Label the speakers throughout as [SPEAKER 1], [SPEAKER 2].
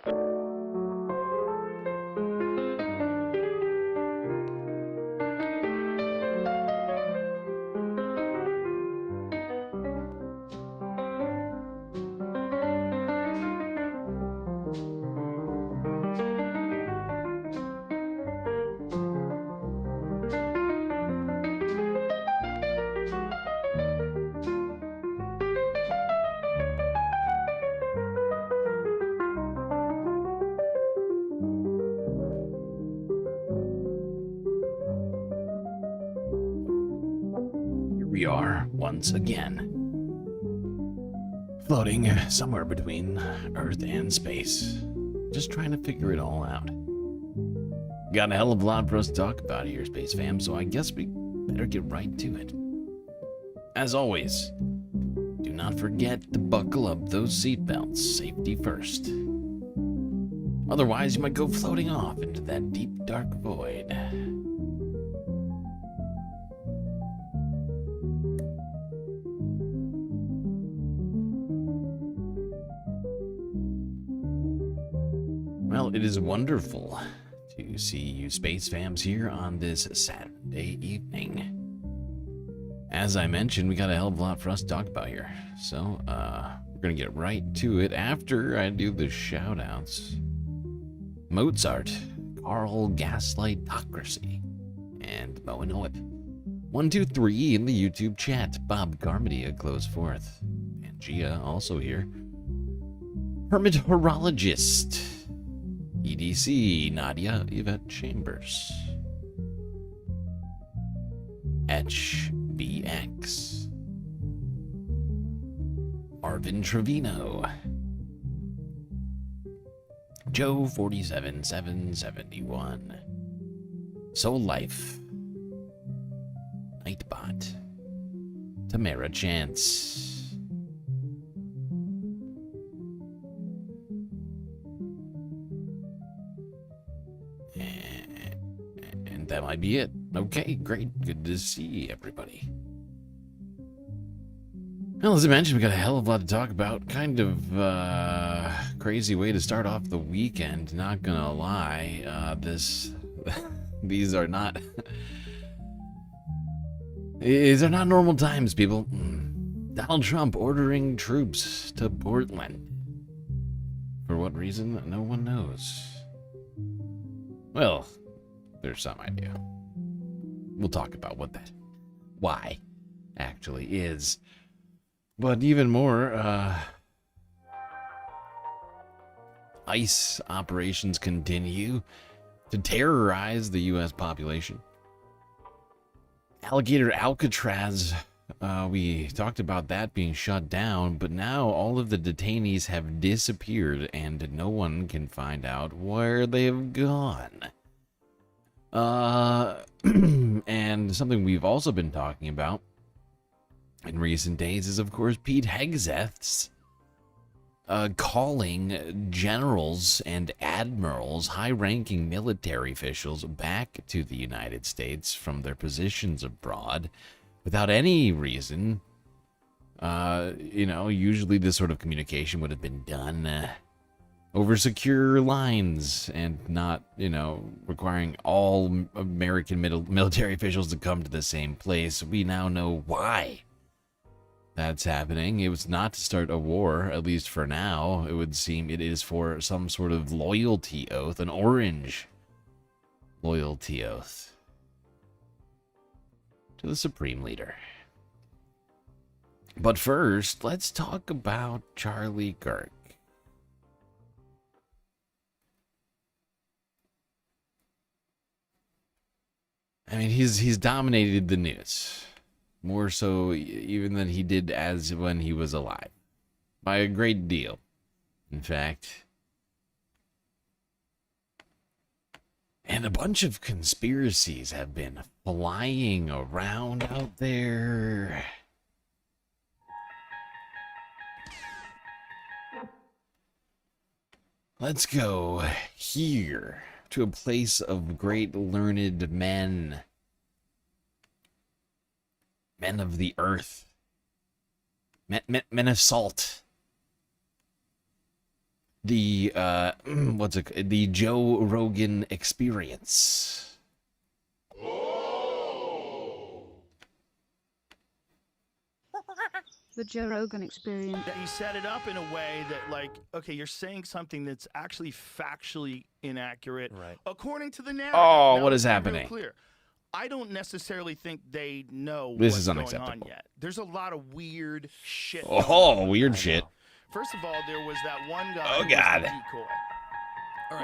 [SPEAKER 1] We are once again floating somewhere between Earth and space, just trying to figure it all out. Got a hell of a lot for us to talk about here, Space Fam, so I guess we better get right to it. As always, do not forget to buckle up those seatbelts, safety first. Otherwise, you might go floating off into that deep, dark void. Well, it is wonderful to see you Space Fams here on this Saturday evening. As I mentioned, we got a hell of a lot for us to talk about here. So, we're gonna get right to it after I do the shout-outs. Mozart, Carl Gaslightocracy, and Bowen Hoip. 123 in the YouTube chat. Bob Carmody, a close fourth. Pangea, also here. Hermit Horologist. EDC, Nadia Yvette Chambers. HBX. Arvin Trevino. Joe 47771. Soul Life. Nightbot. Tamara Chance. And that might be it. Okay, great. Good to see everybody. Well, as I mentioned, we got a hell of a lot to talk about. Kind of crazy way to start off the weekend. Not gonna lie, these are not these are not normal times, people. Donald Trump ordering troops to Portland. For what reason? No one knows. Well, there's some idea. We'll talk about why actually is. But even more, ICE operations continue to terrorize the U.S. population. Alligator Alcatraz, we talked about that being shut down, but now all of the detainees have disappeared and no one can find out where they've gone. And something we've also been talking about in recent days is, of course, Pete Hegseth's calling generals and admirals, high-ranking military officials, back to the United States from their positions abroad without any reason. Usually this sort of communication would have been done over secure lines and not, requiring all American military officials to come to the same place. We now know why that's happening. It was not to start a war, at least for now. It would seem it is for some sort of loyalty oath, an orange loyalty oath to the Supreme Leader. But first, let's talk about Charlie Kirk. I mean, he's dominated the news. More so even than he did as when he was alive. By a great deal, in fact. And a bunch of conspiracies have been flying around out there. Let's go here to a place of great learned men. Men of the earth. Men of salt. the the Joe Rogan experience.
[SPEAKER 2] The Joe Rogan experience.
[SPEAKER 3] He set it up in a way that, like, okay, you're saying something that's actually factually inaccurate,
[SPEAKER 4] Right.
[SPEAKER 3] according to the narrative.
[SPEAKER 1] Oh,
[SPEAKER 3] now,
[SPEAKER 1] what is
[SPEAKER 3] let's be real
[SPEAKER 1] happening?
[SPEAKER 3] Clear. I don't necessarily think they know
[SPEAKER 1] This
[SPEAKER 3] what's
[SPEAKER 1] is
[SPEAKER 3] going
[SPEAKER 1] unacceptable.
[SPEAKER 3] on yet. There's a lot of weird shit.
[SPEAKER 1] Oh, weird shit.
[SPEAKER 3] First of all, there was that one guy.
[SPEAKER 1] Oh,
[SPEAKER 3] who was
[SPEAKER 1] God.
[SPEAKER 3] the decoy. All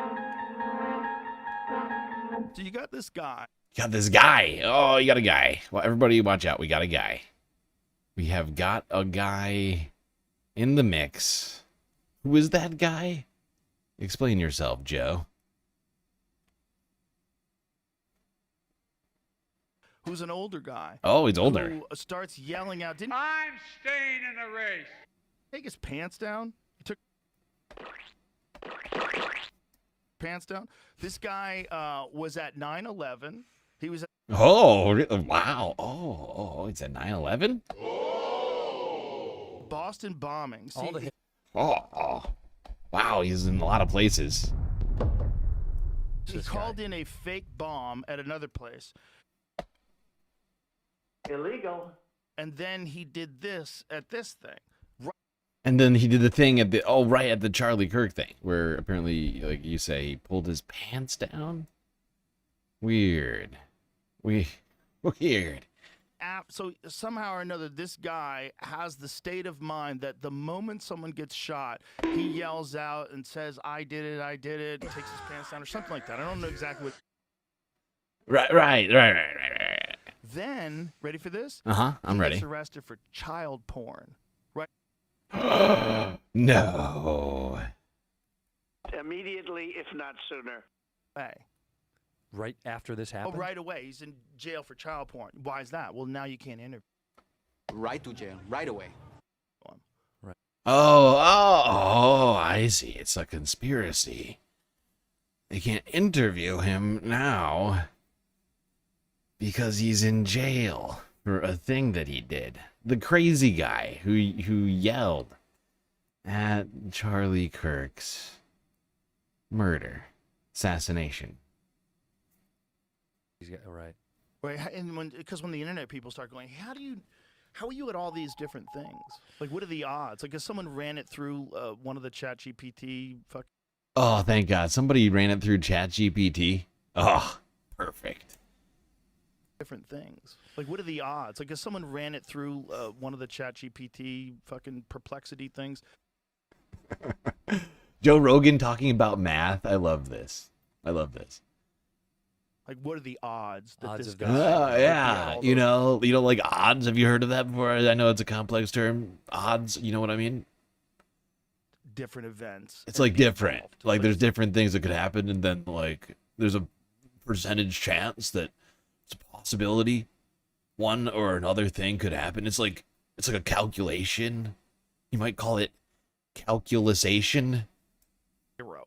[SPEAKER 3] right. So you got this guy.
[SPEAKER 1] Got this guy. Oh, you got a guy. Well, everybody watch out. We got a guy. We have got a guy in the mix. Who is that guy? Explain yourself, Joe.
[SPEAKER 3] Who's an older guy.
[SPEAKER 1] Oh, he's older.
[SPEAKER 3] Who starts yelling out,
[SPEAKER 5] I'm staying in the race.
[SPEAKER 3] take his pants down. He took pants down. This guy was at 9/11. He was at
[SPEAKER 1] Oh, wow. Oh, it's at 9/11?
[SPEAKER 3] Boston bombing. See,
[SPEAKER 4] All the
[SPEAKER 1] Oh, wow. He's in a lot of places.
[SPEAKER 3] he called in a fake bomb at another place.
[SPEAKER 6] Illegal.
[SPEAKER 3] And then he did this at this thing.
[SPEAKER 1] And then he did the thing at the right at the Charlie Kirk thing, where apparently, like you say, he pulled his pants down. Weird. Weird.
[SPEAKER 3] So somehow or another, this guy has the state of mind that the moment someone gets shot, he yells out and says, I did it, and takes his pants down or something like that. I don't know exactly what.
[SPEAKER 1] Right.
[SPEAKER 3] Then, ready for this?
[SPEAKER 1] I'm
[SPEAKER 3] He
[SPEAKER 1] ready.
[SPEAKER 3] gets arrested for child porn. Right.
[SPEAKER 1] No.
[SPEAKER 6] Immediately, if not sooner.
[SPEAKER 3] Hey.
[SPEAKER 4] Right after this
[SPEAKER 3] Oh,
[SPEAKER 4] happened?
[SPEAKER 3] right away. He's in jail for child porn. Why is that? Well, now you can't interview
[SPEAKER 7] Right to jail, right away.
[SPEAKER 3] him.
[SPEAKER 1] Oh, I see. It's a conspiracy. They can't interview him now because he's in jail for a thing that he did. The crazy guy who yelled at Charlie Kirk's murder, assassination.
[SPEAKER 4] He's got, right.
[SPEAKER 3] Right. And because when the internet people start going, how are you at all these different things? Like, what are the odds? Like, if someone ran it through one of the ChatGPT
[SPEAKER 1] Oh, thank God. Somebody ran it through ChatGPT. Oh, perfect.
[SPEAKER 3] different things. Like, what are the odds? Like, if someone ran it through one of the ChatGPT fucking perplexity things.
[SPEAKER 1] Joe Rogan talking about math. I love this.
[SPEAKER 3] Like, what are the odds that
[SPEAKER 4] Odds
[SPEAKER 3] this
[SPEAKER 4] of
[SPEAKER 3] guy?
[SPEAKER 4] this.
[SPEAKER 1] Yeah,
[SPEAKER 3] all
[SPEAKER 1] you
[SPEAKER 3] those-
[SPEAKER 1] know, like odds. Have you heard of that before? I know it's a complex term. Odds, you know what I mean?
[SPEAKER 3] different events.
[SPEAKER 1] It's
[SPEAKER 3] and
[SPEAKER 1] like
[SPEAKER 3] be
[SPEAKER 1] different.
[SPEAKER 3] involved.
[SPEAKER 1] Like there's different things that could happen, and then like there's a percentage chance that it's a possibility one or another thing could happen. It's like a calculation. You might call it calculasation.
[SPEAKER 3] Zero.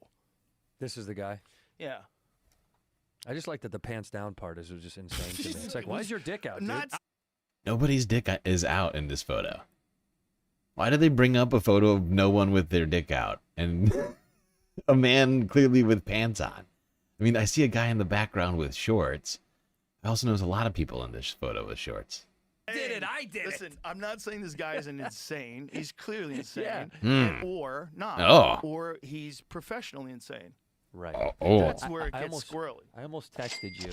[SPEAKER 4] This is the guy.
[SPEAKER 3] Yeah.
[SPEAKER 4] I just like that the pants down part is just insane to me. It's like, why is your dick out, dude?
[SPEAKER 3] Not
[SPEAKER 1] Nobody's dick is out in this photo. Why did they bring up a photo of no one with their dick out and a man clearly with pants on? I mean, I see a guy in the background with shorts. I also notice a lot of people in this photo with shorts.
[SPEAKER 4] I did it.
[SPEAKER 3] Listen, I'm not saying this guy is an insane. He's clearly insane.
[SPEAKER 4] Yeah.
[SPEAKER 3] Or not.
[SPEAKER 1] Oh.
[SPEAKER 3] Or he's professionally insane.
[SPEAKER 4] Right.
[SPEAKER 3] That's where it
[SPEAKER 4] I
[SPEAKER 3] gets
[SPEAKER 4] almost-
[SPEAKER 3] squirrely.
[SPEAKER 4] I almost texted you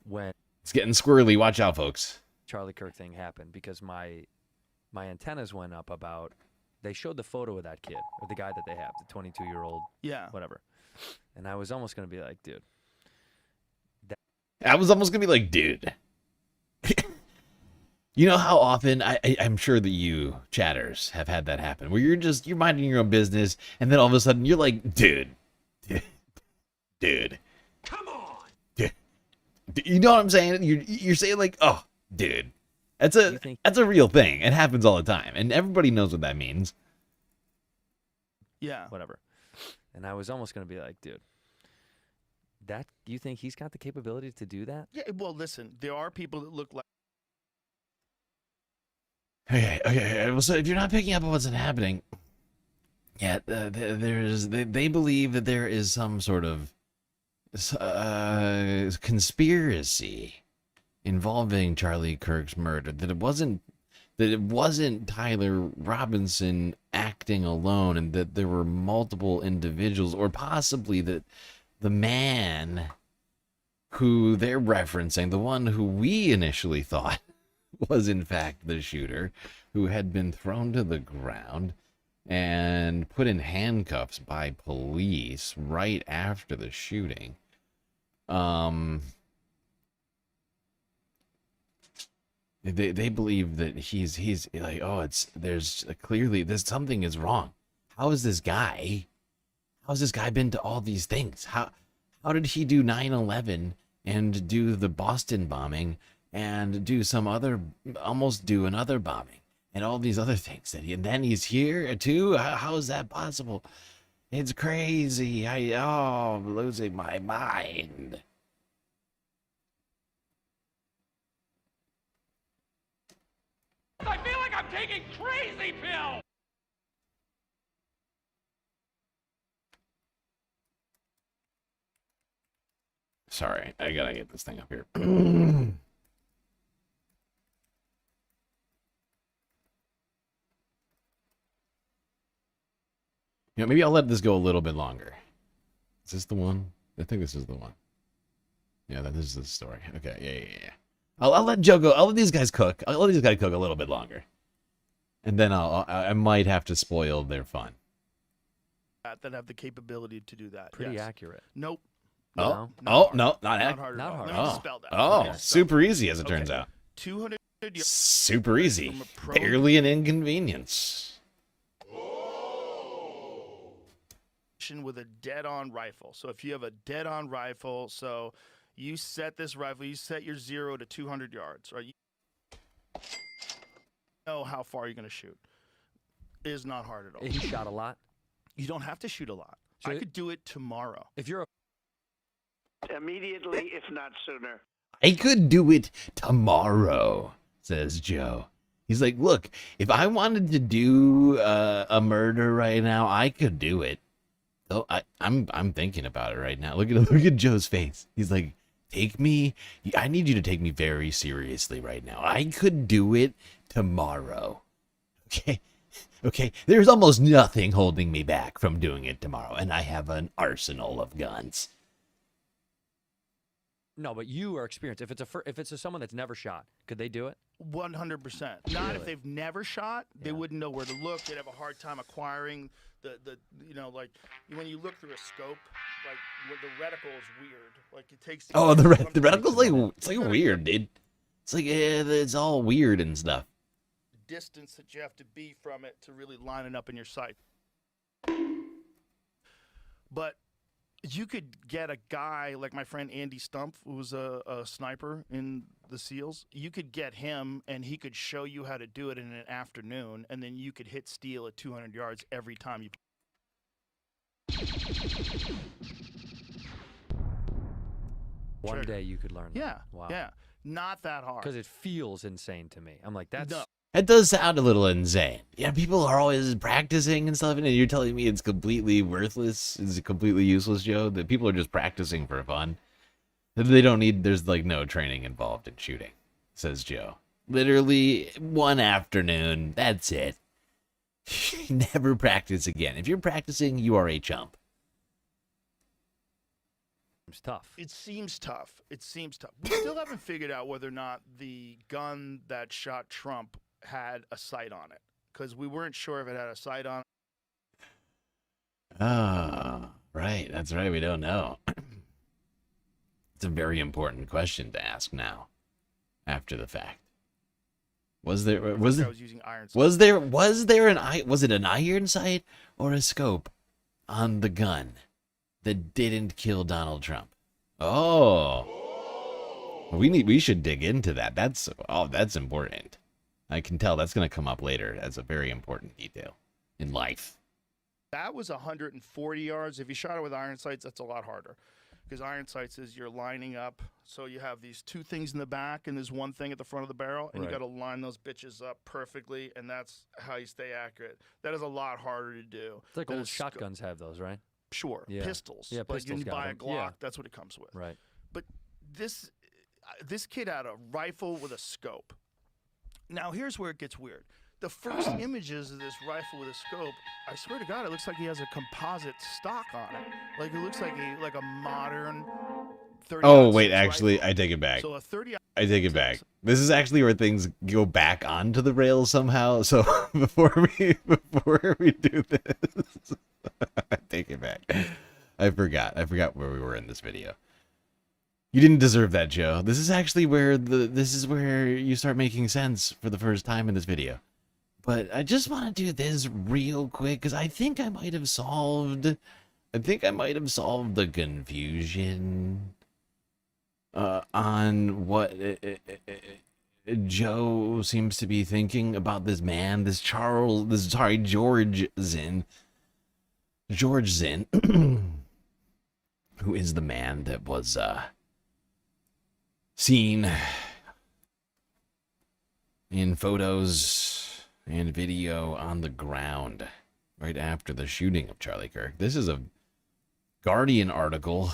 [SPEAKER 4] when
[SPEAKER 1] It's getting squirrely. Watch out, folks.
[SPEAKER 4] Charlie Kirk thing happened because my antennas went up about. They showed the photo of that kid or the guy that they have, the 22-year-old,
[SPEAKER 3] Yeah.
[SPEAKER 4] whatever. And I was almost gonna be like, dude,
[SPEAKER 1] I was almost going to be like, dude. You know how often, I'm sure that you chatters have had that happen, where you're minding your own business, and then all of a sudden you're like, dude. Come on. Dude. You know what I'm saying? You're saying like, oh, dude. That's a real thing. It happens all the time, and everybody knows what that means.
[SPEAKER 3] Yeah.
[SPEAKER 4] whatever. And I was almost gonna be like, dude, that you think he's got the capability to do that?
[SPEAKER 3] Yeah. Well, listen, there are people that look like.
[SPEAKER 1] Okay. Well, so if you're not picking up on what's happening, Yeah, they believe that there is some sort of conspiracy involving Charlie Kirk's murder. That it wasn't Tyler Robinson acting alone, and that there were multiple individuals, or possibly that the man who they're referencing, the one who we initially thought was in fact the shooter, who had been thrown to the ground and put in handcuffs by police right after the shooting. They believe that he's like, oh, there's clearly something is wrong. How has this guy been to all these things? How did he do 9/11 and do the Boston bombing and almost do another bombing and all these other things, and then he's here too? How is that possible? It's crazy. I'm losing my mind.
[SPEAKER 5] I feel like I'm taking crazy pills!
[SPEAKER 1] Sorry, I gotta get this thing up here. Maybe I'll let this go a little bit longer. Is this the one? I think this is the one. Yeah, this is the story. Okay, yeah. I'll let Joe go. I'll let these guys cook. I'll let these guys cook a little bit longer, and then I might have to spoil their fun.
[SPEAKER 3] That have the capability to do that.
[SPEAKER 4] Pretty
[SPEAKER 3] yes.
[SPEAKER 4] accurate.
[SPEAKER 3] Nope.
[SPEAKER 1] Oh,
[SPEAKER 3] Not
[SPEAKER 1] not
[SPEAKER 3] hard at
[SPEAKER 4] Not
[SPEAKER 3] all.
[SPEAKER 4] hard.
[SPEAKER 3] Let me just spell that.
[SPEAKER 1] Oh,
[SPEAKER 3] Okay, so
[SPEAKER 1] super easy as it turns out.
[SPEAKER 3] 200 yards
[SPEAKER 1] Super easy.
[SPEAKER 3] from a pro-
[SPEAKER 1] Barely an inconvenience.
[SPEAKER 3] with a dead-on rifle. So if you have a dead-on rifle, so you set this rifle, you set your 0 to 200 yards, right? You know how far you're going to shoot. It is not hard at all.
[SPEAKER 4] He shot a lot.
[SPEAKER 3] You don't have to shoot a lot.
[SPEAKER 4] So
[SPEAKER 3] I could do it tomorrow.
[SPEAKER 4] If you're a
[SPEAKER 6] Immediately, if not sooner.
[SPEAKER 1] I could do it tomorrow, says Joe. He's like, look, if I wanted to do a murder right now, I could do it. Oh, I'm thinking about it right now. Look at Joe's face. He's like, I need you to take me very seriously right now. I could do it tomorrow. Okay. There's almost nothing holding me back from doing it tomorrow, and I have an arsenal of guns.
[SPEAKER 4] No, but you are experienced. If it's someone that's never shot, could they do it?
[SPEAKER 3] 100%. Not if they've never shot. They wouldn't know where to look. They'd have a hard time acquiring the like when you look through a scope, like the reticle is weird. Like it takes.
[SPEAKER 1] Oh, the reticle's it's like weird, dude. It's like it's all weird and stuff.
[SPEAKER 3] Distance that you have to be from it to really line it up in your sight. But you could get a guy like my friend Andy Stumpf, who was a sniper in the SEALs. You could get him, and he could show you how to do it in an afternoon, and then you could hit steel at 200 yards every time you.
[SPEAKER 4] One day you could learn that.
[SPEAKER 3] Yeah.
[SPEAKER 4] Wow.
[SPEAKER 3] Yeah. Not that hard.
[SPEAKER 4] Because it feels insane to me. I'm like, that's.
[SPEAKER 3] No.
[SPEAKER 1] That does sound a little insane. Yeah, people are always practicing and stuff, and you're telling me it's completely worthless? It's completely useless, Joe? That people are just practicing for fun? They don't need, there's like no training involved in shooting, says Joe. Literally one afternoon, that's it. Never practice again. If you're practicing, you are a chump.
[SPEAKER 4] It's tough.
[SPEAKER 3] It seems tough. We still haven't figured out whether or not the gun that shot Trump had a sight on it, because we weren't sure if it had a sight on it.
[SPEAKER 1] Ah, right. That's right. We don't know. It's a very important question to ask now, after the fact. Was it an iron sight or a scope on the gun that didn't kill Donald Trump? Oh, we should dig into that. That's important. I can tell that's going to come up later as a very important detail in life.
[SPEAKER 3] That was 140 yards. If you shot it with iron sights, that's a lot harder. because iron sights is you're lining up. So you have these two things in the back and there's one thing at the front of the barrel, and
[SPEAKER 4] Right.
[SPEAKER 3] you got to line those bitches up perfectly, and that's how you stay accurate. That is a lot harder to do.
[SPEAKER 4] It's like
[SPEAKER 3] than
[SPEAKER 4] old
[SPEAKER 3] a
[SPEAKER 4] shotguns have those, right?
[SPEAKER 3] Sure,
[SPEAKER 4] Yeah.
[SPEAKER 3] pistols.
[SPEAKER 4] Yeah,
[SPEAKER 3] Like
[SPEAKER 4] pistols
[SPEAKER 3] you
[SPEAKER 4] got
[SPEAKER 3] buy a
[SPEAKER 4] them.
[SPEAKER 3] Glock,
[SPEAKER 4] Yeah.
[SPEAKER 3] that's what it comes with.
[SPEAKER 4] Right.
[SPEAKER 3] But this kid had a rifle with a scope. Now here's where it gets weird. The first images of this rifle with a scope, I swear to God, it looks like he has a composite stock on it. Like it looks like a modern 30.
[SPEAKER 1] Oh, wait, actually, I take it back.
[SPEAKER 3] So a 30.
[SPEAKER 1] I take it back. This is actually where things go back onto the rails somehow. So before we do this, I take it back. I forgot where we were in this video. You didn't deserve that, Joe. This is actually where you start making sense for the first time in this video. But I just want to do this real quick because I think I might have solved the confusion on what Joe seems to be thinking about this man, George Zinn. George Zinn, who is the man that was seen in photos and video on the ground right after the shooting of Charlie Kirk. This is a Guardian article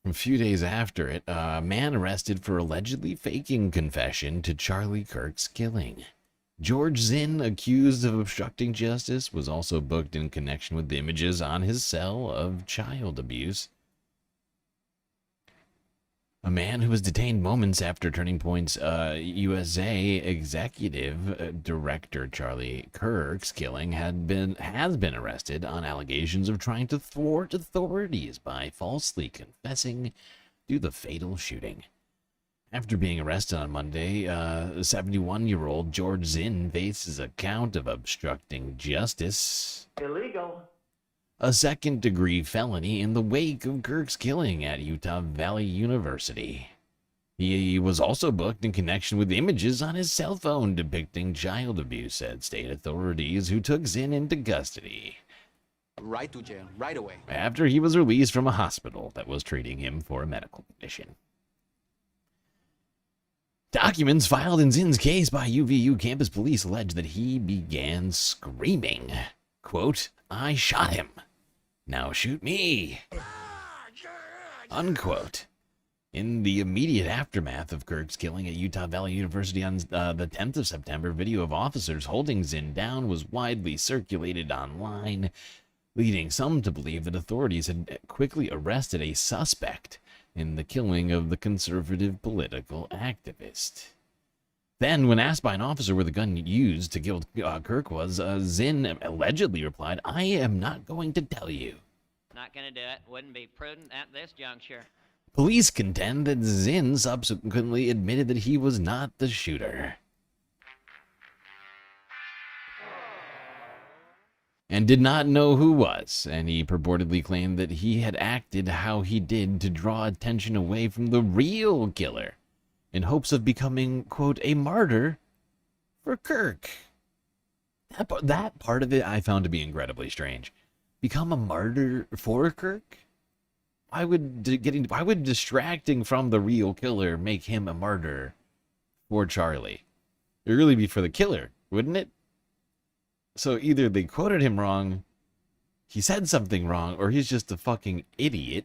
[SPEAKER 1] a few days after it. A man arrested for allegedly faking confession to Charlie Kirk's killing. George Zinn, accused of obstructing justice, was also booked in connection with the images on his cell of child abuse. A man who was detained moments after Turning Point's USA executive director Charlie Kirk's killing has been arrested on allegations of trying to thwart authorities by falsely confessing to the fatal shooting. After being arrested on Monday, 71-year-old George Zinn faces a count of obstructing justice.
[SPEAKER 6] Illegal.
[SPEAKER 1] A second-degree felony in the wake of Kirk's killing at Utah Valley University. He was also booked in connection with images on his cell phone depicting child abuse, said state authorities, who took Zinn into custody
[SPEAKER 7] Right to jail, right away.
[SPEAKER 1] after he was released from a hospital that was treating him for a medical condition. Documents filed in Zinn's case by UVU campus police allege that he began screaming, quote, "I shot him. Now shoot me," unquote. In the immediate aftermath of Kirk's killing at Utah Valley University on the 10th of September, video of officers holding Zinn down was widely circulated online, leading some to believe that authorities had quickly arrested a suspect in the killing of the conservative political activist. Then, when asked by an officer where the gun used to kill Kirk was, Zinn allegedly replied, "I am not going to tell you."
[SPEAKER 8] Not gonna do it. Wouldn't be prudent at this juncture.
[SPEAKER 1] Police contend that Zinn subsequently admitted that he was not the shooter and did not know who was, and he purportedly claimed that he had acted how he did to draw attention away from the real killer in hopes of becoming, quote, a martyr for Kirk. That part of it I found to be incredibly strange. Become a martyr for Kirk? Why would distracting from the real killer make him a martyr for Charlie? It would really be for the killer, wouldn't it? So either they quoted him wrong, he said something wrong, or he's just a fucking idiot.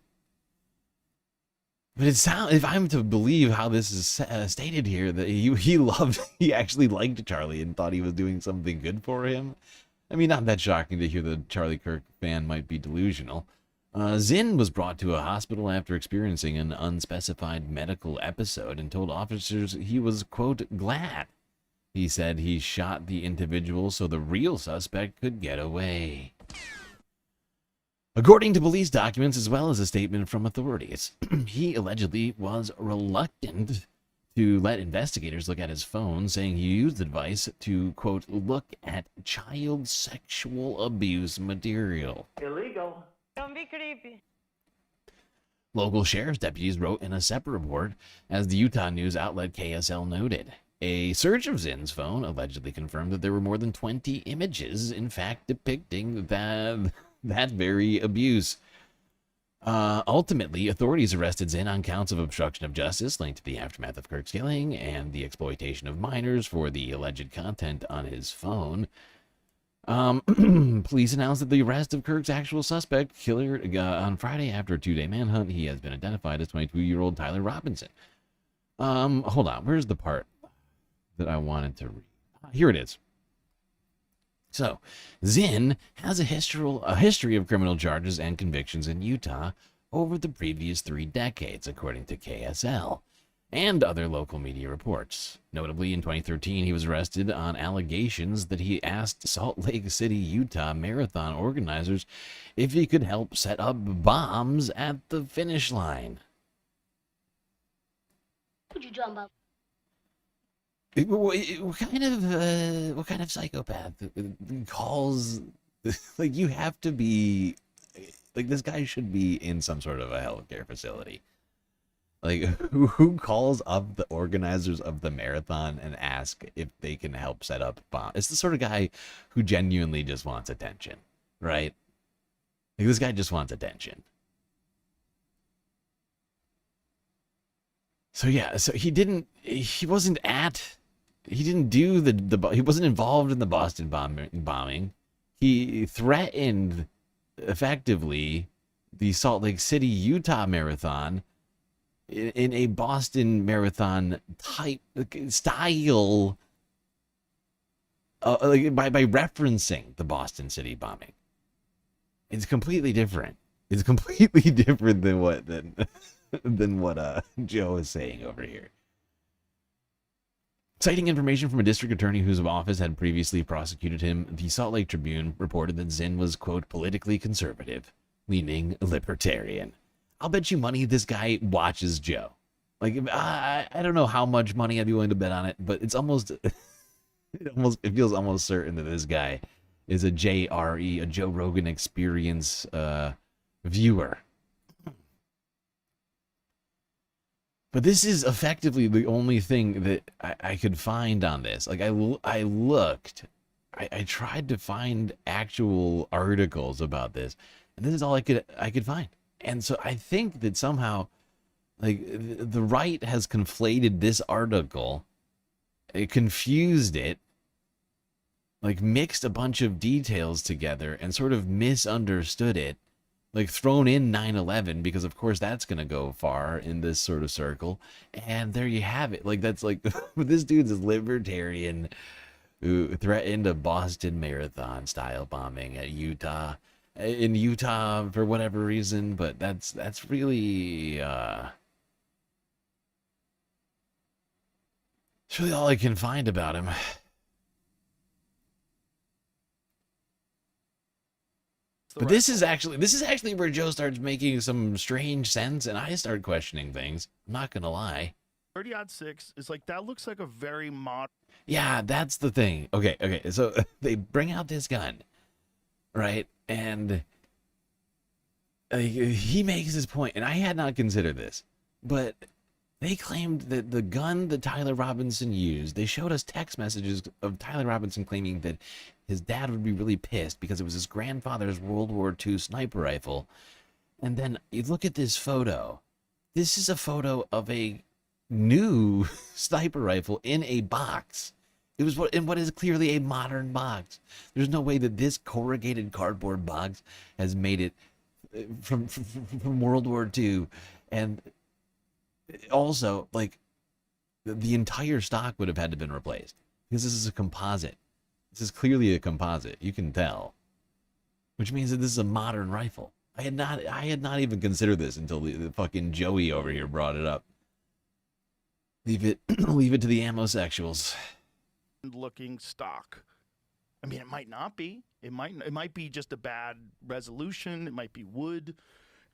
[SPEAKER 1] But if I'm to believe how this is stated here, that he actually liked Charlie and thought he was doing something good for him. I mean, not that shocking to hear the Charlie Kirk fan might be delusional. Zinn was brought to a hospital after experiencing an unspecified medical episode and told officers he was, quote, glad. He said he shot the individual so the real suspect could get away. According to police documents, as well as a statement from authorities, he allegedly was reluctant to let investigators look at his phone, saying he used the device to, quote, look at child sexual abuse material.
[SPEAKER 6] Illegal.
[SPEAKER 9] Don't be creepy.
[SPEAKER 1] Local sheriff's deputies wrote in a separate report, as the Utah news outlet KSL noted. A search of Zinn's phone allegedly confirmed that there were more than 20 images, in fact, depicting that very abuse. Ultimately, authorities arrested Zinn on counts of obstruction of justice linked to the aftermath of Kirk's killing and the exploitation of minors for the alleged content on his phone. Police announced that the arrest of Kirk's actual suspect, killer, on Friday after a 2-day manhunt. He has been identified as 22-year-old Tyler Robinson. Hold on. Where's the part that I wanted to read? Here it is. So, Zinn has a history of criminal charges and convictions in Utah over the previous 3 decades, according to KSL and other local media reports. Notably, in 2013, he was arrested on allegations that he asked Salt Lake City, Utah marathon organizers if he could help set up bombs at the finish line.
[SPEAKER 9] What you talking about?
[SPEAKER 1] What kind of psychopath calls, like, you have to be, like, this guy should be in some sort of a healthcare facility. Like, who calls up the organizers of the marathon and ask if they can help set up bombs? It's the sort of guy who genuinely just wants attention, right? Like, this guy just wants attention. So yeah, so he wasn't involved in the Boston bombing. He threatened, effectively, the Salt Lake City, Utah marathon in a Boston marathon type style, by referencing the Boston City bombing. It's completely different. It's completely different than what Joe is saying over here. Citing information from a district attorney whose office had previously prosecuted him, the Salt Lake Tribune reported that Zinn was, quote, politically conservative, leaning libertarian. I'll bet you money this guy watches Joe. Like, I don't know how much money I'd be willing to bet on it, but it's almost, it feels almost certain that this guy is a JRE, a Joe Rogan Experience viewer. But this is effectively the only thing that I could find on this. Like, I looked, I tried to find actual articles about this, and this is all I could find. And so I think that somehow, like, the right has conflated this article, it confused it, like, mixed a bunch of details together and sort of misunderstood it. Like, thrown in 9/11, because of course that's going to go far in this sort of circle. And there you have it. Like, that's like, this dude's a libertarian who threatened a Boston Marathon style bombing at in Utah for whatever reason. But that's really, it's really all I can find about him. But this is actually where Joe starts making some strange sense, and I start questioning things. I'm not gonna lie.
[SPEAKER 3] 30-06 is like, that looks like a very modern.
[SPEAKER 1] Yeah, that's the thing. Okay. So they bring out this gun, right? And he makes his point, and I had not considered this, but they claimed that the gun that Tyler Robinson used, they showed us text messages of Tyler Robinson claiming that his dad would be really pissed because it was his grandfather's World War II sniper rifle. And then you look at this photo. This is a photo of a new sniper rifle in a box. It was in what is clearly a modern box. There's no way that this corrugated cardboard box has made it from World War II. And also, like, the entire stock would have had to been replaced because this is a composite. This is clearly a composite. You can tell, which means that this is a modern rifle. I had not even considered this until the fucking Joey over here brought it up. Leave it to the ammosexuals.
[SPEAKER 3] Looking stock. I mean, it might not be. It might be just a bad resolution. It might be wood.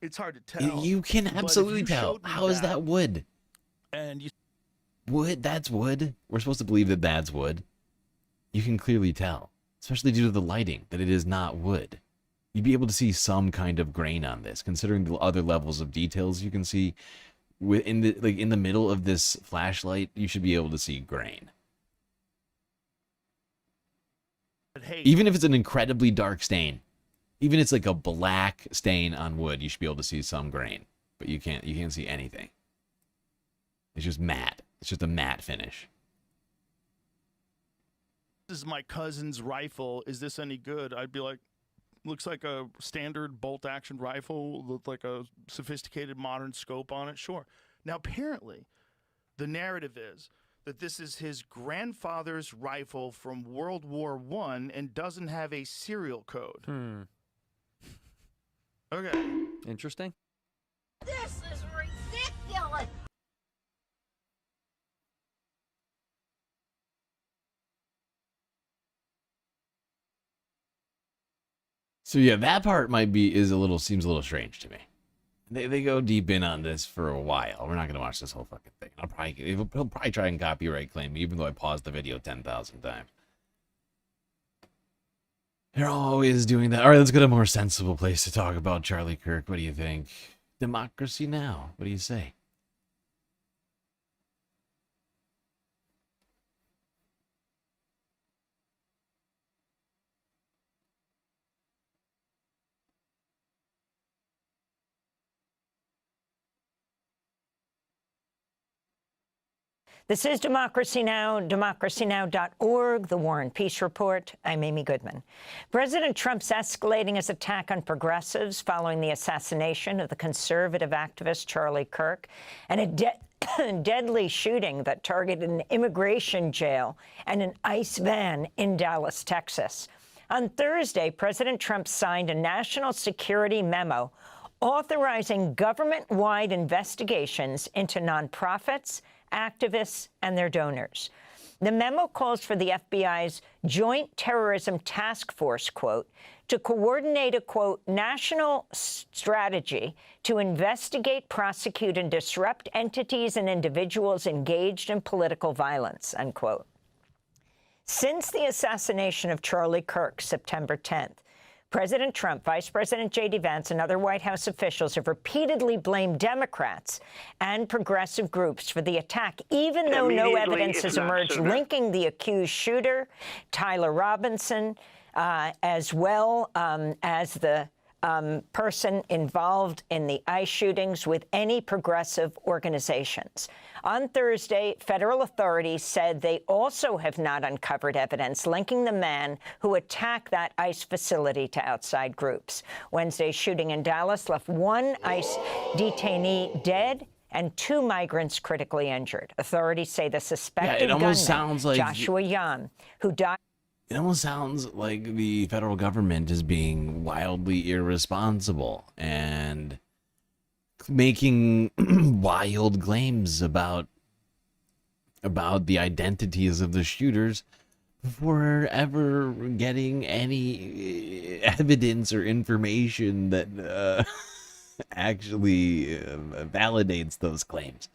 [SPEAKER 3] It's hard to tell.
[SPEAKER 1] You can absolutely tell. How is that wood?
[SPEAKER 3] And
[SPEAKER 1] wood? That's wood. We're supposed to believe that that's wood. You can clearly tell, especially due to the lighting, that it is not wood. You'd be able to see some kind of grain on this, considering the other levels of details you can see in the middle of this flashlight. You should be able to see grain.
[SPEAKER 3] But hey,
[SPEAKER 1] even if it's an incredibly dark stain, Even if it's like a black stain on wood, you should be able to see some grain, but you can't see anything. It's just matte. It's just a matte finish.
[SPEAKER 3] This is my cousin's rifle. Is this any good? I'd be like, looks like a standard bolt-action rifle with like a sophisticated modern scope on it. Sure. Now, apparently, the narrative is that this is his grandfather's rifle from World War I and doesn't have a serial code. Okay.
[SPEAKER 4] Interesting.
[SPEAKER 9] This is ridiculous.
[SPEAKER 1] So yeah, that part seems a little strange to me. They go deep in on this for a while. We're not gonna watch this whole fucking thing. He'll probably try and copyright claim me, even though I paused the video 10,000 times. They're always doing that. All right, let's go to a more sensible place to talk about Charlie Kirk. What do you think? Democracy Now! What do you say?
[SPEAKER 10] This is Democracy Now!, democracynow.org, The War and Peace Report. I'm Amy Goodman. President Trump's escalating his attack on progressives following the assassination of the conservative activist Charlie Kirk and a deadly shooting that targeted an immigration jail and an ICE van in Dallas, Texas. On Thursday, President Trump signed a national security memo authorizing government-wide investigations into nonprofits, activists, and their donors. The memo calls for the FBI's Joint Terrorism Task Force, quote, to coordinate a, quote, national strategy to investigate, prosecute, and disrupt entities and individuals engaged in political violence, unquote. Since the assassination of Charlie Kirk, September 10th, President Trump, Vice President J.D. Vance, and other White House officials have repeatedly blamed Democrats and progressive groups for the attack, even though no evidence has emerged linking the accused shooter, Tyler Robinson, as well as the person involved in the ICE shootings with any progressive organizations. On Thursday, federal authorities said they also have not uncovered evidence linking the man who attacked that ICE facility to outside groups. Wednesday's shooting in Dallas left one ICE detainee dead and 2 migrants critically injured. Authorities say the suspected gunman, Joshua Yan, who died.
[SPEAKER 1] It almost sounds like the federal government is being wildly irresponsible and making wild claims about the identities of the shooters before ever getting any evidence or information that actually validates those claims.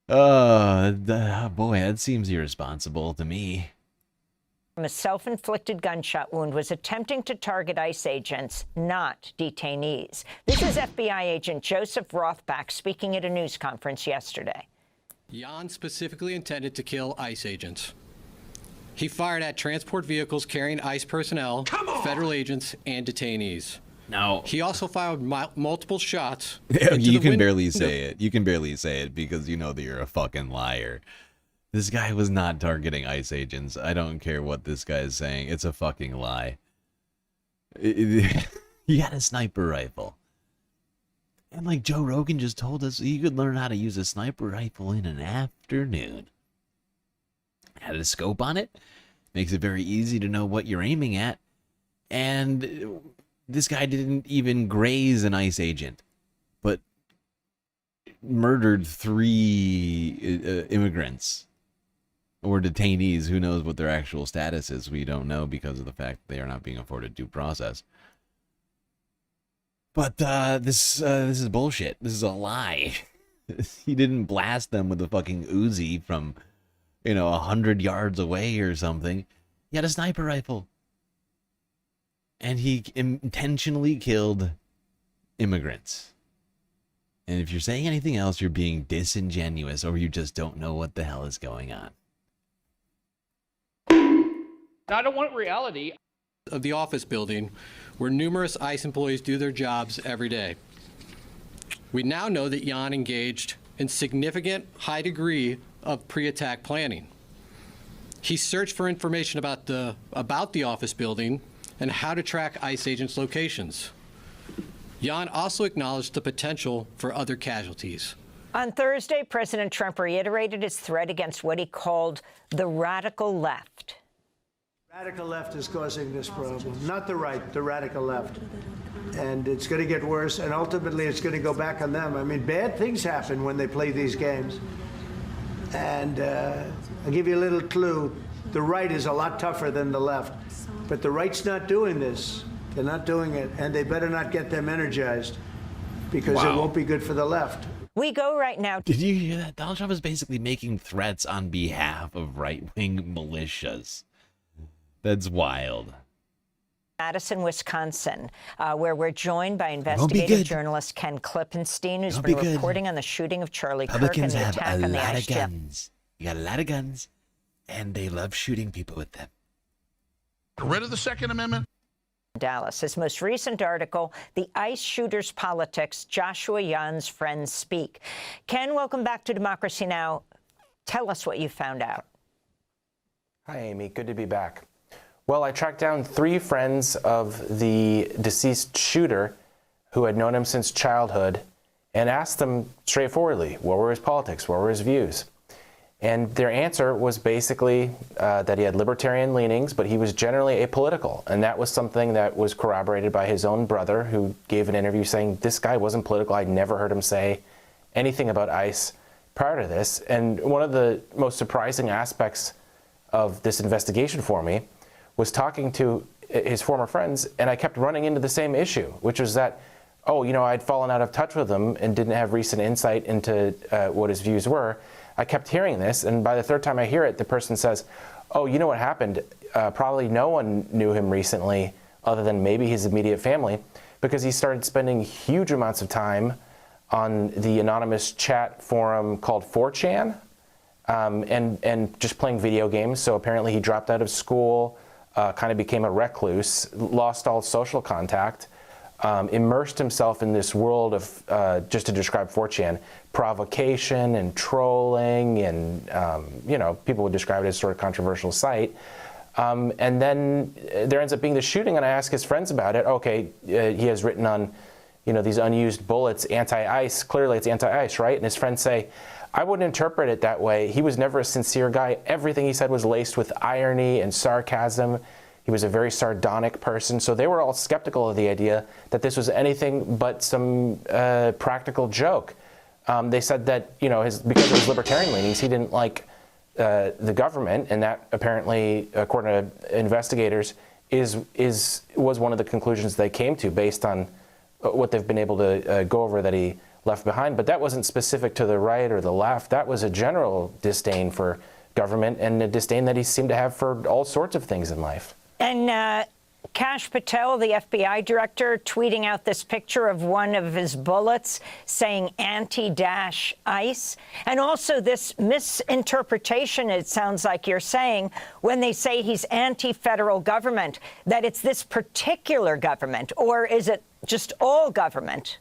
[SPEAKER 1] Boy, that seems irresponsible to me.
[SPEAKER 10] From a self-inflicted gunshot wound was attempting to target ICE agents, not detainees. This is FBI agent Joseph Rothbach speaking at a news conference yesterday.
[SPEAKER 11] Yan specifically intended to kill ICE agents. He fired at transport vehicles carrying ICE personnel, federal agents, and detainees.
[SPEAKER 1] Now,
[SPEAKER 11] he also fired multiple shots.
[SPEAKER 1] You can barely say it. You can barely say it because you know that you're a fucking liar. This guy was not targeting ICE agents. I don't care what this guy is saying. It's a fucking lie. He had a sniper rifle. And like Joe Rogan just told us, you could learn how to use a sniper rifle in an afternoon. Had a scope on it. Makes it very easy to know what you're aiming at. And this guy didn't even graze an ICE agent, but murdered 3 immigrants. Or detainees. Who knows what their actual status is? We don't know because of the fact that they are not being afforded due process. But this is bullshit. This is a lie. He didn't blast them with a fucking Uzi from, 100 yards away or something. He had a sniper rifle. And he intentionally killed immigrants. And if you're saying anything else, you're being disingenuous or you just don't know what the hell is going on.
[SPEAKER 5] I don't want reality.
[SPEAKER 11] Of the office building where numerous ICE employees do their jobs every day. We now know that Jan engaged in significant high degree of pre-attack planning. He searched for information about the office building and how to track ICE agents' locations. Jan also acknowledged the potential for other casualties.
[SPEAKER 10] On Thursday, President Trump reiterated his threat against what he called the radical left.
[SPEAKER 12] Radical left is causing this problem, not the right, the radical left. And it's going to get worse, and ultimately it's going to go back on them. I mean, bad things happen when they play these games. And I'll give you a little clue. The right is a lot tougher than the left. But the right's not doing this. They're not doing it, and they better not get them energized, because it won't be good for the left.
[SPEAKER 10] We go right now.
[SPEAKER 1] Did you hear that? Donald Trump is basically making threats on behalf of right-wing militias. That's wild.
[SPEAKER 10] Madison, Wisconsin, where we're joined by investigative journalist Ken Klippenstein, who's been reporting on the shooting of Charlie Kirk and the attack on the ICE jet.
[SPEAKER 1] You got a lot of guns, and they love shooting people with them.
[SPEAKER 3] Rid of the Second Amendment?
[SPEAKER 10] Dallas. His most recent article, The ICE Shooter's Politics, Joshua Jan's Friends Speak. Ken, welcome back to Democracy Now! Tell us what you found out.
[SPEAKER 13] Hi, Amy. Good to be back. Well, I tracked down 3 friends of the deceased shooter who had known him since childhood and asked them straightforwardly, what were his politics, what were his views? And their answer was basically that he had libertarian leanings, but he was generally apolitical. And that was something that was corroborated by his own brother, who gave an interview saying, this guy wasn't political. I'd never heard him say anything about ICE prior to this. And one of the most surprising aspects of this investigation for me was talking to his former friends, and I kept running into the same issue, which was that, oh, you know, I'd fallen out of touch with him and didn't have recent insight into what his views were. I kept hearing this, and by the 3rd time I hear it, the person says, oh, you know what happened? Probably no one knew him recently other than maybe his immediate family, because he started spending huge amounts of time on the anonymous chat forum called 4chan, and just playing video games. So apparently he dropped out of school, kind of became a recluse, lost all social contact, immersed himself in this world of, just to describe 4chan, provocation and trolling, and you know, people would describe it as sort of controversial site. And then there ends up being the shooting, and I ask his friends about it. Okay, he has written on, you know, these unused bullets, anti-ICE. Clearly, it's anti-ICE, right? And his friends say, I wouldn't interpret it that way. He was never a sincere guy. Everything he said was laced with irony and sarcasm. He was a very sardonic person. So they were all skeptical of the idea that this was anything but some practical joke. They said that, you know, because of his libertarian leanings, he didn't like the government, and that apparently, according to investigators, was one of the conclusions they came to based on what they've been able to go over that he left behind. But that wasn't specific to the right or the left. That was a general disdain for government, and a disdain that he seemed to have for all sorts of things in life.
[SPEAKER 10] And Kash Patel, the FBI director, tweeting out this picture of one of his bullets saying anti-ICE. And also this misinterpretation, it sounds like you're saying, when they say he's anti-federal government, that it's this particular government, or is it just all government?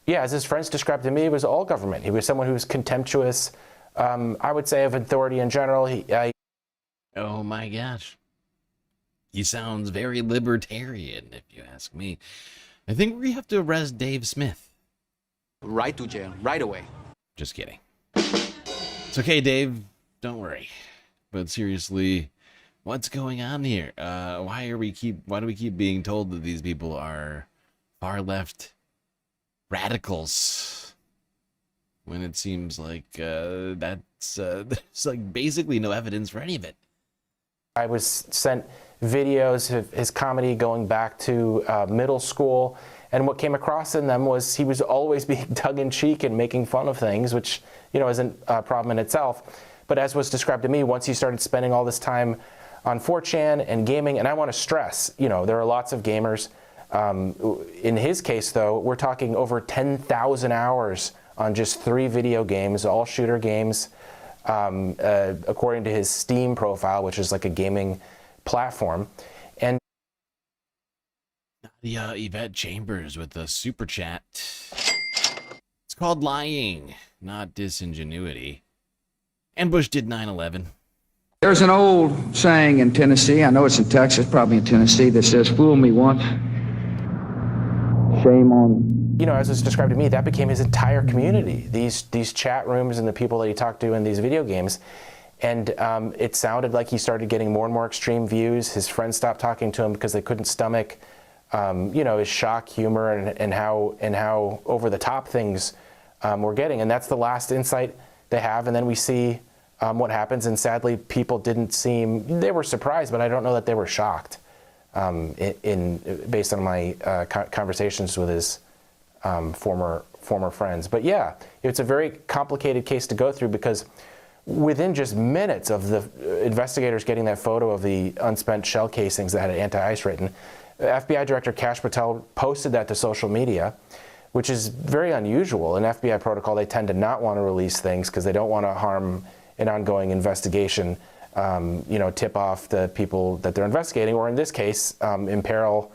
[SPEAKER 13] Yeah, as his friends described to me, it was all government. He was someone who was contemptuous, I would say, of authority in general.
[SPEAKER 1] Oh my gosh. He sounds very libertarian, if you ask me. I think we have to arrest Dave Smith.
[SPEAKER 7] Right to jail, right away.
[SPEAKER 1] Just kidding. It's okay, Dave. Don't worry. But seriously, what's going on here? Why do we keep being told that these people are far left radicals when it seems like there's like basically no evidence for any of it?
[SPEAKER 13] I was sent videos of his comedy going back to middle school, and what came across in them was he was always being tongue-in-cheek and making fun of things, which, you know, isn't a problem in itself. But as was described to me, once he started spending all this time on 4chan and gaming, and I want to stress, you know, there are lots of gamers. In his case, though, we're talking over 10,000 hours on just 3 video games, all shooter games, according to his Steam profile, which is like a gaming platform. And
[SPEAKER 1] Yeah, Yvette Chambers with the super chat. It's called lying, not disingenuity. And Bush did 9/11.
[SPEAKER 14] There's an old saying in Tennessee, I know it's in Texas, probably in Tennessee, that says, fool me once, shame on.
[SPEAKER 13] You know, as was described to me, that became his entire community. These chat rooms and the people that he talked to in these video games. And it sounded like he started getting more and more extreme views. His friends stopped talking to him because they couldn't stomach, you know, his shock humor and how over the top things were getting. And that's the last insight they have. And then we see what happens. And sadly, people didn't seem, they were surprised, but I don't know that they were shocked based on my conversations with his former friends. But yeah, it's a very complicated case to go through because within just minutes of the investigators getting that photo of the unspent shell casings that had anti-ice written, FBI Director Kash Patel posted that to social media, which is very unusual. In FBI protocol, they tend to not want to release things because they don't want to harm an ongoing investigation, you know, tip off the people that they're investigating, or in this case, imperil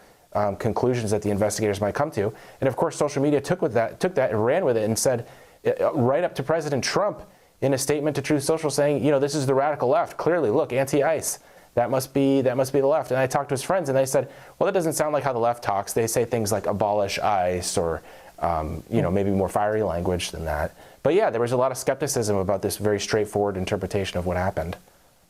[SPEAKER 13] conclusions that the investigators might come to. And of course, social media took that and ran with it and said, right up to President Trump, in a statement to Truth Social saying, you know, this is the radical left. Clearly, look, anti-ICE. That must be the left. And I talked to his friends, and they said, well, that doesn't sound like how the left talks. They say things like abolish ICE or, you know, maybe more fiery language than that. But yeah, there was a lot of skepticism about this very straightforward interpretation of what happened.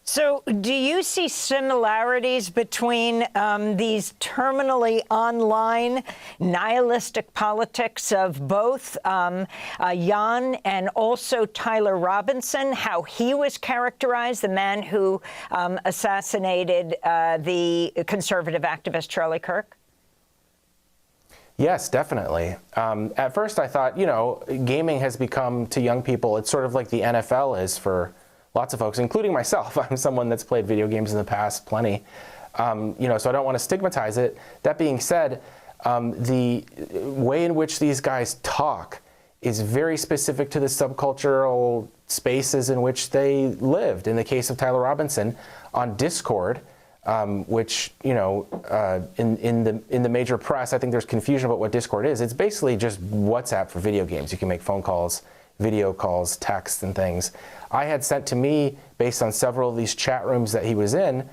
[SPEAKER 10] So do you see similarities between these terminally online nihilistic politics of both Jan and also Tyler Robinson, how he was characterized, the man who assassinated the conservative activist Charlie Kirk?
[SPEAKER 13] Yes, definitely. At first I thought, you know, gaming has become to young people, it's sort of like the NFL is for lots of folks, including myself. I'm someone that's played video games in the past, plenty. You know, so I don't want to stigmatize it. That being said, the way in which these guys talk is very specific to the subcultural spaces in which they lived. In the case of Tyler Robinson, on Discord, which, you know, in the major press, I think there's confusion about what Discord is. It's basically just WhatsApp for video games. You can make phone calls, video calls, texts, and things. I had sent to me, based on several of these chat rooms that he was in,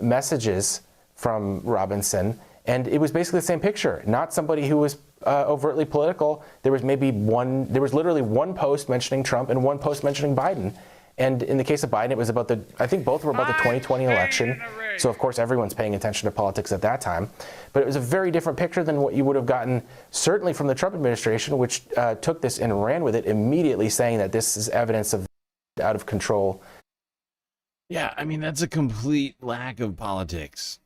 [SPEAKER 13] messages from Robinson, and it was basically the same picture. Not somebody who was overtly political. There was literally one post mentioning Trump and one post mentioning Biden. And in the case of Biden, it was about I think both were about the 2020 election. So of course everyone's paying attention to politics at that time. But it was a very different picture than what you would have gotten certainly from the Trump administration, which took this and ran with it immediately, saying that this is evidence of out of control.
[SPEAKER 1] Yeah, I mean, that's a complete lack of politics.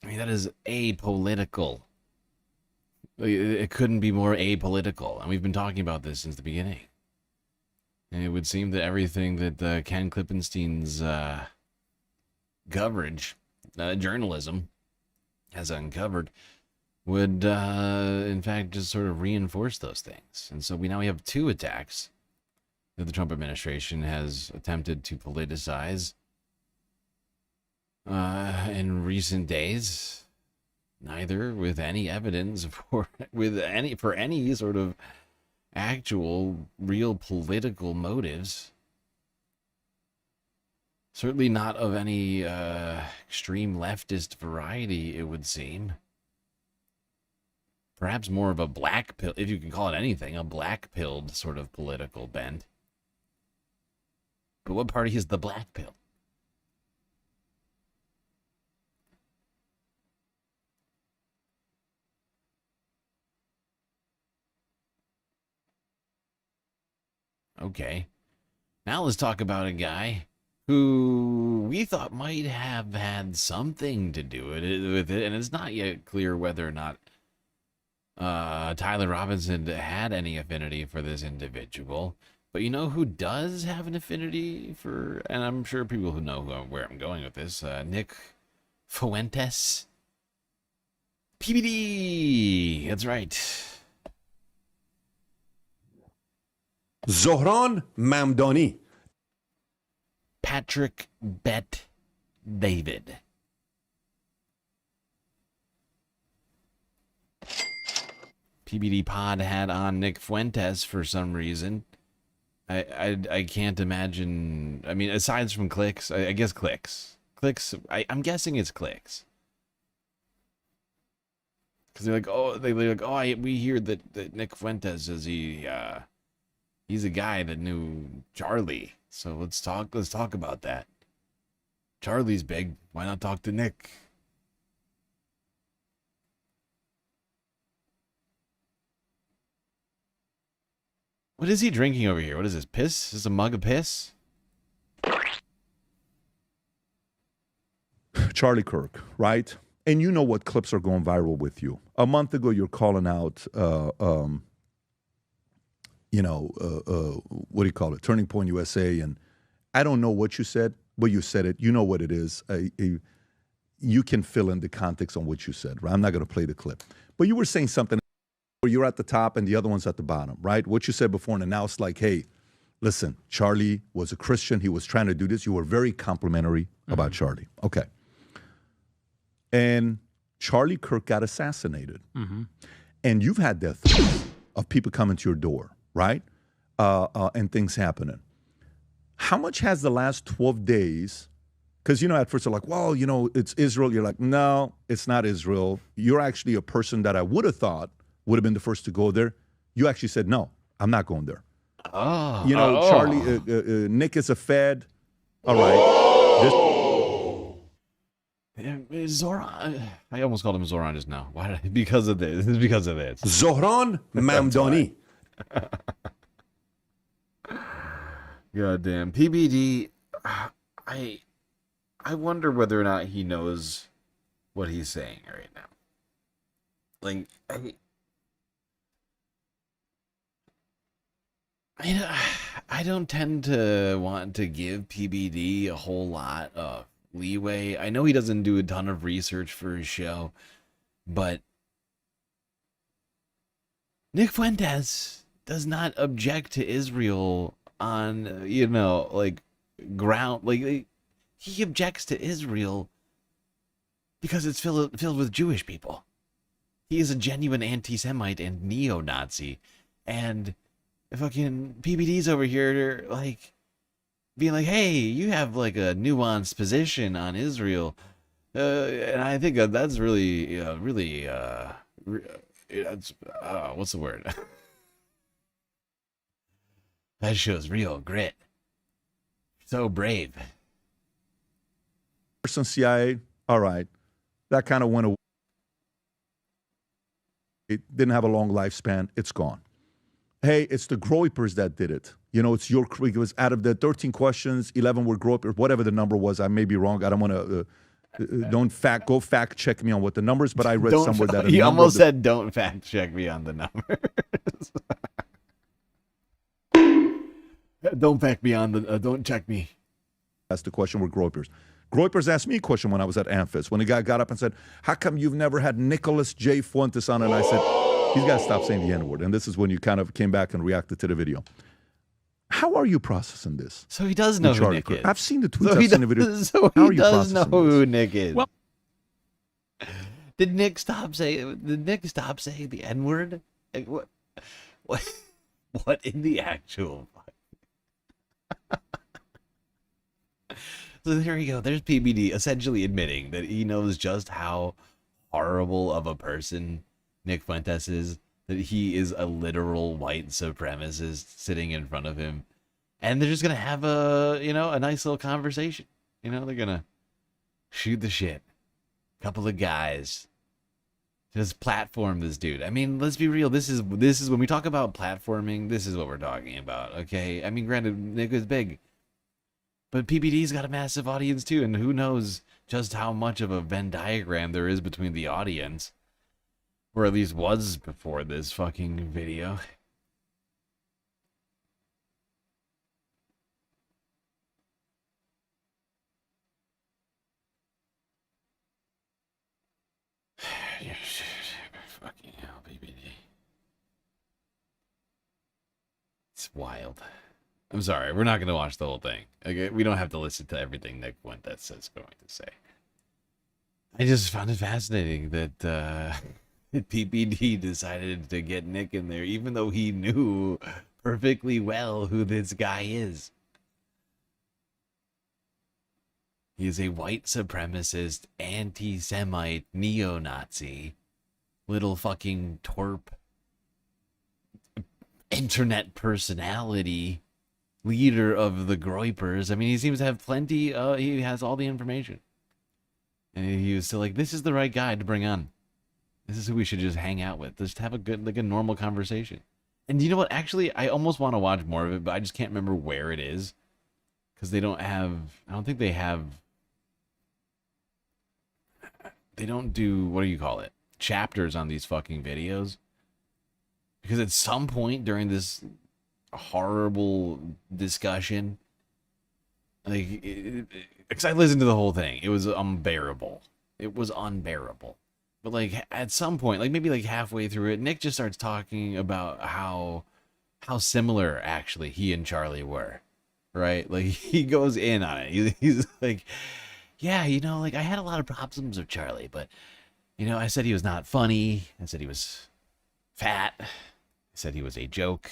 [SPEAKER 1] I mean, that is apolitical. It couldn't be more apolitical. And we've been talking about this since the beginning. And it would seem that everything that Ken Klippenstein's coverage, journalism, has uncovered would, in fact, just sort of reinforce those things. And so we have two attacks that the Trump administration has attempted to politicize in recent days, neither with any evidence for any sort of actual real political motives. Certainly not of any extreme leftist variety, it would seem. Perhaps more of a black pill, if you can call it anything, a black-pilled sort of political bent. But what party is the black pill? Okay. Now let's talk about a guy who we thought might have had something to do with it, and it's not yet clear whether or not Tyler Robinson had any affinity for this individual. But you know who does have an affinity for, and I'm sure people who know where I'm going with this, Nick Fuentes. PBD, that's right.
[SPEAKER 15] Zohran Mamdani.
[SPEAKER 1] Patrick Bet David. PBD Pod had on Nick Fuentes for some reason. I can't imagine. I mean, aside from clicks, I guess clicks. I'm guessing it's clicks. Because they're like, we hear that Nick Fuentes is he's a guy that knew Charlie. So let's talk about that. Charlie's big. Why not talk to Nick? What is he drinking over here? What is this? Piss? Is this a mug of piss?
[SPEAKER 15] Charlie Kirk, right? And you know what clips are going viral with you. A month ago, you're calling out, what do you call it? Turning Point USA. And I don't know what you said, but you said it. You know what it is. You can fill in the context on what you said, right? I'm not going to play the clip. But you were saying something where you're at the top and the other one's at the bottom, right? What you said before, and now it's like, hey, listen, Charlie was a Christian. He was trying to do this. You were very complimentary about Charlie. Okay. And Charlie Kirk got assassinated. And you've had death threats of people coming to your door, right? And things happening. How much has the last 12 days, because, at first they're like, well, it's Israel. You're like, no, it's not Israel. You're actually a person that I would have thought would have been the first to go there. You actually said, no, I'm not going there. Charlie, Nick is a Fed. All right.
[SPEAKER 1] Zoran. I almost called him Zoran just now. Why? Because of this. Because of this.
[SPEAKER 15] Zoran Mamdani.
[SPEAKER 1] Goddamn. PBD. I wonder whether or not he knows what he's saying right now. Like, I don't tend to want to give PBD a whole lot of leeway. I know he doesn't do a ton of research for his show, but Nick Fuentes does not object to Israel on, ground. Like, he objects to Israel because it's filled with Jewish people. He is a genuine anti-Semite and neo-Nazi, and fucking PBD's over here, like, being like, hey, you have, like, a nuanced position on Israel. And I think that's really, that's, what's the word? That shows real grit. So brave.
[SPEAKER 15] Person CIA, all right. That kind of went away. It didn't have a long lifespan. It's gone. Hey, it's the Groypers that did it. It's your creek. It was out of the 13 questions, 11 were Groypers, whatever the number was. I may be wrong. I don't want to, go fact check me on what the numbers, but I read somewhere that.
[SPEAKER 1] He almost said, don't fact check me on the numbers. Don't fact me on the, don't check me.
[SPEAKER 15] That's the question with Groypers. Groypers asked me a question when I was at Amphis, when the guy got up and said, how come you've never had Nicholas J. Fuentes on? And I said, he's got to stop saying the N-word. And this is when you kind of came back and reacted to the video. How are you processing this?
[SPEAKER 1] So he does know who Nick is.
[SPEAKER 15] I've seen the tweets. I've seen the video.
[SPEAKER 1] So he does know who Nick is. Well, did Nick stop saying the N-word? Like, what in the actual fuck? So there you go. There's PBD essentially admitting that he knows just how horrible of a person Nick Fuentes is, that he is a literal white supremacist sitting in front of him. And they're just going to have a nice little conversation. They're going to shoot the shit. Couple of guys. Just platform this dude. I mean, let's be real. This is when we talk about platforming, this is what we're talking about, okay? I mean, granted, Nick is big. But PBD's got a massive audience too, and who knows just how much of a Venn diagram there is between the audience. Or at least was before this fucking video. Fucking hell, PBD. It's wild. I'm sorry, we're not going to watch the whole thing. Okay, we don't have to listen to everything Nick Fuentes is going to say. I just found it fascinating that PPD decided to get Nick in there, even though he knew perfectly well who this guy is. He is a white supremacist, anti-Semite, neo-Nazi, little fucking twerp, internet personality, leader of the Groypers. I mean, he seems to have plenty, he has all the information. And he was still like, this is the right guy to bring on. This is who we should just hang out with. Just have a good, like a normal conversation. And you know what? Actually, I almost want to watch more of it, but I just can't remember where it is. Because they don't have, I don't think they have, they don't do, what do you call it? Chapters on these fucking videos. Because at some point during this horrible discussion, like, because I listened to the whole thing, it was unbearable. It was unbearable. But like at some point, like maybe like halfway through it, Nick just starts talking about how similar actually he and Charlie were, right? Like he goes in on it. He's like, yeah, you know, like I had a lot of problems with Charlie, but you know, I said he was not funny. I said he was fat. I said he was a joke.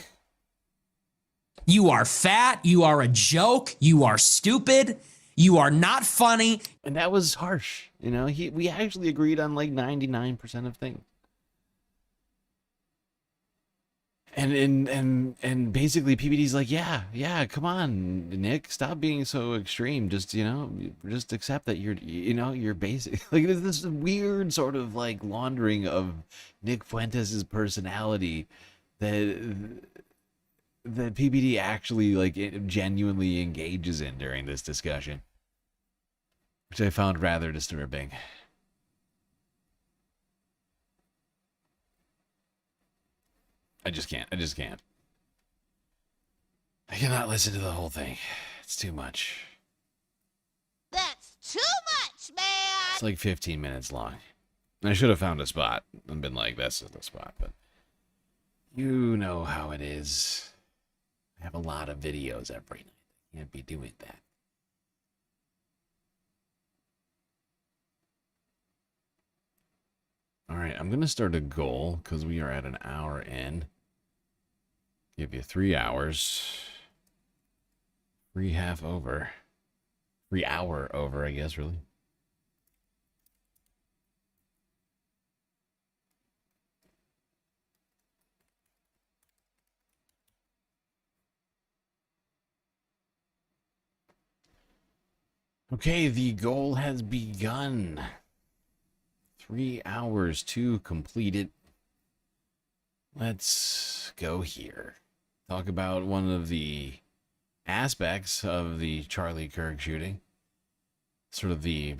[SPEAKER 16] You are fat. You are a joke. You are stupid. You are not funny.
[SPEAKER 1] And that was harsh. You know, we actually agreed on like 99% of things. And basically PPD's like, yeah, come on, Nick, stop being so extreme. Just, you know, just accept that you're basic. Like there's this weird sort of like laundering of Nick Fuentes' personality that PPD actually like genuinely engages in during this discussion, which I found rather disturbing. I just can't. I cannot listen to the whole thing. It's too much.
[SPEAKER 9] That's too much, man.
[SPEAKER 1] It's like 15 minutes long. I should have found a spot and been like, this is the spot, but you know how it is. I have a lot of videos every night. I can't be doing that. All right, I'm going to start a goal because we are at an hour in. Give you 3 hours. 3 half over. 3 hour over, I guess, really. Okay, the goal has begun. 3 hours to complete it. Let's go here. Talk about one of the aspects of the Charlie Kirk shooting. Sort of one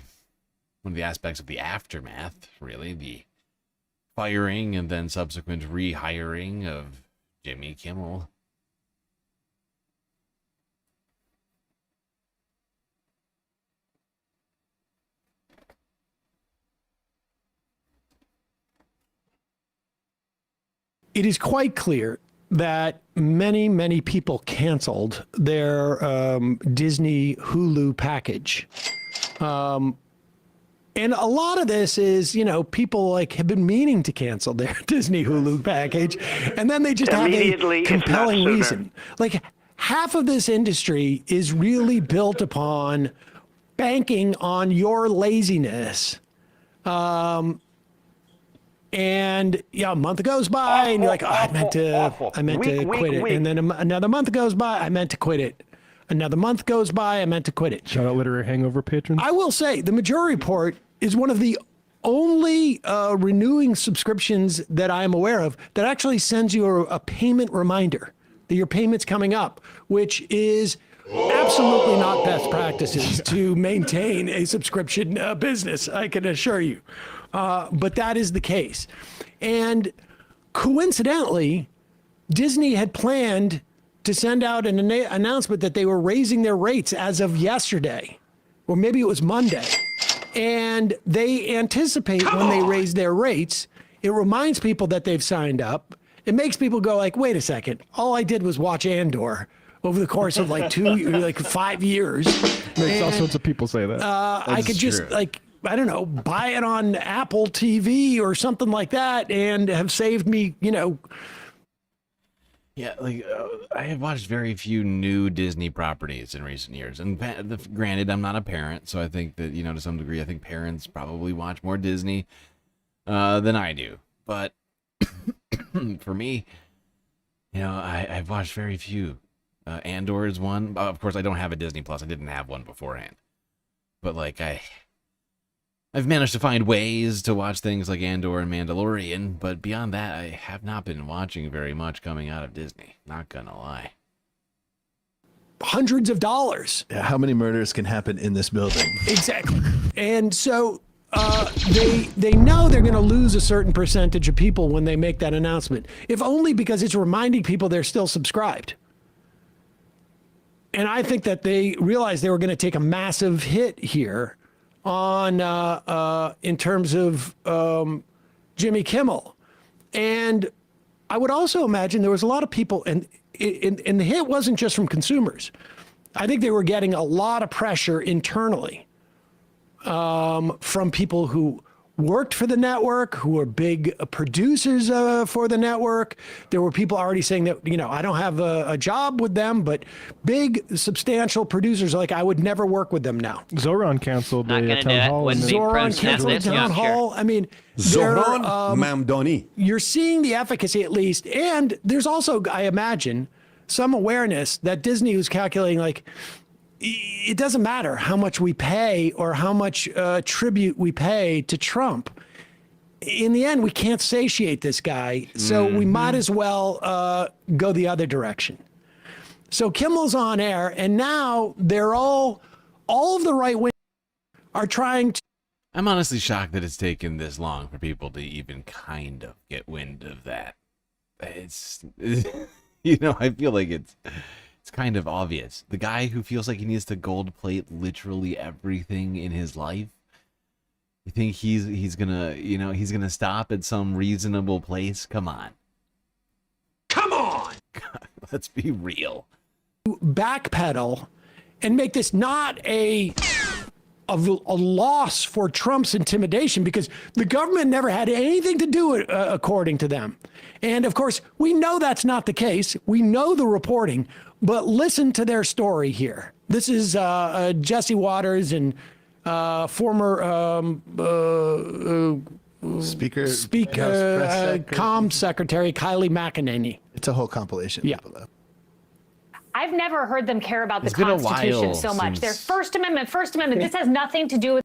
[SPEAKER 1] of the aspects of the aftermath, really. The firing and then subsequent rehiring of Jimmy Kimmel.
[SPEAKER 17] It is quite clear that many, many people canceled their Disney Hulu package. And a lot of this is, you know, people like have been meaning to cancel their Disney Hulu package, and then they just have a compelling reason. Like half of this industry is really built upon banking on your laziness. And yeah, a month goes by, and you're like, oh, I meant to quit it. And then another month goes by, I meant to quit it. Another month goes by, I meant to quit it.
[SPEAKER 18] Shout out Literary Hangover patrons.
[SPEAKER 17] I will say, the Majority Report is one of the only renewing subscriptions that I am aware of that actually sends you a payment reminder that your payment's coming up, which is absolutely not best practices to maintain a subscription business, I can assure you. But that is the case. And coincidentally, Disney had planned to send out an announcement that they were raising their rates as of yesterday, or maybe it was Monday. And they anticipate when they raise their rates, it reminds people that they've signed up. It makes people go like, wait a second, all I did was watch Andor over the course of like 5 years.
[SPEAKER 18] Makes all sorts of people say that.
[SPEAKER 17] I could just like I don't know, buy it on Apple TV or something like that and have saved me, you know.
[SPEAKER 1] Yeah, like I have watched very few new Disney properties in recent years, and granted, I'm not a parent, so I think that, you know, to some degree, I think parents probably watch more Disney than I do. But for me, you know, I've watched very few. Andor is one. Of course, I don't have a Disney Plus. I didn't have one beforehand, but like I've managed to find ways to watch things like Andor and Mandalorian, but beyond that, I have not been watching very much coming out of Disney. Not gonna lie.
[SPEAKER 17] Hundreds of dollars.
[SPEAKER 18] Yeah, how many murders can happen in this building?
[SPEAKER 17] Exactly. And so they know they're going to lose a certain percentage of people when they make that announcement, if only because it's reminding people they're still subscribed. And I think that they realized they were going to take a massive hit here on in terms of Jimmy Kimmel. And I would also imagine there was a lot of people, and the hit wasn't just from consumers. I think they were getting a lot of pressure internally from people who worked for the network, who were big producers for the network. There were people already saying that, you know, I don't have a job with them, but big, substantial producers, like, I would never work with them now.
[SPEAKER 19] Zoran canceled the town hall.
[SPEAKER 17] Zoran canceled the town hall. I mean,
[SPEAKER 20] Zoran Mamdani.
[SPEAKER 17] You're seeing the efficacy at least. And there's also, I imagine, some awareness that Disney was calculating, like, it doesn't matter how much we pay or how much tribute we pay to Trump. In the end, we can't satiate this guy, so we might as well go the other direction. So Kimmel's on air, and now they're all of the right wing are trying to.
[SPEAKER 1] I'm honestly shocked that it's taken this long for people to even kind of get wind of that. It's, you know, I feel like it's kind of obvious. The guy who feels like he needs to gold plate literally everything in his life. You think he's gonna, you know, he's gonna stop at some reasonable place? Come on.
[SPEAKER 17] Come on!
[SPEAKER 1] God, let's be real.
[SPEAKER 17] Backpedal and make this not a loss for Trump's intimidation, because the government never had anything to do with it, according to them. And of course, we know that's not the case. We know the reporting, but listen to their story here. This is Jesse Waters and former Speaker, Comm Secretary Kylie McEnany.
[SPEAKER 18] It's a whole compilation.
[SPEAKER 17] Yeah.
[SPEAKER 21] I've never heard them care about the Constitution so much. Their First Amendment. This has nothing to do with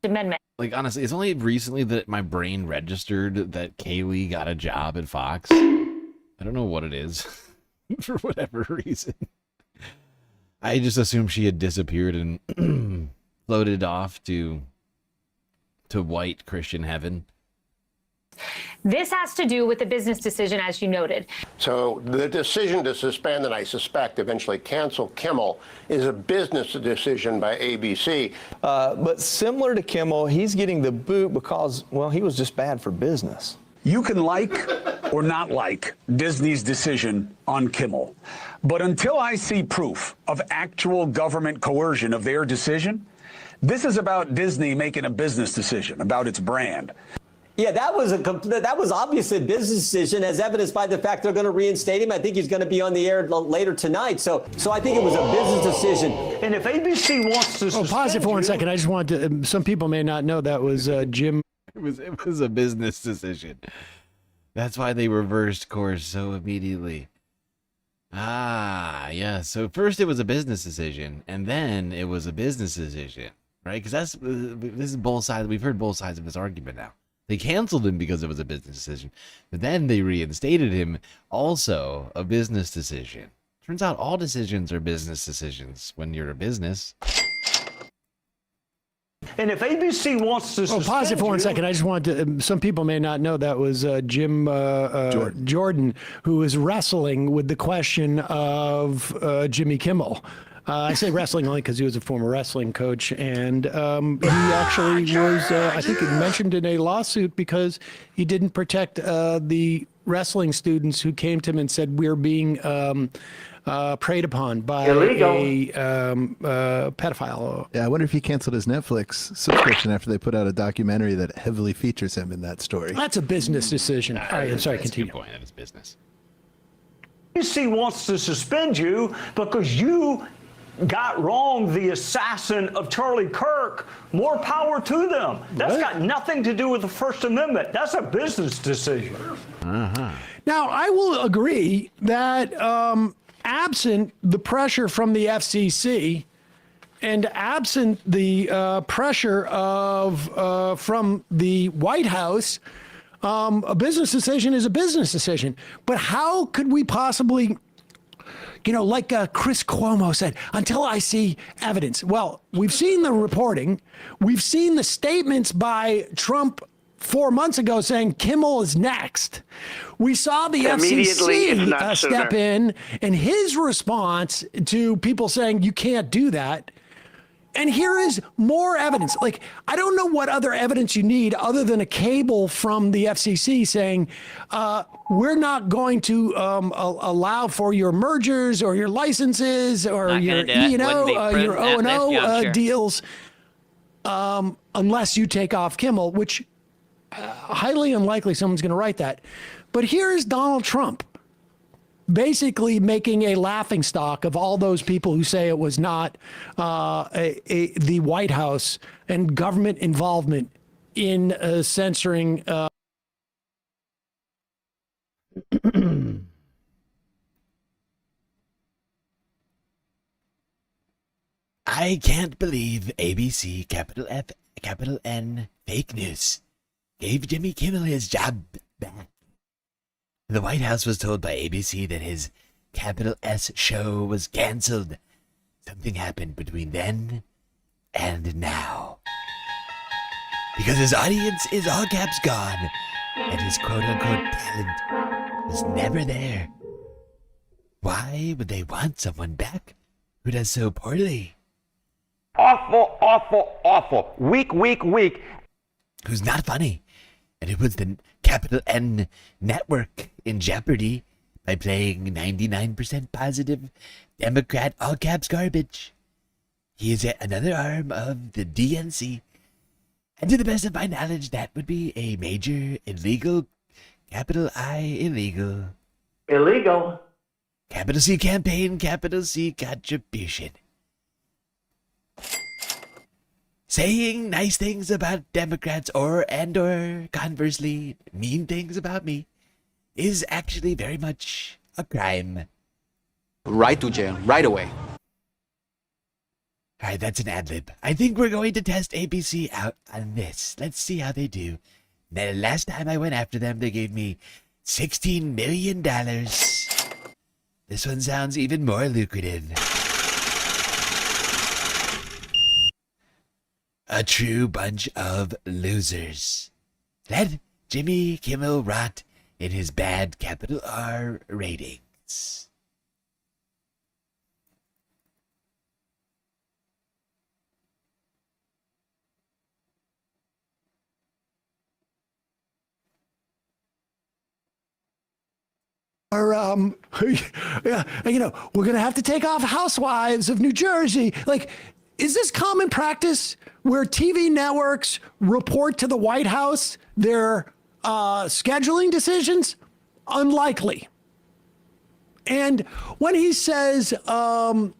[SPEAKER 21] the Amendment.
[SPEAKER 1] Like, honestly, it's only recently that my brain registered that Kaylee got a job at Fox. I don't know what it is, for whatever reason. I just assumed she had disappeared and floated off to white Christian heaven.
[SPEAKER 21] This has to do with the business decision, as you noted.
[SPEAKER 22] So the decision to suspend and I suspect eventually cancel Kimmel is a business decision by ABC.
[SPEAKER 23] But similar to Kimmel, he's getting the boot because, well, he was just bad for business.
[SPEAKER 24] You can like or not like Disney's decision on Kimmel, but until I see proof of actual government coercion of their decision, this is about Disney making a business decision about its brand.
[SPEAKER 25] Yeah, that was obviously a business decision, as evidenced by the fact they're going to reinstate him. I think he's going to be on the air later tonight. So I think it was a business decision.
[SPEAKER 23] And if ABC wants to
[SPEAKER 17] pause it for 1 second. I just want to. Some people may not know that was Jim.
[SPEAKER 1] It was a business decision. That's why they reversed course so immediately. Ah, yeah. So first it was a business decision, and then it was a business decision, right? Because this is both sides. We've heard both sides of this argument now. They canceled him because it was a business decision, but then they reinstated him, also a business decision. Turns out all decisions are business decisions when you're a business.
[SPEAKER 23] And if ABC wants to
[SPEAKER 17] pause it for 1 second. I just want to. Some people may not know that was Jim Jordan, who was wrestling with the question of Jimmy Kimmel. I say wrestling only because he was a former wrestling coach, and he actually was, I think, mentioned in a lawsuit because he didn't protect the wrestling students who came to him and said, we're being preyed upon by a pedophile.
[SPEAKER 18] Yeah, I wonder if he canceled his Netflix subscription after they put out a documentary that heavily features him in that story.
[SPEAKER 17] That's a business decision. All right, I'm sorry, continue.
[SPEAKER 1] Good point. That is business.
[SPEAKER 2] ABC wants to suspend you because you got wrong the assassin of Charlie Kirk. More power to them. That's got nothing to do with the First Amendment. That's a business decision.
[SPEAKER 17] Now, I will agree that absent the pressure from the FCC and absent the pressure of from the White House, a business decision is a business decision. But how could we possibly, like Chris Cuomo said, until I see evidence? Well, we've seen the reporting. We've seen the statements by Trump 4 months ago saying Kimmel is next. We saw the FCC step in and his response to people saying you can't do that. And here is more evidence. Like, I don't know what other evidence you need other than a cable from the FCC saying, we're not going to allow for your mergers or your licenses or your your O&O deals unless you take off Kimmel, which highly unlikely someone's going to write that. But here's Donald Trump basically making a laughingstock of all those people who say it was not the White House and government involvement in censoring.
[SPEAKER 4] I can't believe ABC, capital F, capital N, fake news, gave Jimmy Kimmel his job back. The White House was told by ABC that his capital S show was canceled. Something happened between then and now. Because his audience is all caps gone, and his quote-unquote talent was never there. Why would they want someone back who does so poorly?
[SPEAKER 5] Awful, awful, awful. Weak, weak, weak.
[SPEAKER 4] Who's not funny, and who puts the capital N network in jeopardy by playing 99% positive Democrat all caps garbage. He is yet another arm of the DNC, and to the best of my knowledge, that would be a major illegal, capital I illegal, capital C campaign, capital C contribution. Saying nice things about Democrats or conversely mean things about me is actually very much a crime.
[SPEAKER 7] Right to jail, right away.
[SPEAKER 4] All right, that's an ad-lib. I think we're going to test ABC out on this. Let's see how they do. The last time I went after them, they gave me $16 million. This one sounds even more lucrative. A true bunch of losers. Let Jimmy Kimmel rot in his bad capital R ratings.
[SPEAKER 17] Or, we're going to have to take off Housewives of New Jersey. Like, is this common practice where TV networks report to the White House their scheduling decisions? Unlikely. And when he says, we're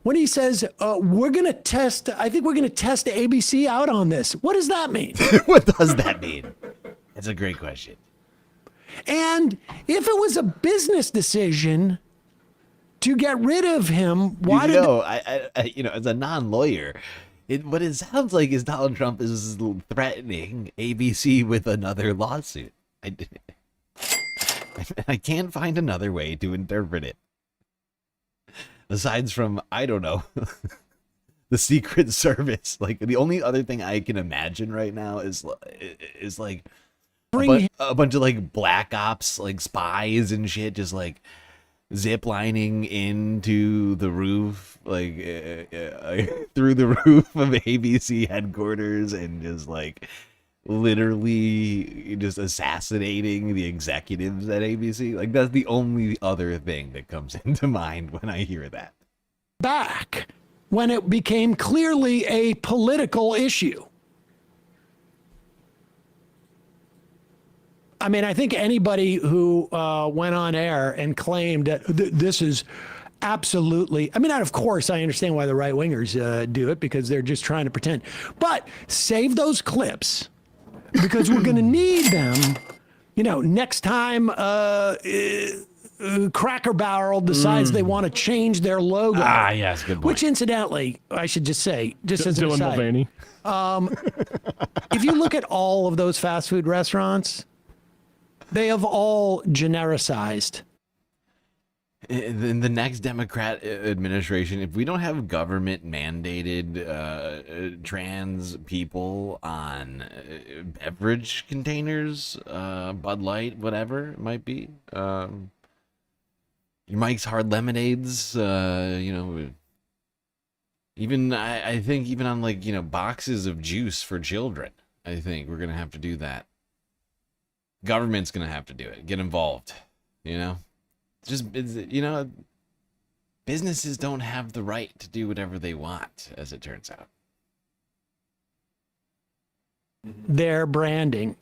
[SPEAKER 17] going to test, I think we're going to test ABC out on this. What does that mean?
[SPEAKER 4] What does that mean? That's a great question.
[SPEAKER 17] And if it was a business decision to get rid of him, why did...
[SPEAKER 4] I as a non-lawyer, what it sounds like is Donald Trump is threatening ABC with another lawsuit. I can't find another way to interpret it. Aside from, I don't know, the Secret Service. Like, the only other thing I can imagine right now is like a bunch of like black ops, like spies and shit, just like zip lining into the roof, like through the roof of ABC headquarters, and just like
[SPEAKER 1] literally just assassinating the executives at ABC. Like, that's the only other thing that comes into mind when I hear that.
[SPEAKER 17] Back when it became clearly a political issue. I mean, I think anybody who went on air and claimed that this is absolutely, I mean, of course, I understand why the right wingers do it, because they're just trying to pretend. But save those clips, because we're going to need them, you know, next time Cracker Barrel decides they want to change their logo.
[SPEAKER 1] Ah, yes, good point.
[SPEAKER 17] Which, incidentally, I should just say, just as an
[SPEAKER 19] Dylan
[SPEAKER 17] aside, if you look at all of those fast food restaurants, they have all genericized.
[SPEAKER 1] In the next Democrat administration, if we don't have government mandated trans people on beverage containers, Bud Light, whatever it might be, Mike's Hard Lemonades, you know, even I think even on, like, you know, boxes of juice for children, I think we're gonna have to do that. Government's gonna have to do it. Get involved, you know. Just, you know, businesses don't have the right to do whatever they want, as it turns out.
[SPEAKER 17] Their branding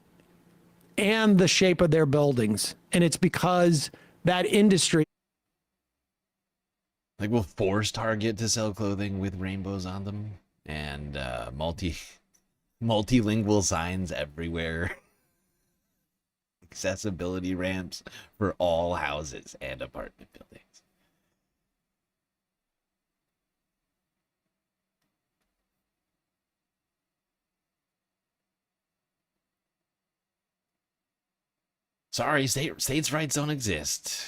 [SPEAKER 17] and the shape of their buildings, and it's because that industry.
[SPEAKER 1] Like, we'll force Target to sell clothing with rainbows on them, and multilingual signs everywhere. Accessibility ramps for all houses and apartment buildings. Sorry, states' rights don't exist.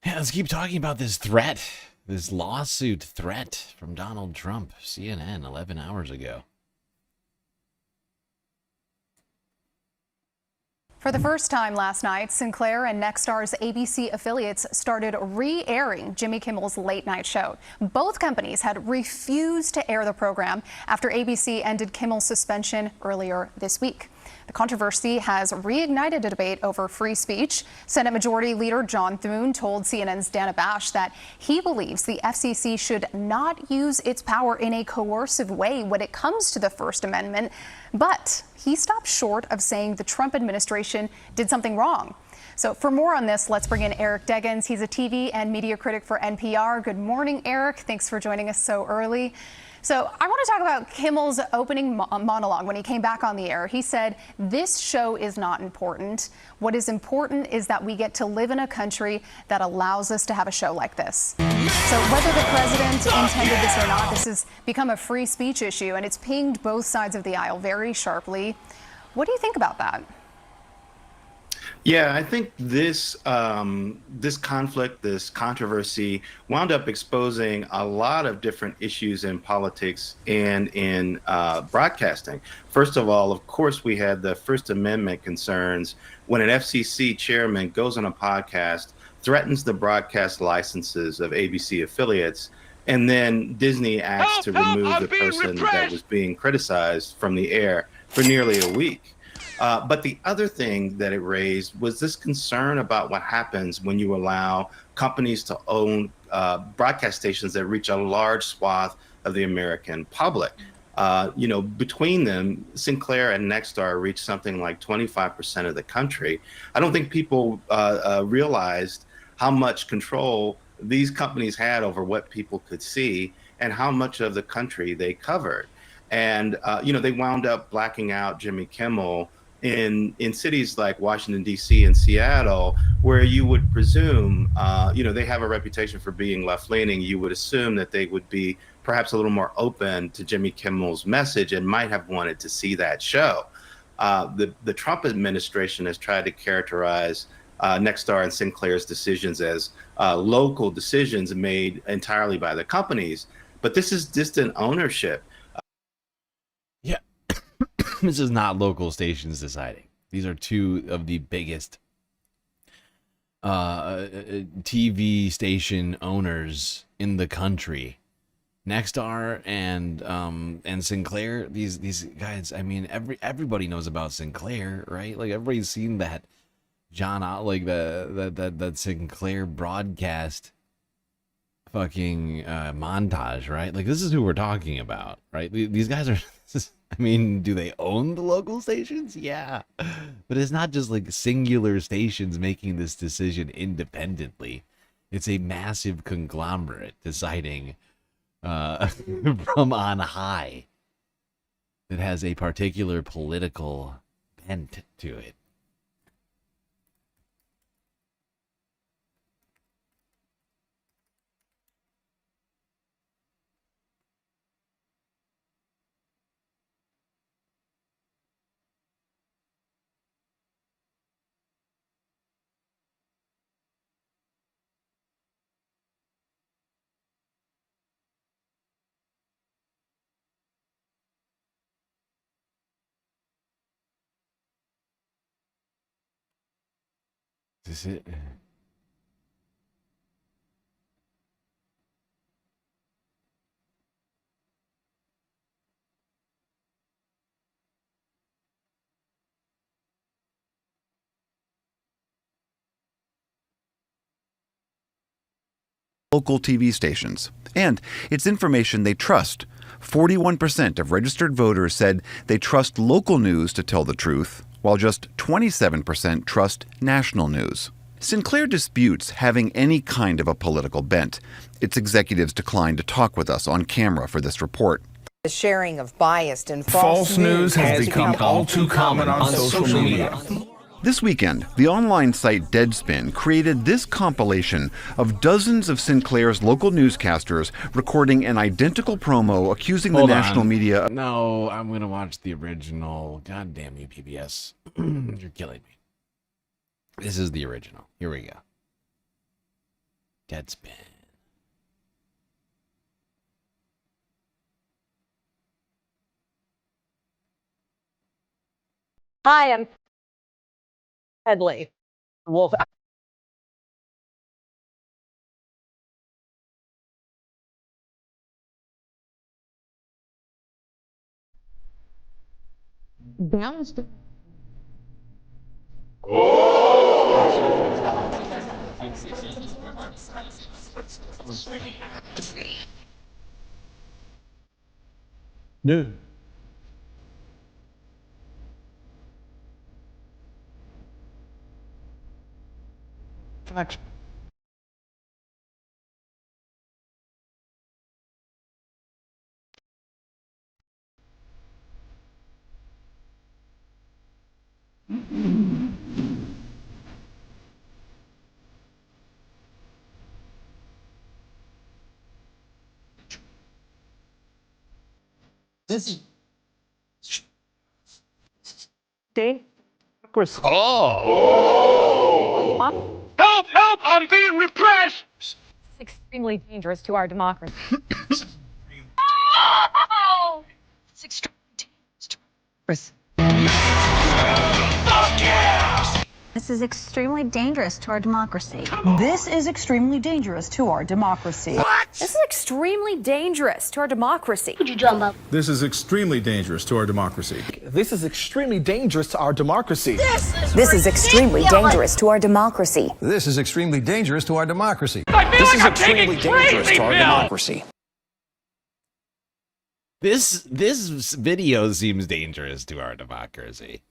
[SPEAKER 1] Yeah, let's keep talking about this threat. This lawsuit threat from Donald Trump, CNN, 11 hours ago.
[SPEAKER 3] For the first time last night, Sinclair and Nexstar's ABC affiliates started re-airing Jimmy Kimmel's late night show. Both companies had refused to air the program after ABC ended Kimmel's suspension earlier this week. The controversy has reignited a debate over free speech. Senate Majority Leader John Thune told CNN's Dana Bash that he believes the FCC should not use its power in a coercive way when it comes to the First Amendment, but he stopped short of saying the Trump administration did something wrong. So for more on this, let's bring in Eric Deggans. He's a TV and media critic for NPR. Good morning, Eric. Thanks for joining us so early. So I want to talk about Kimmel's opening monologue when he came back on the air. He said, this show is not important. What is important is that we get to live in a country that allows us to have a show like this. So whether the president intended this or not, this has become a free speech issue, and it's pinged both sides of the aisle very sharply. What do you think about that?
[SPEAKER 6] Yeah, I think this this conflict, this controversy, wound up exposing a lot of different issues in politics and in broadcasting. First of all, of course, we had the First Amendment concerns when an FCC chairman goes on a podcast, threatens the broadcast licenses of ABC affiliates, and then Disney acts to remove the person that was being criticized from the air for nearly a week. But the other thing that it raised was this concern about what happens when you allow companies to own broadcast stations that reach a large swath of the American public. You know, between them, Sinclair and Nexstar reach something like 25% of the country. I don't think people realized how much control these companies had over what people could see and how much of the country they covered. And, you know, they wound up blacking out Jimmy Kimmel in cities like Washington, D.C. and Seattle, where you would presume, you know, they have a reputation for being left-leaning. You would assume that they would be perhaps a little more open to Jimmy Kimmel's message and might have wanted to see that show. The Trump administration has tried to characterize Nexstar and Sinclair's decisions as local decisions made entirely by the companies, but this is distant ownership.
[SPEAKER 1] This is not local stations deciding. These are two of the biggest TV station owners in the country. Nexstar and Sinclair, these guys, I mean, everybody knows about Sinclair, right? Like everybody's seen that that Sinclair broadcast fucking montage, right? Like this is who we're talking about, right? These guys are I mean, do they own the local stations? Yeah. But it's not just like singular stations making this decision independently. It's a massive conglomerate deciding from on high that has a particular political bent to it. Is it?
[SPEAKER 8] Local TV stations. And it's information they trust. 41% of registered voters said they trust local news to tell the truth, while just 27% trust national news. Sinclair disputes having any kind of a political bent. Its executives declined to talk with us on camera for this report.
[SPEAKER 10] The sharing of biased and false news has become all too common on social media.
[SPEAKER 8] This weekend, the online site Deadspin created this compilation of dozens of Sinclair's local newscasters recording an identical promo accusing the national media.
[SPEAKER 1] No, I'm going to watch the original. God damn you, PBS. You're killing me. This is the original. Here we go. Deadspin.
[SPEAKER 11] Hi, I'm Headley. Wolf. Bounced.
[SPEAKER 19] No.
[SPEAKER 11] This is Dane.
[SPEAKER 5] Oh! Help! Help! I'm being repressed!
[SPEAKER 21] It's extremely dangerous to our democracy.
[SPEAKER 11] Oh! It's extremely dangerous.
[SPEAKER 12] This is extremely dangerous to our democracy. This is extremely dangerous to our democracy.
[SPEAKER 11] This is extremely dangerous to our democracy.
[SPEAKER 12] Could you jump up?
[SPEAKER 14] This is extremely dangerous to our democracy.
[SPEAKER 23] This is extremely dangerous to our democracy.
[SPEAKER 12] This is extremely dangerous to our democracy.
[SPEAKER 14] This is extremely dangerous to our democracy.
[SPEAKER 23] This is extremely dangerous to our democracy.
[SPEAKER 1] This video seems dangerous to our democracy.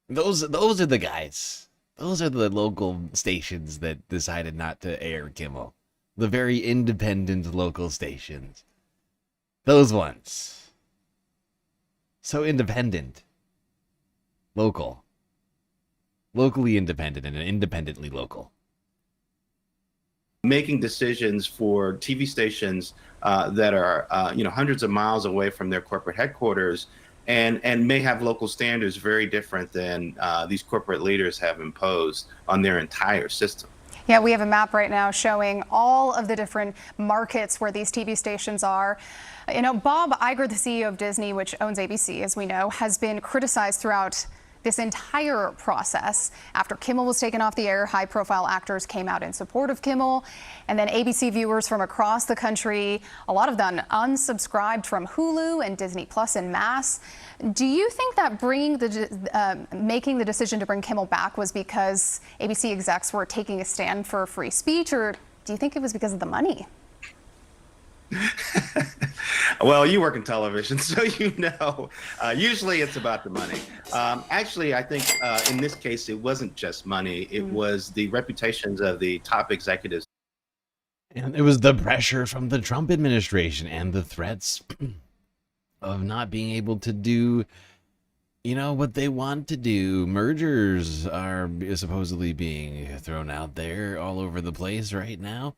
[SPEAKER 1] Those are the guys. Those are the local stations that decided not to air Kimmel. The very independent local stations. Those ones. So independent. Local. Locally independent and independently local.
[SPEAKER 6] Making decisions for TV stations that are hundreds of miles away from their corporate headquarters and may have local standards very different than these corporate leaders have imposed on their entire system.
[SPEAKER 3] Yeah, we have a map right now showing all of the different markets where these TV stations are. You know, Bob Iger, the CEO of Disney, which owns ABC, as we know, has been criticized throughout this entire process. After Kimmel was taken off the air, high-profile actors came out in support of Kimmel, and then ABC viewers from across the country, a lot of them unsubscribed from Hulu and Disney Plus en masse. Do you think that making the decision to bring Kimmel back was because ABC execs were taking a stand for free speech, or do you think it was because of the money?
[SPEAKER 6] Well, you work in television, so you know. Usually it's about the money. Actually, I think in this case, it wasn't just money. It was the reputations of the top executives.
[SPEAKER 1] And it was the pressure from the Trump administration and the threats of not being able to do, you know, what they want to do. Mergers are supposedly being thrown out there all over the place right now.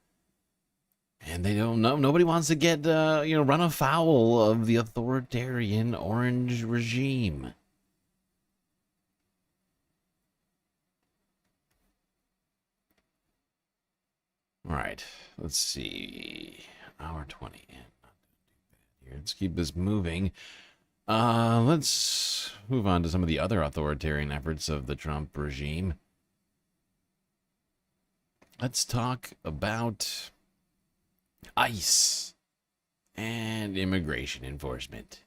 [SPEAKER 1] And they don't know. Nobody wants to get, run afoul of the authoritarian orange regime. All right, let's see. Hour 20 in. Here, let's keep this moving. Let's move on to some of the other authoritarian efforts of the Trump regime. Let's talk about ICE and immigration enforcement.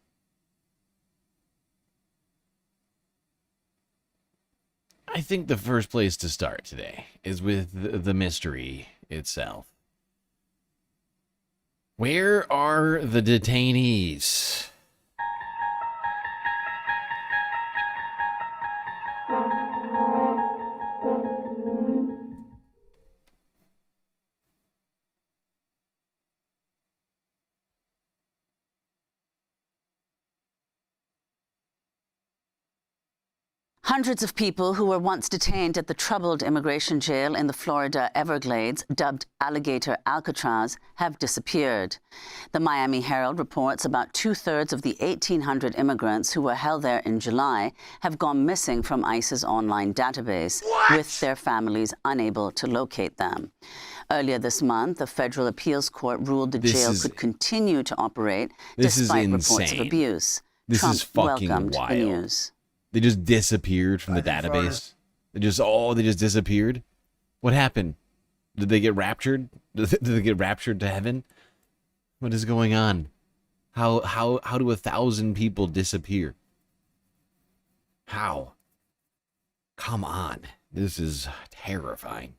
[SPEAKER 1] I think the first place to start today is with the mystery itself. Where are the detainees?
[SPEAKER 9] Hundreds of people who were once detained at the troubled immigration jail in the Florida Everglades, dubbed Alligator Alcatraz, have disappeared. The Miami Herald reports about 2/3 of the 1,800 immigrants who were held there in July have gone missing from ICE's online database, with their families unable to locate them. Earlier this month, the federal appeals court ruled the jail could continue to operate despite reports of abuse.
[SPEAKER 1] This
[SPEAKER 9] Trump
[SPEAKER 1] is fucking
[SPEAKER 9] welcomed
[SPEAKER 1] wild.
[SPEAKER 9] the news.
[SPEAKER 1] They just disappeared from the database. They just disappeared. What happened? Did they get raptured? Did they get raptured to heaven? What is going on? How do 1,000 people disappear? How? Come on. This is terrifying.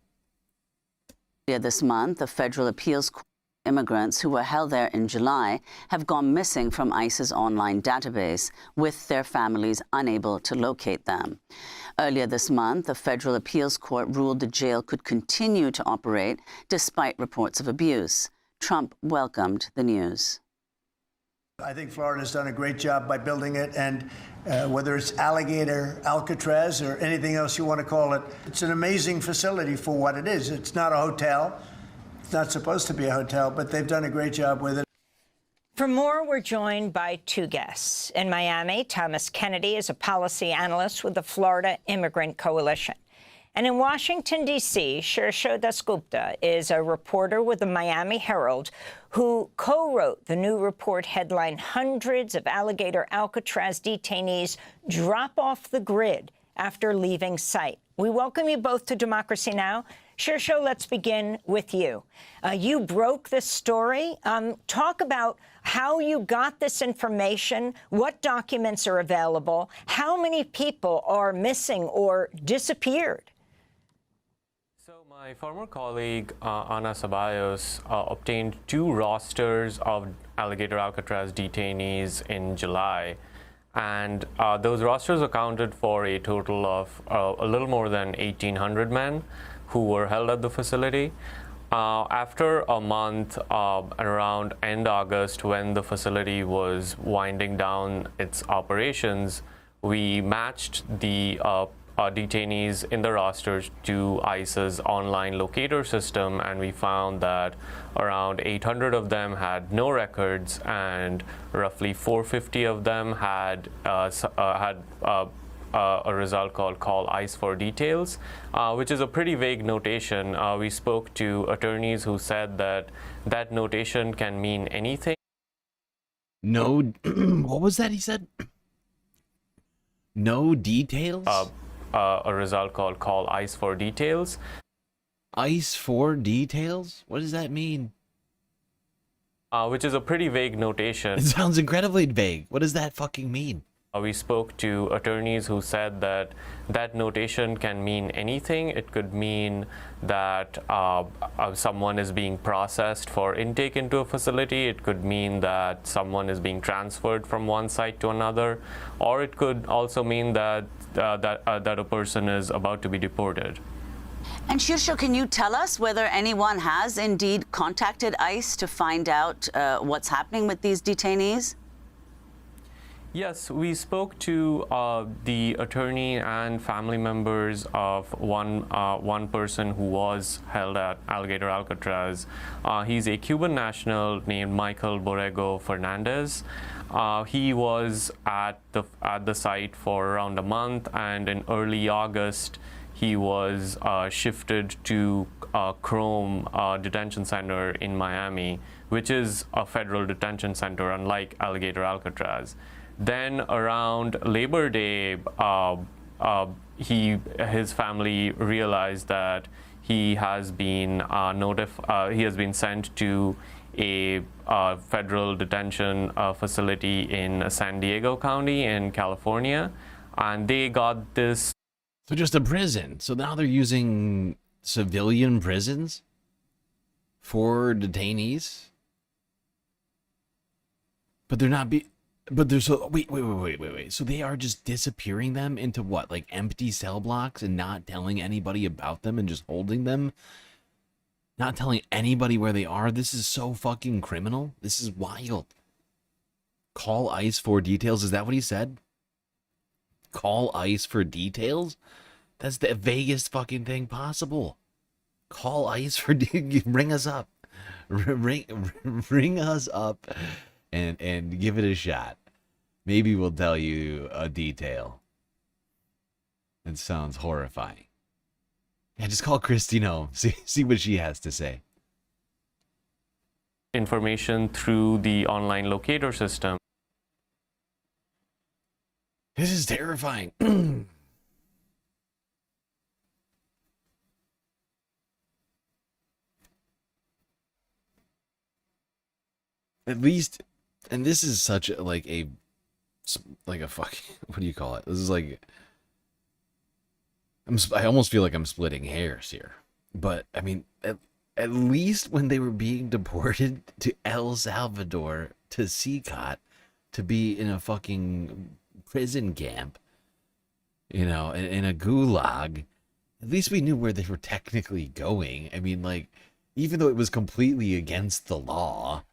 [SPEAKER 9] This month, the federal appeals court immigrants who were held there in July have gone missing from ICE's online database, with their families unable to locate them. Earlier this month, the federal appeals court ruled the jail could continue to operate despite reports of abuse. Trump welcomed the news.
[SPEAKER 13] I think Florida's done a great job by building it, and whether it's Alligator Alcatraz or anything else you want to call it, it's an amazing facility for what it is. It's not a hotel. It's not supposed to be a hotel, but they've done a great job with it.
[SPEAKER 15] For more, we're joined by two guests. In Miami, Thomas Kennedy is a policy analyst with the Florida Immigrant Coalition. And in Washington, D.C., Shirsho Dasgupta is a reporter with the Miami Herald who co-wrote the new report headlined "Hundreds of Alligator Alcatraz Detainees Drop Off the Grid After Leaving Site." We welcome you both to Democracy Now! Shirsho, let's begin with you. You broke this story. Talk about how you got this information, what documents are available, how many people are missing or disappeared.
[SPEAKER 16] So my former colleague, Ana Ceballos, obtained 2 rosters of Alligator Alcatraz detainees in July. And those rosters accounted for a total of a little more than 1,800 men who were held at the facility. After a month, around end August, when the facility was winding down its operations, we matched the detainees in the rosters to ICE's online locator system, and we found that around 800 of them had no records, and roughly 450 of them had a result called "Call ICE for Details," which is a pretty vague notation. We spoke to attorneys who said that that notation can mean anything.
[SPEAKER 1] No, what was that he said? No details?
[SPEAKER 16] A result called Call ICE for Details.
[SPEAKER 1] ICE for Details? What does that mean?
[SPEAKER 16] Which is a pretty vague notation.
[SPEAKER 1] It sounds incredibly vague. What does that fucking mean?
[SPEAKER 16] We spoke to attorneys who said that that notation can mean anything. It could mean that someone is being processed for intake into a facility. It could mean that someone is being transferred from one site to another, or it could also mean that that a person is about to be deported.
[SPEAKER 9] And Shirsho, can you tell us whether anyone has indeed contacted ICE to find out what's happening with these detainees?
[SPEAKER 16] Yes, we spoke to the attorney and family members of one person who was held at Alligator Alcatraz. He's a Cuban national named Michael Borrego Fernandez. He was at the site for around a month, and in early August, he was shifted to Chrome Detention Center in Miami, which is a federal detention center, unlike Alligator Alcatraz. Then around Labor Day, his family realized that he has been sent to a federal detention facility in San Diego County in California, and they got this.
[SPEAKER 1] So just a prison. So now they're using civilian prisons for detainees, but they're not But they're so wait. So they are just disappearing them into what, like empty cell blocks, and not telling anybody about them, and just holding them, not telling anybody where they are. This is so fucking criminal. This is wild. Call ICE for details. Is that what he said? Call ICE for details? That's the vaguest fucking thing possible. Call ICE for bring us up. Ring us up and give it a shot. Maybe we'll tell you a detail. It sounds horrifying. Yeah, just call Christine home. See what she has to say.
[SPEAKER 16] Information through the online locator system.
[SPEAKER 1] This is terrifying. At least, and this is such like a fucking, what do you call it? This is like, I almost feel like I'm splitting hairs here. But I mean, at least when they were being deported to El Salvador, to CCOT, to be in a fucking prison camp, you know, in a gulag, at least we knew where they were technically going. I mean, like, even though it was completely against the law,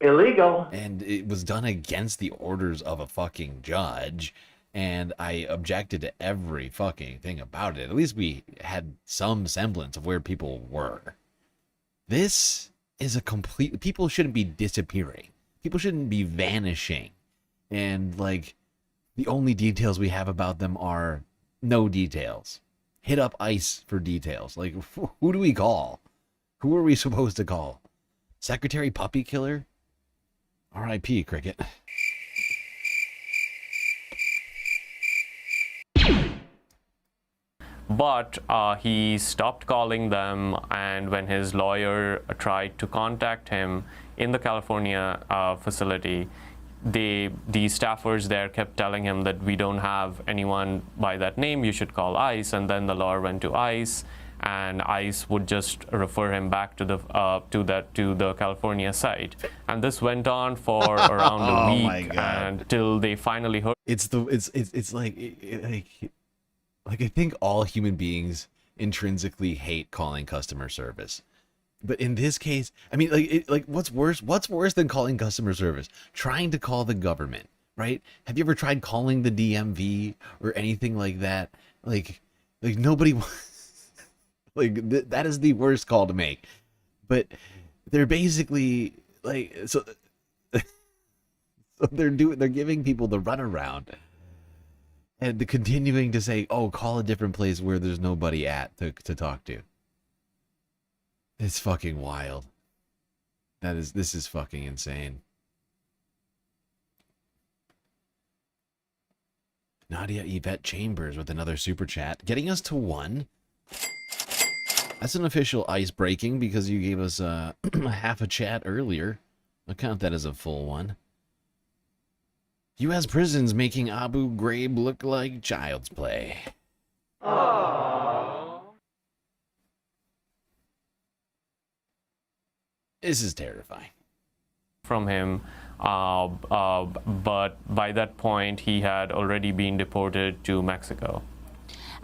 [SPEAKER 5] illegal,
[SPEAKER 1] and it was done against the orders of a fucking judge, and I objected to every fucking thing about it. At least we had some semblance of where people were. This is a complete... People shouldn't be disappearing. People shouldn't be vanishing. And, like, the only details we have about them are no details. Hit up ICE for details. Like, who do we call? Who are we supposed to call? Secretary Puppy Killer? R.I.P. Cricket.
[SPEAKER 16] But he stopped calling them, and when his lawyer tried to contact him in the California facility, the staffers there kept telling him that we don't have anyone by that name, you should call ICE. And then the lawyer went to ICE, and ICE would just refer him back to the California site. And this went on for around a week until they finally heard.
[SPEAKER 1] It's like I think all human beings intrinsically hate calling customer service. But in this case, I mean, what's worse? What's worse than calling customer service? Trying to call the government, right? Have you ever tried calling the DMV or anything like that? Like nobody, that is the worst call to make. But they're basically so they're giving people the runaround, and continuing to say, "Oh, call a different place where there's nobody at to talk to." It's fucking wild. This is fucking insane. Nadia Yvette Chambers with another super chat, getting us to 1. That's an official ice breaking because you gave us half a chat earlier. I'll count that as a full one. U.S. prisons making Abu Ghraib look like child's play. Aww. This is terrifying.
[SPEAKER 16] From him, but by that point, he had already been deported to Mexico.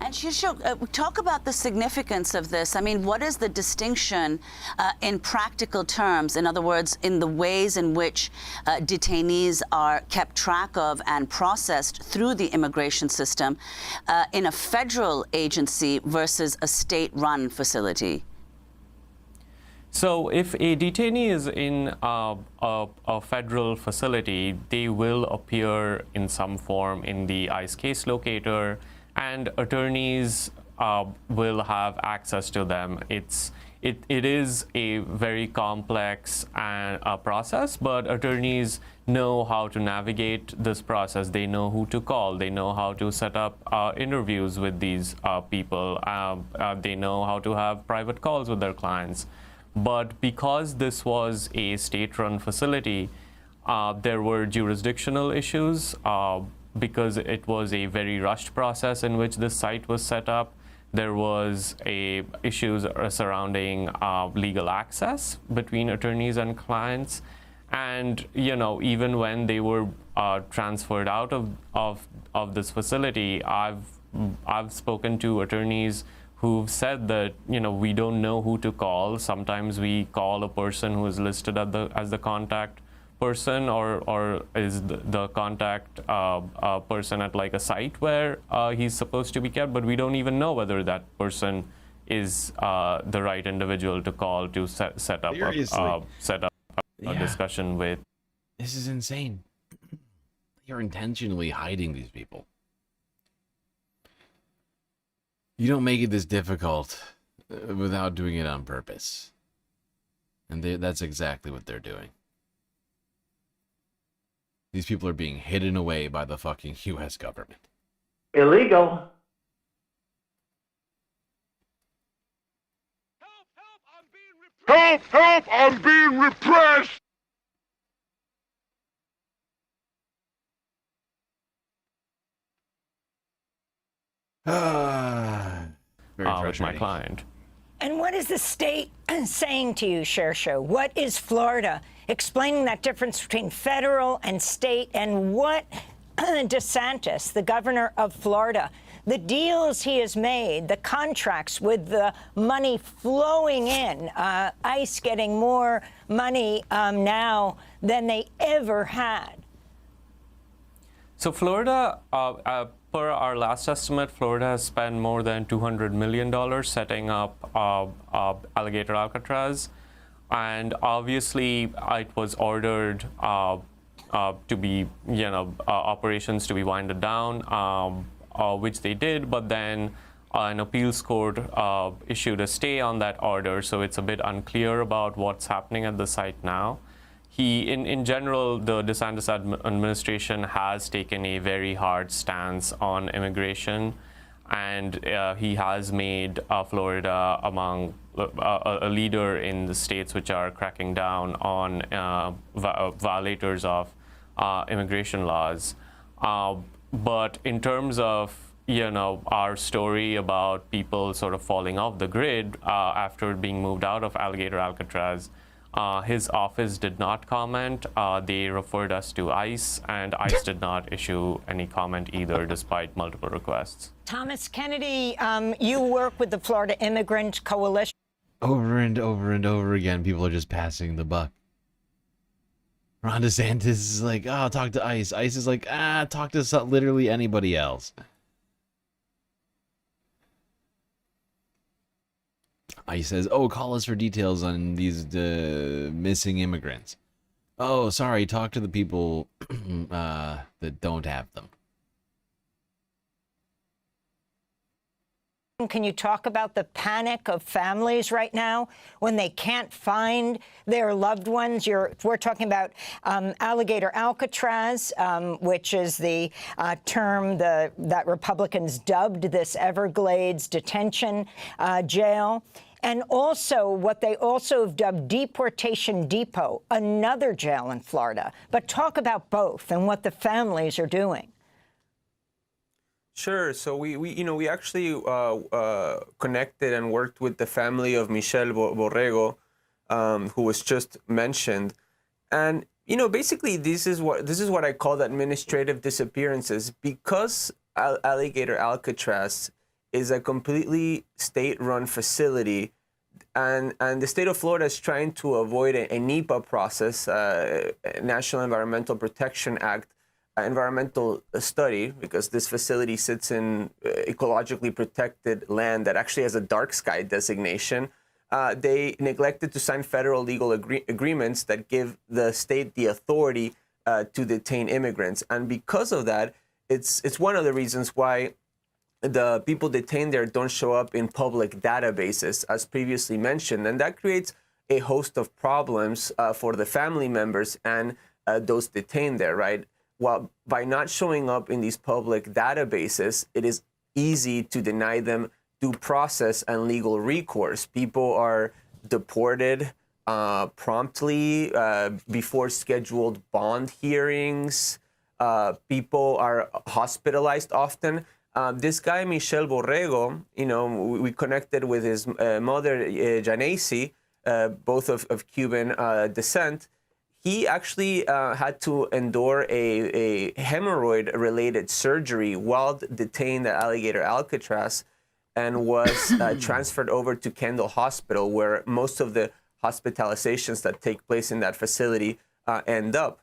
[SPEAKER 9] And Shishok, talk about the significance of this. I mean, what is the distinction in practical terms? In other words, in the ways in which detainees are kept track of and processed through the immigration system in a federal agency versus a state-run facility?
[SPEAKER 16] So if a detainee is in a federal facility, they will appear in some form in the ICE case locator, and attorneys will have access to them. It is a very complex process, but attorneys know how to navigate this process. They know who to call. They know how to set up interviews with these people. They know how to have private calls with their clients. But because this was a state-run facility, there were jurisdictional issues because it was a very rushed process in which this site was set up. There was issues surrounding legal access between attorneys and clients. And, you know, even when they were transferred out of this facility, I've spoken to attorneys who've said that, you know, we don't know who to call. Sometimes we call a person who is listed as the contact person or is the contact person at like a site where he's supposed to be kept, but we don't even know whether that person is the right individual to call to set up a discussion with.
[SPEAKER 1] This is insane. You're intentionally hiding these people. You don't make it this difficult without doing it on purpose. And that's exactly what they're doing. These people are being hidden away by the fucking U.S. government.
[SPEAKER 5] Illegal. Help! Help! I'm being repressed!
[SPEAKER 16] With my client.
[SPEAKER 15] And what is the state saying to you, Shershow? What is Florida explaining that difference between federal and state, and what DeSantis, the governor of Florida, the deals he has made, the contracts with the money flowing in, ICE getting more money now than they ever had?
[SPEAKER 16] So Florida, per our last estimate, Florida has spent more than $200 million setting up Alligator Alcatraz. And obviously, it was ordered to be, operations to be winded down, which they did. But then an appeals court issued a stay on that order. So it's a bit unclear about what's happening at the site now. In general, the DeSantis administration has taken a very hard stance on immigration, and he has made Florida among a leader in the states which are cracking down on violators of immigration laws. But in terms of our story about people sort of falling off the grid after being moved out of Alligator Alcatraz, his office did not comment. They referred us to ICE, and ICE did not issue any comment either, despite multiple requests.
[SPEAKER 15] Thomas Kennedy, you work with the Florida Immigrant Coalition.
[SPEAKER 1] Over and over and over again, people are just passing the buck. Ron DeSantis is like, oh, talk to ICE. ICE is like, talk to literally anybody else. ICE says, oh, call us for details on these missing immigrants. Oh, sorry, talk to the people that don't have them.
[SPEAKER 15] Can you talk about the panic of families right now when they can't find their loved ones? We're talking about Alligator Alcatraz, which is the term that Republicans dubbed this Everglades detention jail. And also what they also have dubbed Deportation Depot, another jail in Florida. But talk about both and what the families are doing.
[SPEAKER 18] Sure. So we actually connected and worked with the family of Michelle Borrego, who was just mentioned, and basically this is what I call administrative disappearances, because Alligator Alcatraz is a completely state-run facility, and the state of Florida is trying to avoid a NEPA process, National Environmental Protection Act. Environmental study, because this facility sits in ecologically protected land that actually has a dark sky designation. They neglected to sign federal legal agreements that give the state the authority to detain immigrants. And because of that, it's one of the reasons why the people detained there don't show up in public databases, as previously mentioned. And that creates a host of problems for the family members and those detained there, right? Well, by not showing up in these public databases, it is easy to deny them due process and legal recourse. People are deported promptly before scheduled bond hearings. People are hospitalized often. This guy, Michelle Borrego, we connected with his mother, Janesi, both of Cuban descent. He actually had to endure a hemorrhoid-related surgery while detained at Alligator Alcatraz, and was transferred over to Kendall Hospital, where most of the hospitalizations that take place in that facility end up.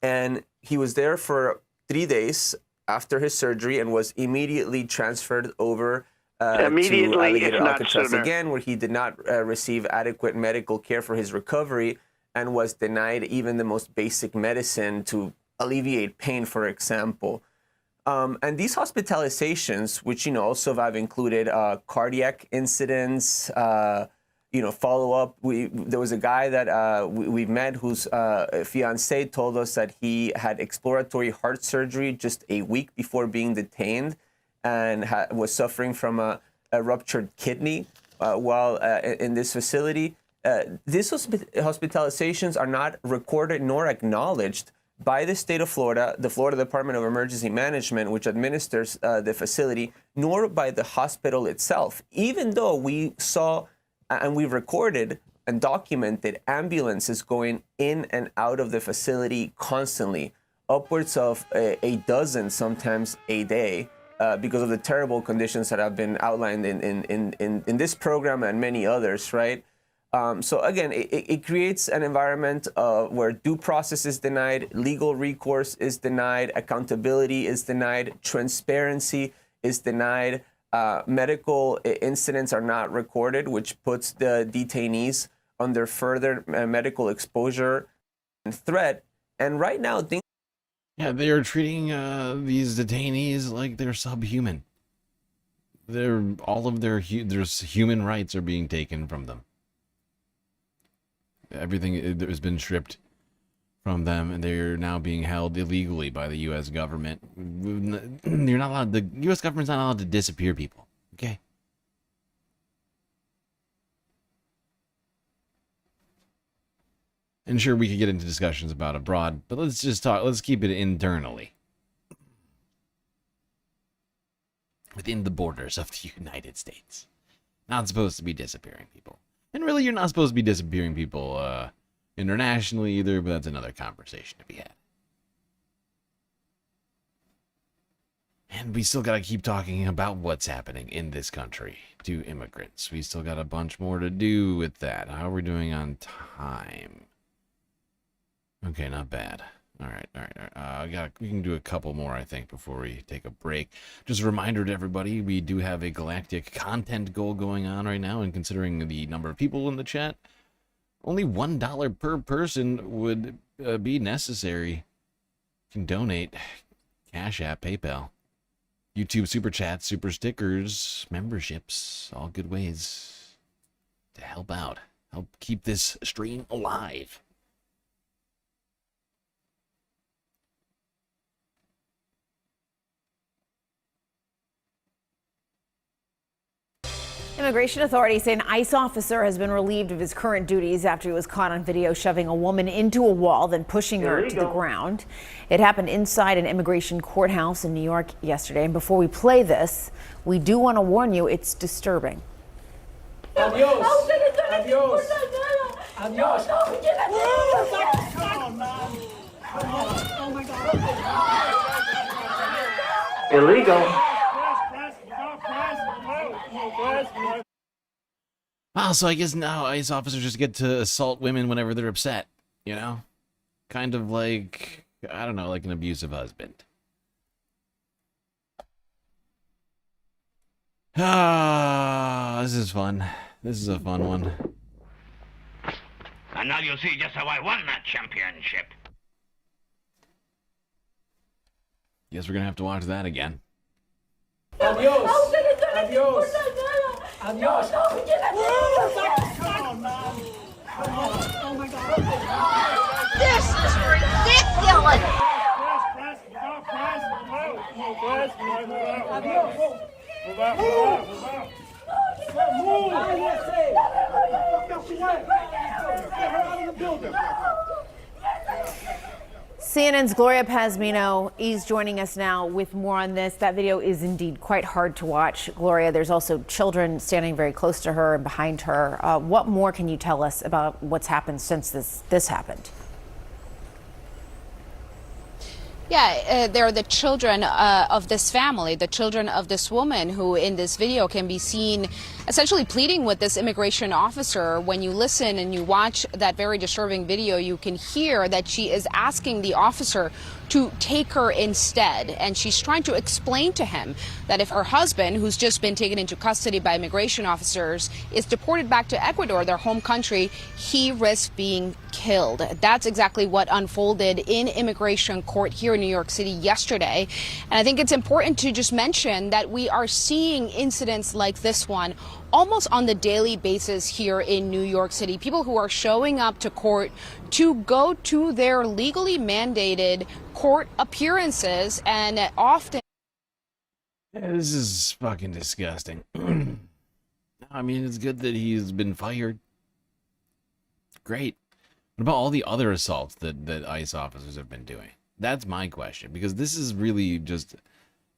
[SPEAKER 18] And he was there for 3 days after his surgery and was immediately transferred over to Alligator Alcatraz again, where he did not receive adequate medical care for his recovery, and was denied even the most basic medicine to alleviate pain, for example. And these hospitalizations, which also have included cardiac incidents, follow-up. There was a guy that we've met whose fiancé told us that he had exploratory heart surgery just a week before being detained, and was suffering from a ruptured kidney while in this facility. These hospitalizations are not recorded nor acknowledged by the state of Florida, the Florida Department of Emergency Management, which administers the facility, nor by the hospital itself, even though we saw and we recorded and documented ambulances going in and out of the facility constantly, upwards of a dozen, sometimes a day, because of the terrible conditions that have been outlined in this program and many others, right? So again, it creates an environment where due process is denied, legal recourse is denied, accountability is denied, transparency is denied, medical incidents are not recorded, which puts the detainees under further medical exposure and threat. And right now,
[SPEAKER 1] they are treating these detainees like they're subhuman. All of their human rights are being taken from them. Everything has been stripped from them, and they're now being held illegally by the U.S. government. You're not allowed. The U.S. government's not allowed to disappear people. Okay. And sure, we could get into discussions about abroad, but let's just talk. Let's keep it internally, within the borders of the United States. Not supposed to be disappearing people. And really, you're not supposed to be disappearing people internationally either, but that's another conversation to be had. And we still got to keep talking about what's happening in this country to immigrants. We still got a bunch more to do with that. How are we doing on time? Okay, not bad. All right. We can do a couple more, I think, before we take a break. Just a reminder to everybody, we do have a galactic content goal going on right now, and considering the number of people in the chat, only $1 per person would be necessary. You can donate. Cash App, PayPal. YouTube super chats, super stickers, memberships, all good ways to help out, help keep this stream alive.
[SPEAKER 11] Immigration authorities say an ICE officer has been relieved of his current duties after he was caught on video shoving a woman into a wall, then pushing her to the ground. It happened inside an immigration courthouse in New York yesterday. And before we play this, we do want to warn you, it's disturbing.
[SPEAKER 2] Adios. Adios. Adios. Come on, man. Come on. Oh my God.
[SPEAKER 5] Illegal.
[SPEAKER 1] Ah, so I guess now ICE officers just get to assault women whenever they're upset, you know? Kind of like, I don't know, like an abusive husband. Ah, this is fun. This is a fun one.
[SPEAKER 5] And now you'll see just how I won that championship.
[SPEAKER 1] Guess we're gonna have to watch that again.
[SPEAKER 2] Adios. Adios. Adios. Come on, man. Come on. Oh my God.
[SPEAKER 12] This is ridiculous.
[SPEAKER 11] CNN's Gloria Pazmino is joining us now with more on this. That video is indeed quite hard to watch. Gloria, there's also children standing very close to her and behind her. What more can you tell us about what's happened since this happened?
[SPEAKER 20] Yeah, they're the children of this family, the children of this woman who in this video can be seen essentially pleading with this immigration officer. When you listen and you watch that very disturbing video, you can hear that she is asking the officer to take her instead. And she's trying to explain to him that if her husband, who's just been taken into custody by immigration officers, is deported back to Ecuador, their home country, he risks being killed. That's exactly what unfolded in immigration court here in New York City yesterday. And I think it's important to just mention that we are seeing incidents like this one almost on the daily basis here in New York City. People who are showing up to court to go to their legally mandated court appearances, and often...
[SPEAKER 1] This is fucking disgusting. I mean, it's good that he's been fired. Great. What about all the other assaults that ICE officers have been doing? That's my question, because this is really just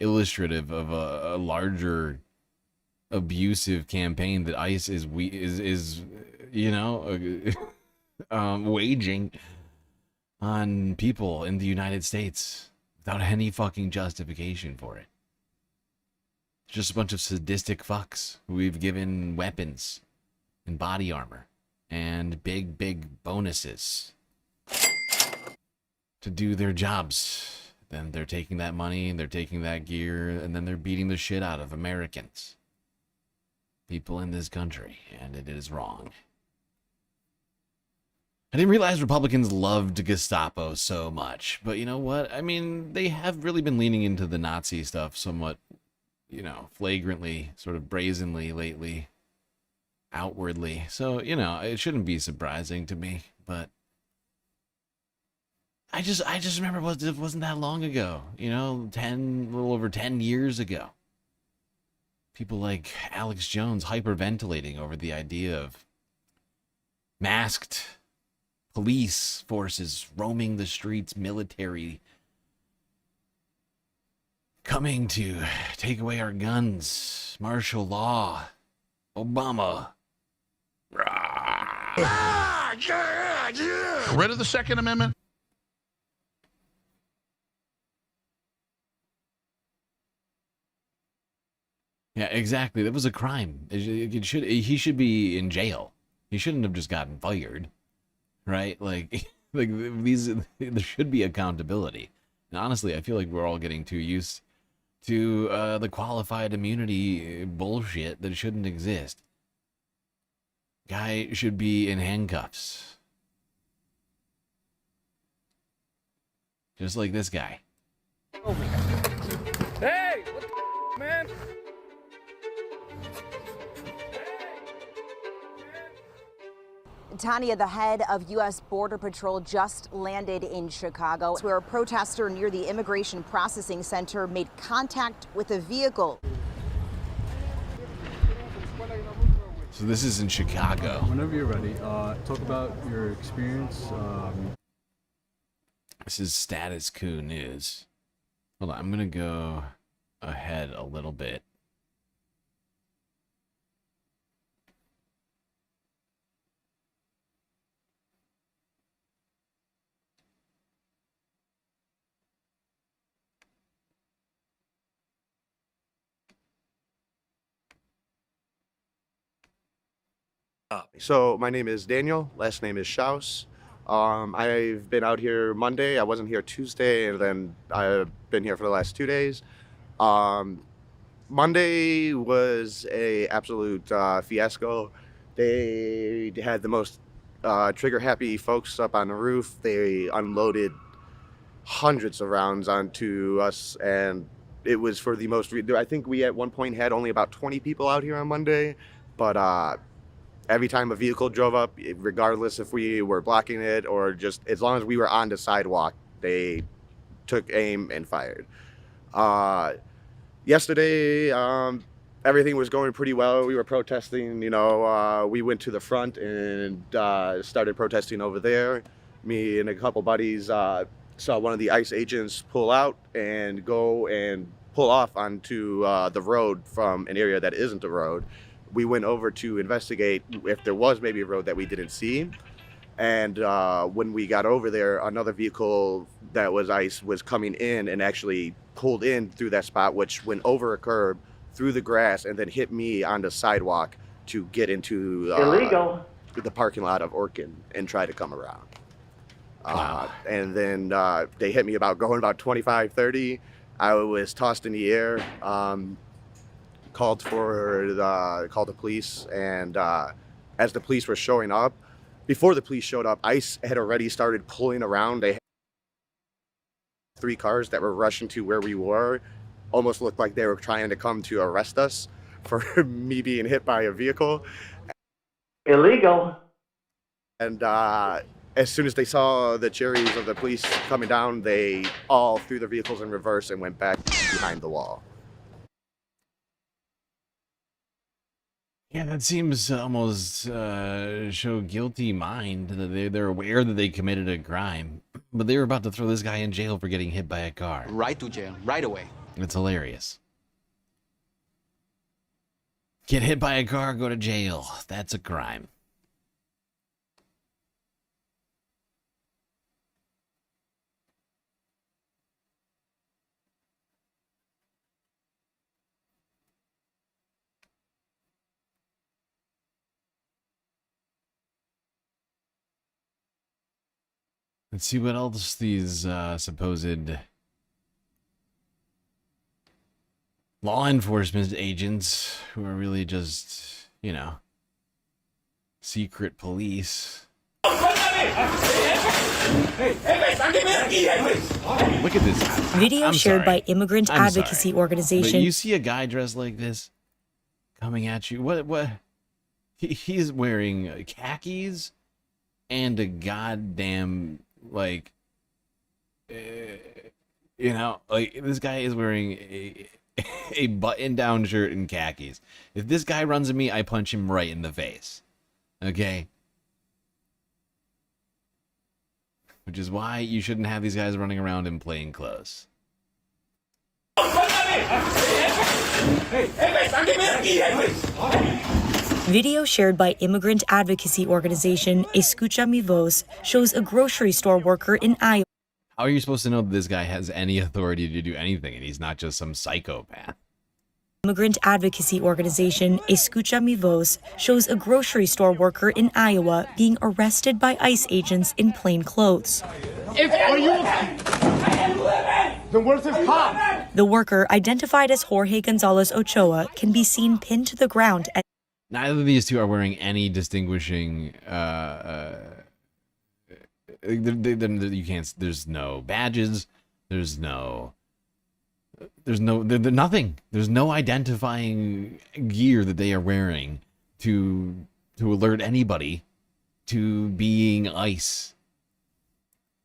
[SPEAKER 1] illustrative of a larger abusive campaign that ICE is you know, waging on people in the United States without any fucking justification for it. Just a bunch of sadistic fucks who we've given weapons and body armor and big bonuses to do their jobs. Then they're taking that money and they're taking that gear and then they're beating the shit out of Americans. People in this country, and it is wrong. I didn't realize Republicans loved Gestapo so much, but you know what? I mean, they have really been leaning into the Nazi stuff somewhat, you know, flagrantly, sort of brazenly lately, outwardly. So, you know, it shouldn't be surprising to me, but I just remember it wasn't that long ago, you know, a little over 10 years ago. People like Alex Jones hyperventilating over the idea of masked police forces roaming the streets, military coming to take away our guns, martial law, Obama.
[SPEAKER 22] Rid of the Second Amendment.
[SPEAKER 1] Yeah, exactly. That was a crime. He should be in jail. He shouldn't have just gotten fired, right? Like these, there should be accountability. And honestly, I feel like we're all getting too used to the qualified immunity bullshit that shouldn't exist. Guy should be in handcuffs, just like this guy.
[SPEAKER 2] Hey!
[SPEAKER 4] Tanya, the head of U.S. Border Patrol, just landed in Chicago, where a protester near the Immigration Processing Center made contact with a vehicle.
[SPEAKER 1] So this is in Chicago.
[SPEAKER 7] Whenever you're ready, talk about your experience.
[SPEAKER 1] This is Status Coup News. Hold on, I'm gonna go ahead a little bit.
[SPEAKER 22] So my name is Daniel, last name is Schaus. I've been out here Monday, I wasn't here Tuesday, and then I've been here for the last 2 days. Monday was a absolute fiasco. They had the most trigger-happy folks up on the roof. They unloaded hundreds of rounds onto us, and it was for the most... I think we at one point had only about 20 people out here on Monday, but every time a vehicle drove up, regardless if we were blocking it or just as long as we were on the sidewalk, they took aim and fired. Yesterday, everything was going pretty well. We were protesting, you know, we went to the front and started protesting over there. Me and a couple buddies saw one of the ICE agents pull out and go and pull off onto the road from an area that isn't a road. We went over to investigate if there was maybe a road that we didn't see. And when we got over there, another vehicle that was ICE was coming in and actually pulled in through that spot, which went over a curb, through the grass, and then hit me on the sidewalk to get into the parking lot of Orkin and try to come around. And then they hit me going about 25, 30. I was tossed in the air. Called the police, and as the police were showing up, before the police showed up, ICE had already started pulling around. They had 3 cars that were rushing to where we were, almost looked like they were trying to come to arrest us for me being hit by a vehicle.
[SPEAKER 5] Illegal.
[SPEAKER 22] And as soon as they saw the cherries of the police coming down, they all threw their vehicles in reverse and went back behind the wall.
[SPEAKER 1] Yeah, that seems almost show guilty mind that they're aware that they committed a crime, but they were about to throw this guy in jail for getting hit by a car.
[SPEAKER 24] Right to jail, right away.
[SPEAKER 1] It's hilarious. Get hit by a car, go to jail. That's a crime. Let's see what else these supposed law enforcement agents, who are really just, you know, secret police. Look at this.
[SPEAKER 25] Video shared by immigrant
[SPEAKER 1] I'm
[SPEAKER 25] advocacy
[SPEAKER 1] sorry,
[SPEAKER 25] organization.
[SPEAKER 1] But you see a guy dressed like this coming at you. What? He's wearing khakis and a goddamn, like, you know, like, this guy is wearing a button-down shirt and khakis. If this guy runs at me, I punch him right in the face. Okay? Which is why you shouldn't have these guys running around in plain clothes.
[SPEAKER 25] Video shared by immigrant advocacy organization Escucha Mi Voz shows a grocery store worker in Iowa.
[SPEAKER 1] How are you supposed to know that this guy has any authority to do anything and he's not just some psychopath?
[SPEAKER 25] Immigrant advocacy organization Escucha Mi Voz shows a grocery store worker in Iowa being arrested by ICE agents in plain clothes.
[SPEAKER 2] Are you then where's his cop?
[SPEAKER 25] The worker, identified as Jorge Gonzalez Ochoa, can be seen pinned to the ground.
[SPEAKER 1] Neither of these two are wearing any distinguishing, you can't, there's no badges, there's no There's nothing. There's no identifying gear that they are wearing to alert anybody to being ICE.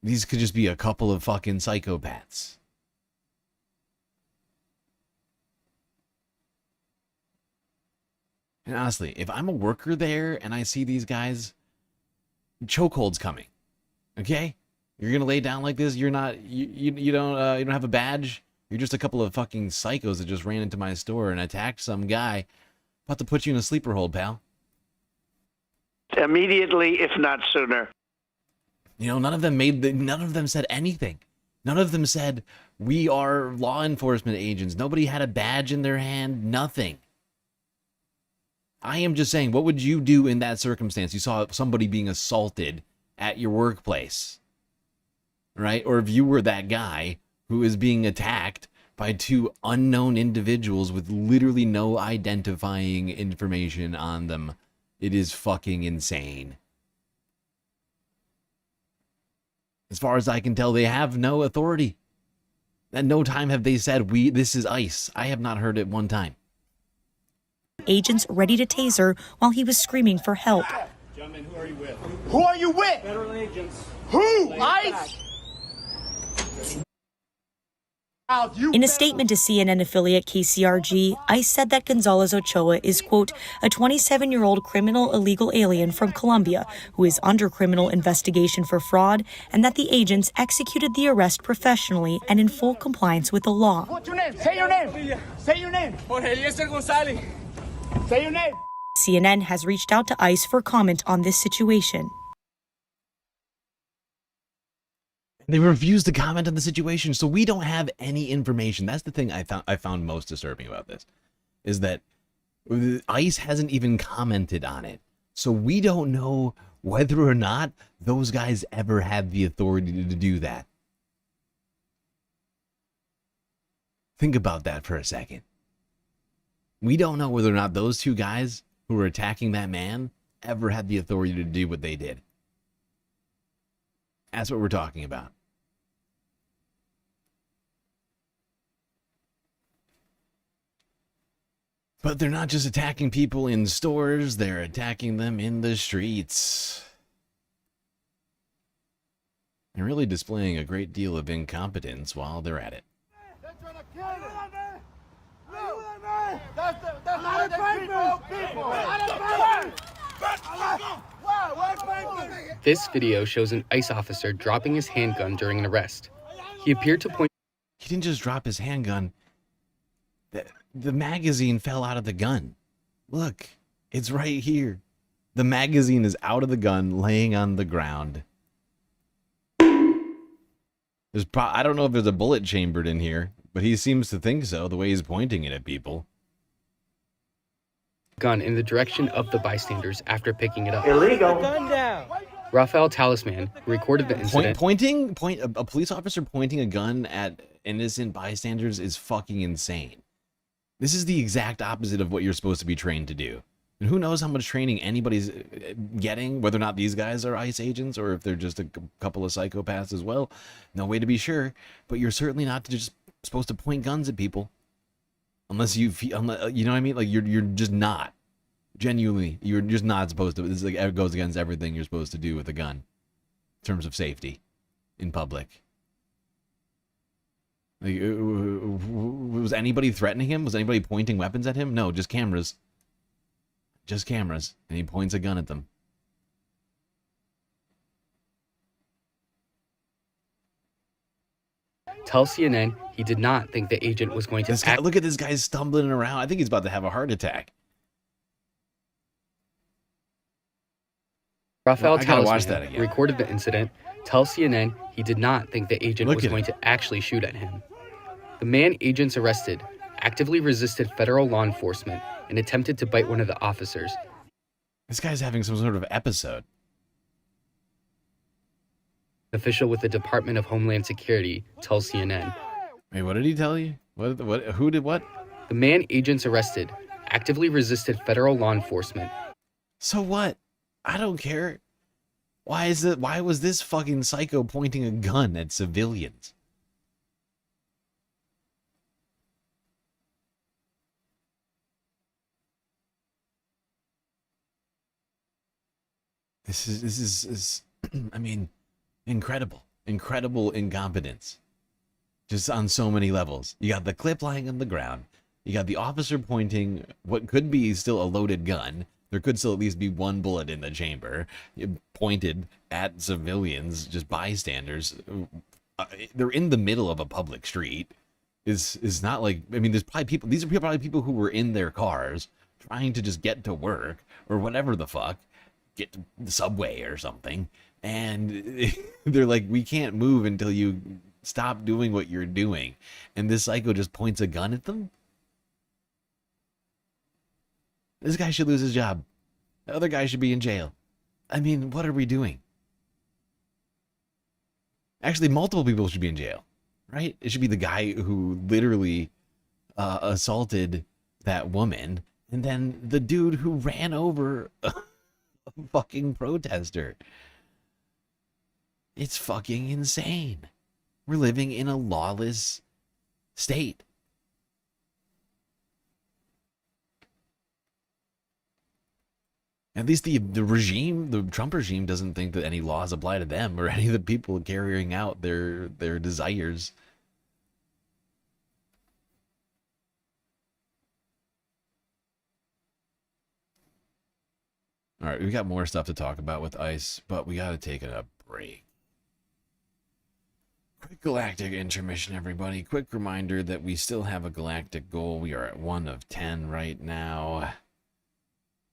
[SPEAKER 1] These could just be a couple of fucking psychopaths. And honestly, if I'm a worker there and I see these guys, chokehold's coming. Okay? You're gonna lay down like this. You're not. You don't have a badge. You're just a couple of fucking psychos that just ran into my store and attacked some guy. About to put you in a sleeper hold, pal.
[SPEAKER 8] Immediately, if not sooner.
[SPEAKER 1] You know, none of them said anything. None of them said we are law enforcement agents. Nobody had a badge in their hand. Nothing. I am just saying, what would you do in that circumstance? You saw somebody being assaulted at your workplace, right? Or if you were that guy who is being attacked by two unknown individuals with literally no identifying information on them. It is fucking insane. As far as I can tell, they have no authority. At no time have they said, this is ICE. I have not heard it one time.
[SPEAKER 25] Agents ready to taser while he was screaming for help.
[SPEAKER 2] Gentlemen, who are you with? Who are you with? Federal agents. Who? ICE?
[SPEAKER 25] In a statement to CNN affiliate KCRG, ICE said that Gonzalez Ochoa is, quote, a 27-year-old criminal illegal alien from Colombia who is under criminal investigation for fraud, and that the agents executed the arrest professionally and in full compliance with the law.
[SPEAKER 2] What's your name? Say your name. Say your name. Jorge Eliezer Gonzalez. Say your name.
[SPEAKER 25] CNN has reached out to ICE for comment on this situation.
[SPEAKER 1] They refused to comment on the situation, so we don't have any information. That's the thing I found most disturbing about this, is that ICE hasn't even commented on it. So we don't know whether or not those guys ever had the authority to do that. Think about that for a second. We don't know whether or not those two guys who were attacking that man ever had the authority to do what they did. That's what we're talking about. But they're not just attacking people in stores, they're attacking them in the streets. And really displaying a great deal of incompetence while they're at it.
[SPEAKER 10] This video shows an ICE officer dropping his handgun during an arrest. He appeared to point...
[SPEAKER 1] He didn't just drop his handgun. The magazine fell out of the gun. Look, it's right here. The magazine is out of the gun, laying on the ground. I don't know if there's a bullet chambered in here, but he seems to think so, the way he's pointing it at people.
[SPEAKER 10] Gun in the direction of the bystanders after picking it up.
[SPEAKER 8] Illegal.
[SPEAKER 10] Gun down. Rafael Talisman, who recorded the incident...
[SPEAKER 1] A police officer pointing a gun at innocent bystanders is fucking insane. This is the exact opposite of what you're supposed to be trained to do. And who knows how much training anybody's getting, whether or not these guys are ICE agents or if they're just a couple of psychopaths as well. No way to be sure. But you're certainly not just supposed to point guns at people. Unless you feel, you know what I mean? Like, you're just not. Genuinely, you're just not supposed to. This it goes against everything you're supposed to do with a gun. In terms of safety. In public. Like, was anybody threatening him? Was anybody pointing weapons at him? No, just cameras. Just cameras. And he points a gun at them.
[SPEAKER 10] Tell CNN he did not think the agent was going to
[SPEAKER 1] Look at this guy stumbling around. I think he's about to have a heart attack.
[SPEAKER 10] Rafael Talisman recorded the incident. Tell CNN he did not think the agent was going to actually shoot at him. The man agents arrested actively resisted federal law enforcement and attempted to bite one of the officers.
[SPEAKER 1] This guy's having some sort of episode.
[SPEAKER 10] An official with the Department of Homeland Security tells CNN.
[SPEAKER 1] Wait, what did he tell you? What? Who did what?
[SPEAKER 10] The man agents arrested actively resisted federal law enforcement.
[SPEAKER 1] So what? I don't care. Why was this fucking psycho pointing a gun at civilians? This is I mean, incredible incompetence. Just on so many levels. You got the clip lying on the ground. You got the officer pointing what could be still a loaded gun. There could still at least be one bullet in the chamber, pointed at civilians, just bystanders. They're in the middle of a public street. Is not like, I mean, there's probably people, these are probably people who were in their cars trying to just get to work or whatever the fuck, get to the subway or something. And they're like, we can't move until you stop doing what you're doing. And this psycho just points a gun at them. This guy should lose his job. The other guy should be in jail. I mean, what are we doing? Actually, multiple people should be in jail, right? It should be the guy who literally assaulted that woman, and then the dude who ran over a fucking protester. It's fucking insane. We're living in a lawless state. At least the regime, the Trump regime, doesn't think that any laws apply to them or any of the people carrying out their desires. All right, we got more stuff to talk about with ICE, but we got to take a break. Quick galactic intermission, everybody. Quick reminder that we still have a galactic goal. We are at 1 of 10 right now.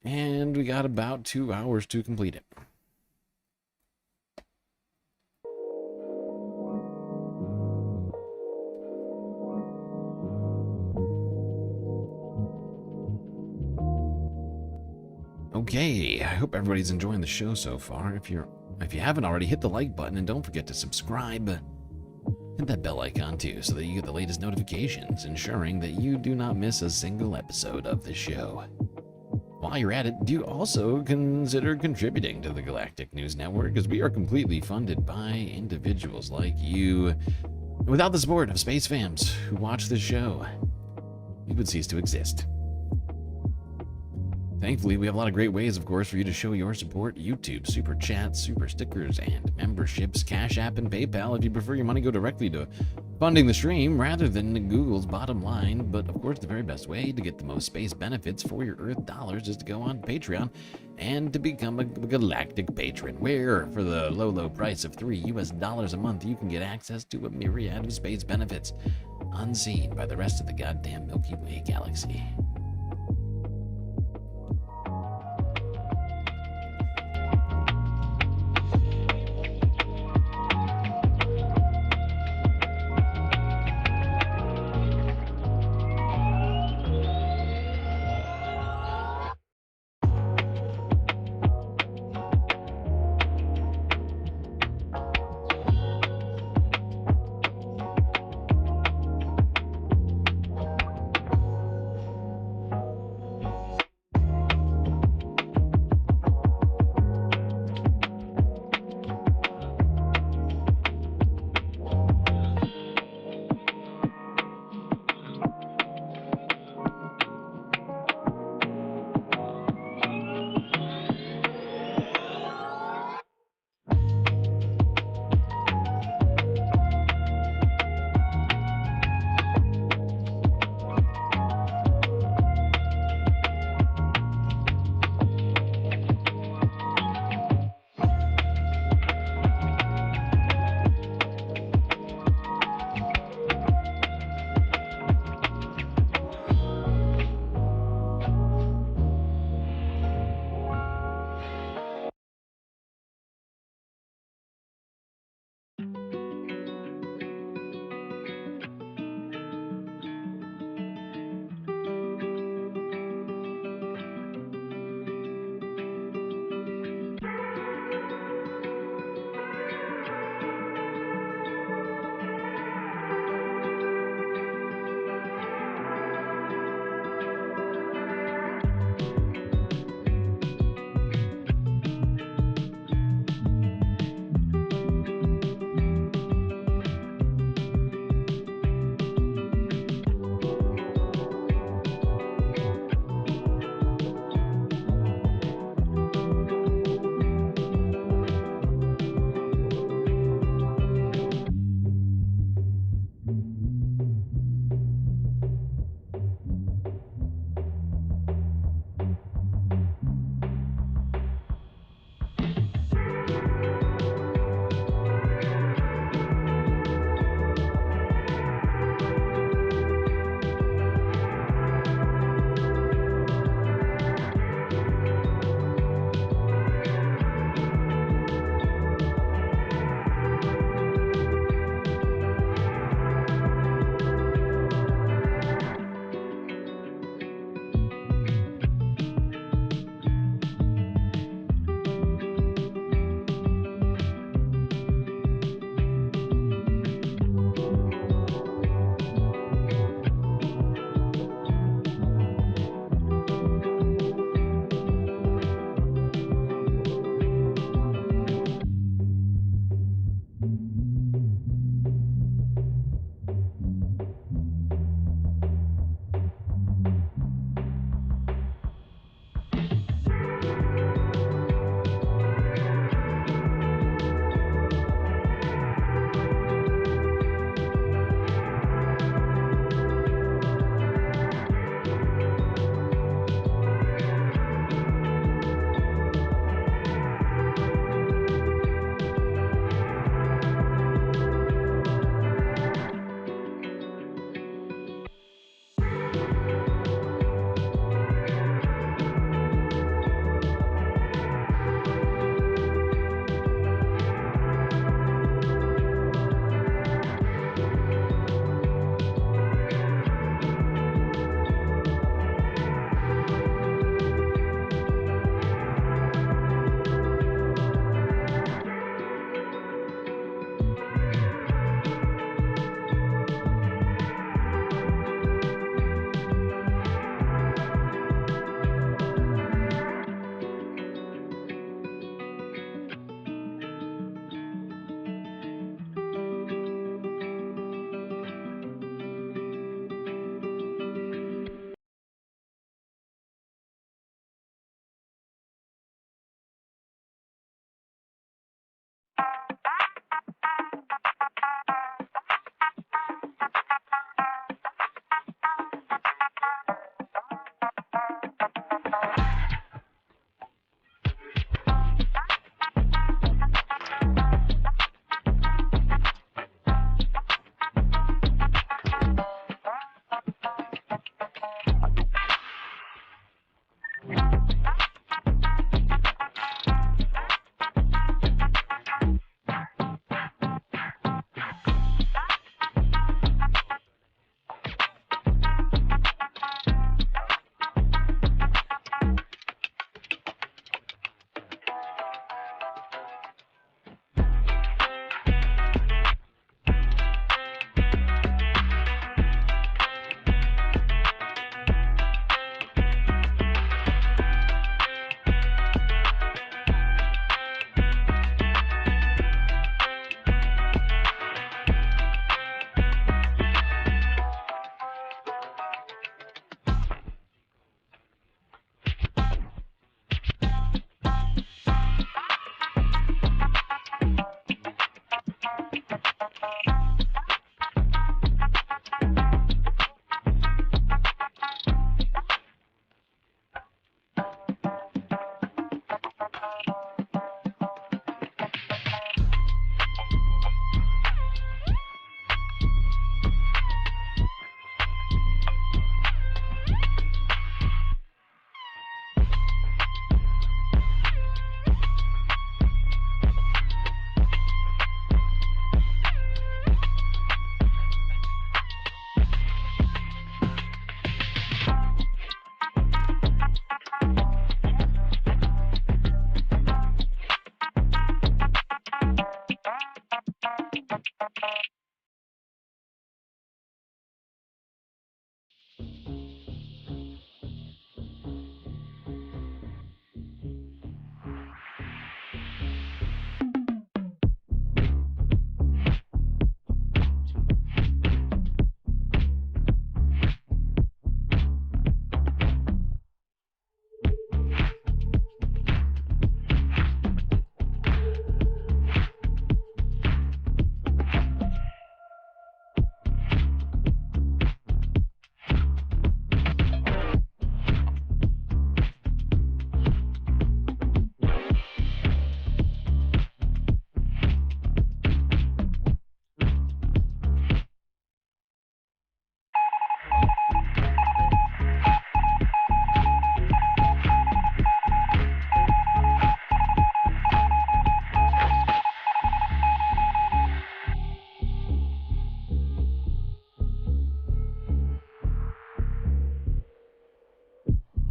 [SPEAKER 1] And we got about 2 hours to complete it. Okay, I hope everybody's enjoying the show so far. If you haven't already, hit the like button and don't forget to subscribe. Hit that bell icon too so that you get the latest notifications, ensuring that you do not miss a single episode of the show. While you're at it, do also consider contributing to the Galactic News Network, as we are completely funded by individuals like you. Without the support of space fams who watch this show, we would cease to exist. Thankfully, we have a lot of great ways, of course, for you to show your support. YouTube, Super Chats, Super Stickers, and memberships, Cash App, and PayPal if you prefer your money go directly to funding the stream rather than Google's bottom line. But, of course, the very best way to get the most space benefits for your Earth dollars is to go on Patreon and to become a galactic patron, where, for the low price of $3 a month, you can get access to a myriad of space benefits unseen by the rest of the goddamn Milky Way galaxy.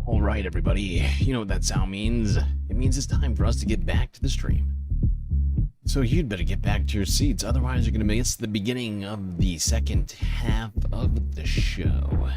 [SPEAKER 1] All right, everybody, you know what that sound means. It means it's time for us to get back to the stream. So you'd better get back to your seats, otherwise you're going to miss the beginning of the second half of the show.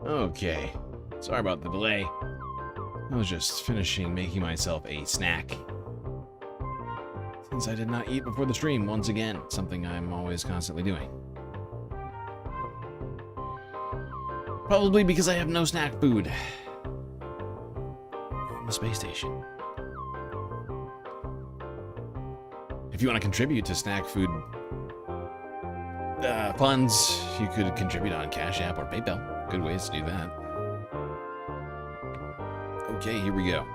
[SPEAKER 1] Okay, sorry about the delay. I was just finishing making myself a snack. Since I did not eat before the stream, once again, something I'm always constantly doing. Probably because I have no snack food on the space station. If you want to contribute to snack food funds, you could contribute on Cash App or PayPal. Good ways to do that. Okay, here we go.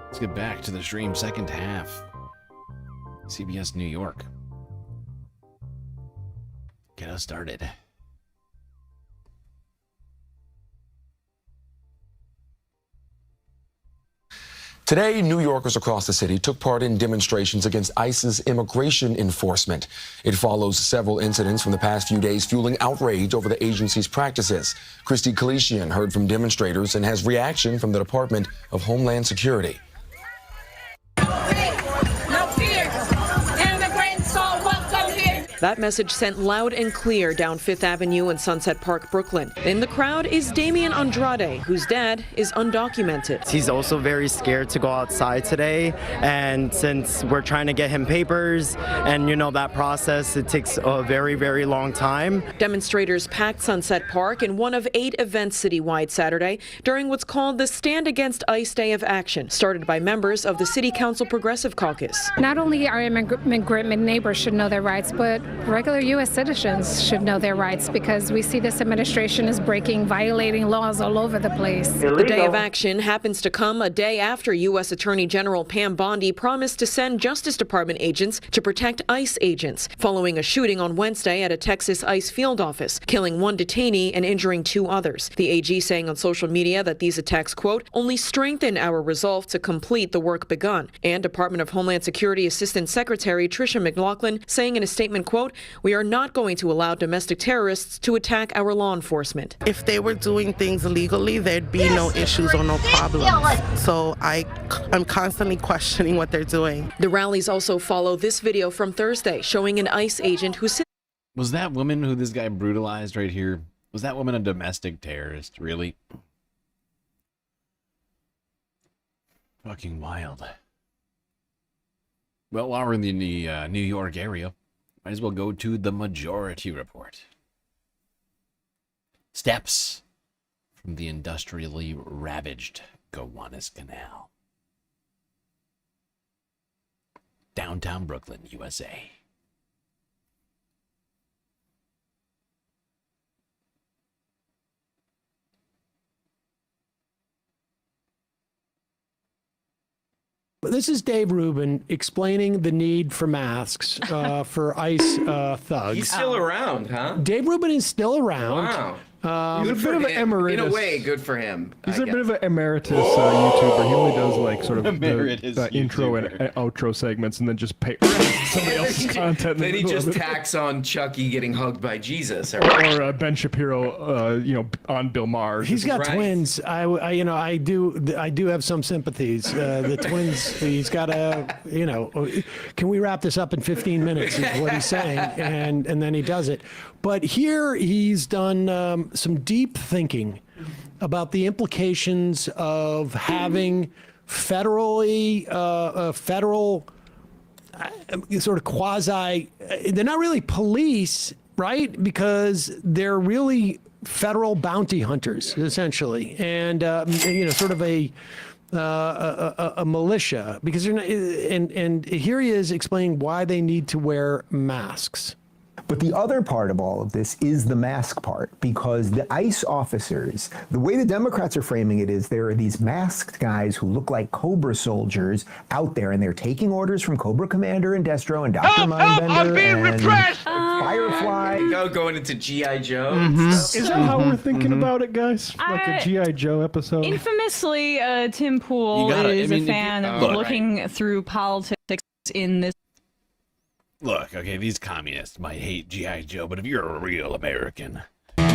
[SPEAKER 1] Let's get back to the stream second half. CBS New York. Get us started.
[SPEAKER 14] Today, New Yorkers across the city took part in demonstrations against ICE's immigration enforcement. It follows several incidents from the past few days fueling outrage over the agency's practices. Christy Kalishian heard from demonstrators and has reaction from the Department of Homeland Security.
[SPEAKER 17] That message sent loud and clear down Fifth Avenue and Sunset Park, Brooklyn. In the crowd is Damian Andrade, whose dad is undocumented.
[SPEAKER 19] He's also very scared to go outside today, and since we're trying to get him papers, and you know that process, it takes a very, very long time.
[SPEAKER 17] Demonstrators packed Sunset Park in one of 8 events citywide Saturday during what's called the Stand Against ICE Day of Action, started by members of the City Council Progressive Caucus.
[SPEAKER 21] Not only our immigrant neighbors should know their rights, but
[SPEAKER 3] regular U.S. citizens should know their rights because we see this administration is violating laws all over the place.
[SPEAKER 17] The day of action happens to come a day after U.S. Attorney General Pam Bondi promised to send Justice Department agents to protect ICE agents following a shooting on Wednesday at a Texas ICE field office, killing one detainee and injuring 2 others. The AG saying on social media that these attacks, quote, only strengthen our resolve to complete the work begun. And Department of Homeland Security Assistant Secretary Tricia McLaughlin saying in a statement, quote, we are not going to allow domestic terrorists to attack our law enforcement.
[SPEAKER 6] If they were doing things illegally, there'd be no issues or no problems. So I'm constantly questioning what they're doing.
[SPEAKER 17] The rallies also follow this video from Thursday showing an ICE agent who
[SPEAKER 1] Was that woman who this guy brutalized right here? Was that woman a domestic terrorist? Really? Fucking wild. Well, while we're in the New York area, might as well go to the Majority Report. Steps from the industrially ravaged Gowanus Canal. Downtown Brooklyn, USA.
[SPEAKER 21] This is Dave Rubin explaining the need for masks for ICE thugs.
[SPEAKER 23] He's still around, huh?
[SPEAKER 21] Dave Rubin is still around.
[SPEAKER 23] Wow.
[SPEAKER 7] He's a bit of an emeritus.
[SPEAKER 23] In a way, good for him.
[SPEAKER 7] He's a bit of an emeritus YouTuber. He only does like sort of
[SPEAKER 1] the
[SPEAKER 7] intro and outro segments, and then just pay somebody else's content.
[SPEAKER 23] Then he just tacks on Chucky getting hugged by Jesus,
[SPEAKER 7] or Ben Shapiro, on Bill Maher.
[SPEAKER 21] He's got twins. I do have some sympathies. The twins. He's got can we wrap this up in 15 minutes? Is what he's saying, and then he does it. But here he's done some deep thinking about the implications of having federal sort of quasi. They're not really police, right? Because they're really federal bounty hunters, essentially, and sort of a militia. Because they're not, and here he is explaining why they need to wear masks.
[SPEAKER 24] But the other part of all of this is the mask part, because the ICE officers, the way the Democrats are framing it is there are these masked guys who look like Cobra soldiers out there, and they're taking orders from Cobra Commander and Destro and Dr. Mindbender and Firefly.
[SPEAKER 23] Going into G.I. Joe.
[SPEAKER 7] Is that how we're thinking about it, guys? Like a G.I. Joe episode?
[SPEAKER 26] Infamously, Tim Pool is a fan of looking through politics in this.
[SPEAKER 1] Look, okay, these communists might hate G.I. Joe, but if you're a real American, fuck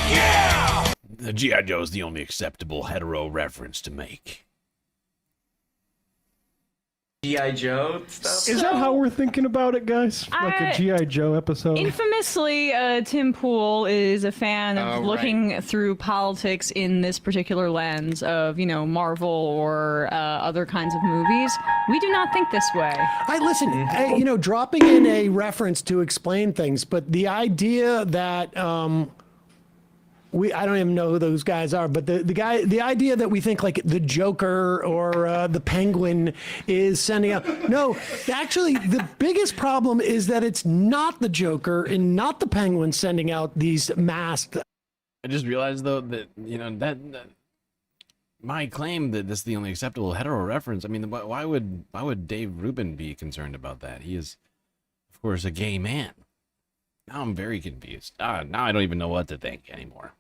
[SPEAKER 1] yeah! The G.I. Joe is the only acceptable hetero reference to make.
[SPEAKER 23] G.I. Joe stuff?
[SPEAKER 7] Is that how we're thinking about it, guys? Like a G.I. Joe episode?
[SPEAKER 26] Infamously, Tim Pool is a fan of looking through politics in this particular lens of, Marvel or other kinds of movies. We do not think this way.
[SPEAKER 21] Dropping in a reference to explain things, but the idea that I don't even know who those guys are, but the idea that we think like the Joker or the Penguin is sending out. No, actually, the biggest problem is that it's not the Joker and not the Penguin sending out these masked.
[SPEAKER 1] I just realized though that that my claim that this is the only acceptable hetero reference. I mean, why would Dave Rubin be concerned about that? He is, of course, a gay man. Now I'm very confused. Now I don't even know what to think anymore.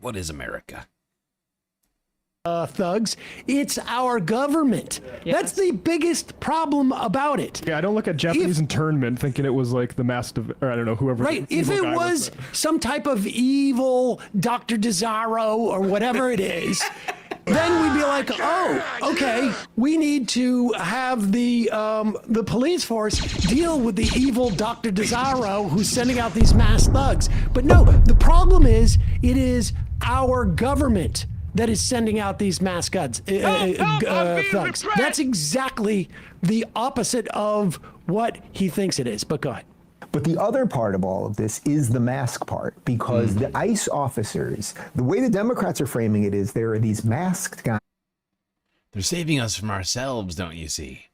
[SPEAKER 1] What is America?
[SPEAKER 21] Thugs. It's our government. Yes. That's the biggest problem about it.
[SPEAKER 7] Yeah, I don't look at Japanese internment thinking it was like the master, or I don't know, whoever.
[SPEAKER 21] Right. If it was some type of evil Dr. Desaro or whatever it is, then we'd be like, oh, okay, we need to have the police force deal with the evil Dr. Desaro who's sending out these mass thugs. But no, the problem is it is our government that is sending out these mass thugs. That's exactly the opposite of what he thinks it is. But go ahead.
[SPEAKER 24] But the other part of all of this is the mask part, because the ICE officers, the way the Democrats are framing it is there are these masked guys.
[SPEAKER 1] They're saving us from ourselves, don't you see?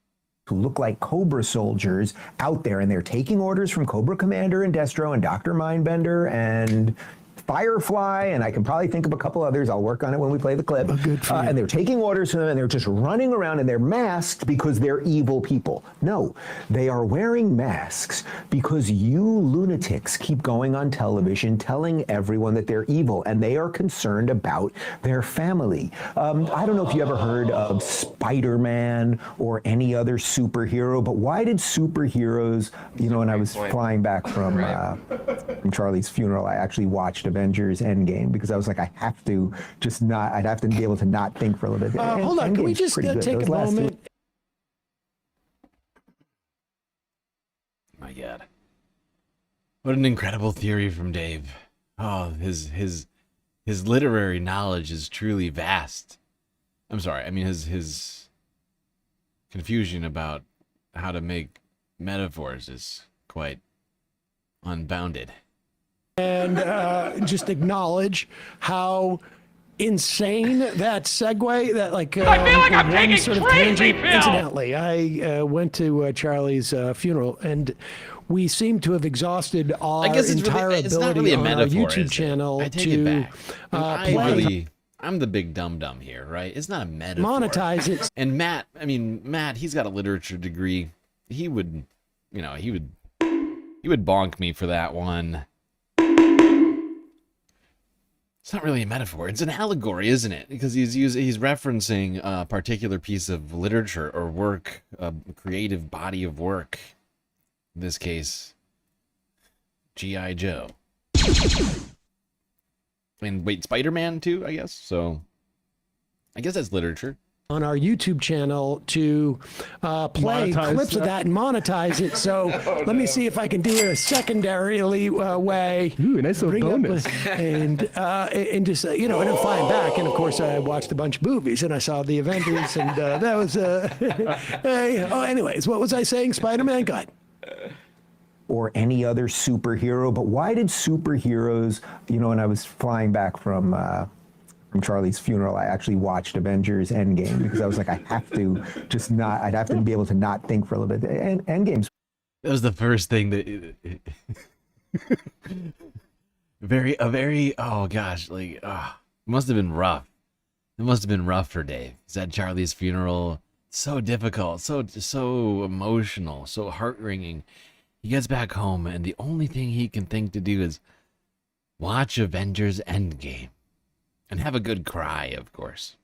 [SPEAKER 24] who look like Cobra soldiers out there, and they're taking orders from Cobra Commander and Destro and Dr. Mindbender and Firefly, and I can probably think of a couple others. I'll work on it when we play the clip. And they're taking orders from them, and they're just running around, and they're masked because they're evil people. No, they are wearing masks because you lunatics keep going on television telling everyone that they're evil, and they are concerned about their family. I don't know if you ever heard of Spider-Man or any other superhero, but why did superheroes, you know, when I was flying back from Charlie's funeral, I actually watched Avengers Endgame because I was like, I have to just not, I'd have to be able to not think for a little bit.
[SPEAKER 21] Hold on, can we just take a moment?
[SPEAKER 1] My God. What an incredible theory from Dave. Oh, his literary knowledge is truly vast. I'm sorry, I mean his confusion about how to make metaphors is quite unbounded.
[SPEAKER 21] And just acknowledge how insane that segue, that like
[SPEAKER 2] I feel like I'm
[SPEAKER 21] one
[SPEAKER 2] taking
[SPEAKER 21] sort of
[SPEAKER 2] crazy
[SPEAKER 21] tangent.
[SPEAKER 2] pills.
[SPEAKER 21] Incidentally, I went to Charlie's funeral, and we seem to have exhausted our entire
[SPEAKER 1] it's not
[SPEAKER 21] ability
[SPEAKER 1] really a
[SPEAKER 21] on our
[SPEAKER 1] metaphor,
[SPEAKER 21] YouTube
[SPEAKER 1] is it?
[SPEAKER 21] channel
[SPEAKER 1] I take
[SPEAKER 21] to
[SPEAKER 1] it back.
[SPEAKER 21] play.
[SPEAKER 1] I'm the big dum-dum here, right? It's not a metaphor.
[SPEAKER 21] Monetize it.
[SPEAKER 1] And Matt, he's got a literature degree. He would bonk me for that one. It's not really a metaphor. It's an allegory, isn't it? Because he's referencing a particular piece of literature or work, a creative body of work. In this case, G.I. Joe. And wait, Spider-Man too, I guess. So I guess that's literature.
[SPEAKER 21] On our YouTube channel to play
[SPEAKER 7] Monetize
[SPEAKER 21] clips of that and monetize it. So let me see if I can do it a secondarily way.
[SPEAKER 7] Ooh, nice little bonus.
[SPEAKER 21] And just, you know, and then flying back. And of course, I watched a bunch of movies and I saw the Avengers, and that was, anyways, what was I saying? Spider-Man? God.
[SPEAKER 24] Or any other superhero, but why did superheroes, you know, when I was flying back from Charlie's funeral, I actually watched Avengers Endgame because I was like, I have to just not, I'd have to be able to not think for a little bit. And Endgame's.
[SPEAKER 1] That was the first thing that oh gosh, like, it must have been rough. It must have been rough for Dave. He's at Charlie's funeral. So difficult, so emotional, so heart-wringing. He gets back home, and the only thing he can think to do is watch Avengers Endgame. And have a good cry, of course.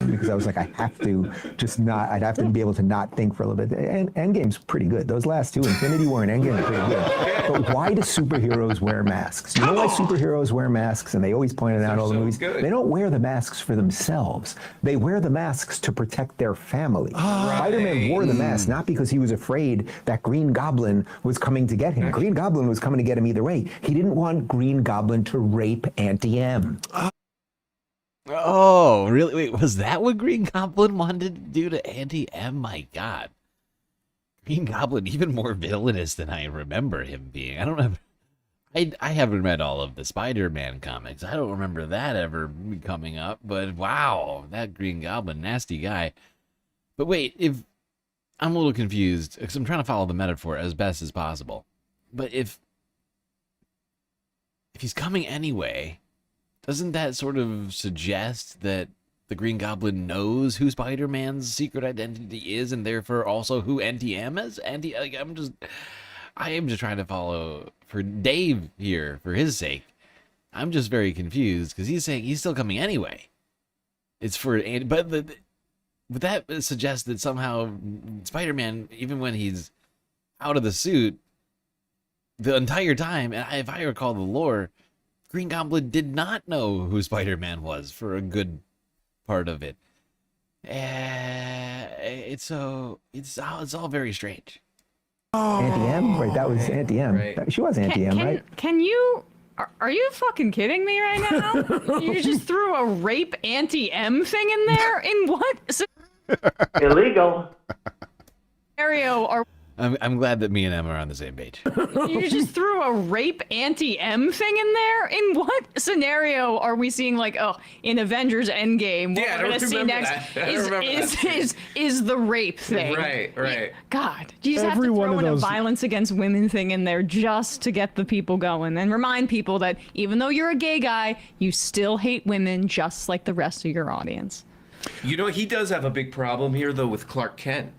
[SPEAKER 24] Because I was like, I have to just not, I'd have to be able to not think for a little bit. And Endgame's pretty good. Those last two, Infinity War and Endgame, are pretty good. But why do superheroes wear masks? You know why superheroes wear masks? And they always point it out in all the movies. They don't wear the masks for themselves. They wear the masks to protect their family. Spider-Man wore the mask not because he was afraid that Green Goblin was coming to get him. Green Goblin was coming to get him either way. He didn't want Green Goblin to rape Auntie M.
[SPEAKER 1] Oh, really? Wait, was that what Green Goblin wanted to do to Auntie M? My God. Green Goblin, even more villainous than I remember him being. I haven't read all of the Spider-Man comics. I don't remember that ever coming up, but wow, that Green Goblin, nasty guy. But wait, I'm a little confused, because I'm trying to follow the metaphor as best as possible. But if he's coming anyway, doesn't that sort of suggest that the Green Goblin knows who Spider-Man's secret identity is, and therefore also who Auntie M is? I am just trying to follow for Dave here, for his sake. I'm just very confused because he's saying he's still coming anyway. It's for, but that suggests that somehow Spider-Man, even when he's out of the suit, the entire time, and if I recall the lore, Green Goblin did not know who Spider-Man was for a good part of it. It's all very strange.
[SPEAKER 24] Auntie M? Right, that was Auntie M.
[SPEAKER 26] Right.
[SPEAKER 24] She was Auntie M, right?
[SPEAKER 26] Can you... Are you fucking kidding me right now? You just threw a rape Auntie M thing in there? In what
[SPEAKER 8] Illegal.
[SPEAKER 26] scenario are...
[SPEAKER 1] I'm glad that me and Em are on the same page.
[SPEAKER 26] You just threw a rape anti-M thing in there? In what scenario are we seeing, like, in Avengers Endgame, what we're going to see next is the rape thing?
[SPEAKER 23] Right.
[SPEAKER 26] God, you just have to throw in a violence against women thing in there just to get the people going and remind people that even though you're a gay guy, you still hate women just like the rest of your audience.
[SPEAKER 23] You know, he does have a big problem here, though, with Clark Kent.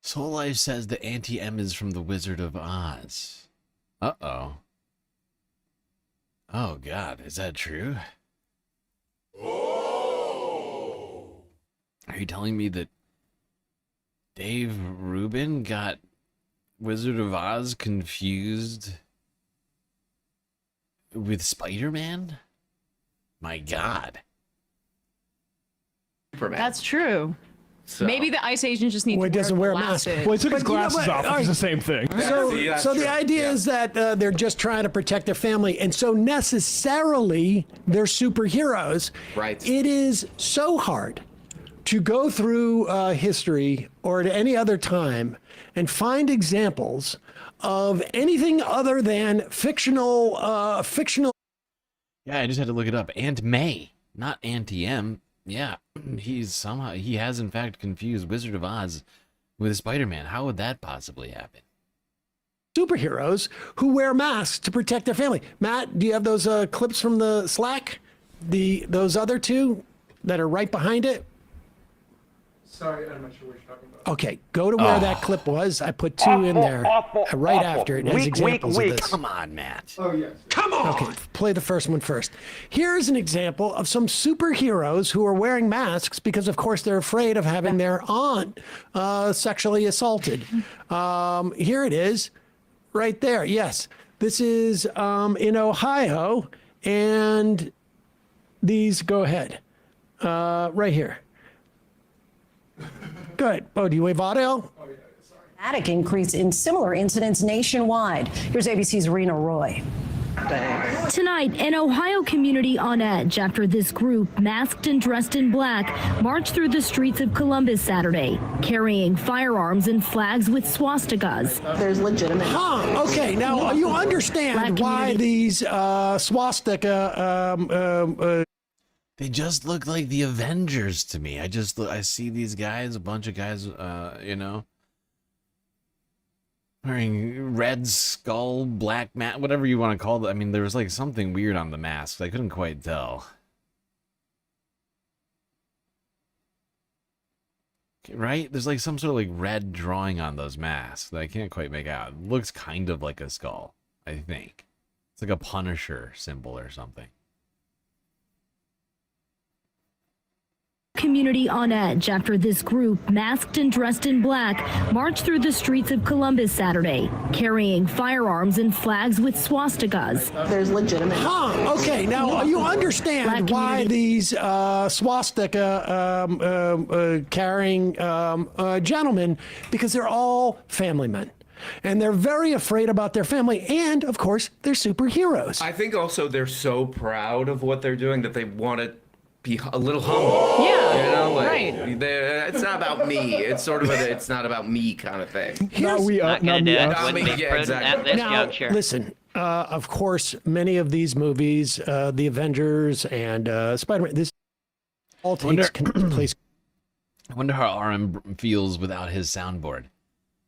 [SPEAKER 1] Soul Life says the anti-M is from the Wizard of Oz. Uh-oh. Oh, God. Is that true? Are you telling me that Dave Rubin got Wizard of Oz confused with Spider-Man? My God.
[SPEAKER 26] That's true.
[SPEAKER 23] So.
[SPEAKER 26] Maybe the ice agent just needs to
[SPEAKER 21] doesn't wear a mask.
[SPEAKER 7] Well, he took his glasses off. It's the same thing.
[SPEAKER 21] So the idea is that they're just trying to protect their family, and so necessarily they're superheroes.
[SPEAKER 23] Right.
[SPEAKER 21] It is so hard to go through history or at any other time and find examples of anything other than fictional.
[SPEAKER 1] Yeah, I just had to look it up. Aunt May, not Auntie M. Yeah, he has in fact confused Wizard of Oz with Spider-Man. How would that possibly happen?
[SPEAKER 21] Superheroes who wear masks to protect their family. Matt, do you have those clips from the Slack? Those other two that are right behind it?
[SPEAKER 7] Sorry, I'm not sure what you're talking about.
[SPEAKER 21] Okay, go to where that clip was. I put two in there right after it as examples of this.
[SPEAKER 1] Come on, Matt.
[SPEAKER 7] Oh, yes.
[SPEAKER 21] Come on! Okay, play the first one first. Here's an example of some superheroes who are wearing masks because, of course, they're afraid of having their aunt sexually assaulted. Here it is, right there. Yes, this is in Ohio, and these, go ahead, right here. Good. Oh, do you wave audio?
[SPEAKER 9] Dramatic increase in similar incidents nationwide. Here's ABC's Rena Roy.
[SPEAKER 12] Tonight, an Ohio community on edge after this group, masked and dressed in black, marched through the streets of Columbus Saturday, carrying firearms and flags with swastikas.
[SPEAKER 9] There's legitimate.
[SPEAKER 21] Okay, now you understand why these swastika.
[SPEAKER 1] They just look like the Avengers to me. I see these guys, a bunch of guys, wearing red skull, black mask, whatever you want to call it. I mean, there was like something weird on the masks. I couldn't quite tell. Right? There's like some sort of like red drawing on those masks that I can't quite make out. It looks kind of like a skull, I think. It's like a Punisher symbol or something.
[SPEAKER 12] Community on edge after this group, masked and dressed in black, marched through the streets of Columbus Saturday, carrying firearms and flags with swastikas.
[SPEAKER 9] There's legitimate.
[SPEAKER 21] Okay, now you understand why these swastika carrying gentlemen, because they're all family men. And they're very afraid about their family, and of course, they're superheroes.
[SPEAKER 23] I think also they're so proud of what they're doing that they want to be a little humble.
[SPEAKER 26] Yeah,
[SPEAKER 23] you know, like,
[SPEAKER 26] right.
[SPEAKER 23] It's not about me. It's sort of it's not about me kind of thing.
[SPEAKER 21] Not
[SPEAKER 23] gonna do it. Wouldn't be
[SPEAKER 21] yeah,
[SPEAKER 23] prudent
[SPEAKER 21] exactly.
[SPEAKER 23] at this
[SPEAKER 21] Now,
[SPEAKER 23] juncture.
[SPEAKER 21] listen, of course, many of these movies, the Avengers and Spider-Man, this all takes place.
[SPEAKER 1] I wonder how RM feels without his soundboard.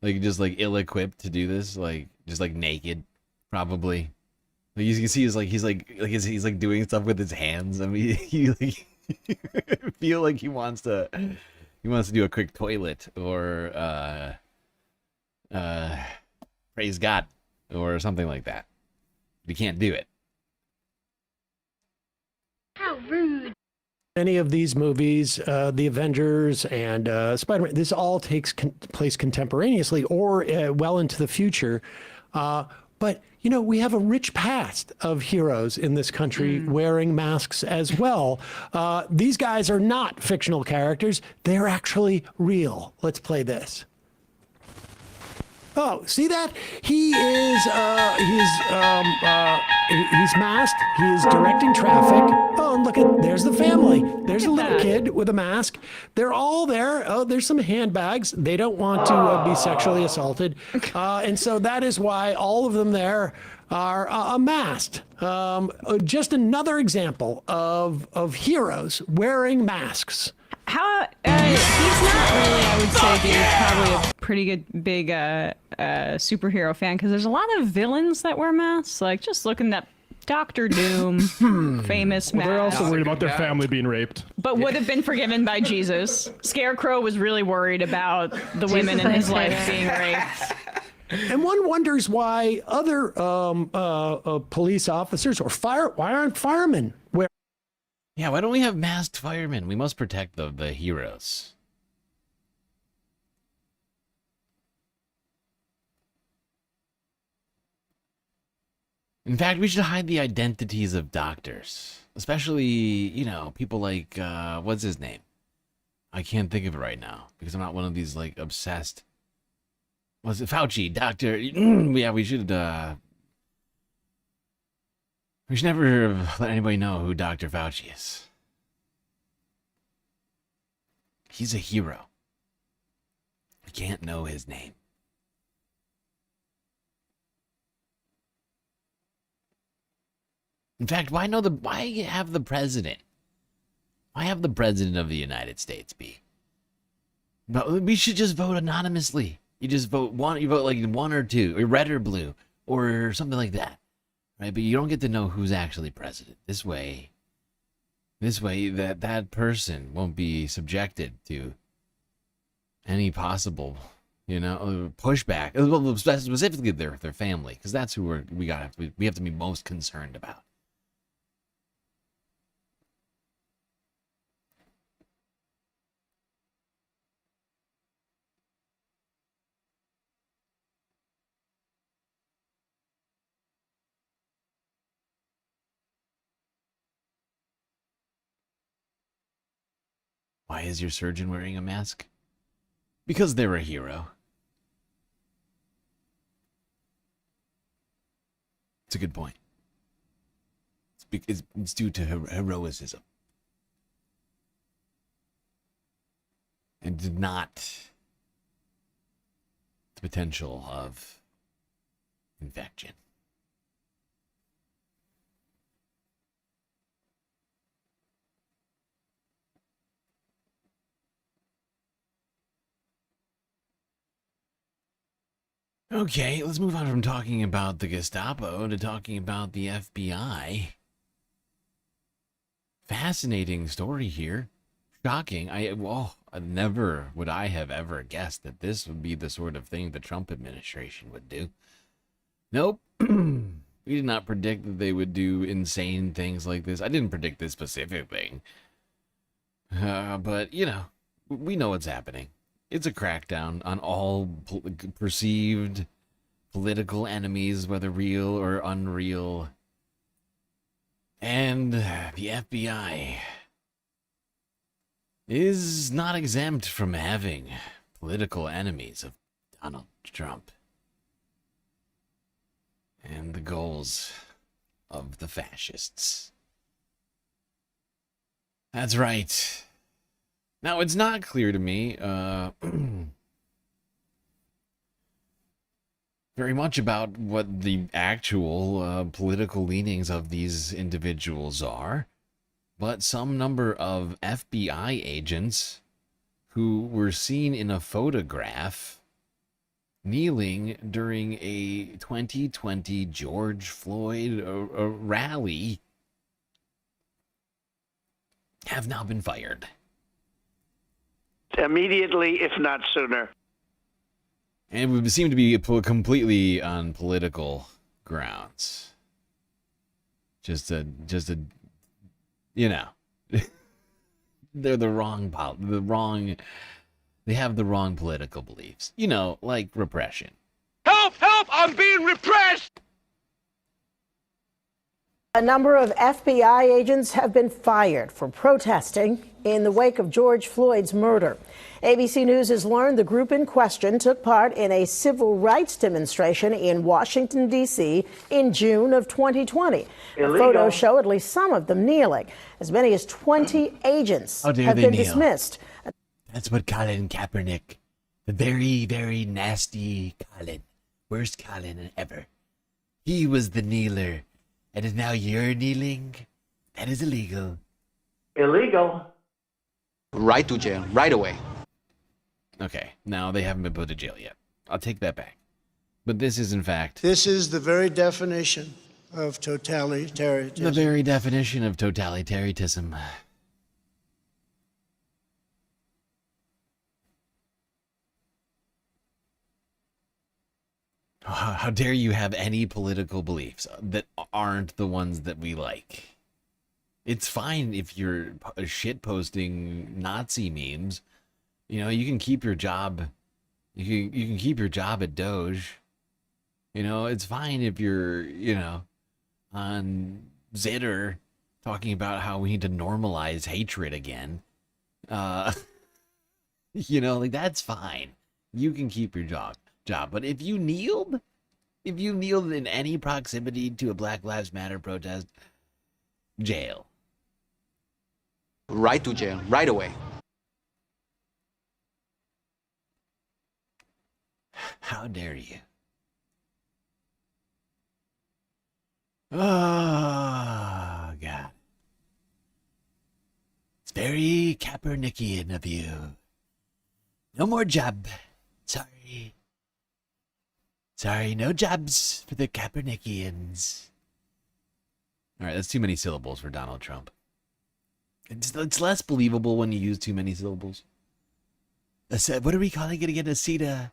[SPEAKER 1] Like, just like ill-equipped to do this, like just like naked, probably. Like, you can see he's like doing stuff with his hands. I mean, he like feel like he wants to do a quick toilet or praise God or something like that. But he can't do it.
[SPEAKER 12] How rude.
[SPEAKER 21] Many of these movies, the Avengers and Spider-Man, this all takes place contemporaneously or well into the future. But, you know, we have a rich past of heroes in this country wearing masks as well. These guys are not fictional characters. They're actually real. Let's play this. Oh, see that? He is, he's masked. He is directing traffic. Oh, and look there's the family. There's a little kid with a mask. They're all there. Oh, there's some handbags. They don't want to be sexually assaulted. And so that is why all of them there are masked. Just another example of heroes wearing masks.
[SPEAKER 26] How he's not really, I would say, he's probably a pretty good big superhero fan, because there's a lot of villains that wear masks. Like, just looking at Doctor Doom, famous mask.
[SPEAKER 7] They're also worried about their family being raped.
[SPEAKER 26] But would have been forgiven by Jesus. Scarecrow was really worried about the women in his life being raped.
[SPEAKER 21] And one wonders why other police officers or why aren't firemen wearing?
[SPEAKER 1] Yeah, why don't we have masked firemen? We must protect the heroes. In fact, we should hide the identities of doctors. Especially, you know, people like, what's his name? I can't think of it right now, because I'm not one of these, like, obsessed... Was it Fauci? Doctor... yeah, we should never let anybody know who Dr. Fauci is. He's a hero. We can't know his name. In fact, why have the president? Why have the president of the United States be? But we should just vote anonymously. You just vote one. You vote like one or two, or red or blue, or something like that. Right, but you don't get to know who's actually president. This way that person won't be subjected to any possible, you know, pushback. Specifically their family, because that's who we have to be most concerned about. Why is your surgeon wearing a mask? Because they're a hero. It's a good point. It's due to heroicism. And not the potential of infection. Okay, let's move on from talking about the Gestapo to talking about the FBI. Fascinating story here. Shocking. Never would I have ever guessed that this would be the sort of thing the Trump administration would do. Nope. We did not predict that they would do insane things like this. I didn't predict this specific thing. But, you know, we know what's happening. It's a crackdown on all perceived political enemies, whether real or unreal. And the FBI is not exempt from having political enemies of Donald Trump and the goals of the fascists. That's right. Now, it's not clear to me very much about what the actual political leanings of these individuals are, but some number of FBI agents who were seen in a photograph kneeling during a 2020 George Floyd rally have now been fired.
[SPEAKER 8] Immediately, if not sooner.
[SPEAKER 1] And it would seem to be completely on political grounds. Just a, you know, they're they have the wrong political beliefs. You know, like repression.
[SPEAKER 5] Help! Help! I'm being repressed!
[SPEAKER 11] A number of FBI agents have been fired for protesting in the wake of George Floyd's murder. ABC News has learned the group in question took part in a civil rights demonstration in Washington, D.C. in June of 2020. The photos show at least some of them kneeling. As many as 20 agents have been dismissed.
[SPEAKER 1] That's what Colin Kaepernick, the very, very nasty Colin, worst Colin ever. He was the kneeler, and now you're kneeling? That is illegal.
[SPEAKER 8] Illegal.
[SPEAKER 10] Right to jail, right away.
[SPEAKER 1] Okay, now they haven't been put to jail yet. I'll take that back. But this is, in fact,
[SPEAKER 13] This is the very definition of totalitarianism.
[SPEAKER 1] the very definition of totalitarianism. How dare you have any political beliefs that aren't the ones that we like? It's fine if you're shit posting Nazi memes. You know, you can keep your job. You can keep your job at Doge. You know, it's fine if you're, you know, on Zitter talking about how we need to normalize hatred again. You know, like, that's fine. You can keep your job. But if you kneeled in any proximity to a Black Lives Matter protest, jail.
[SPEAKER 10] Right to jail, right away.
[SPEAKER 1] How dare you? Oh, God. It's very Kaepernickian of you. No more job. Sorry. Sorry, no jobs for the Kaepernickians. All right, that's too many syllables for Donald Trump. It's less believable when you use too many syllables. What are we calling it again? Aceta.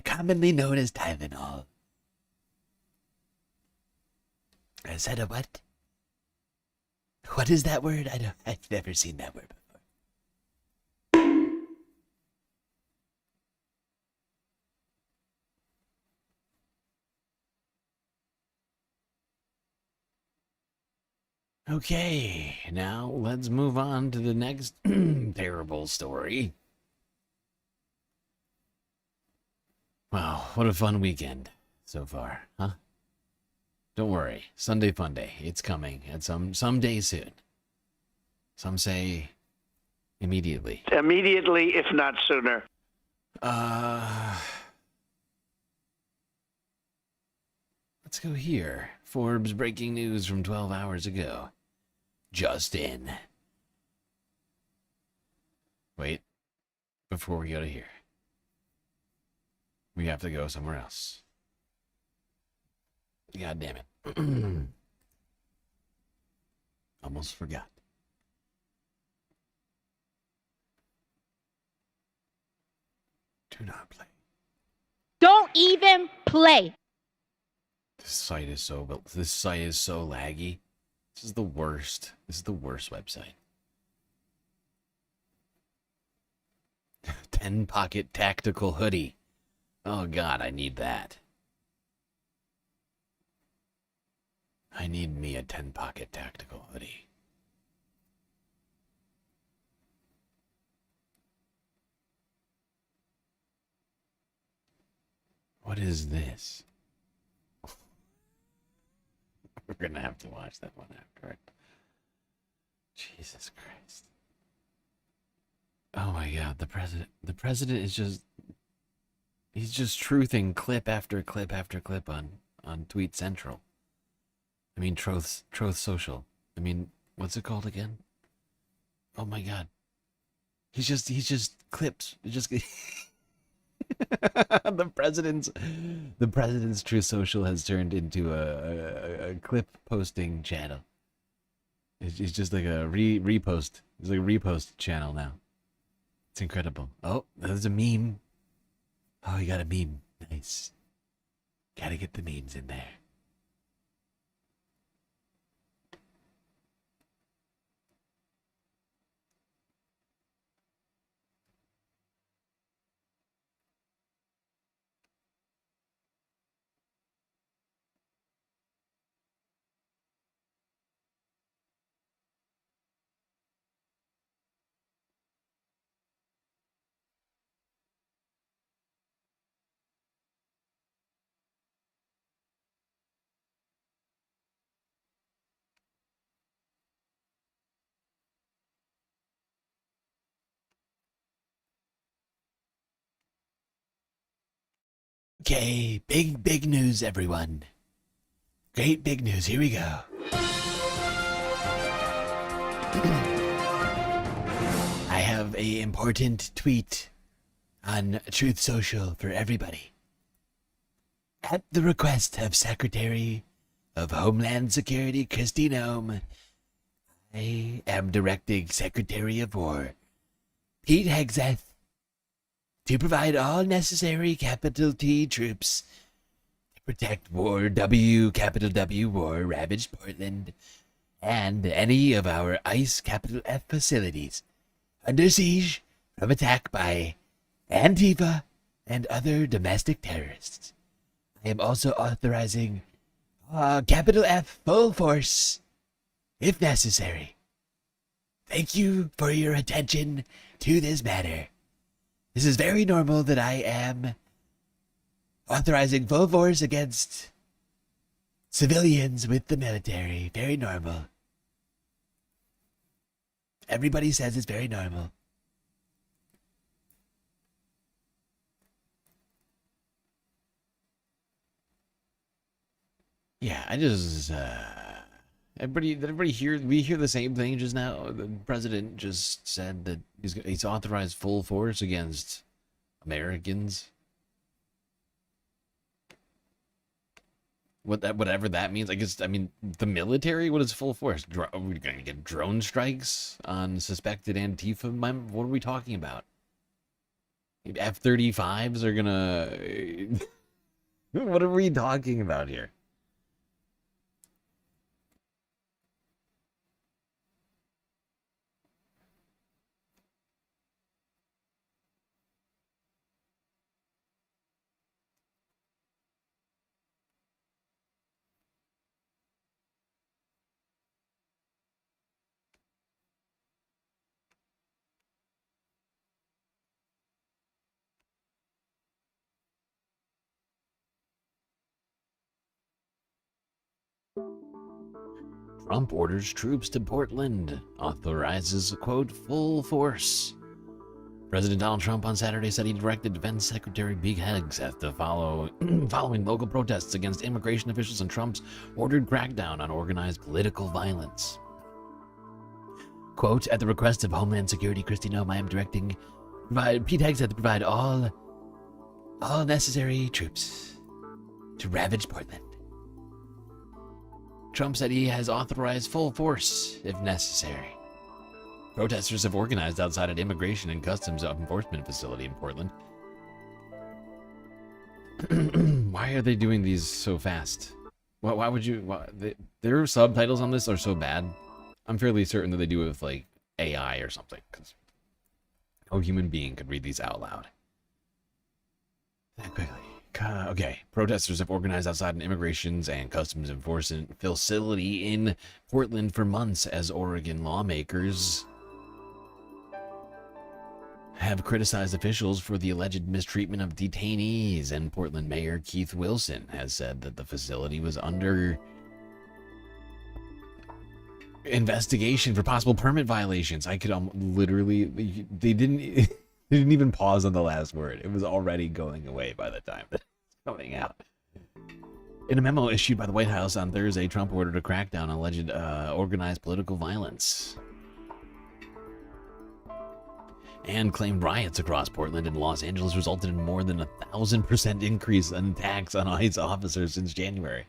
[SPEAKER 1] Commonly known as Tylenol. Is that a what? What is that word? I've never seen that word before. Okay, now let's move on to the next terrible story. Wow, what a fun weekend so far, huh? Don't worry, Sunday Fun Day, it's coming at someday soon. Some say immediately.
[SPEAKER 8] Immediately, if not sooner.
[SPEAKER 1] Let's go here. Forbes breaking news from 12 hours ago. Just in. Wait. Before we go to here, we have to go somewhere else. God damn it. Almost forgot. Do not play.
[SPEAKER 15] Don't even play.
[SPEAKER 1] This site is so laggy. This is the worst. This is the worst website. 10 pocket tactical hoodie. Oh God, I need that. I need me a 10 pocket tactical hoodie. What is this? We're gonna have to watch that one after it. Jesus Christ. Oh my God, the president is just, he's just truthing clip after clip after clip on Tweet Central. I mean, Troth Social. I mean, what's it called again? Oh my God. He's just clips. Just the president's Truth Social has turned into a clip posting channel. It's just like a repost. It's like a repost channel now. It's incredible. Oh, there's a meme. Oh, you got a meme. Nice. Gotta get the memes in there. Okay, big news, everyone. Great big news. Here we go. I have a important tweet on Truth Social for everybody. At the request of Secretary of Homeland Security Kristi Noem, I am directing Secretary of War Pete Hegseth to provide all necessary capital T troops to protect capital W war ravaged Portland and any of our ICE capital F facilities under siege from attack by Antifa and other domestic terrorists. I am also authorizing capital F full force if necessary. Thank you for your attention to this matter. This is very normal that I am authorizing full force against civilians with the military. Very normal. Everybody says it's very normal. Yeah, I just, everybody hear, we hear the same thing just now. The president just said that he's authorized full force against Americans. Whatever that means. I guess, I mean, the military, what is full force? Are we going to get drone strikes on suspected Antifa members? What are we talking about? F-35s are gonna... What are we talking about here? Trump orders troops to Portland, authorizes, quote, full force. President Donald Trump on Saturday said he directed Defense Secretary Pete Hegseth to following local protests against immigration officials and Trump's ordered crackdown on organized political violence. Quote, at the request of Homeland Security Kristi Noem, I am directing Pete Hegseth to provide all necessary troops to ravage Portland. Trump said he has authorized full force if necessary. Protesters have organized outside an immigration and customs enforcement facility in Portland. Why are they doing these so fast? Why would you... their subtitles on this are so bad. I'm fairly certain that they do it with, like, AI or something, because no human being could read these out loud. That quickly. Okay, protesters have organized outside an immigrations and customs enforcement facility in Portland for months as Oregon lawmakers have criticized officials for the alleged mistreatment of detainees, and Portland Mayor Keith Wilson has said that the facility was under investigation for possible permit violations. I could literally, they didn't even pause on the last word. It was already going away by the time that it's coming out. In a memo issued by the White House on Thursday, Trump ordered a crackdown on alleged organized political violence and claimed riots across Portland and Los Angeles resulted in more than 1,000% increase in attacks on ICE officers since January.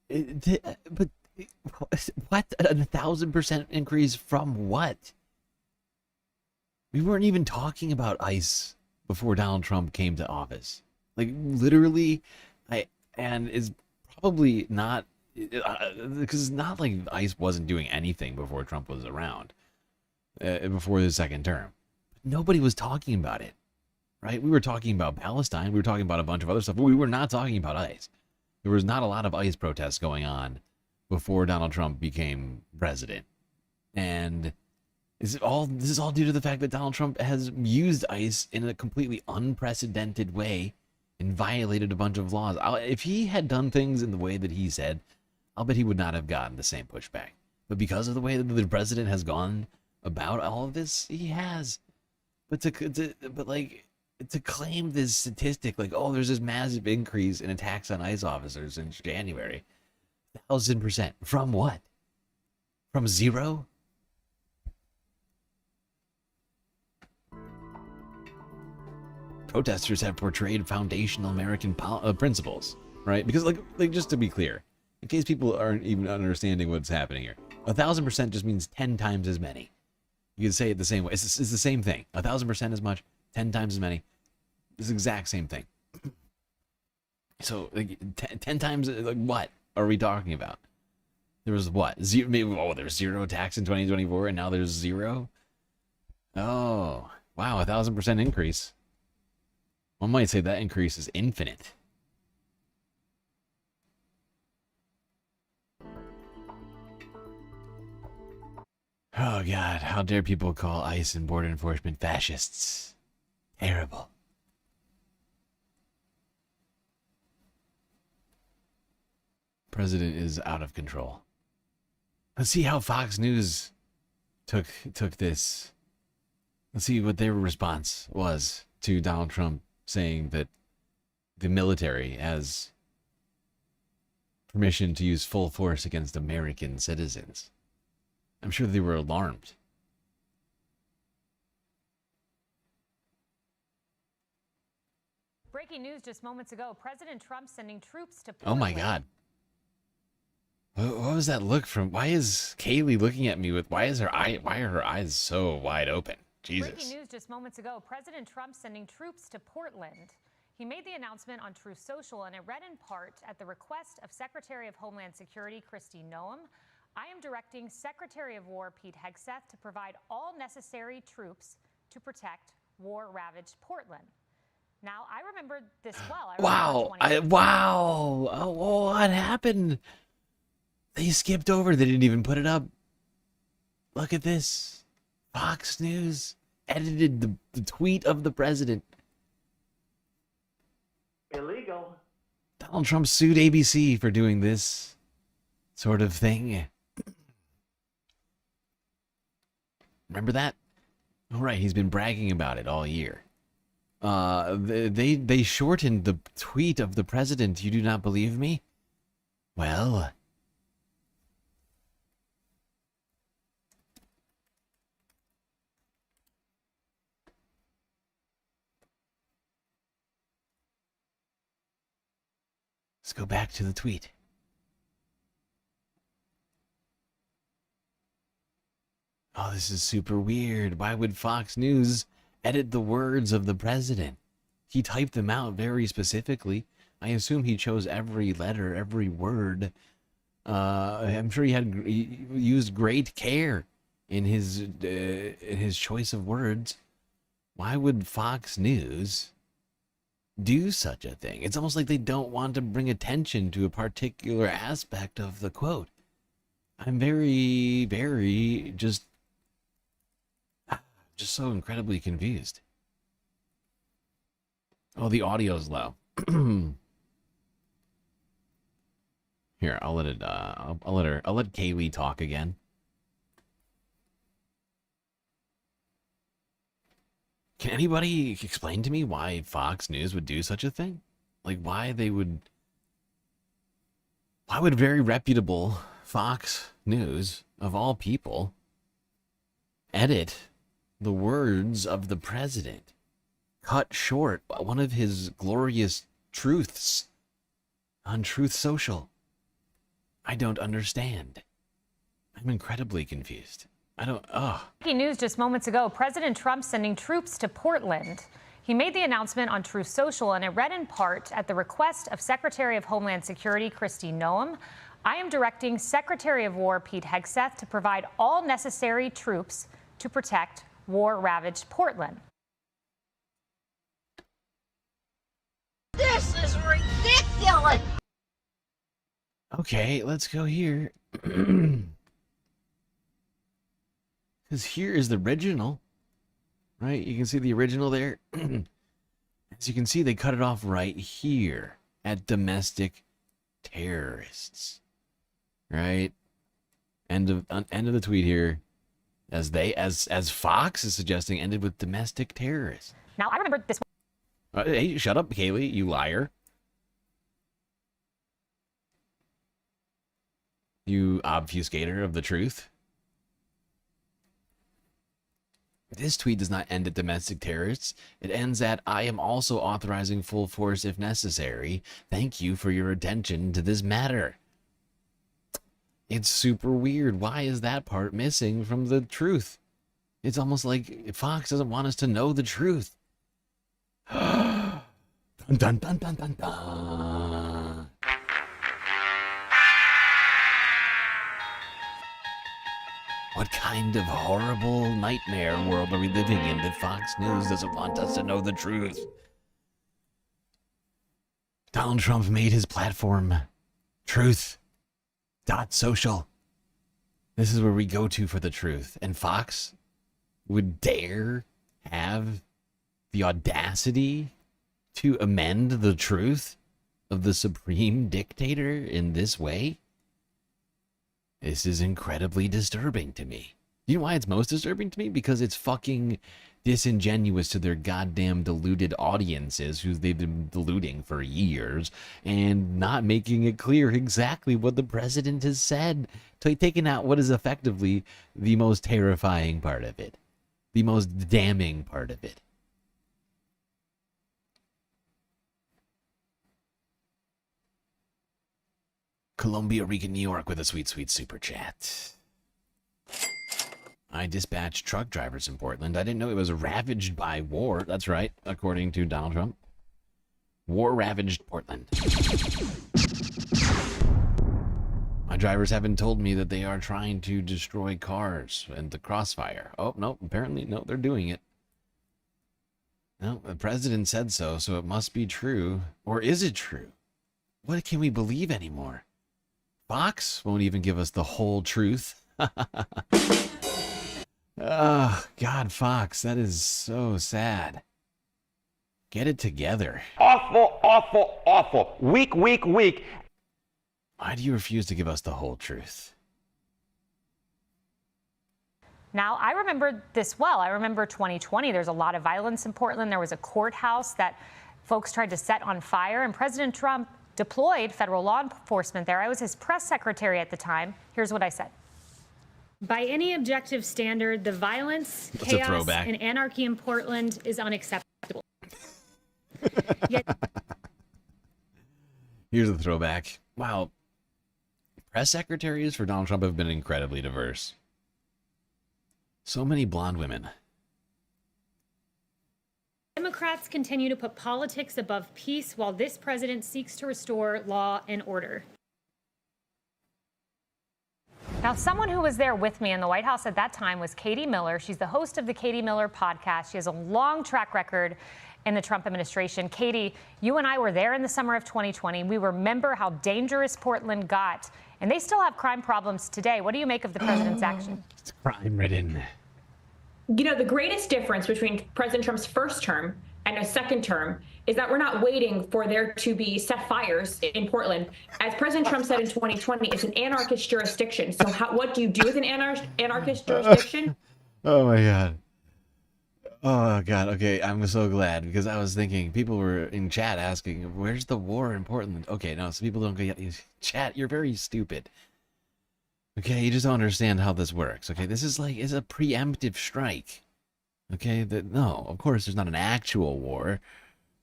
[SPEAKER 1] But what? 1,000% increase from what? We weren't even talking about ICE before Donald Trump came to office. Like, literally, and is probably not, because it's not like ICE wasn't doing anything before Trump was around, before his second term. But nobody was talking about it, right? We were talking about Palestine. We were talking about a bunch of other stuff, but we were not talking about ICE. There was not a lot of ICE protests going on before Donald Trump became president. And this is all due to the fact that Donald Trump has used ICE in a completely unprecedented way and violated a bunch of laws. If he had done things in the way that he said, I'll bet he would not have gotten the same pushback. But because of the way that the president has gone about all of this, he has. But like, to claim this statistic, like, oh, there's this massive increase in attacks on ICE officers in January. 1,000%. From what? From zero? Protesters have portrayed foundational American principles, right? Because, like, just to be clear, in case people aren't even understanding what's happening here, 1,000% just means 10 times as many. You can say it the same way. It's the same thing. 1,000% as much, 10 times as many. It's the exact same thing. So, like, 10 times, like, what are we talking about? There was what? Zero, maybe, oh, there's 0 attacks in 2024, and now there's 0? Oh, wow, 1,000% increase. One might say that increase is infinite. Oh, God, how dare people call ICE and border enforcement fascists? Terrible. President is out of control. Let's see how Fox News took this. Let's see what their response was to Donald Trump saying that the military has permission to use full force against American citizens. I'm sure they were alarmed.
[SPEAKER 4] Breaking news just moments ago. President Trump sending troops to
[SPEAKER 1] Portland. Oh my God. What was that look from? Why is Kaylee looking at me with, why are her eyes so wide open? Jesus.
[SPEAKER 4] Breaking news just moments ago. President Trump sending troops to Portland. He made the announcement on Truth Social, and it read in part at the request of Secretary of Homeland Security Kristi Noem. I am directing Secretary of War Pete Hegseth to provide all necessary troops to protect war-ravaged Portland. Now, I remember this well.
[SPEAKER 1] Wow. Oh, what happened? They skipped over. They didn't even put it up. Look at this. Fox News edited the tweet of the president.
[SPEAKER 8] Illegal.
[SPEAKER 1] Donald Trump sued ABC for doing this sort of thing. Remember that? Oh, right. He's been bragging about it all year. They shortened the tweet of the president. You do not believe me? Well, let's go back to the tweet. Oh, this is super weird. Why would Fox News edit the words of the president? He typed them out very specifically. I assume he chose every letter, every word. I'm sure he used great care in his choice of words. Why would Fox News do such a thing? It's almost like they don't want to bring attention to a particular aspect of the quote. I'm very, very just so incredibly confused. Oh, the audio's low. Here, I'll let Kaylee talk again. Can anybody explain to me why Fox News would do such a thing? Like, why would very reputable Fox News, of all people, edit the words of the president, cut short one of his glorious truths on Truth Social? I don't understand. I'm incredibly confused.
[SPEAKER 4] Breaking news just moments ago. President Trump sending troops to Portland. He made the announcement on Truth Social, and it read in part at the request of Secretary of Homeland Security Kristi Noem. I am directing Secretary of War Pete Hegseth to provide all necessary troops to protect war-ravaged Portland.
[SPEAKER 15] This is ridiculous.
[SPEAKER 1] Okay, let's go here. Because here is the original, right? You can see the original there. As you can see, they cut it off right here at domestic terrorists, right? End of the tweet here, as Fox is suggesting, ended with domestic terrorists.
[SPEAKER 4] Now, I remember this.
[SPEAKER 1] Hey, shut up, Kaylee, you liar. You obfuscator of the truth. This tweet does not end at domestic terrorists. It ends at, I am also authorizing full force if necessary. Thank you for your attention to this matter. It's super weird. Why is that part missing from the truth? It's almost like Fox doesn't want us to know the truth. Dun, dun, dun, dun, dun, dun. What kind of horrible nightmare world are we living in that Fox News doesn't want us to know the truth? Donald Trump made his platform truth.social. This is where we go to for the truth. And Fox would dare have the audacity to amend the truth of the supreme dictator in this way? This is incredibly disturbing to me. You know why it's most disturbing to me? Because it's fucking disingenuous to their goddamn deluded audiences who they've been deluding for years and not making it clear exactly what the president has said. Taking out what is effectively the most terrifying part of it. The most damning part of it. Columbia, Rica, New York with a sweet, sweet super chat. I dispatched truck drivers in Portland. I didn't know it was ravaged by war. That's right, according to Donald Trump. War ravaged Portland. My drivers haven't told me that they are trying to destroy cars and the crossfire. Oh, no, apparently, no, they're doing it. No, the president said so, so it must be true. Or is it true? What can we believe anymore? Fox won't even give us the whole truth. Oh, God, Fox, that is so sad. Get it together.
[SPEAKER 5] Awful, awful, awful. Weak, weak, weak.
[SPEAKER 1] Why do you refuse to give us the whole truth?
[SPEAKER 4] Now, I remember this well. I remember 2020. There's a lot of violence in Portland. There was a courthouse that folks tried to set on fire, and President Trump deployed federal law enforcement there. I was his press secretary at the time. Here's what I said.
[SPEAKER 14] By any objective standard, the violence, chaos, and anarchy in Portland is unacceptable.
[SPEAKER 1] Here's the throwback. Wow. Press secretaries for Donald Trump have been incredibly diverse. So many blonde women.
[SPEAKER 14] Democrats continue to put politics above peace while this president seeks to restore law and order.
[SPEAKER 4] Now, someone who was there with me in the White House at that time was Katie Miller. She's the host of the Katie Miller podcast. She has a long track record in the Trump administration. Katie, you and I were there in the summer of 2020. We remember how dangerous Portland got, and they still have crime problems today. What do you make of the president's action?
[SPEAKER 1] It's crime-ridden.
[SPEAKER 16] You know, the greatest difference between President Trump's first term and a second term is that we're not waiting for there to be set fires in Portland. As President Trump said in 2020, it's an anarchist jurisdiction. So what do you do with an anarchist jurisdiction?
[SPEAKER 1] Oh, my God. Oh, God. Okay, I'm so glad, because I was thinking, people were in chat asking, where's the war in Portland? Okay, no, so people don't go, chat, you're very stupid. Okay, you just don't understand how this works. Okay, this is it's a preemptive strike. Okay, no, of course there's not an actual war.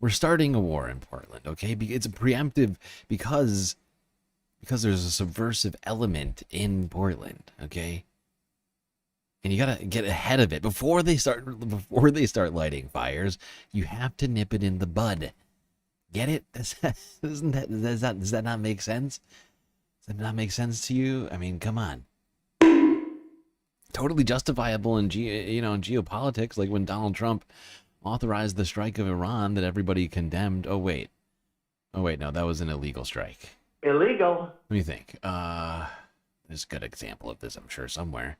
[SPEAKER 1] We're starting a war in Portland. Okay, it's a preemptive because there's a subversive element in Portland. Okay, and you gotta get ahead of it before they start lighting fires. You have to nip it in the bud. Get it? Does that not make sense? Does that not make sense to you? I mean, come on. Totally justifiable in geopolitics, like when Donald Trump authorized the strike of Iran that everybody condemned. Oh wait, no, that was an illegal strike.
[SPEAKER 8] Illegal.
[SPEAKER 1] Let me think. There's a good example of this, I'm sure, somewhere.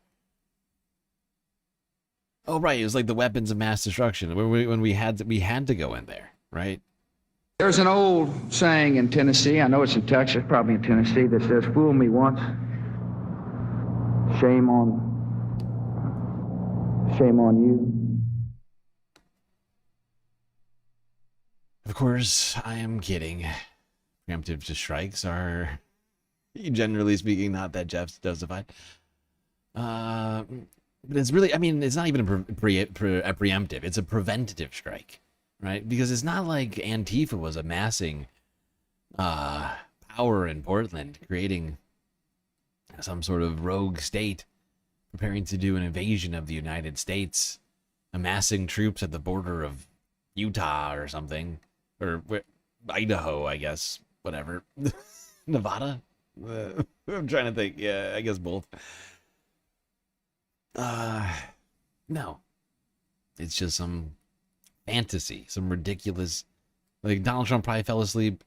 [SPEAKER 1] Oh right, it was like the weapons of mass destruction when we had to go in there, right?
[SPEAKER 18] There's an old saying in Tennessee, I know it's in Texas, probably in Tennessee, that says, fool me once, shame on you.
[SPEAKER 1] Of course, I am kidding. Preemptive strikes are, generally speaking, not that justified. But it's really, I mean, it's not even a preemptive. It's a preventative strike, right? Because it's not like Antifa was amassing power in Portland, creating some sort of rogue state, preparing to do an invasion of the United States, amassing troops at the border of Utah or something, or Idaho, I guess, whatever. Nevada? I'm trying to think. Yeah, I guess both. No. It's just some fantasy, some ridiculous, like Donald Trump probably fell asleep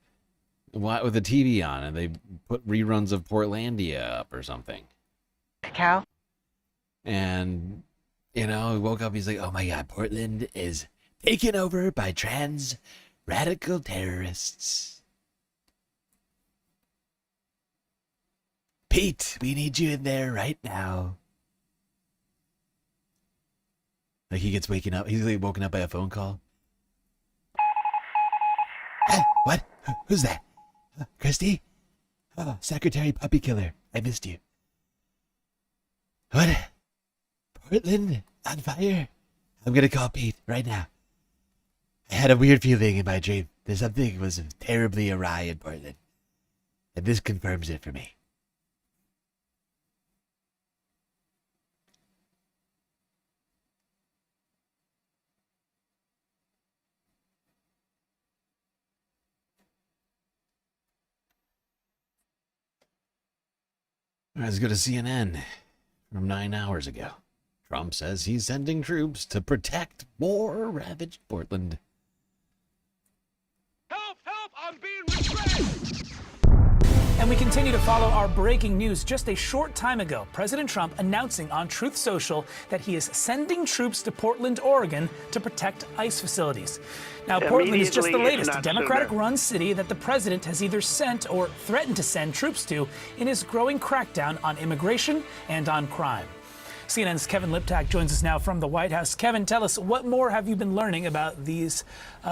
[SPEAKER 1] with the TV on and they put reruns of Portlandia up or something.
[SPEAKER 3] Cal?
[SPEAKER 1] And, he woke up, he's like, oh my God, Portland is taken over by trans radical terrorists. Pete, we need you in there right now. Like he gets waking up. He's like woken up by a phone call. What? Who's that? Christy? Oh, Secretary Puppy Killer. I missed you. What? Portland on fire? I'm gonna call Pete right now. I had a weird feeling in my dream that something was terribly awry in Portland. And this confirms it for me. Let's go to CNN from 9 hours ago. Trump says he's sending troops to protect war-ravaged Portland.
[SPEAKER 2] Help! Help! I'm being restrained!
[SPEAKER 6] And we continue to follow our breaking news. Just a short time ago, President Trump announcing on Truth Social that he is sending troops to Portland, Oregon to protect ICE facilities. Now, Portland is just the latest Democratic-run city that the president has either sent or threatened to send troops to in his growing crackdown on immigration and on crime. CNN's Kevin Liptak joins us now from the White House. Kevin, tell us, what more have you been learning about these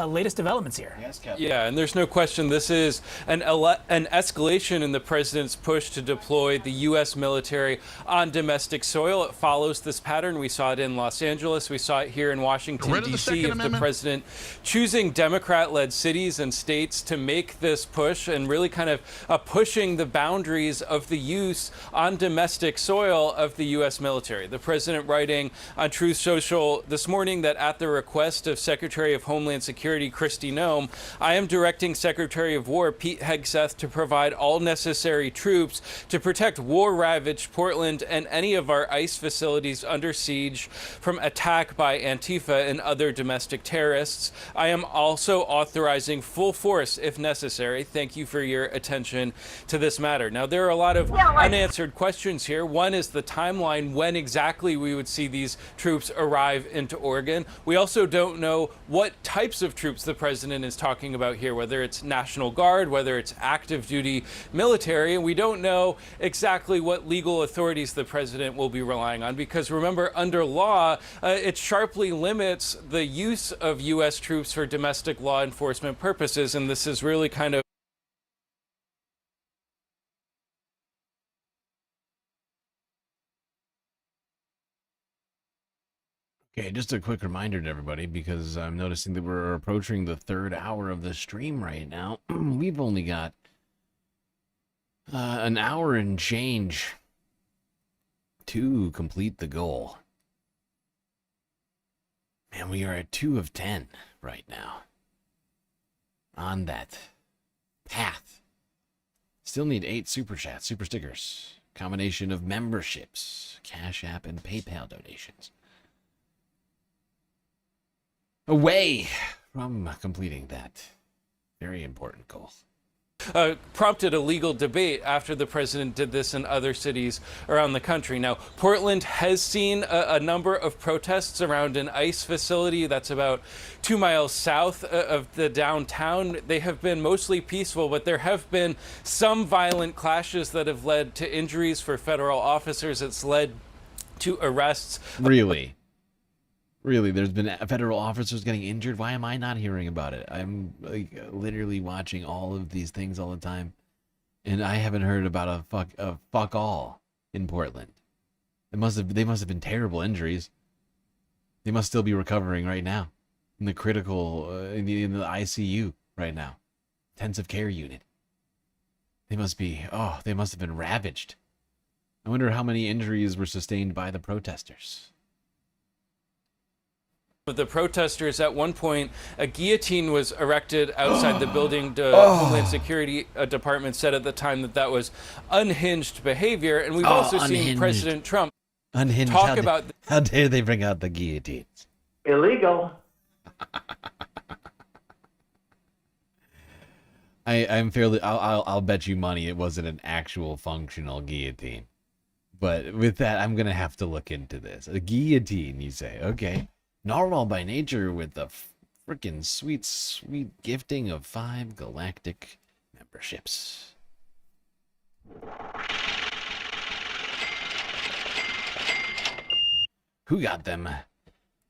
[SPEAKER 6] latest developments here?
[SPEAKER 1] Yes, Kevin.
[SPEAKER 19] Yeah, and there's no question this is an escalation in the president's push to deploy the U.S. military on domestic soil. It follows this pattern. We saw it in Los Angeles. We saw it here in Washington, D.C. of the president choosing Democrat-led cities and states to make this push and really kind of pushing the boundaries of the use on domestic soil of the U.S. military. The president writing on Truth Social this morning that at the request of Secretary of Homeland Security Kristi Noem, I am directing Secretary of War Pete Hegseth to provide all necessary troops to protect war-ravaged Portland and any of our ICE facilities under siege from attack by Antifa and other domestic terrorists. I am also authorizing full force if necessary. Thank you for your attention to this matter. Now, there are a lot of unanswered questions here. One is the timeline, when exactly we would see these troops arrive into Oregon. We also don't know what types of troops the president is talking about here, whether it's National Guard, whether it's active duty military, and we don't know exactly what legal authorities the president will be relying on, because remember, under law, it sharply limits the use of U.S. troops for domestic law enforcement purposes, and this is really kind of
[SPEAKER 1] Okay, just a quick reminder to everybody, because I'm noticing that we're approaching the 3rd hour of the stream right now. We've only got an hour and change to complete the goal. And we are at 2 of 10 right now on that path. Still need 8 super chats, super stickers, combination of memberships, Cash App, and PayPal donations. Away from completing that very important goal.
[SPEAKER 19] Prompted a legal debate after the president did this in other cities around the country. Now, Portland has seen a number of protests around an ICE facility that's about 2 miles south of the downtown. They have been mostly peaceful, but there have been some violent clashes that have led to injuries for federal officers. It's led to arrests.
[SPEAKER 1] Really? Really, there's been federal officers getting injured. Why am I not hearing about it? I'm like literally watching all of these things all the time, and I haven't heard about a fuck all in Portland. They must have been terrible injuries. They must still be recovering right now in the critical in the ICU right now, intensive care unit. They must have been ravaged. I wonder how many injuries were sustained by the protesters.
[SPEAKER 19] The protesters, at one point, a guillotine was erected outside the building. The Homeland Security Department said at the time that was unhinged behavior. And we've also seen President Trump talk about...
[SPEAKER 1] How dare they bring out the guillotines?
[SPEAKER 8] Illegal.
[SPEAKER 1] I'm fairly... I'll bet you money it wasn't an actual functional guillotine. But with that, I'm going to have to look into this. A guillotine, you say. Okay. Narwhal by nature with the freaking sweet, sweet gifting of 5 galactic memberships. Who got them?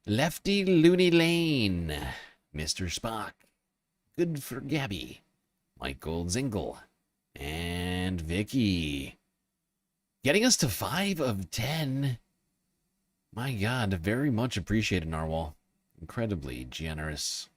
[SPEAKER 1] Lefty Looney Lane, Mr. Spock, Good for Gabby, Michael Zingle, and Vicky. Getting us to 5 of 10. My God, very much appreciated, Narwhal. Incredibly generous.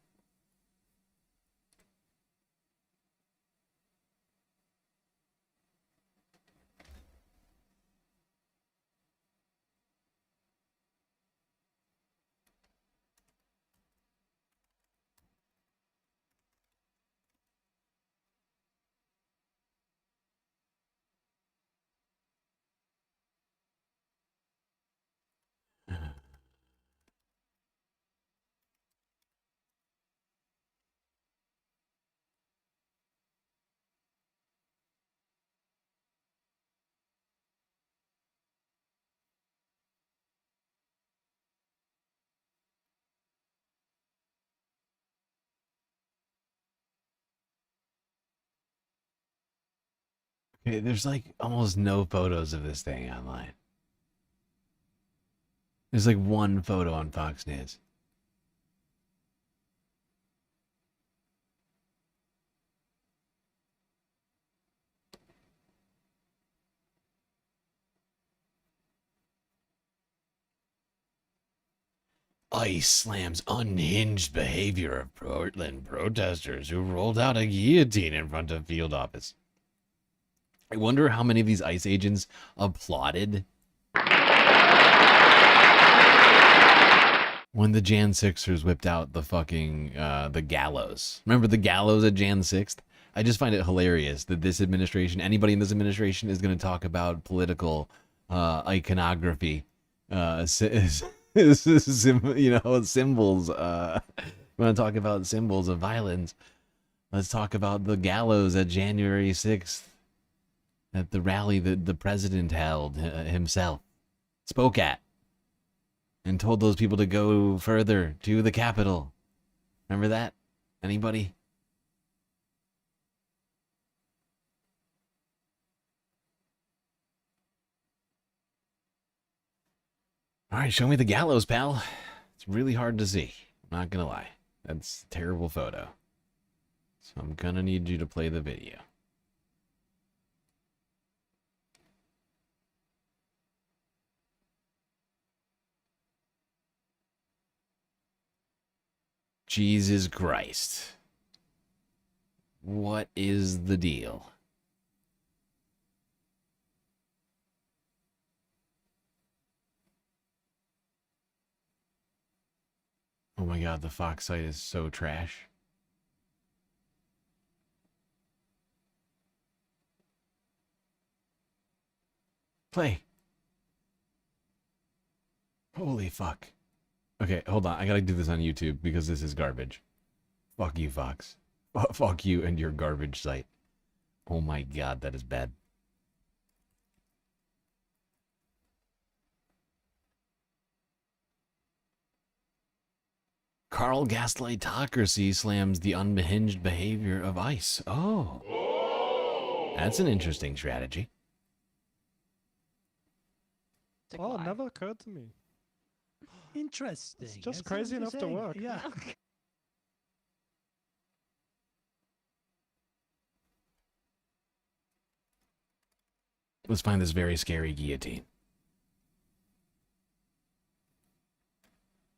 [SPEAKER 1] Okay, there's like almost no photos of this thing online. There's like one photo on Fox News. ICE slams unhinged behavior of Portland protesters who rolled out a guillotine in front of field office. I wonder how many of these ICE agents applauded when the Jan 6ers whipped out the fucking, the gallows. Remember the gallows at Jan 6th? I just find it hilarious that this administration, anybody in this administration is going to talk about political iconography, symbols. You want to talk about symbols of violence? Let's talk about the gallows at January 6th. At the rally that the president held himself, spoke at, and told those people to go further to the Capitol. Remember that? Anybody? All right, show me the gallows, pal. It's really hard to see. I'm not gonna lie. That's a terrible photo. So I'm gonna need you to play the video. Jesus Christ. What is the deal? Oh my God, the Fox site is so trash. Play. Holy fuck. Okay, hold on. I gotta do this on YouTube because this is garbage. Fuck you, Fox. Fuck you and your garbage site. Oh my God, that is bad. Carl Gaslightocracy slams the unhinged behavior of ICE. Oh. That's an interesting strategy.
[SPEAKER 7] Oh, it never occurred to me.
[SPEAKER 21] Interesting.
[SPEAKER 7] It's just
[SPEAKER 21] I see what
[SPEAKER 7] crazy
[SPEAKER 21] you're
[SPEAKER 7] enough to
[SPEAKER 21] saying.
[SPEAKER 7] work.
[SPEAKER 21] Yeah.
[SPEAKER 1] Let's find this very scary guillotine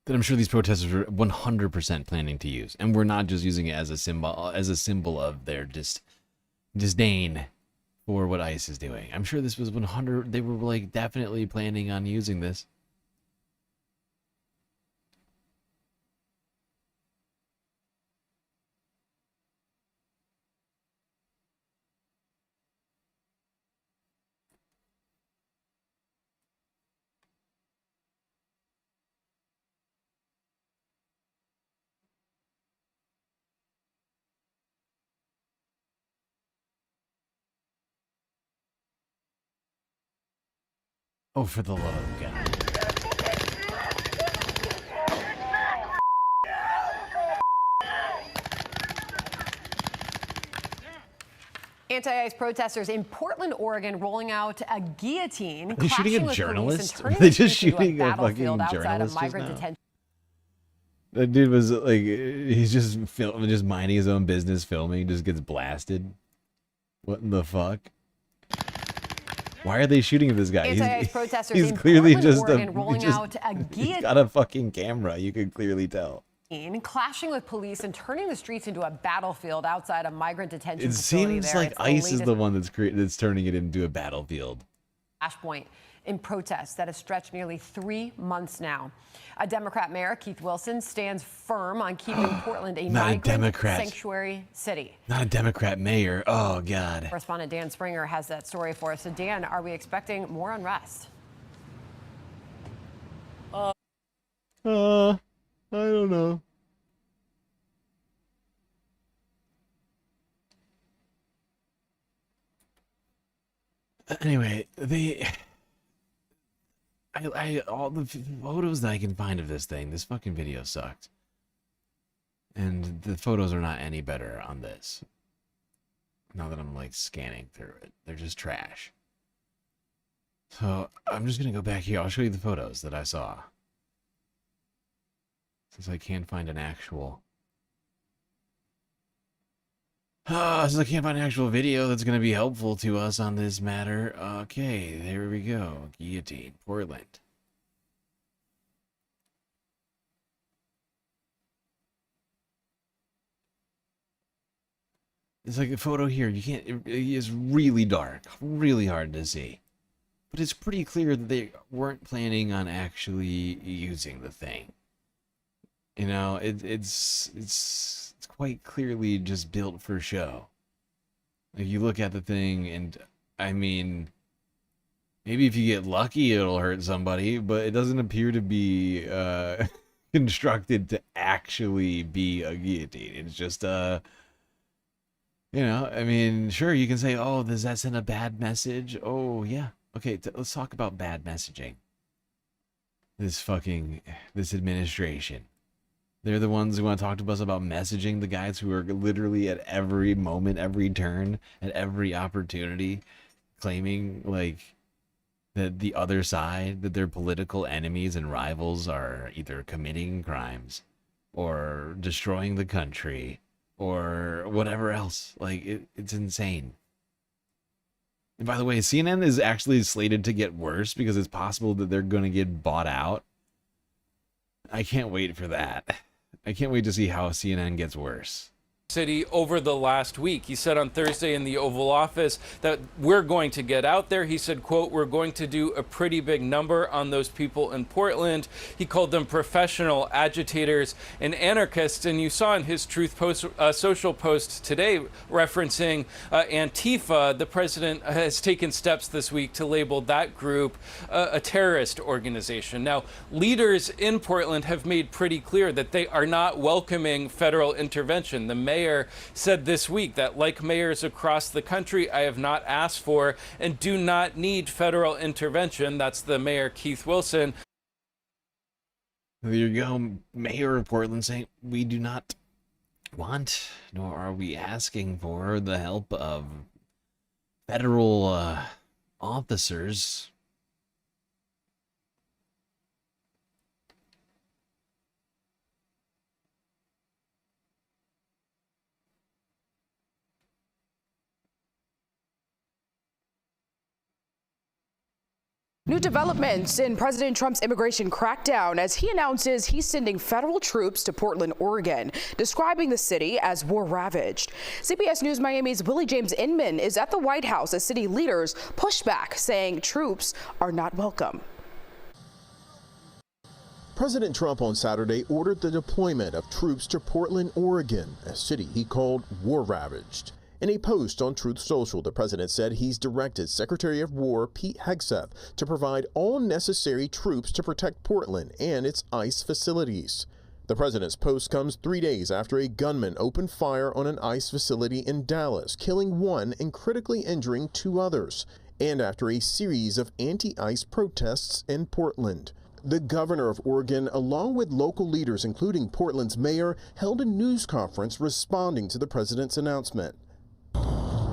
[SPEAKER 1] that I'm sure these protesters are 100% planning to use, and we're not just using it as a symbol of their disdain for what ICE is doing. I'm sure this was 100. They were like definitely planning on using this. Oh, for the love of God.
[SPEAKER 3] Anti-ICE protesters in Portland, Oregon, rolling out a guillotine.
[SPEAKER 1] Are they shooting
[SPEAKER 3] clashing
[SPEAKER 1] a
[SPEAKER 3] with
[SPEAKER 1] journalist?
[SPEAKER 3] police and
[SPEAKER 1] Are they
[SPEAKER 3] turning
[SPEAKER 1] just
[SPEAKER 3] the streets into
[SPEAKER 1] shooting a
[SPEAKER 3] battlefield
[SPEAKER 1] fucking
[SPEAKER 3] outside
[SPEAKER 1] journalist
[SPEAKER 3] of
[SPEAKER 1] just
[SPEAKER 3] migrant
[SPEAKER 1] now?
[SPEAKER 3] detention.
[SPEAKER 1] That dude was like, he's just minding his own business, filming, just gets blasted. What in the fuck? Why are they shooting at this guy?
[SPEAKER 3] Anti-ICE protesters
[SPEAKER 1] He's
[SPEAKER 3] in
[SPEAKER 1] clearly
[SPEAKER 3] Portland,
[SPEAKER 1] just
[SPEAKER 3] Oregon, rolling out a
[SPEAKER 1] he's
[SPEAKER 3] guillotine.
[SPEAKER 1] got a fucking camera. You can clearly tell.
[SPEAKER 3] Clashing with police and turning the streets into a battlefield outside a migrant detention
[SPEAKER 1] It
[SPEAKER 3] facility
[SPEAKER 1] seems
[SPEAKER 3] there.
[SPEAKER 1] like
[SPEAKER 3] It's the
[SPEAKER 1] ICE is
[SPEAKER 3] latest
[SPEAKER 1] the one that's turning it into a battlefield.
[SPEAKER 3] flashpoint in protests that has stretched nearly 3 months now. A Democrat mayor, Keith Wilson, stands firm on keeping Portland a
[SPEAKER 1] Not a
[SPEAKER 3] migrant
[SPEAKER 1] Democrat.
[SPEAKER 3] sanctuary city.
[SPEAKER 1] Not a Democrat mayor. Oh, God.
[SPEAKER 3] Correspondent Dan Springer has that story for us. So, Dan, are we expecting more unrest?
[SPEAKER 1] I don't know. Anyway, all the photos that I can find of this fucking video sucked. And the photos are not any better on this. Now that I'm like scanning through it, they're just trash. So I'm just gonna go back here. I'll show you the photos that I saw. Since I can't find an actual... since I can't find an actual video that's going to be helpful to us on this matter. Okay, there we go. Guillotine, Portland. It's like a photo here. You can't... It is really dark. Really hard to see. But it's pretty clear that they weren't planning on actually using the thing. You know, it's quite clearly just built for show. Like, you look at the thing, and I mean, maybe if you get lucky, it'll hurt somebody, but it doesn't appear to be constructed to actually be a guillotine. It's just you know, I mean, sure, you can say, oh, does that send a bad message? Oh, yeah. Okay, let's talk about bad messaging. This administration. They're the ones who want to talk to us about messaging, the guys who are literally at every moment, every turn, at every opportunity, claiming, like, that the other side, that their political enemies and rivals are either committing crimes or destroying the country or whatever else. Like, it's insane. And by the way, CNN is actually slated to get worse because it's possible that they're going to get bought out. I can't wait for that. I can't wait to see how CNN gets worse.
[SPEAKER 19] City over the last week. He said on Thursday in the Oval Office that we're going to get out there. He said, quote, we're going to do a pretty big number on those people in Portland. He called them professional agitators and anarchists. And you saw in his Truth Social post today referencing Antifa, the president has taken steps this week to label that group a terrorist organization. Now, leaders in Portland have made pretty clear that they are not welcoming federal intervention. The mayor said this week that, like mayors across the country, I have not asked for and do not need federal intervention. That's the mayor, Keith Wilson.
[SPEAKER 1] There you go, Mayor of Portland saying, we do not want, nor are we asking for, the help of federal officers.
[SPEAKER 9] New developments in President Trump's immigration crackdown as he announces he's sending federal troops to Portland, Oregon, describing the city as war-ravaged. CBS News Miami's Willie James Inman is at the White House as city leaders push back, saying troops are not welcome.
[SPEAKER 17] President Trump on Saturday ordered the deployment of troops to Portland, Oregon, a city he called war-ravaged. In a post on Truth Social, the president said he's directed Secretary of War Pete Hegseth to provide all necessary troops to protect Portland and its ICE facilities. The president's post comes 3 days after a gunman opened fire on an ICE facility in Dallas, killing one and critically injuring 2 others, and after a series of anti-ICE protests in Portland. The governor of Oregon, along with local leaders, including Portland's mayor, held a news conference responding to the president's announcement.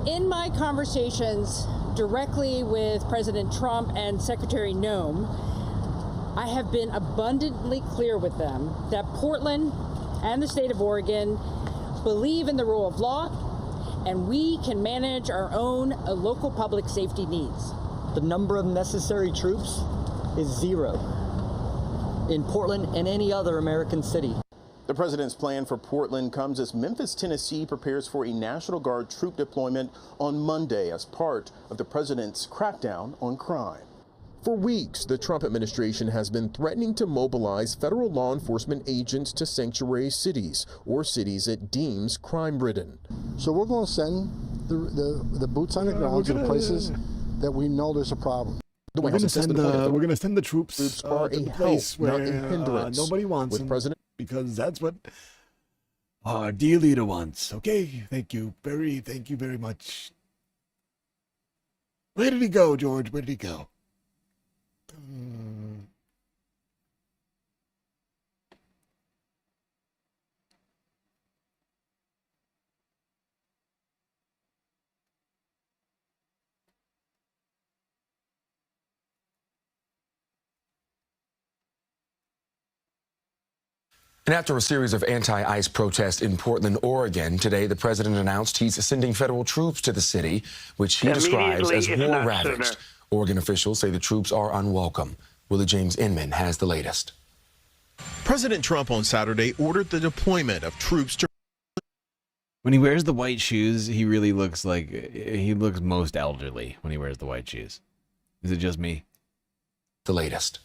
[SPEAKER 20] In my conversations directly with President Trump and Secretary Noem, I have been abundantly clear with them that Portland and the state of Oregon believe in the rule of law, and we can manage our own local public safety needs.
[SPEAKER 22] The number of necessary troops is 0 in Portland and any other American city.
[SPEAKER 17] The president's plan for Portland comes as Memphis, Tennessee prepares for a National Guard troop deployment on Monday as part of the president's crackdown on crime. For weeks, the Trump administration has been threatening to mobilize federal law enforcement agents to sanctuary cities or cities it deems crime-ridden.
[SPEAKER 24] So we're going to send the boots on the ground to the places that we know there's a problem.
[SPEAKER 7] We're going to send the troops to the place where nobody wants them, because that's what our dear leader wants. Okay, thank you very much. Where did he go, George? Where did he go?
[SPEAKER 25] And after a series of anti-ICE protests in Portland, Oregon, today the president announced he's sending federal troops to the city, which he describes as war-ravaged. Oregon officials say the troops are unwelcome. Willie James Inman has the latest.
[SPEAKER 17] President Trump on Saturday ordered the deployment of troops to...
[SPEAKER 1] When he wears the white shoes, he really looks like he looks most elderly when he wears the white shoes. Is it just me?
[SPEAKER 25] The latest.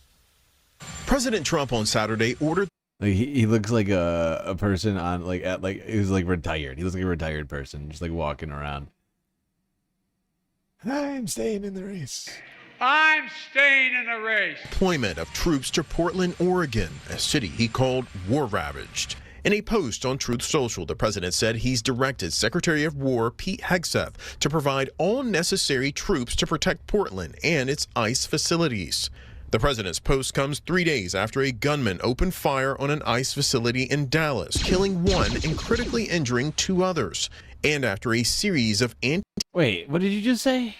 [SPEAKER 17] President Trump on Saturday ordered...
[SPEAKER 1] Like he looks like a person on he's like retired. He looks like a retired person, just like walking around.
[SPEAKER 7] I'm staying in the race.
[SPEAKER 27] I'm staying in the race.
[SPEAKER 17] Deployment of troops to Portland, Oregon, a city he called war-ravaged. In a post on Truth Social, the president said he's directed Secretary of War Pete Hegseth to provide all necessary troops to protect Portland and its ICE facilities. The president's post comes 3 days after a gunman opened fire on an ICE facility in Dallas, killing one and critically injuring 2 others, and after a series of
[SPEAKER 1] Wait, what did you just say?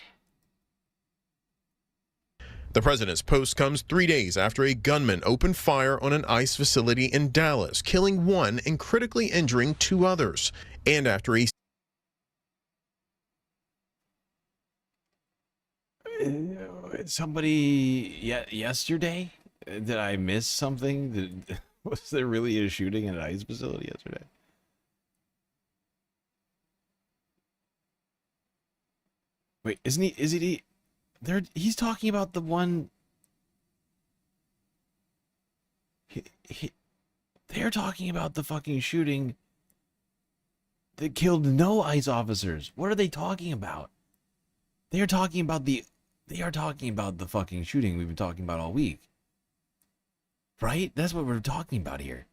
[SPEAKER 17] The president's post comes 3 days after a gunman opened fire on an ICE facility in Dallas, killing one and critically injuring 2 others, and after a
[SPEAKER 1] Somebody yesterday? Did I miss something? Was there really a shooting at an ICE facility yesterday? Wait, isn't he? Is he? There. He's talking about the one. They're talking about the fucking shooting that killed no ICE officers. What are they talking about? They are talking about the fucking shooting we've been talking about all week. Right? That's what we're talking about here.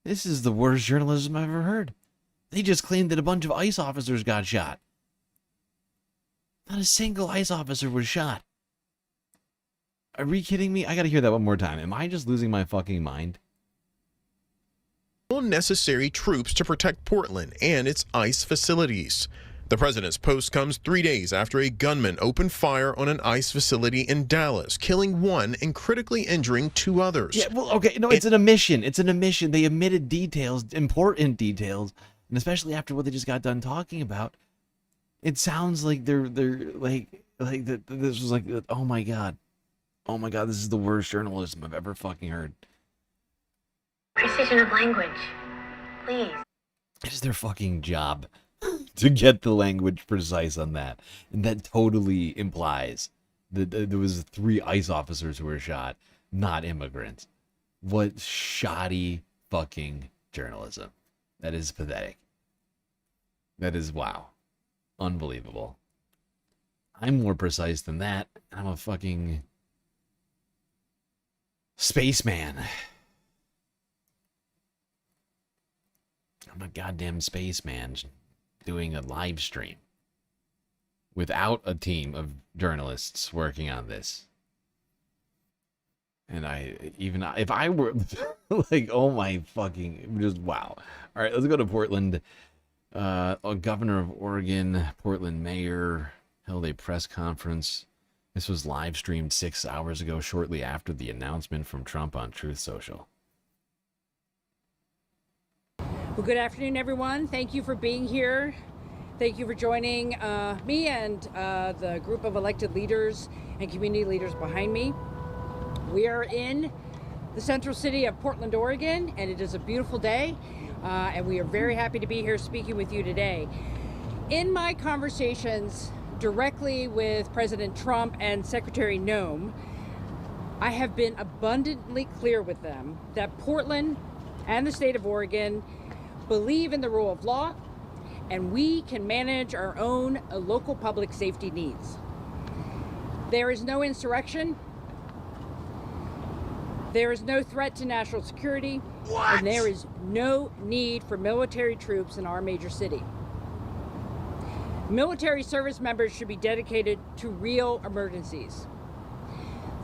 [SPEAKER 1] This is the worst journalism I've ever heard. They just claimed that a bunch of ICE officers got shot. Not a single ICE officer was shot. Are we kidding me? I gotta hear that one more time. Am I just losing my fucking mind?
[SPEAKER 17] All necessary troops to protect Portland and its ICE facilities. The president's post comes 3 days after a gunman opened fire on an ICE facility in Dallas, killing one and critically injuring 2 others.
[SPEAKER 1] Yeah, well, okay, no, it's an omission. It's an omission. They omitted details, important details, and especially after what they just got done talking about, it sounds like they're like this was like, oh my god. Oh my god, this is the worst journalism I've ever fucking heard.
[SPEAKER 10] Precision of language. Please.
[SPEAKER 1] It is their fucking job to get the language precise on that. And that totally implies that there was 3 ICE officers who were shot, not immigrants. What shoddy fucking journalism. That is pathetic. That is, wow. Unbelievable. I'm more precise than that. I'm a fucking spaceman. I'm a goddamn spaceman doing a live stream without a team of journalists working on this. And if I were like, oh my fucking, just wow. All right, let's go to Portland. A governor of Oregon, Portland mayor, held a press conference. This was live streamed 6 hours ago, shortly after the announcement from Trump on Truth Social.
[SPEAKER 20] Well, good afternoon, everyone. Thank you for being here. Thank you for joining me and the group of elected leaders and community leaders behind me. We are in the central city of Portland, Oregon, and it is a beautiful day. And we are very happy to be here speaking with you today. In my conversations directly with President Trump and Secretary Noem, I have been abundantly clear with them that Portland and the state of Oregon believe in the rule of law, and we can manage our own local public safety needs. There is no insurrection. There is no threat to national security. What? And there is no need for military troops in our major city. Military service members should be dedicated to real emergencies.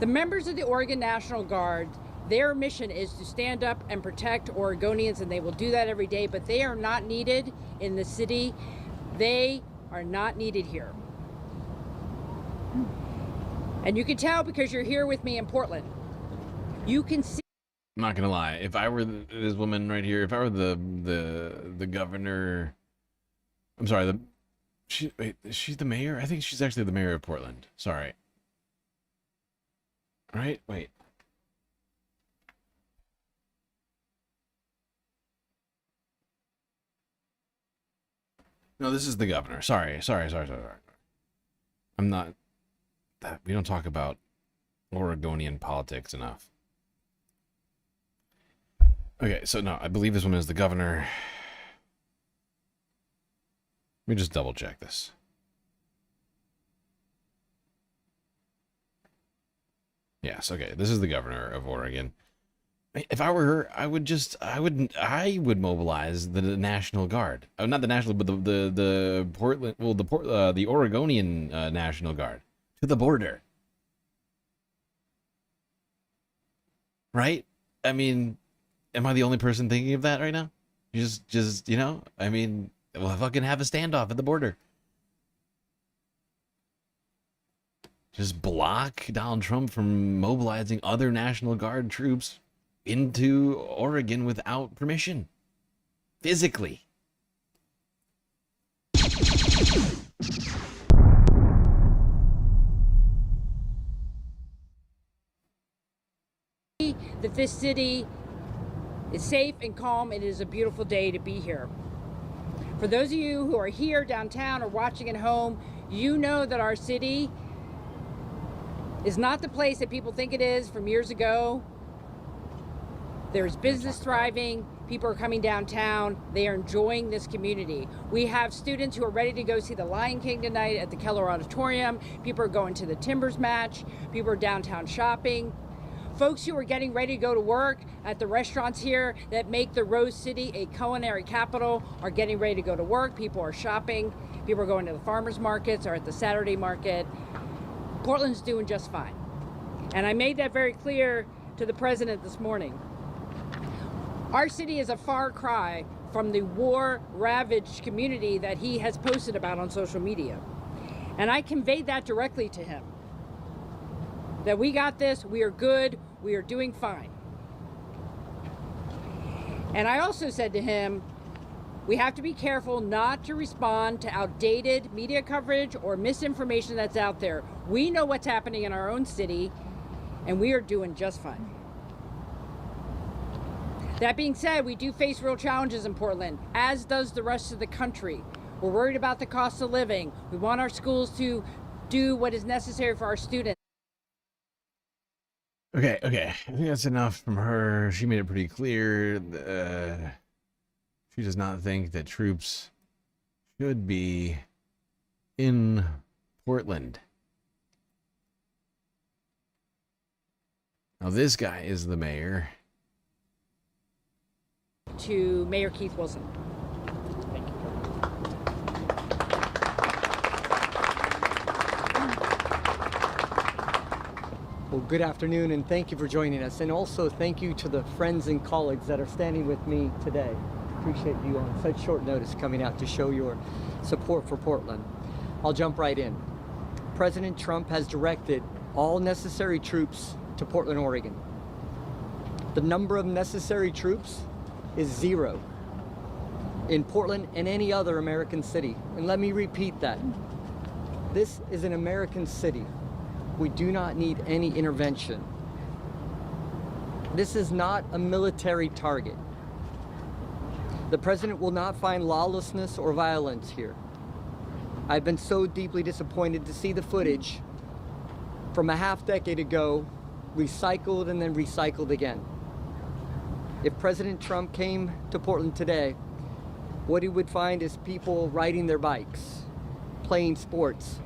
[SPEAKER 20] The members of the Oregon National Guard, their mission is to stand up and protect Oregonians, and they will do that every day, but they are not needed in the city. They are not needed here. And you can tell because you're here with me in Portland. You can see.
[SPEAKER 1] I'm not gonna lie. If I were this woman right here, if I were the governor, I'm sorry. Wait, is she the mayor? I think she's actually the mayor of Portland. Sorry. All right. Wait. No, this is the governor. Sorry. I'm not. We don't talk about Oregonian politics enough. Okay, so no, I believe this woman is the governor. Let me just double check this. Yes, okay, this is the governor of Oregon. If I were her, I would mobilize the National Guard. Not the National, but the Portland, well, the Oregonian National Guard to the border. Right? I mean, am I the only person thinking of that right now? Just, you know, I mean, we'll fucking have a standoff at the border. Just block Donald Trump from mobilizing other National Guard troops into Oregon without permission. Physically.
[SPEAKER 20] That this city is safe and calm. It is a beautiful day to be here. For those of you who are here downtown or watching at home, you know that our city is not the place that people think it is from years ago. There's business thriving. People are coming downtown. They are enjoying this community. We have students who are ready to go see the Lion King tonight at the Keller Auditorium. People are going to the Timbers match. People are downtown shopping. Folks who are getting ready to go to work at the restaurants here that make the Rose City a culinary capital are getting ready to go to work. People are shopping. People are going to the farmers markets or at the Saturday market. Portland's doing just fine. And I made that very clear to the president this morning. Our city is a far cry from the war-ravaged community that he has posted about on social media. And I conveyed that directly to him. That we got this, we are good, we are doing fine. And I also said to him, we have to be careful not to respond to outdated media coverage or misinformation that's out there. We know what's happening in our own city, and we are doing just fine. That being said, we do face real challenges in Portland, as does the rest of the country. We're worried about the cost of living. We want our schools to do what is necessary for our students.
[SPEAKER 1] Okay. I think that's enough from her. She made it pretty clear. She does not think that troops should be in Portland. Now, this guy is the mayor.
[SPEAKER 20] To Mayor Keith Wilson. Thank you.
[SPEAKER 22] Well, good afternoon, and thank you for joining us. And also thank you to the friends and colleagues that are standing with me today. Appreciate you on such short notice coming out to show your support for Portland. I'll jump right in. President Trump has directed all necessary troops to Portland, Oregon. The number of necessary troops is 0 in Portland and any other American city. And let me repeat that. This is an American city. We do not need any intervention. This is not a military target. The president will not find lawlessness or violence here. I've been so deeply disappointed to see the footage from a half-decade ago recycled and then recycled again. If President Trump came to Portland today, what he would find is people riding their bikes, playing sports,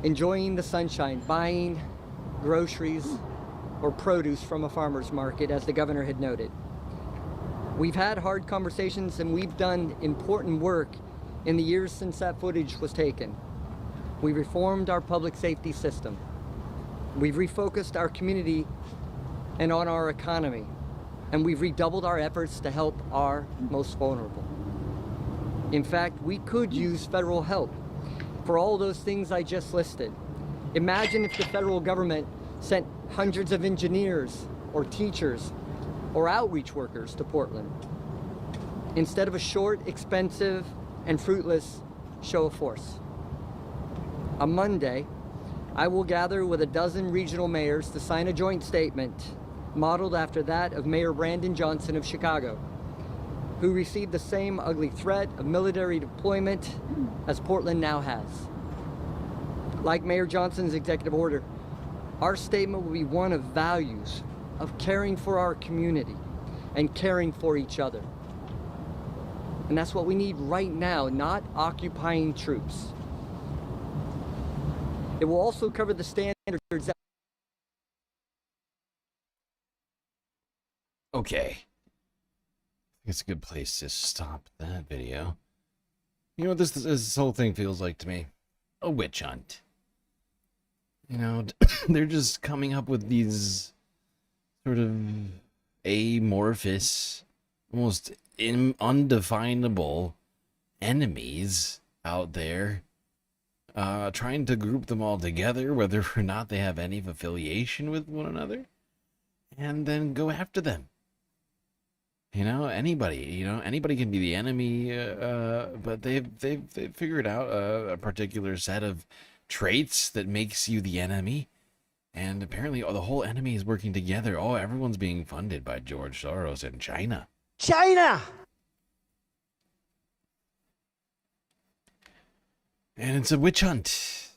[SPEAKER 22] enjoying the sunshine, buying groceries or produce from a farmer's market, as the governor had noted. We've had hard conversations and we've done important work in the years since that footage was taken. We reformed our public safety system. We've refocused our community and on our economy. And we've redoubled our efforts to help our most vulnerable. In fact, we could use federal help for all those things I just listed. Imagine if the federal government sent hundreds of engineers or teachers or outreach workers to Portland instead of a short, expensive, and fruitless show of force. On Monday, I will gather with a dozen regional mayors to sign a joint statement modeled after that of Mayor Brandon Johnson of Chicago, who received the same ugly threat of military deployment as Portland now has. Like Mayor Johnson's executive order, our statement will be one of values, of caring for our community and caring for each other. And that's what we need right now, not occupying troops. It will also cover the standards that...
[SPEAKER 1] Okay. It's a good place to stop that video. You know what this whole thing feels like to me? A witch hunt. You know, they're just coming up with these sort of amorphous, almost undefinable enemies out there, trying to group them all together, whether or not they have any affiliation with one another, and then go after them. You know, anybody can be the enemy, but they've figured out a particular set of traits that makes you the enemy, and apparently the whole enemy is working together. Oh, everyone's being funded by George Soros in China.
[SPEAKER 21] China!
[SPEAKER 1] And it's a witch hunt.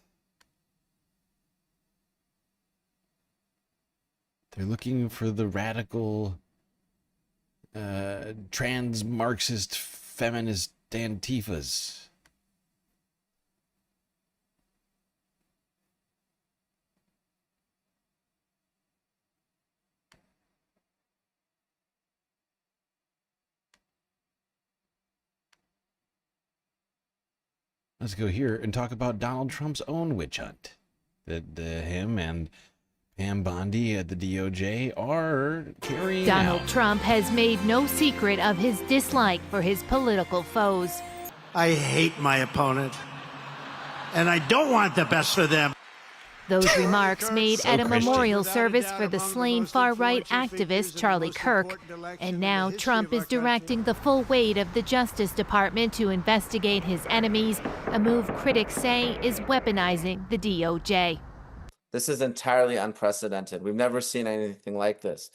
[SPEAKER 1] They're looking for the radical trans-Marxist feminist Antifas. Let's go here and talk about Donald Trump's own witch hunt. That him and Pam Bondi at the DOJ are carrying out.
[SPEAKER 5] Donald Trump has made no secret of his dislike for his political foes.
[SPEAKER 11] I hate my opponent, and I don't want the best for them.
[SPEAKER 5] Those remarks made at a memorial service for the slain far-right activist Charlie Kirk. And now Trump is directing the full weight of the Justice Department to investigate his enemies, a move critics say is weaponizing the DOJ.
[SPEAKER 4] This is entirely unprecedented. We've never seen anything like this.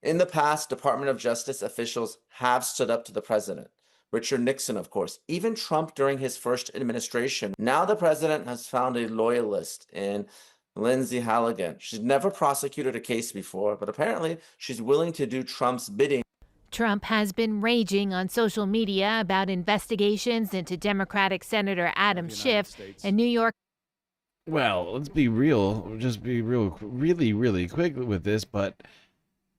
[SPEAKER 4] In the past, Department of Justice officials have stood up to the president. Richard Nixon, of course, even Trump during his first administration. Now the president has found a loyalist in Lindsay Halligan. She's never prosecuted a case before, but apparently she's willing to do Trump's bidding.
[SPEAKER 5] Trump has been raging on social media about investigations into Democratic Senator Adam Schiff and New York.
[SPEAKER 1] Well, let's be real. Just be really quick with this, but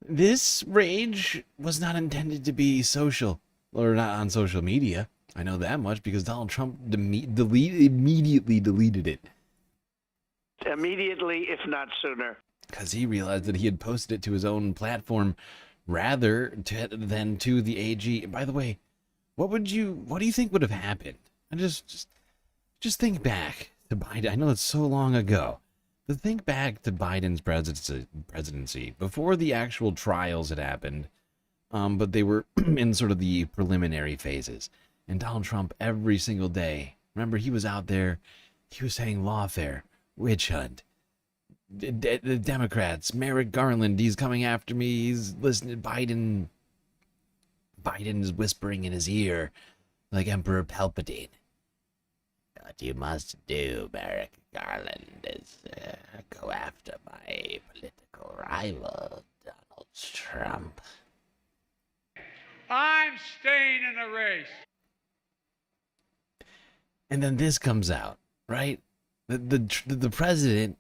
[SPEAKER 1] this rage was not intended to be social, or not on social media. I know that much because Donald Trump immediately deleted it.
[SPEAKER 8] Immediately, if not sooner.
[SPEAKER 1] Because he realized that he had posted it to his own platform rather than to the AG. By the way, what do you think would have happened? And just think back to Biden. I know it's so long ago. But think back to Biden's presidency before the actual trials had happened, but they were in sort of the preliminary phases. And Donald Trump, every single day, remember, he was out there, he was saying lawfare, witch hunt, the Democrats, Merrick Garland, he's coming after me, he's listening to Biden is whispering in his ear like Emperor Palpatine. What you must do, Merrick Garland, is go after my political rival, Donald Trump.
[SPEAKER 27] I'm staying in the race.
[SPEAKER 1] And then this comes out, right? The president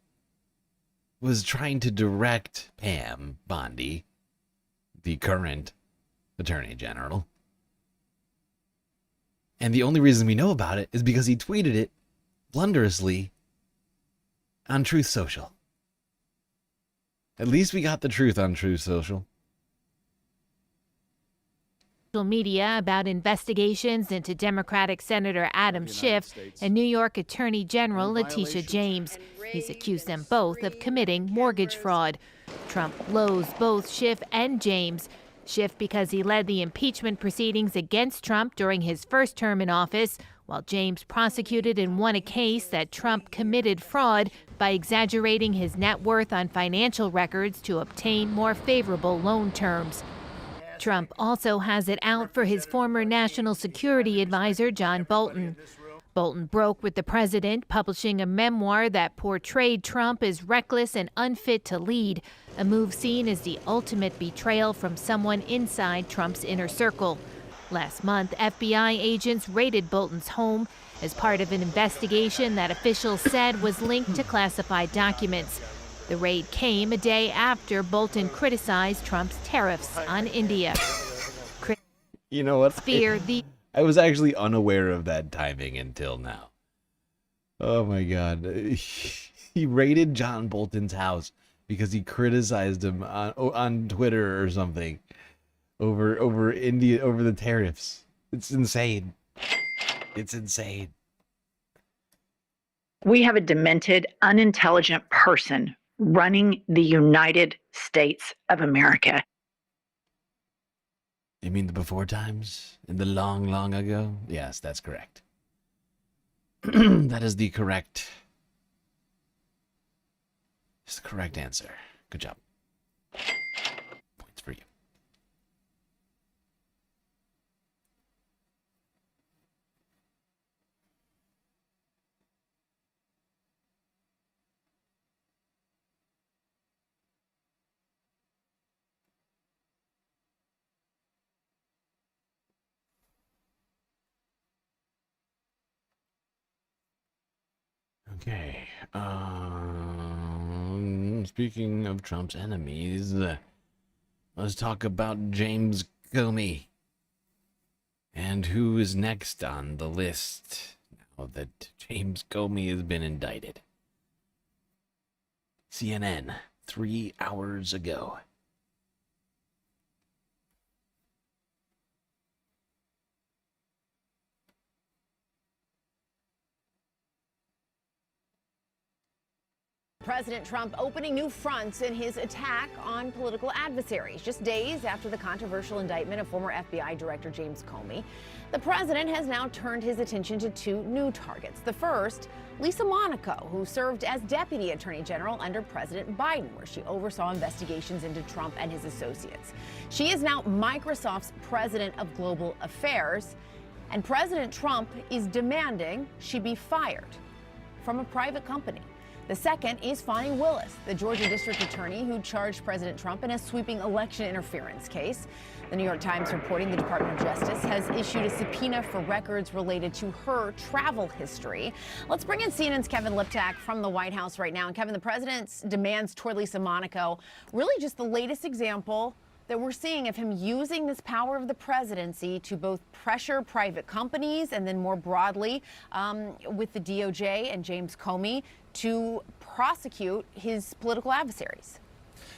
[SPEAKER 1] was trying to direct Pam Bondi, the current attorney general. And the only reason we know about it is because he tweeted it blunderously on Truth Social. At least we got the truth on Truth Social.
[SPEAKER 5] Media about investigations into Democratic Senator Adam Schiff and New York Attorney General Letitia James. He's accused them both of committing mortgage fraud. Trump loathes both Schiff and James. Schiff because he led the impeachment proceedings against Trump during his first term in office, while James prosecuted and won a case that Trump committed fraud by exaggerating his net worth on financial records to obtain more favorable loan terms. Trump also has it out for his former national security advisor, John Bolton. Bolton broke with the president, publishing a memoir that portrayed Trump as reckless and unfit to lead, a move seen as the ultimate betrayal from someone inside Trump's inner circle. Last month, FBI agents raided Bolton's home as part of an investigation that officials said was linked to classified documents. The raid came a day after Bolton criticized Trump's tariffs on India.
[SPEAKER 1] You know what?
[SPEAKER 5] Fear the
[SPEAKER 1] I was actually unaware of that timing until now. Oh my God. He raided John Bolton's house because he criticized him on Twitter or something over India, over the tariffs. It's insane. It's insane.
[SPEAKER 12] We have a demented, unintelligent person running the United States of America.
[SPEAKER 1] You mean the before times? In the long, long ago? Yes, that's correct. That is the correct... It's the correct answer. Good job. Points for you. Okay. Speaking of Trump's enemies, let's talk about James Comey. And who is next on the list now that James Comey has been indicted? CNN, 3 hours ago.
[SPEAKER 13] President Trump opening new fronts in his attack on political adversaries. Just days after the controversial indictment of former FBI Director James Comey, the president has now turned his attention to two new targets. The first, Lisa Monaco, who served as Deputy Attorney General under President Biden, where she oversaw investigations into Trump and his associates. She is now Microsoft's President of Global Affairs, and President Trump is demanding she be fired from a private company. The second is Fani Willis, the Georgia District Attorney who charged President Trump in a sweeping election interference case. The New York Times reporting the Department of Justice has issued a subpoena for records related to her travel history. Let's bring in CNN's Kevin Liptak from the White House right now. And Kevin, the president's demands toward Lisa Monaco, really just the latest example that we're seeing of him using this power of the presidency to both pressure private companies and then more broadly with the DOJ and James Comey to prosecute his political adversaries.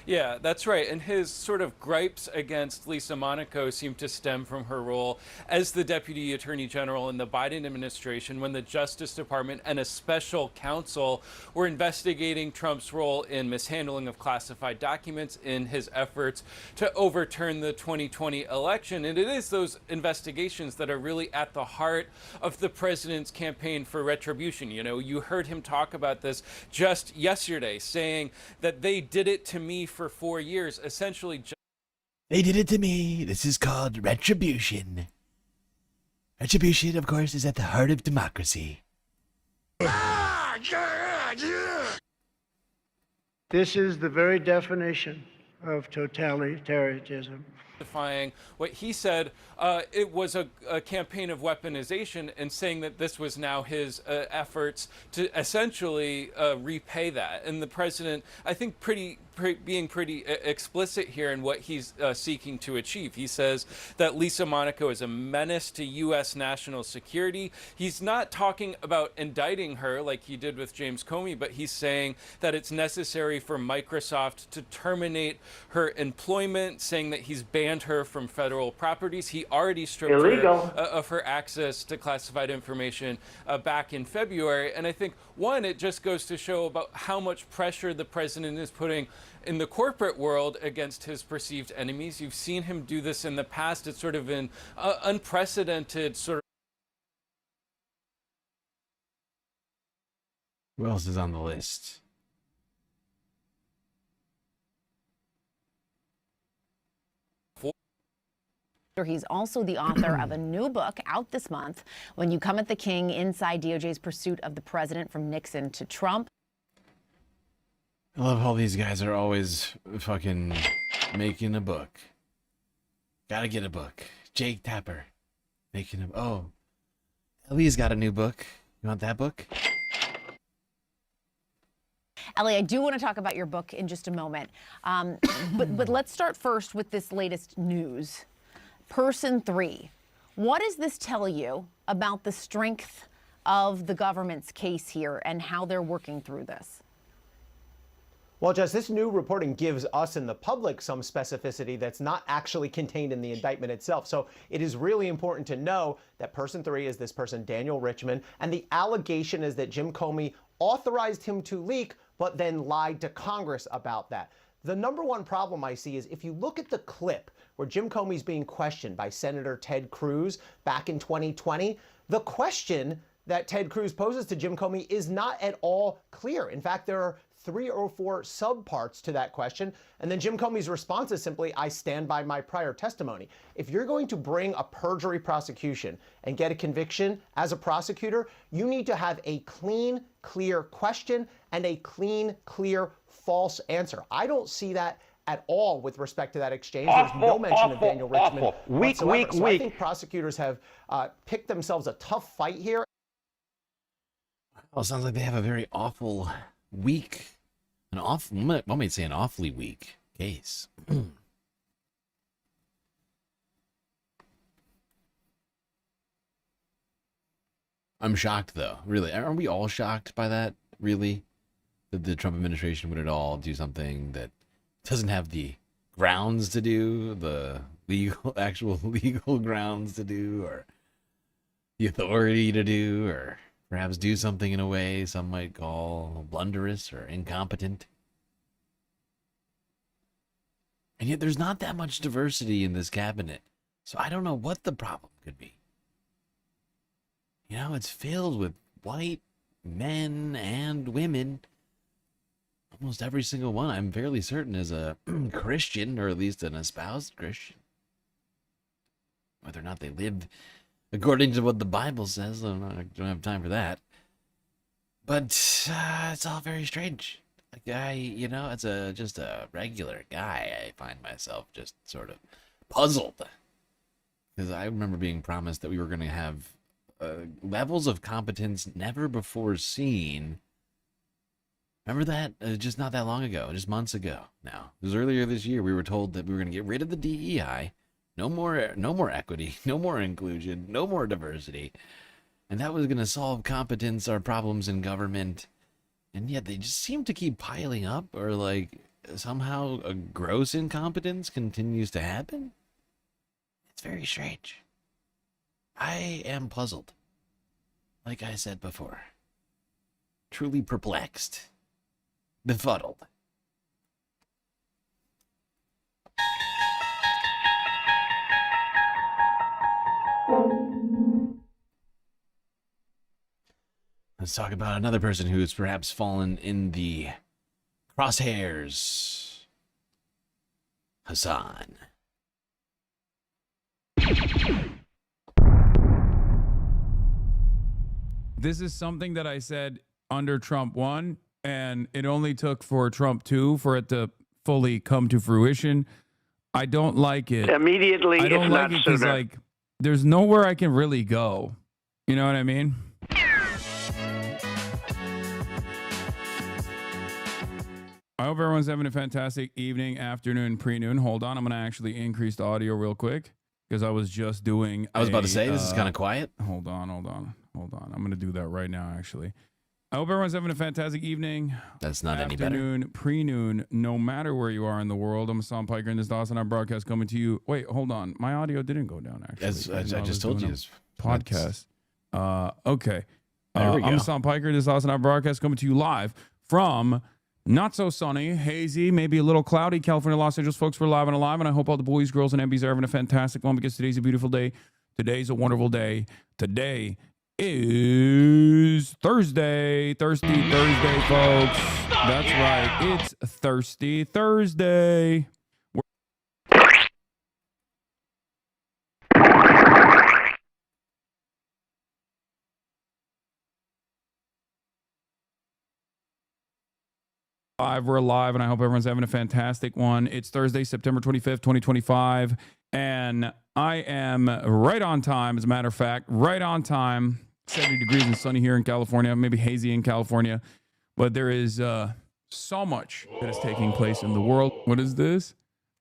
[SPEAKER 19] Yeah, that's right. And his sort of gripes against Lisa Monaco seem to stem from her role as the Deputy Attorney General in the Biden administration when the Justice Department and a special counsel were investigating Trump's role in mishandling of classified documents in his efforts to overturn the 2020 election. And it is those investigations that are really at the heart of the president's campaign for retribution. You know, you heard him talk about this just yesterday, saying that they did it to me for 4 years, essentially.
[SPEAKER 7] They did it to me. This is called retribution. Retribution, of course, is at the heart of democracy.
[SPEAKER 11] This is the very definition of totalitarianism.
[SPEAKER 19] Defying what he said it was a campaign of weaponization, and saying that this was now his efforts to essentially repay that. And the president, I think, being pretty explicit here in what he's seeking to achieve. He says that Lisa Monaco is a menace to U.S. national security. He's not talking about indicting her like he did with James Comey, but he's saying that it's necessary for Microsoft to terminate her employment, saying that he's banned her from federal properties. He already stripped her of her access to classified information back in February. And I think, one, it just goes to show about how much pressure the president is putting in the corporate world against his perceived enemies. You've seen him do this in the past. It's sort of an unprecedented sort of.
[SPEAKER 1] Who else is on the list?
[SPEAKER 13] He's also the author of a new book out this month, When You Come at the King, Inside DOJ's Pursuit of the President from Nixon to Trump.
[SPEAKER 1] I love how these guys are always fucking making a book. Gotta get a book. Jake Tapper making a... Oh, Ellie's got a new book. You want that book?
[SPEAKER 13] Ellie, I do want to talk about your book in just a moment. But let's start first with this latest news. Person 3. What does this tell you about the strength of the government's case here and how they're working through this?
[SPEAKER 14] Well, Jess, this new reporting gives us and the public some specificity that's not actually contained in the indictment itself. So it is really important to know that person 3 is this person, Daniel Richman, and the allegation is that Jim Comey authorized him to leak, but then lied to Congress about that. The number one problem I see is if you look at the clip where Jim Comey's being questioned by Senator Ted Cruz back in 2020, the question that Ted Cruz poses to Jim Comey is not at all clear. In fact, there are 3 or 4 subparts to that question. And then Jim Comey's response is simply, I stand by my prior testimony. If you're going to bring a perjury prosecution and get a conviction as a prosecutor, you need to have a clean, clear question and a clean, clear, false answer. I don't see that at all with respect to that exchange. There's no mention of Daniel Richman whatsoever. So I think prosecutors have picked themselves a tough fight here.
[SPEAKER 1] Well, it sounds like they have a very awful week. One might say an awfully weak case. I'm shocked, though. Really, aren't we all shocked by that? Really, that the Trump administration would at all do something that doesn't have the grounds to do, the actual legal grounds to do, or the authority to do, or perhaps do something in a way some might call blunderous or incompetent. And yet there's not that much diversity in this cabinet. So I don't know what the problem could be. You know, it's filled with white men and women. Almost every single one, I'm fairly certain, is a Christian, or at least an espoused Christian. Whether or not they live according to what the Bible says, I don't have time for that. But it's all very strange. Like, as just a regular guy, I find myself just sort of puzzled. Because I remember being promised that we were going to have levels of competence never before seen. Remember that? Just not that long ago, just months ago now. It was earlier this year we were told that we were going to get rid of the DEI. No more equity, no more inclusion, no more diversity. And that was going to solve competence or problems in government. And yet they just seem to keep piling up, or like somehow a gross incompetence continues to happen. It's very strange. I am puzzled. Like I said before. Truly perplexed. Befuddled. Let's talk about another person who has perhaps fallen in the crosshairs. Hassan.
[SPEAKER 2] This is something that I said under Trump 1, and it only took for Trump 2 for it to fully come to fruition. I don't like it.
[SPEAKER 8] Immediately,
[SPEAKER 2] I don't
[SPEAKER 8] if
[SPEAKER 2] like
[SPEAKER 8] not
[SPEAKER 2] it because,
[SPEAKER 8] sooner.
[SPEAKER 2] like, there's nowhere I can really go. You know what I mean? I hope everyone's having a fantastic evening, afternoon, pre-noon. Hold on, I'm going to actually increase the audio real quick because I was just doing
[SPEAKER 1] I was about to say, this is kind of quiet.
[SPEAKER 2] Hold on. I'm going to do that right now, actually. I hope everyone's having a fantastic evening.
[SPEAKER 1] That's not any better.
[SPEAKER 2] Afternoon, pre-noon, no matter where you are in the world. I'm Hassan Piker, and this is the Awesome Hour broadcast coming to you. Wait, hold on. My audio didn't go down, actually.
[SPEAKER 1] As I just told you.
[SPEAKER 2] Podcast. Okay.
[SPEAKER 1] There we go.
[SPEAKER 2] I'm Hassan Piker. This is the Awesome Hour broadcast coming to you live from not so sunny, hazy, maybe a little cloudy California, Los Angeles. Folks, we're live and alive, and I hope all the boys, girls, and MBs are having a fantastic one because today's a beautiful day. Today's a wonderful day. Today is Thursday. Thirsty Thursday, folks. That's right. It's Thirsty Thursday. We're live, and I hope everyone's having a fantastic one. It's Thursday, September 25th, 2025, and I am right on time, as a matter of fact, right on time. 70 degrees and sunny here in California, maybe hazy in California, but there is so much that is taking place in the world. What is this?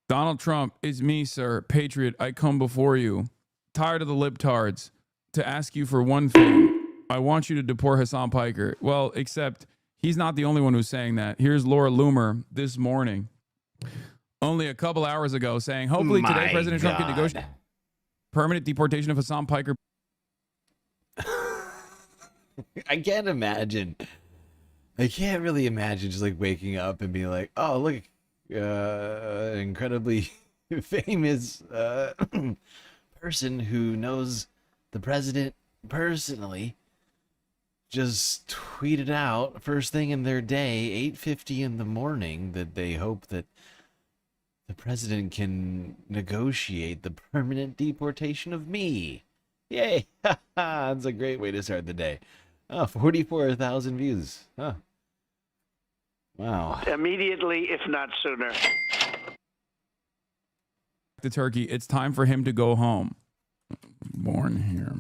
[SPEAKER 2] Donald Trump, it's me, sir, patriot, I come before you, tired of the libtards, to ask you for one thing. I want you to deport Hassan Piker. Well, except he's not the only one who's saying that. Here's Laura Loomer this morning, only a couple hours ago, saying, hopefully today President Trump can negotiate permanent deportation of Hassan Piker.
[SPEAKER 1] I can't imagine. I can't really imagine just like waking up and being like, oh, look, incredibly famous person who knows the president personally just tweeted out first thing in their day, 8:50 in the morning, that they hope that the president can negotiate the permanent deportation of me. Yay. That's a great way to start the day. Oh, 44,000 views. Huh. Wow.
[SPEAKER 8] Immediately, if not sooner.
[SPEAKER 2] The turkey, it's time for him to go home. Born here.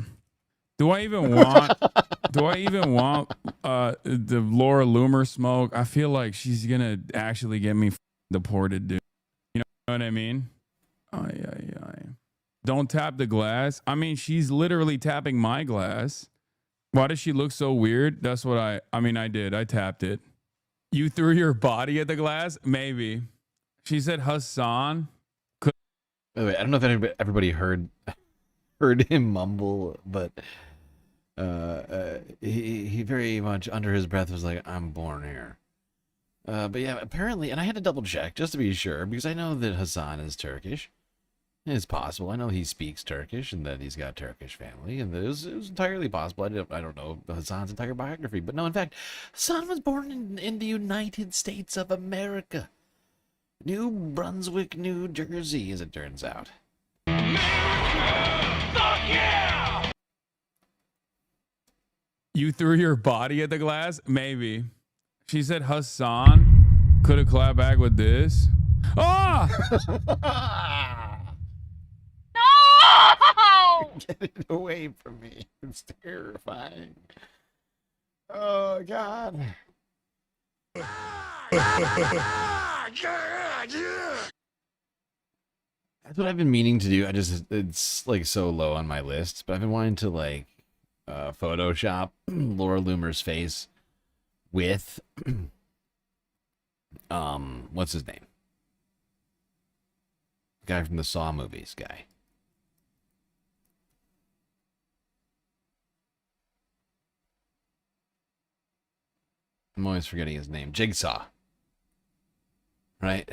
[SPEAKER 2] Do I even want the Laura Loomer smoke? I feel like she's gonna actually get me deported, dude. You know what I mean? Don't tap the glass. I mean, she's literally tapping my glass. Why does she look so weird? That's what I did. I tapped it. You threw your body at the glass? Maybe. She said Hassan.
[SPEAKER 1] By the way, I don't know if everybody heard him mumble, but he very much under his breath was like, I'm born here. But yeah, apparently, and I had to double check just to be sure, because I know that Hassan is Turkish. It's possible. I know he speaks Turkish and that he's got a Turkish family, and that it was entirely possible. I don't know Hassan's entire biography, but no, in fact, Hassan was born in the United States of America. New Brunswick, New Jersey, as it turns out.
[SPEAKER 2] Fuck yeah! You threw your body at the glass? Maybe. She said Hassan could have clapped back with this. Ah!
[SPEAKER 1] No! Get it away from me. It's terrifying. Oh, God. That's what I've been meaning to do. It's like so low on my list, but I've been wanting to like Photoshop Laura Loomer's face with what's his name? The guy from the Saw movies guy. I'm always forgetting his name. Jigsaw. Right?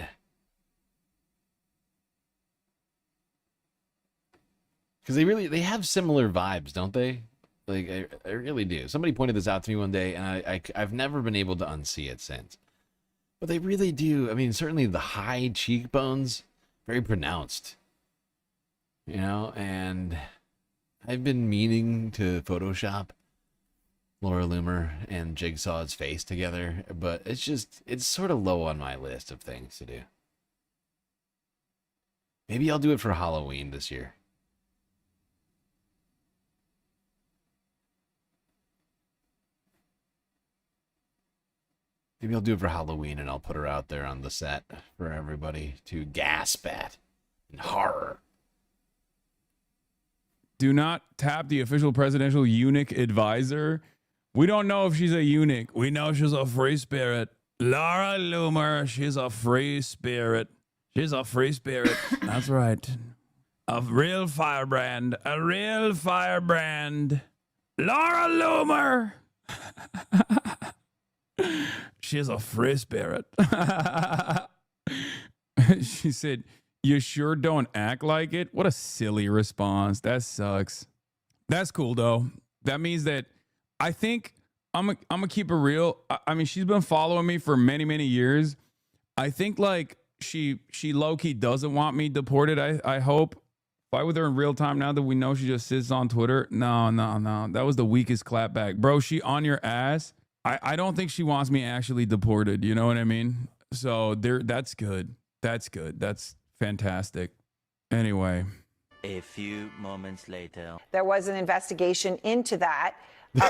[SPEAKER 1] Because they have similar vibes, don't they? Like, I really do. Somebody pointed this out to me one day, and I've never been able to unsee it since. But they really do. I mean, certainly the high cheekbones, very pronounced. You know, and I've been meaning to Photoshop Laura Loomer and Jigsaw's face together, but it's sort of low on my list of things to do. Maybe I'll do it for Halloween this year. Maybe I'll do it for Halloween and I'll put her out there on the set for everybody to gasp at in horror.
[SPEAKER 2] Do not tap the official presidential eunuch advisor. We don't know if she's a eunuch. We know she's a free spirit. Laura Loomer, she's a free spirit. She's a free spirit. That's right. A real firebrand. A real firebrand. Laura Loomer. She's a free spirit. She said, you sure don't act like it? What a silly response. That sucks. That's cool, though. That means that I think I'm gonna keep it real. I mean, she's been following me for many, many years. I think like she low-key doesn't want me deported. I hope. Fight with her in real time now that we know she just sits on Twitter. No. That was the weakest clapback. Bro, she on your ass. I don't think she wants me actually deported. You know what I mean? So that's good. That's good. That's fantastic. Anyway.
[SPEAKER 3] A few moments later.
[SPEAKER 6] There was an investigation into that,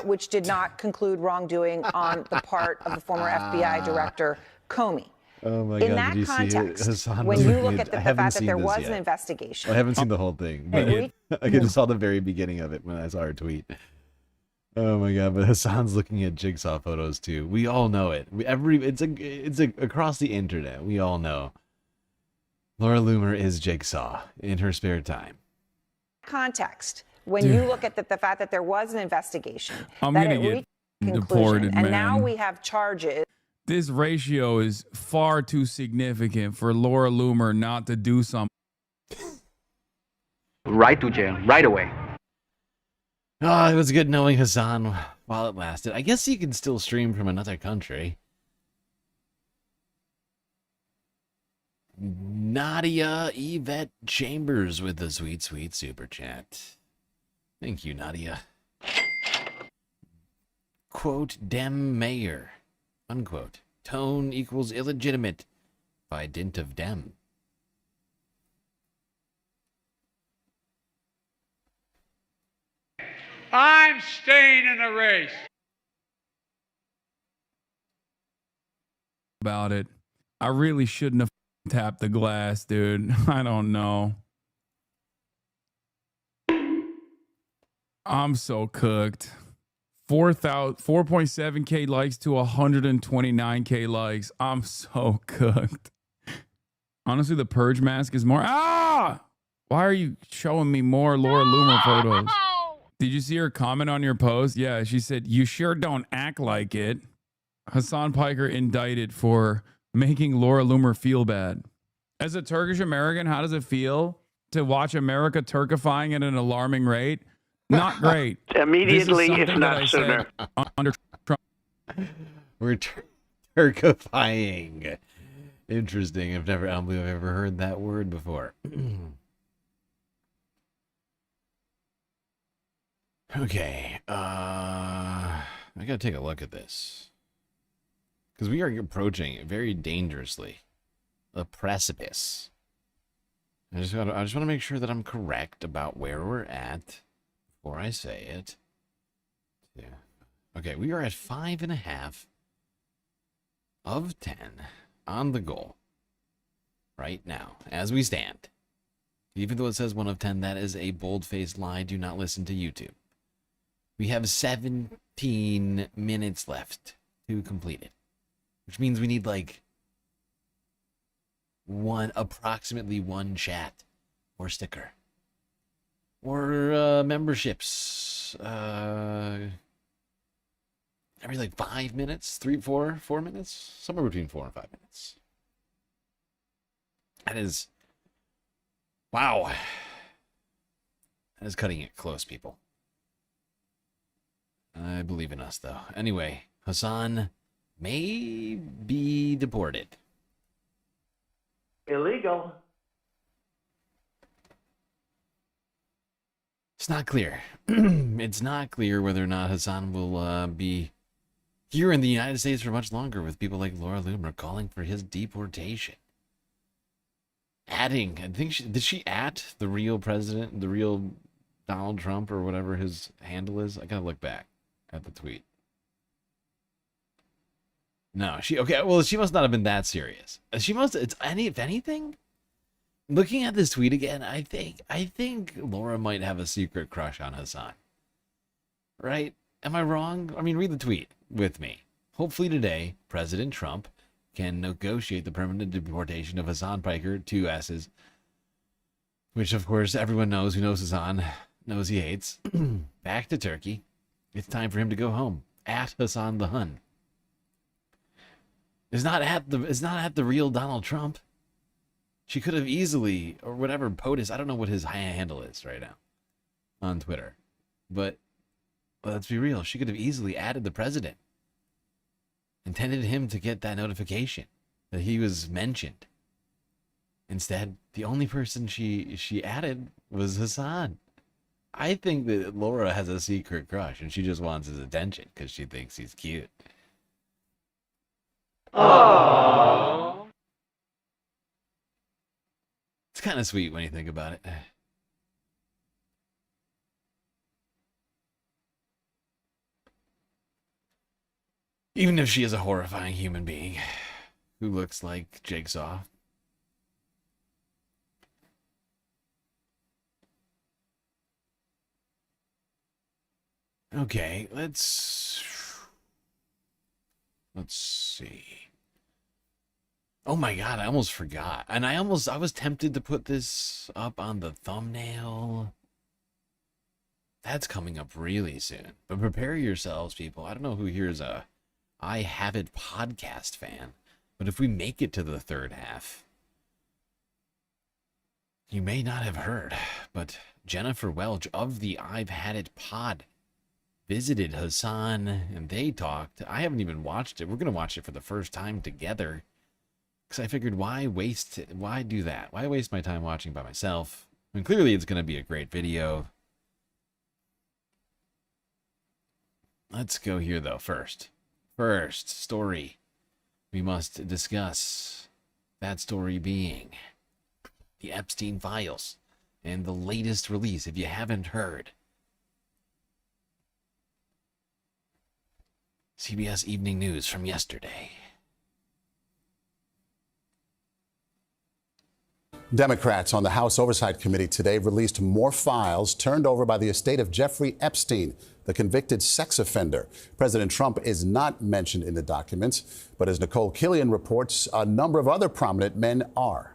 [SPEAKER 6] which did not conclude wrongdoing on the part of the former FBI director, Comey.
[SPEAKER 1] Oh my
[SPEAKER 6] In
[SPEAKER 1] God!
[SPEAKER 6] that
[SPEAKER 1] Did you
[SPEAKER 6] context,
[SPEAKER 1] see Hassan
[SPEAKER 6] when you look at the fact that
[SPEAKER 1] seen
[SPEAKER 6] there
[SPEAKER 1] this
[SPEAKER 6] was
[SPEAKER 1] yet.
[SPEAKER 6] an investigation.
[SPEAKER 1] I haven't seen the whole thing, but I just saw the very beginning of it when I saw her tweet. Oh my God! But Hassan's looking at Jigsaw photos too. We all know it. It's across the internet. We all know. Laura Loomer is Jigsaw in her spare time.
[SPEAKER 6] Context, when you look at the fact that there was an investigation,
[SPEAKER 2] I'm
[SPEAKER 6] that
[SPEAKER 2] gonna
[SPEAKER 6] it
[SPEAKER 2] get
[SPEAKER 6] reached a conclusion,
[SPEAKER 2] deported,
[SPEAKER 6] and now
[SPEAKER 2] man.
[SPEAKER 6] we have charges.
[SPEAKER 2] This ratio is far too significant for Laura Loomer not to do something.
[SPEAKER 15] Right to jail, right away.
[SPEAKER 1] Oh, it was good knowing Hassan while it lasted. I guess he can still stream from another country. Nadia Yvette Chambers with the sweet, sweet super chat. Thank you, Nadia. Quote, Dem Mayor. Unquote. Tone equals illegitimate by dint of Dem.
[SPEAKER 27] I'm staying in the race.
[SPEAKER 2] About it. I really shouldn't have tapped the glass, dude. I don't know. I'm so cooked. 4.7K likes to 129K likes. I'm so cooked. Honestly, the purge mask is more. Ah! Why are you showing me more Laura Loomer photos? Did you see her comment on your post? Yeah, she said, "You sure don't act like it." Hassan Piker indicted for making Laura Loomer feel bad. As a Turkish American, how does it feel to watch America Turkifying at an alarming rate? Not great.
[SPEAKER 8] Immediately,
[SPEAKER 2] This is
[SPEAKER 8] if
[SPEAKER 2] something
[SPEAKER 8] not
[SPEAKER 2] that I
[SPEAKER 8] sooner.
[SPEAKER 2] said under Trump.
[SPEAKER 1] We're Turkifying. Interesting. I don't believe I've ever heard that word before. Okay. I gotta take a look at this. Because we are approaching very dangerously a precipice. I just want to make sure that I'm correct about where we're at before I say it. Yeah. Okay, we are at 5.5 of 10 on the goal right now, as we stand. Even though it says 1 of 10, that is a bold-faced lie. Do not listen to YouTube. We have 17 minutes left to complete it, which means we need like approximately one chat or sticker or memberships every like 5 minutes, 4 minutes, somewhere between 4 and 5 minutes. That is, wow, that is cutting it close, people. I believe in us, though. Anyway, Hassan may be deported.
[SPEAKER 8] Illegal.
[SPEAKER 1] It's not clear. It's not clear whether or not Hassan will be here in the United States for much longer, with people like Laura Loomer calling for his deportation. Adding, I think did she at the real president, the real Donald Trump, or whatever his handle is? I gotta look back at the tweet. No, well, she must not have been that serious. If anything, looking at this tweet again, I think Laura might have a secret crush on Hassan. Right? Am I wrong? I mean, read the tweet with me. Hopefully today, President Trump can negotiate the permanent deportation of Hassan Piker, 2 S's, which of course everyone knows who knows Hassan, knows he hates, back to Turkey. It's time for him to go home. At Hassan the Hun. It's not at the real Donald Trump. She could have easily, or whatever POTUS, I don't know what his handle is right now on Twitter. But let's be real, she could have easily added the president. Intended him to get that notification that he was mentioned. Instead, the only person she added was Hassan. I think that Laura has a secret crush and she just wants his attention because she thinks he's cute.
[SPEAKER 8] Aww.
[SPEAKER 1] It's kind of sweet when you think about it. Even if she is a horrifying human being who looks like Jigsaw. Okay, let's see. Oh my god, I almost forgot. And I was tempted to put this up on the thumbnail. That's coming up really soon. But prepare yourselves, people. I don't know who here is a I Have It podcast fan, but if we make it to the third half, you may not have heard, but Jennifer Welch of the I've Had It pod visited Hassan and they talked. I haven't even watched it. We're going to watch it for the first time together because I figured why do that? Why waste my time watching by myself? I mean, clearly it's going to be a great video. Let's go here though first. First story we must discuss. That story being the Epstein files and the latest release. If you haven't heard, CBS Evening News from yesterday.
[SPEAKER 9] Democrats on the House Oversight Committee today released more files turned over by the estate of Jeffrey Epstein, the convicted sex offender. President Trump is not mentioned in the documents, but as Nicole Killian reports, a number of other prominent men are.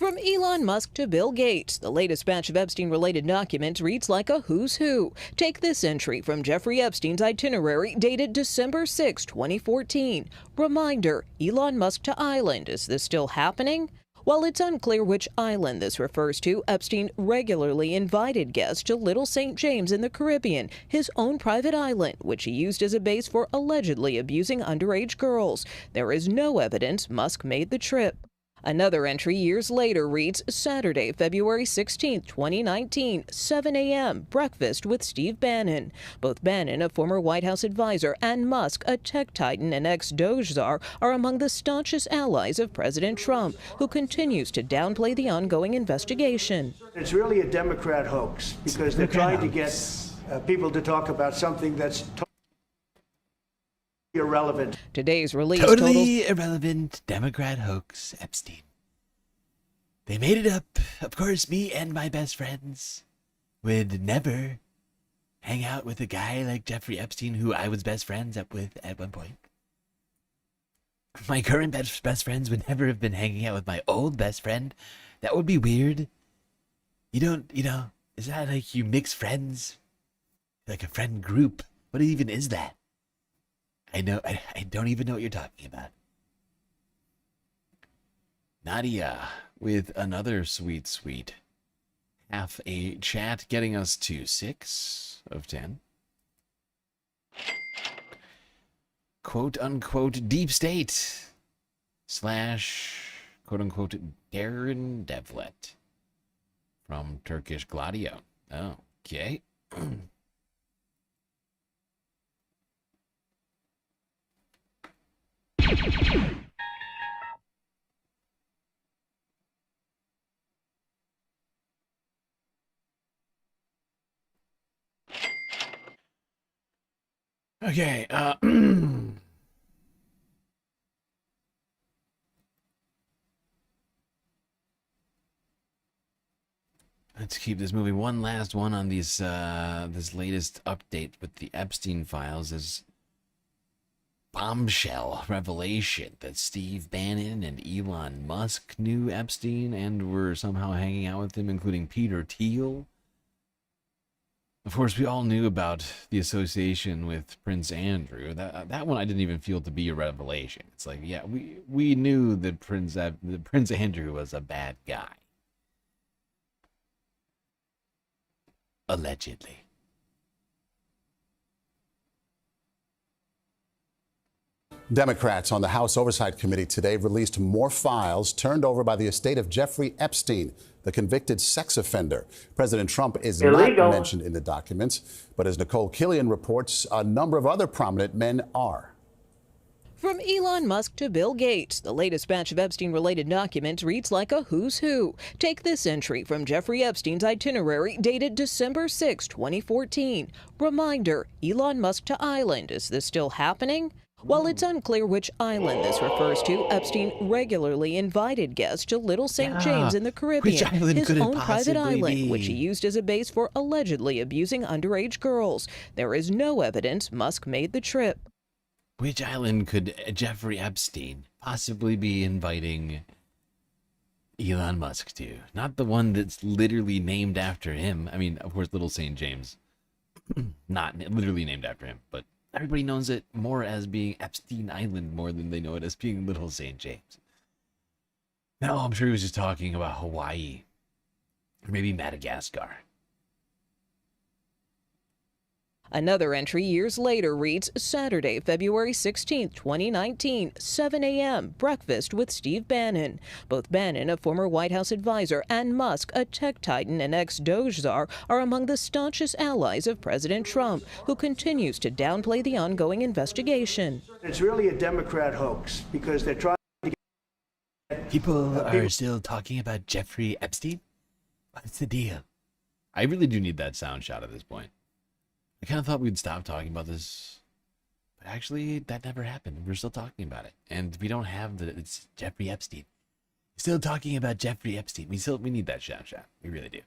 [SPEAKER 15] From Elon Musk to Bill Gates, the latest batch of Epstein-related documents reads like a who's who. Take this entry from Jeffrey Epstein's itinerary dated December 6, 2014. Reminder, Elon Musk to island. Is this still happening? While it's unclear which island this refers to, Epstein regularly invited guests to Little St. James in the Caribbean, his own private island, which he used as a base for allegedly abusing underage girls. There is no evidence Musk made the trip. Another entry years later reads, Saturday, February 16, 2019, 7 a.m., breakfast with Steve Bannon. Both Bannon, a former White House advisor, and Musk, a tech titan and ex-Doge czar, are among the staunchest allies of President Trump, who continues to downplay the ongoing investigation.
[SPEAKER 11] It's really a Democrat hoax because they're trying to get people to talk about something that's irrelevant.
[SPEAKER 15] Today's release
[SPEAKER 1] totally irrelevant Democrat hoax, Epstein. They made it up. Of course, me and my best friends would never hang out with a guy like Jeffrey Epstein, who I was best friends with at one point. My current best friends would never have been hanging out with my old best friend. That would be weird. You don't, is that like you mix friends? Like a friend group? What even is that? I don't even know what you're talking about. Nadia with another sweet half a chat, getting us to 6 of 10. Quote unquote deep state / quote unquote Darren Devlet from Turkish Gladio. Oh, okay. Okay, let's keep this moving. One last one on these this latest update with the Epstein files is bombshell revelation that Steve Bannon and Elon Musk knew Epstein and were somehow hanging out with him, including Peter Thiel. Of course, we all knew about the association with Prince Andrew. That one I didn't even feel to be a revelation. It's like, yeah, we knew that Prince Andrew was a bad guy. Allegedly.
[SPEAKER 9] Democrats on the House Oversight Committee today released more files turned over by the estate of Jeffrey Epstein, the convicted sex offender. President Trump is
[SPEAKER 8] Illegal.
[SPEAKER 9] not mentioned in the documents, but as Nicole Killian reports, a number of other prominent men are.
[SPEAKER 15] From Elon Musk to Bill Gates, the latest batch of Epstein-related documents reads like a who's who. Take this entry from Jeffrey Epstein's itinerary dated December 6, 2014. Reminder, Elon Musk to island. Is this still happening? While it's unclear which island this refers to, Epstein regularly invited guests to Little St. James in the Caribbean, his own private island, which he used as a base for allegedly abusing underage girls. There is no evidence Musk made the trip.
[SPEAKER 1] Which island could Jeffrey Epstein possibly be inviting Elon Musk to? Not the one that's literally named after him. I mean, of course, Little St. James, not literally named after him, but everybody knows it more as being Epstein Island more than they know it as being Little St. James. No, I'm sure he was just talking about Hawaii or maybe Madagascar.
[SPEAKER 15] Another entry years later reads, Saturday, February 16, 2019, 7 a.m., breakfast with Steve Bannon. Both Bannon, a former White House advisor, and Musk, a tech titan and ex-Doge czar, are among the staunchest allies of President Trump, who continues to downplay the ongoing investigation.
[SPEAKER 11] It's really a Democrat hoax because they're trying to get
[SPEAKER 1] People are still talking about Jeffrey Epstein? What's the deal? I really do need that sound shot at this point. I kind of thought we'd stop talking about this, but actually that never happened. We're still talking about it, and we don't have it's Jeffrey Epstein. Still talking about Jeffrey Epstein. We need that sound shot. We really do.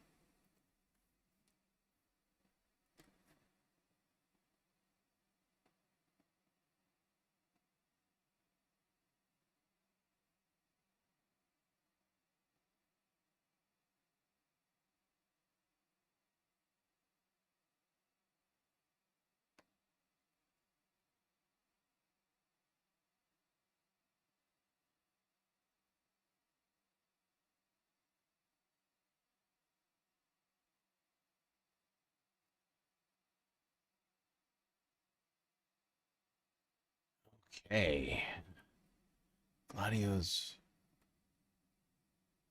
[SPEAKER 1] Okay. Claudio's.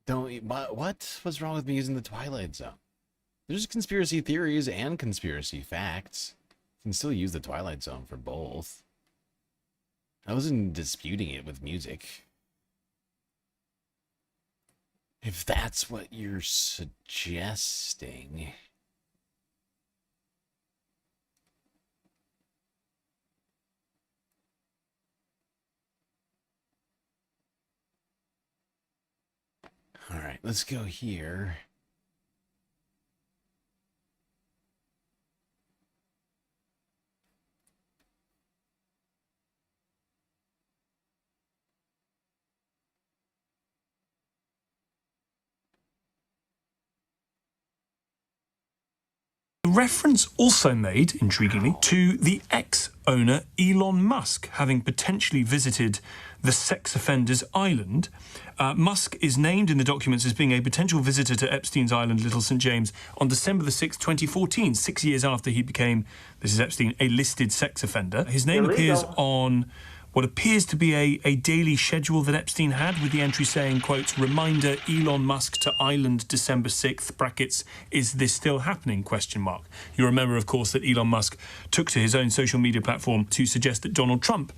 [SPEAKER 1] What's wrong with me using the Twilight Zone? There's conspiracy theories and conspiracy facts. You can still use the Twilight Zone for both. I wasn't disputing it with music. If that's what you're suggesting. All right, let's go here.
[SPEAKER 16] Reference also made, intriguingly, to the ex-owner Elon Musk having potentially visited the sex offenders island. Musk is named in the documents as being a potential visitor to Epstein's island, Little St. James, on December the 6th, 2014, 6 years after he became, this is Epstein, a listed sex offender. His name appears on what appears to be a daily schedule that Epstein had, with the entry saying, quote, reminder Elon Musk to island December 6th, brackets, is this still happening, question mark. You remember, of course, that Elon Musk took to his own social media platform to suggest that Donald Trump,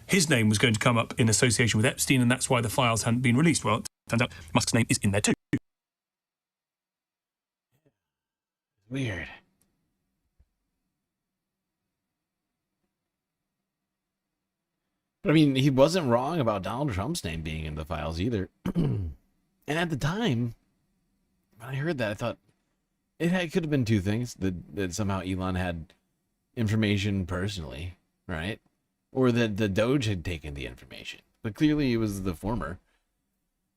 [SPEAKER 16] his name was going to come up in association with Epstein, and that's why the files hadn't been released. Well, it turns out Musk's name is in there too.
[SPEAKER 1] Weird. But I mean, he wasn't wrong about Donald Trump's name being in the files either. And at the time, when I heard that, I thought it could have been two things. That somehow Elon had information personally, right? Or that the Doge had taken the information. But clearly it was the former.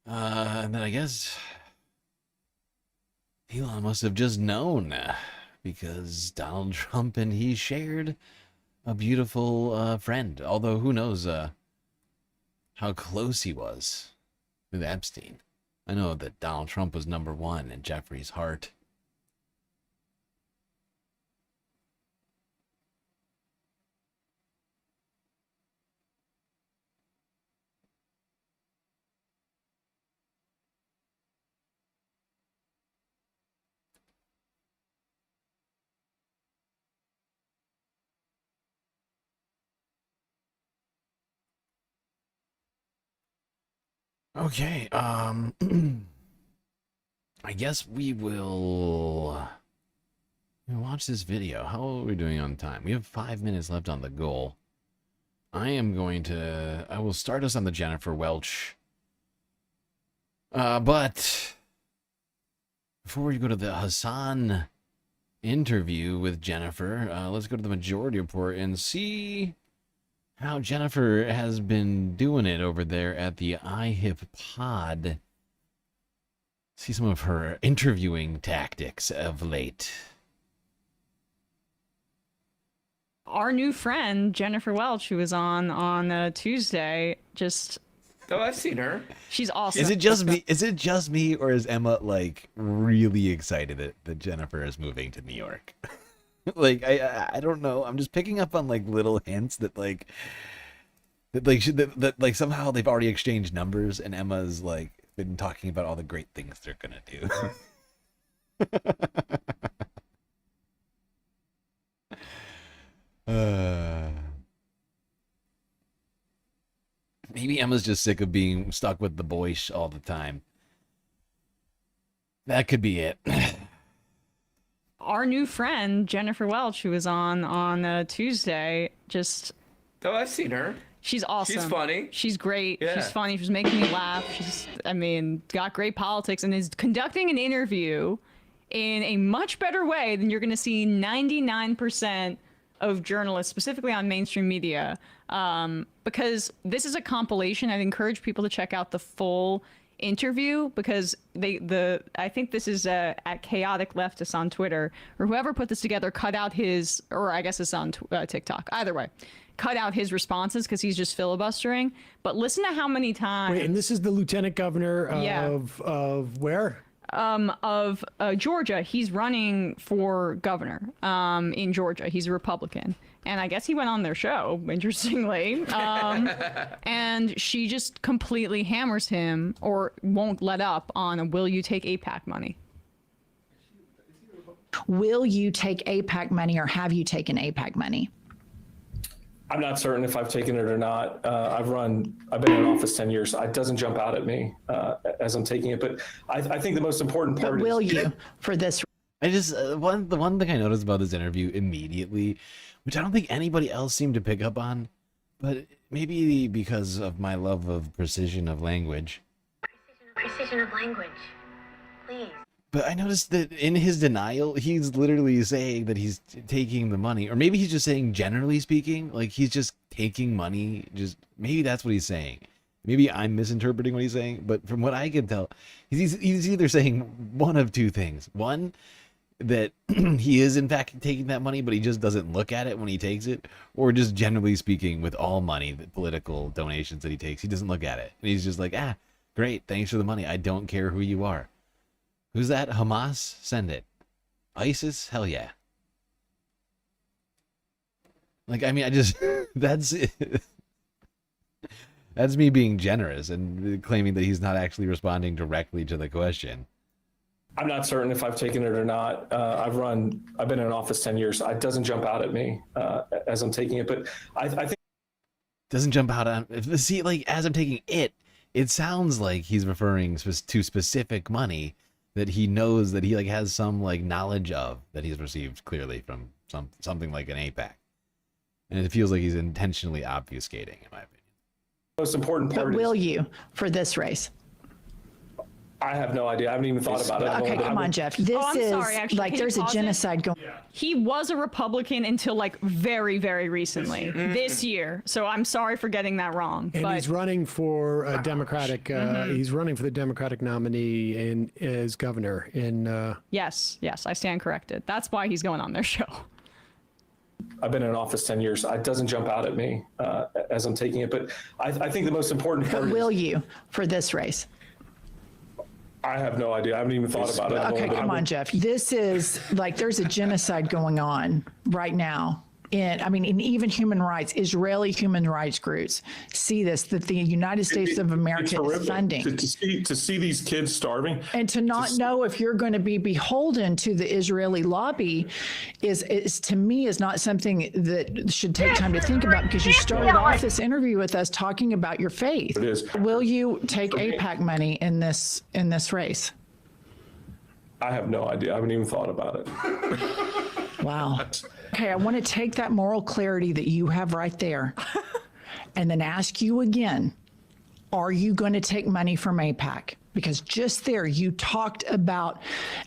[SPEAKER 1] And then I guess Elon must have just known because Donald Trump and he shared a beautiful friend. Although who knows how close he was with Epstein. I know that Donald Trump was #1 in Jeffrey's heart. Okay, I guess we will watch this video. How are we doing on time? We have 5 minutes left on the goal. I will start us on the Jennifer Welch. But before we go to the Hassan interview with Jennifer, let's go to the Majority Report and see how Jennifer has been doing it over there at the iHip Pod. See some of her interviewing tactics of late.
[SPEAKER 17] Our new friend, Jennifer Welch, who was on Tuesday, just...
[SPEAKER 18] Oh, I've seen her.
[SPEAKER 17] She's awesome.
[SPEAKER 1] Is it just me, or is Emma, like, really excited that Jennifer is moving to New York? Like, I don't know. I'm just picking up on, like, little hints that somehow they've already exchanged numbers, and Emma's, like, been talking about all the great things they're gonna do. Maybe Emma's just sick of being stuck with the boys all the time. That could be it.
[SPEAKER 17] Our new friend, Jennifer Welch, who was on Tuesday, just...
[SPEAKER 18] Oh, I've seen her.
[SPEAKER 17] She's awesome.
[SPEAKER 18] She's funny.
[SPEAKER 17] She's great.
[SPEAKER 18] Yeah.
[SPEAKER 17] She's funny. She's making me laugh. She's, got great politics and is conducting an interview in a much better way than you're going to see 99% of journalists, specifically on mainstream media, because this is a compilation. I'd encourage people to check out the full interview, because I think this is at Chaotic Leftist on Twitter, or whoever put this together cut out his, or I guess it's on TikTok. Either way, cut out his responses because he's just filibustering. But listen to how many times.
[SPEAKER 21] Wait, and this is the lieutenant governor of where?
[SPEAKER 17] Of Georgia. He's running for governor in Georgia. He's a Republican. and I guess he went on their show, interestingly. And she just completely hammers him, or won't let up on a will you take AIPAC money.
[SPEAKER 10] Will you take AIPAC money, or have you taken AIPAC money?
[SPEAKER 20] I'm not certain if I've taken it or not. I've been in office 10 years. It doesn't jump out at me as I'm taking it. But I think the most important part
[SPEAKER 10] will
[SPEAKER 20] is...
[SPEAKER 10] you for this?
[SPEAKER 1] I just, the one thing I noticed about this interview immediately, which I don't think anybody else seemed to pick up on, but maybe because of my love of precision of language.
[SPEAKER 22] Precision of language, please.
[SPEAKER 1] But I noticed that in his denial, he's literally saying that he's taking the money, or maybe he's just saying, generally speaking, like he's just taking money. Just maybe that's what he's saying. Maybe I'm misinterpreting what he's saying, but from what I can tell, he's either saying one of two things. One, that he is in fact taking that money, but he just doesn't look at it when he takes it, or just generally speaking, with all money, the political donations that he takes, he doesn't look at it, and he's just like, ah, great, thanks for the money. I don't care who you are. Who's that? Hamas? Send it. ISIS? Hell yeah. Like, I mean, I just, that's me being generous and claiming that he's not actually responding directly to the question.
[SPEAKER 20] I'm not certain if I've taken it or not. I've been in office 10 years. It doesn't jump out at me as I'm taking it, but I think...
[SPEAKER 1] Doesn't jump out on, see, like, as I'm taking it, it sounds like he's referring to specific money that he knows that he like has some like knowledge of, that he's received clearly from something like an AIPAC. And it feels like he's intentionally obfuscating, in my opinion.
[SPEAKER 20] Most important part
[SPEAKER 10] will you for this race?
[SPEAKER 20] I have no idea. I haven't even thought about it.
[SPEAKER 10] Okay, come on, Jeff. This
[SPEAKER 17] I'm
[SPEAKER 10] is
[SPEAKER 17] sorry, actually,
[SPEAKER 10] like
[SPEAKER 17] can you
[SPEAKER 10] there's a
[SPEAKER 17] pause it?
[SPEAKER 10] genocide going.
[SPEAKER 17] He was a Republican until like very, very recently, this year. So I'm sorry for getting that wrong.
[SPEAKER 21] And
[SPEAKER 17] but
[SPEAKER 21] he's running for a Democratic. He's running for the Democratic nominee and as governor in.
[SPEAKER 17] yes, I stand corrected. That's why he's going on their show.
[SPEAKER 20] I've been in office 10 years. It doesn't jump out at me as I'm taking it, but I think the most important part
[SPEAKER 10] will you for this race?
[SPEAKER 20] I have no idea. I haven't even thought about it.
[SPEAKER 10] Okay, come on, Jeff. This is like there's a genocide going on right now. In even human rights, Israeli human rights groups see this, that the United States of America is funding.
[SPEAKER 20] To see these kids starving.
[SPEAKER 10] And to not know if you're going to be beholden to the Israeli lobby is to me is not something that should take time to think about, because you started off this interview with us talking about your faith.
[SPEAKER 20] It is.
[SPEAKER 10] Will you take AIPAC money in this race?
[SPEAKER 20] I have no idea. I haven't even thought about it.
[SPEAKER 10] Wow. Okay, I want to take that moral clarity that you have right there and then ask you again, are you going to take money from AIPAC? Because just there you talked about,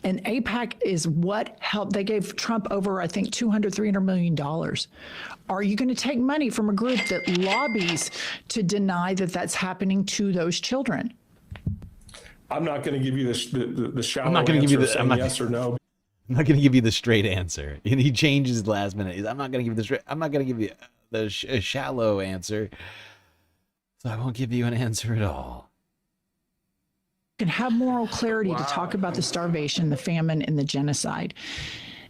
[SPEAKER 10] and AIPAC is what helped. They gave Trump over, I think, $300 million. Are you going to take money from a group that lobbies to deny that that's happening to those children?
[SPEAKER 20] I'm not going to give you the shallow
[SPEAKER 1] I'm not going to give you the
[SPEAKER 20] yes or no.
[SPEAKER 1] I'm not going to give you the straight answer. And he changes last minute. I'm not going to give you the straight. I'm not going to give you the shallow answer. So I won't give you an answer at all.
[SPEAKER 10] You can have moral clarity to talk about the starvation, the famine, and the genocide.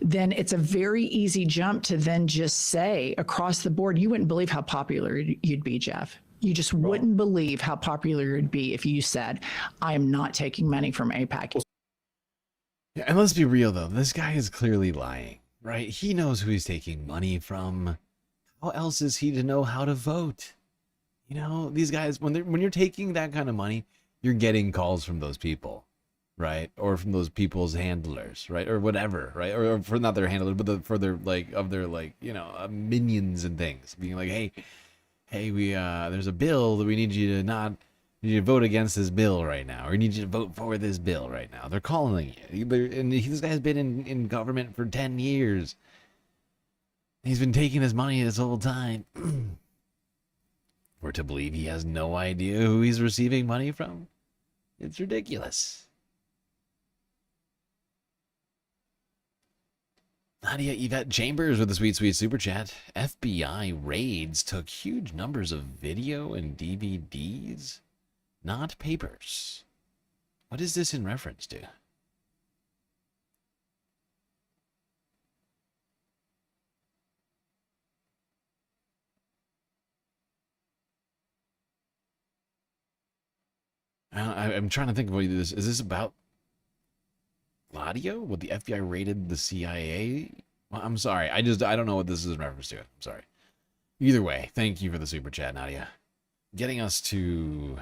[SPEAKER 10] Then it's a very easy jump to then just say across the board, you wouldn't believe how popular you'd be, Jeff. You just wouldn't believe how popular it'd be if you said, I am not taking money from AIPAC.
[SPEAKER 1] Yeah, and let's be real, though. This guy is clearly lying, right? He knows who he's taking money from. How else is he to know how to vote? You know, these guys, when you're taking that kind of money, you're getting calls from those people, right? Or from those people's handlers, right? Or whatever, right? Or for not their handlers, but for their, like, of their, like, you know, minions and things. Being like, hey, we, there's a bill that we need you to vote against this bill right now, or you need you to vote for this bill right now. They're calling you. And this guy's been in government for 10 years. He's been taking his money this whole time. We're to believe he has no idea who he's receiving money from? It's ridiculous. Nadia Yvette Chambers with a sweet super chat. FBI raids took huge numbers of video and DVDs. Not papers. What is this in reference to? I'm trying to think of what this is. This about Gladio? What the FBI raided the CIA? Well, I'm sorry. I don't know what this is in reference to. I'm sorry. Either way, thank you for the super chat, Nadia. Getting us to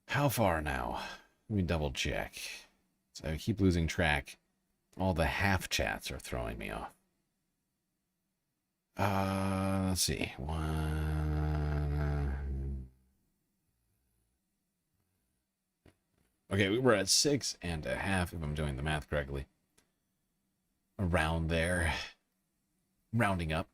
[SPEAKER 1] how far now? Let me double check. So I keep losing track. All the half chats are throwing me off. Let's see. Okay, we were at 6.5, if I'm doing the math correctly. Around there. Rounding up.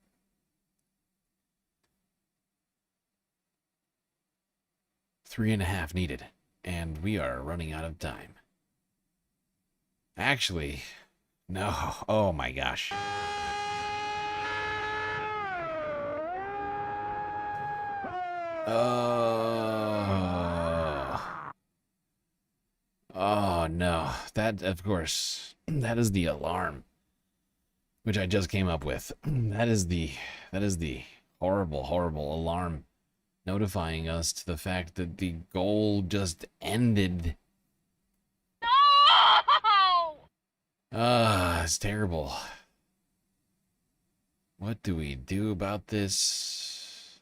[SPEAKER 1] 3.5 needed. And we are running out of time. Actually, no. Oh my gosh. Oh no. That, of course, that is the alarm, which I just came up with. That is the horrible, horrible alarm notifying us to the fact that the goal just ended. No! It's terrible. What do we do about this?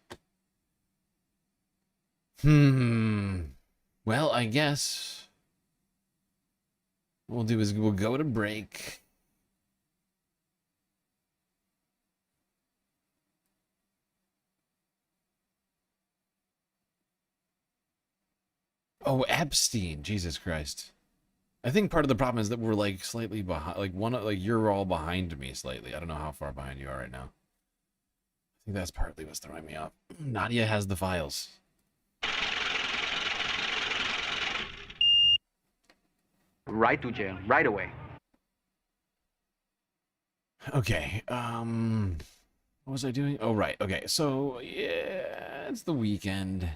[SPEAKER 1] Well, I guess what we'll do is we'll go to break. Oh, Epstein. Jesus Christ. I think part of the problem is that we're like slightly behind, like you're all behind me slightly. I don't know how far behind you are right now. I think that's partly what's throwing me off. Nadia has the files.
[SPEAKER 4] Right to jail, right away.
[SPEAKER 1] Okay, what was I doing? Oh, right. Okay, so, yeah, it's the weekend.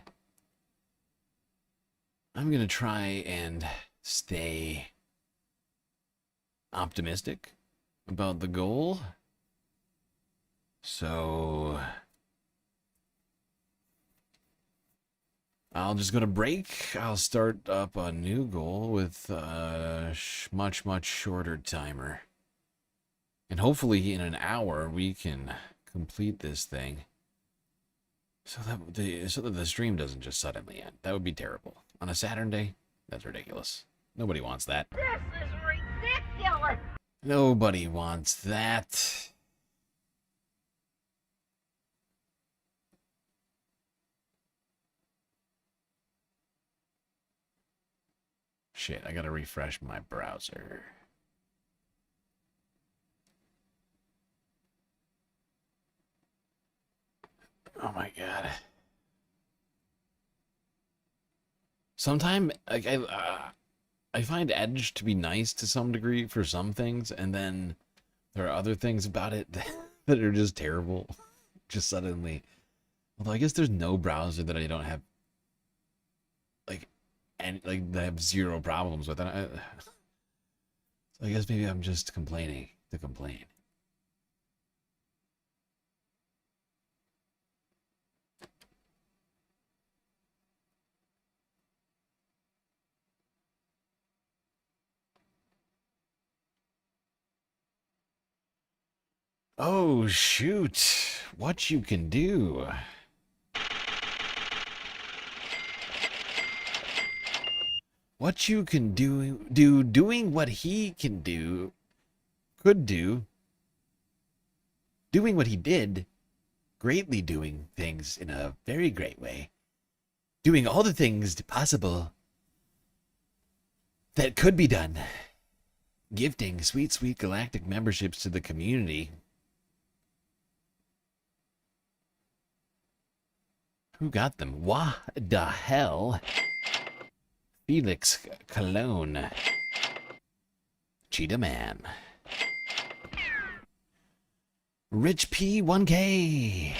[SPEAKER 1] I'm gonna try and stay optimistic about the goal. So I'll just go to break. I'll start up a new goal with a much, much shorter timer. And hopefully in an hour we can complete this thing. So that the stream doesn't just suddenly end. That would be terrible. On a Saturday? That's ridiculous. Nobody wants that.
[SPEAKER 5] This is ridiculous!
[SPEAKER 1] Nobody wants that. Shit, I gotta refresh my browser. Oh my god. Sometimes, like, I find Edge to be nice to some degree for some things, and then there are other things about it that are just terrible. Just suddenly. Although I guess there's no browser that I don't have, like, and like that I have zero problems with. So I guess maybe I'm just complaining to complain. Oh, shoot. What you can do. What you can doing what he can do, could do, doing what he did, greatly doing things in a very great way, doing all the things possible that could be done, gifting sweet, sweet galactic memberships to the community. Who got them? What the hell? Felix Cologne. Cheetah Man. Rich P 1K.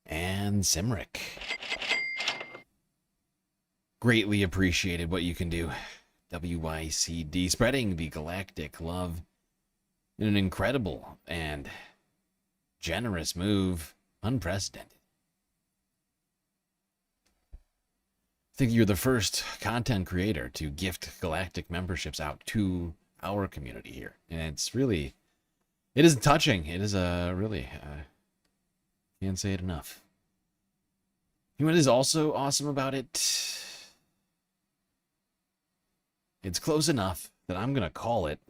[SPEAKER 1] And Simric. Greatly appreciated what you can do. WYCD. Spreading the galactic love in an incredible and generous move. Unprecedented. think you're the first content creator to gift galactic memberships out to our community here. And it's really, it is touching. It is really, can't say it enough. You know what is also awesome about it? It's close enough that I'm going to call it.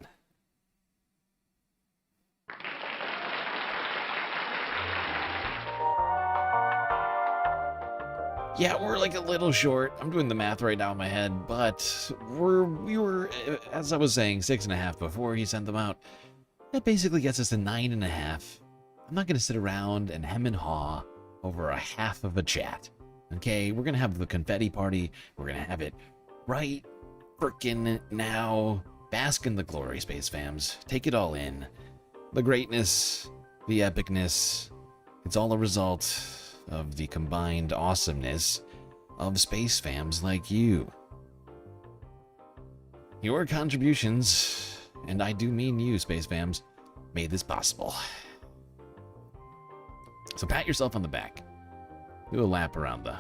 [SPEAKER 1] Yeah, we're like a little short. I'm doing the math right now in my head, but we were, as I was saying, 6.5 before he sent them out. That basically gets us to 9.5. I'm not going to sit around and hem and haw over a half of a chat. Okay, we're going to have the confetti party. We're going to have it right frickin' now. Bask in the glory, Space Fams. Take it all in. The greatness, the epicness. It's all a result of the combined awesomeness of Space Fams like you. Your contributions, and I do mean you, Space Fams, made this possible. So pat yourself on the back. Do a lap around the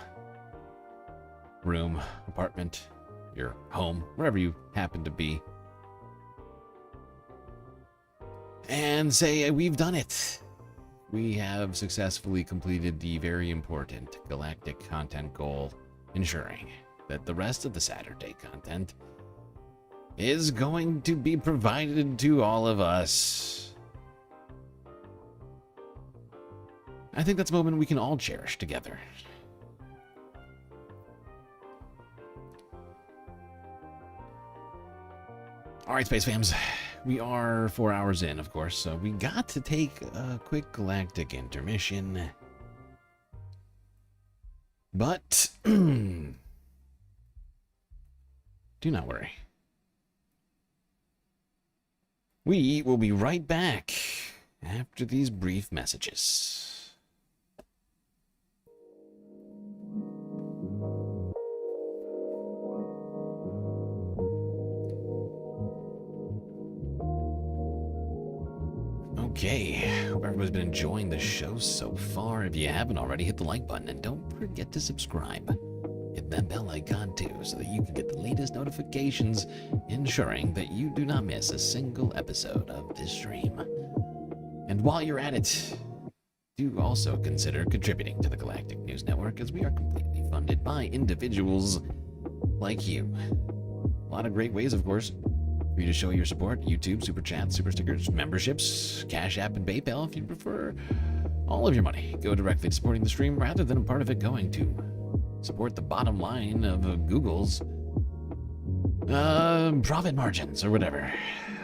[SPEAKER 1] room, apartment, your home, wherever you happen to be. And say, we've done it. We have successfully completed the very important galactic content goal, ensuring that the rest of the Saturday content is going to be provided to all of us. I think that's a moment we can all cherish together. All right, Space Fams. We are 4 hours in, of course, so we got to take a quick galactic intermission. But do not worry. We will be right back after these brief messages. Okay, hope everybody's been enjoying the show so far. If you haven't already, hit the like button and don't forget to subscribe. Hit that bell icon too so that you can get the latest notifications, ensuring that you do not miss a single episode of this stream. And while you're at it, do also consider contributing to the Galactic News Network, as we are completely funded by individuals like you. A lot of great ways, of course, for you to show your support: YouTube, Super Chats, Super Stickers, memberships, Cash App, and PayPal. If you prefer all of your money go directly to supporting the stream rather than a part of it going to support the bottom line of Google's profit margins or whatever.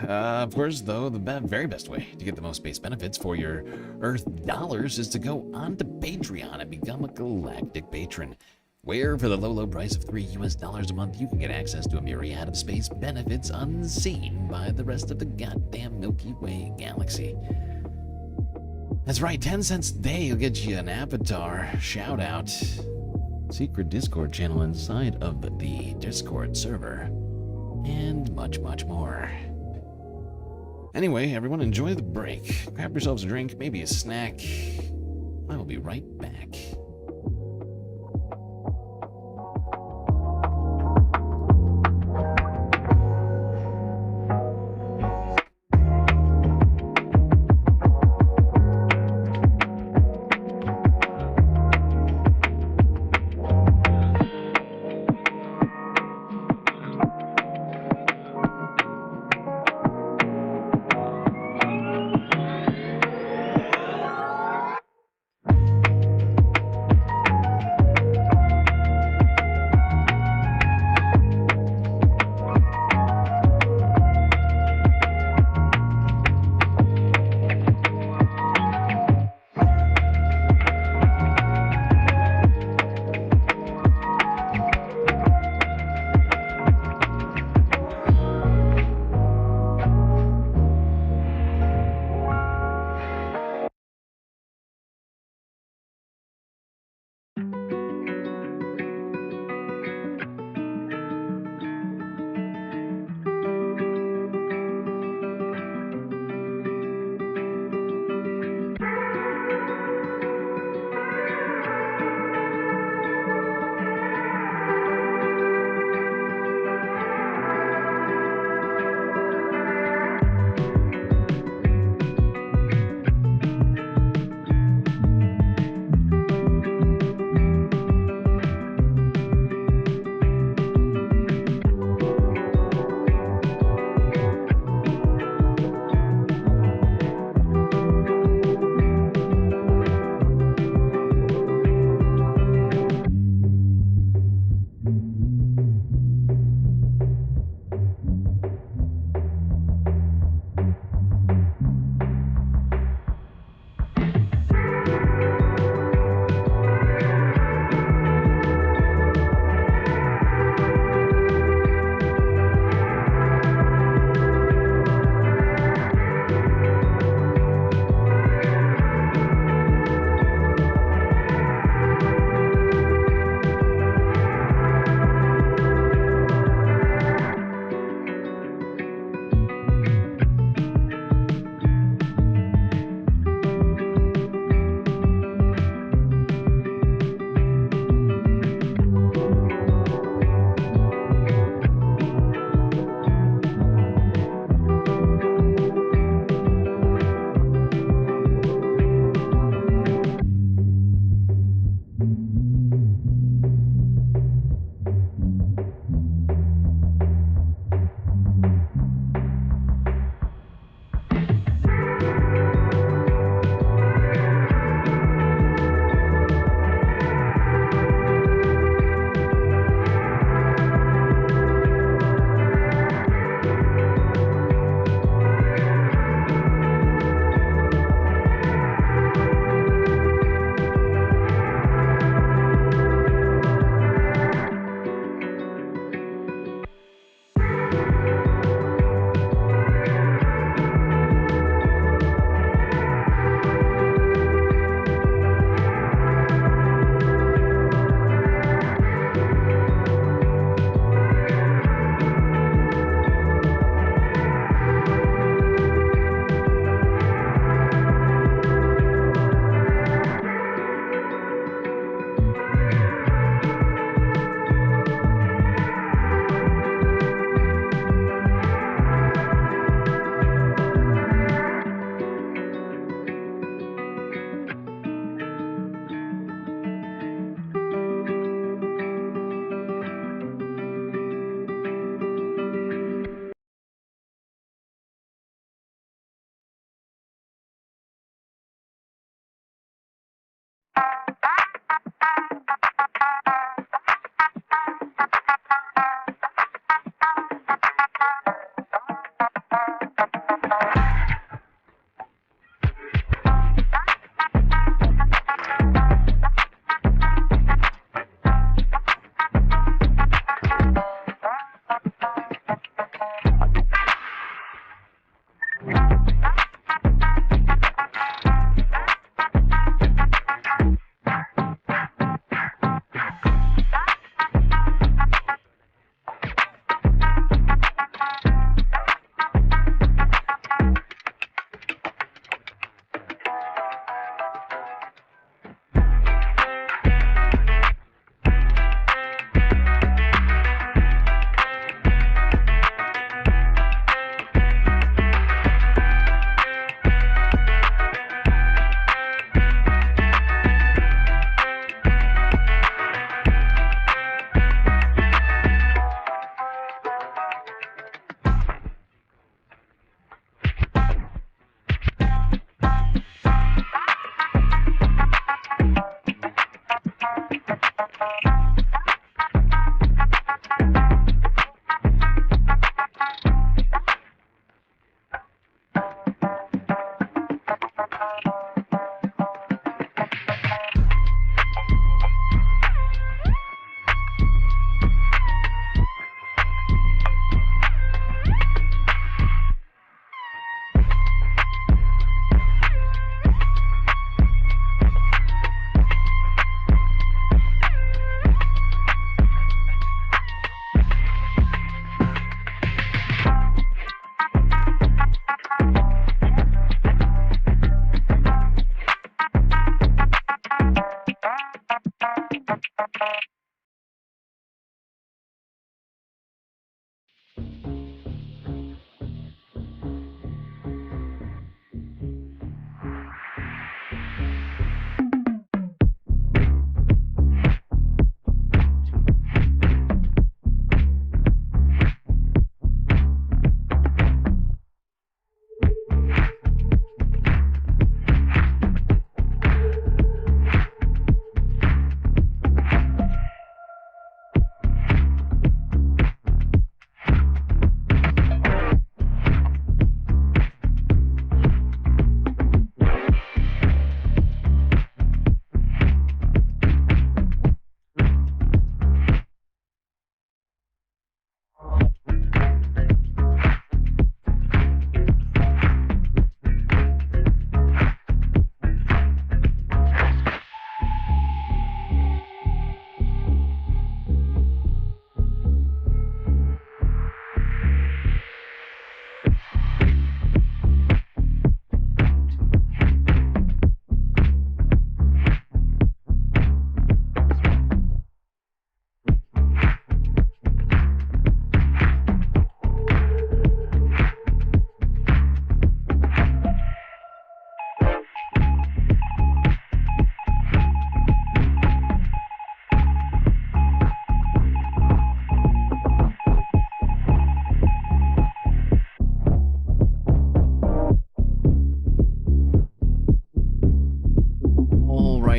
[SPEAKER 1] Of course, though, the very best way to get the most space benefits for your Earth dollars is to go on to Patreon and become a galactic patron, where for the low price of $3 a month, you can get access to a myriad of space benefits unseen by the rest of the goddamn Milky Way galaxy. That's right, 10 cents a day will get you an avatar, shout out, secret Discord channel inside of the Discord server, and much, much more. Anyway, everyone, enjoy the break. Grab yourselves a drink, maybe a snack. I will be right back.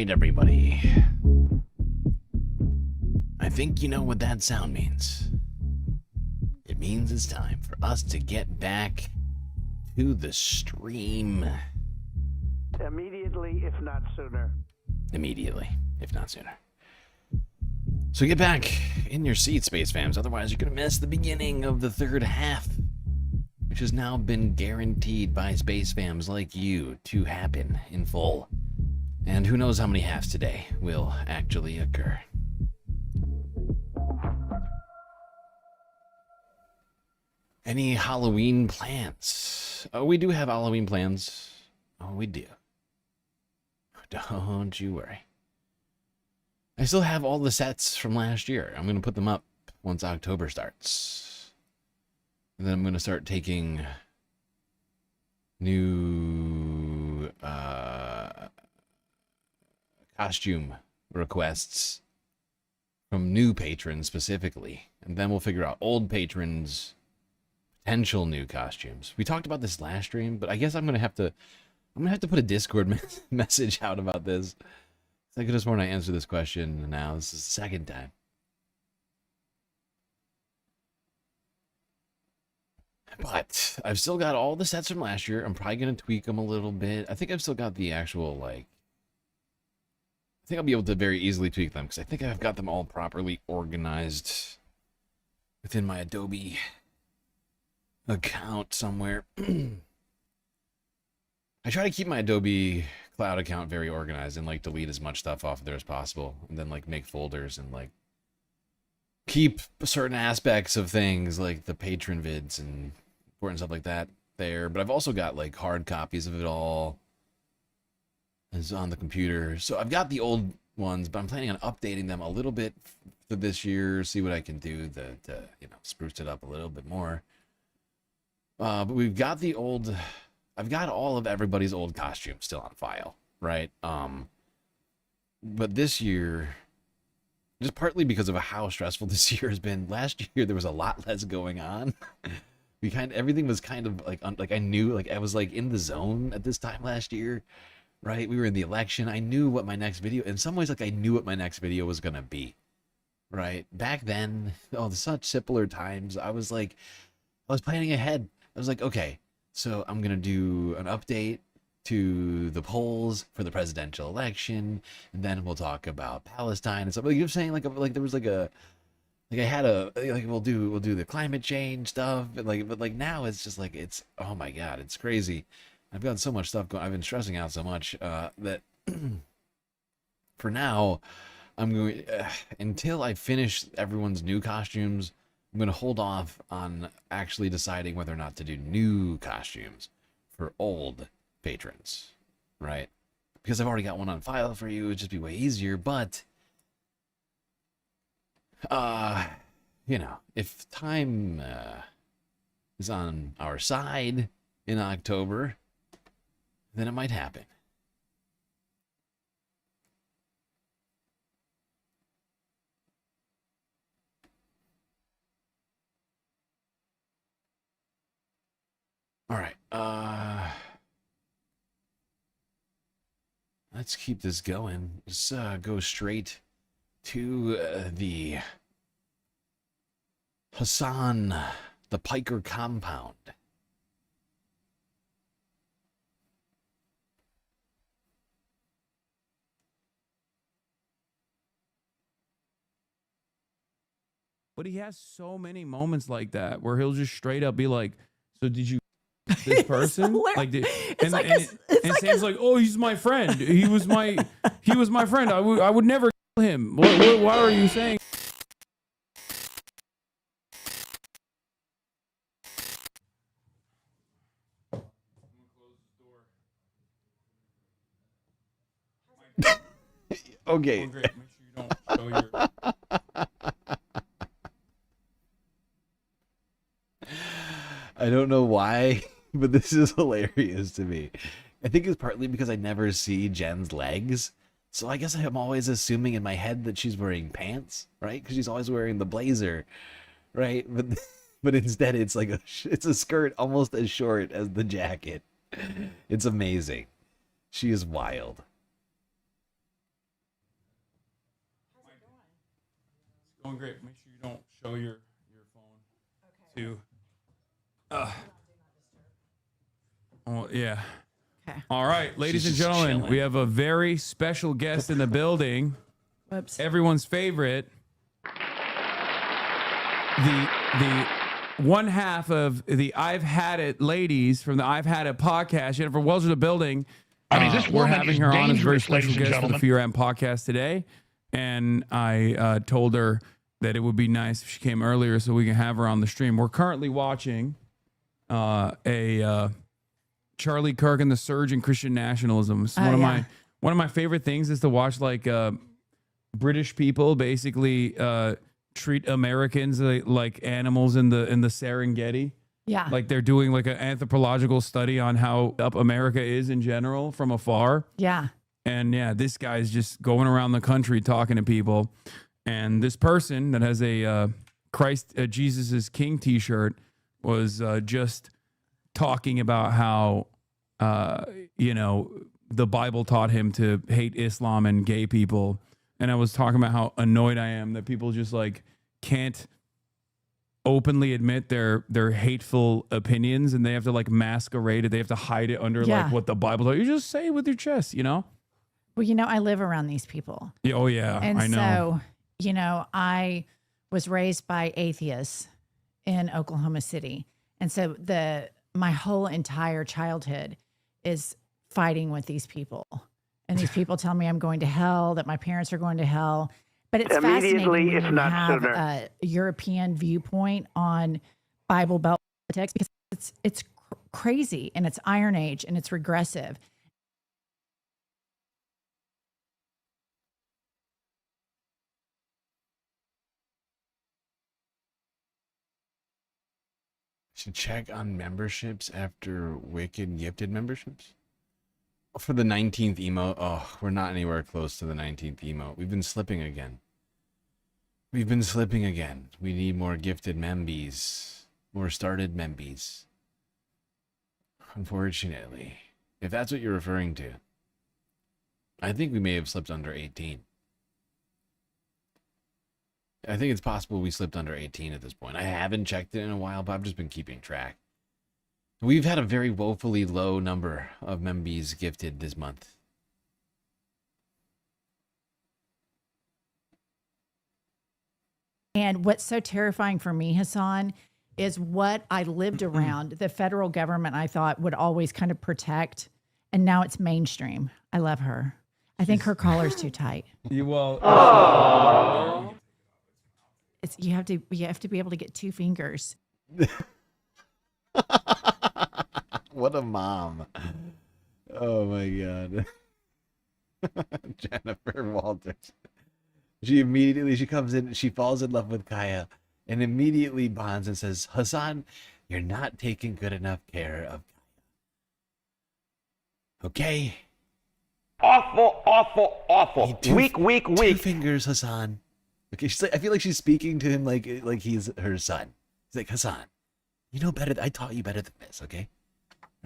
[SPEAKER 1] right, everybody. I think you know what that sound means. It means it's time for us to get back to the stream.
[SPEAKER 11] Immediately, if not sooner.
[SPEAKER 1] Immediately, if not sooner. So get back in your seats, Space Fams, otherwise you're going to miss the beginning of the third half, which has now been guaranteed by Space Fams like you to happen in full. And who knows how many halves today will actually occur. Any Halloween plans? Oh, we do have Halloween plans. Oh, we do. Don't you worry. I still have all the sets from last year. I'm going to put them up once October starts. And then I'm going to start taking new costume requests from new patrons specifically. And then we'll figure out old patrons' potential new costumes. We talked about this last stream, but I guess I'm going to have to put a Discord message out about this. I could have sworn I answered this question now. This is the second time. But I've still got all the sets from last year. I'm probably going to tweak them a little bit. I think I've still got the actual, I think I'll be able to very easily tweak them because I think I've got them all properly organized within my Adobe account somewhere. I try to keep my Adobe Cloud account very organized and delete as much stuff off of there as possible, and then make folders and keep certain aspects of things like the patron vids and important stuff like that there. But I've also got hard copies of it all is on the computer. So I've got the old ones, but I'm planning on updating them a little bit for this year, see what I can do to spruce it up a little bit more. But we've got the old, I've got all of everybody's old costumes still on file, right? But this year, just partly because of how stressful this year has been. Last year there was a lot less going on. Everything was kind of I knew, I was in the zone at this time last year, right? We were in the election. I knew what my next video, in some ways, I knew what my next video was gonna be, right? Back then, such simpler times. I was planning ahead. I was okay, so I'm going to do an update to the polls for the presidential election, and then we'll talk about Palestine and stuff. You're saying there was I had we'll do the climate change stuff, and but now it's just it's, oh my God, it's crazy. I've got so much stuff going. I've been stressing out so much that for now I'm going until I finish everyone's new costumes. I'm going to hold off on actually deciding whether or not to do new costumes for old patrons, right? Because I've already got one on file for you. It'd just be way easier. But, if time is on our side in October, then it might happen. All right, let's keep this going. Let's go straight to the Hassan, the Piker compound.
[SPEAKER 2] But he has so many moments like that where he'll just straight up be like, so did you this person and Sam's oh, he's my friend, he was my friend, I would never kill him. Why are you saying?
[SPEAKER 1] Okay.
[SPEAKER 2] Oh, great. Make sure you don't show your
[SPEAKER 1] I don't know why, but this is hilarious to me. I think it's partly because I never see Jen's legs. So I guess I'm always assuming in my head that she's wearing pants, right? Because she's always wearing the blazer, right? But instead it's it's a skirt almost as short as the jacket. It's amazing. She is wild.
[SPEAKER 2] Oh, great. Make sure you don't show your phone to. Oh, yeah.
[SPEAKER 6] Okay.
[SPEAKER 2] All right, ladies
[SPEAKER 1] She's
[SPEAKER 2] and
[SPEAKER 1] just
[SPEAKER 2] gentlemen,
[SPEAKER 1] chilling.
[SPEAKER 2] we have a very special guest in the building.
[SPEAKER 6] Whoops.
[SPEAKER 2] Everyone's favorite. The one half of the I've Had It ladies from the I've Had It podcast, Jennifer Wells, in the building.
[SPEAKER 21] I mean, this
[SPEAKER 2] we're
[SPEAKER 21] woman
[SPEAKER 2] having
[SPEAKER 21] is
[SPEAKER 2] her on as a very
[SPEAKER 21] dangerous,
[SPEAKER 2] special
[SPEAKER 21] ladies and
[SPEAKER 2] guest for the
[SPEAKER 21] gentlemen.
[SPEAKER 2] Fear Am podcast today. And I told her that it would be nice if she came earlier so we can have her on the stream. We're currently watching a Charlie Kirk and the Surge in Christian Nationalism. It's one of my favorite things is to watch like British people basically treat Americans like animals in the Serengeti.
[SPEAKER 6] Yeah.
[SPEAKER 2] Like they're doing like an anthropological study on how up America is in general from afar.
[SPEAKER 6] Yeah.
[SPEAKER 2] And yeah, this guy's just going around the country talking to people. And this person that has a Jesus is King t-shirt was just talking about how, the Bible taught him to hate Islam and gay people. And I was talking about how annoyed I am that people just like can't openly admit their hateful opinions, and they have to like masquerade it. They have to hide it under like what the Bible taught you. Just say it with your chest,
[SPEAKER 7] Well, I live around these people.
[SPEAKER 2] Yeah, oh yeah,
[SPEAKER 7] And
[SPEAKER 2] I know.
[SPEAKER 7] so, I was raised by atheists in Oklahoma City. And so my whole entire childhood is fighting with these people. And these people tell me I'm going to hell, that my parents are going to hell. But it's fascinating when you have a European viewpoint on Bible Belt politics, because it's crazy, and it's Iron Age, and it's regressive.
[SPEAKER 1] Should check on memberships after Wicked gifted memberships. For the 19th emote, oh, we're not anywhere close to the 19th emote. We've been slipping again. We need more gifted membies. More started membies. Unfortunately. If that's what you're referring to. I think we may have slipped under 18. I think it's possible we slipped under 18 at this point. I haven't checked it in a while, but I've just been keeping track. We've had a very woefully low number of membies gifted this month.
[SPEAKER 7] And what's so terrifying for me, Hassan, is what I lived around. The federal government, I thought, would always kind of protect, and now it's mainstream. I love her. I think her collar's too tight.
[SPEAKER 2] You
[SPEAKER 7] have to be able to get two fingers.
[SPEAKER 1] What a mom. Oh my god. Jennifer Walters. She comes in, she falls in love with Kaya and immediately bonds and says, Hassan, you're not taking good enough care of Kaya. Okay?
[SPEAKER 8] Awful.
[SPEAKER 1] Weak. Two fingers, Hassan. Okay, she's like, I feel like she's speaking to him like he's her son. He's like, Hassan, you know better. I taught you better than this, okay?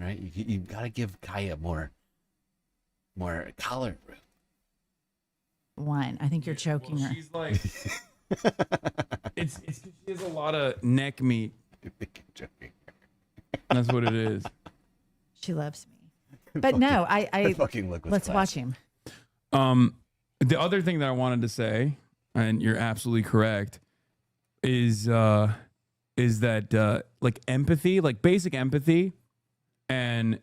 [SPEAKER 1] All right? You gotta give Kaya more collar room.
[SPEAKER 7] One. I think you're choking her.
[SPEAKER 2] She's like, it's she has a lot of neck meat. That's what it is.
[SPEAKER 7] She loves me. But no, I
[SPEAKER 1] fucking look was
[SPEAKER 7] let's
[SPEAKER 1] classic.
[SPEAKER 7] watch him.
[SPEAKER 2] The other thing that I wanted to say, and you're absolutely correct, is that like empathy, like basic empathy, and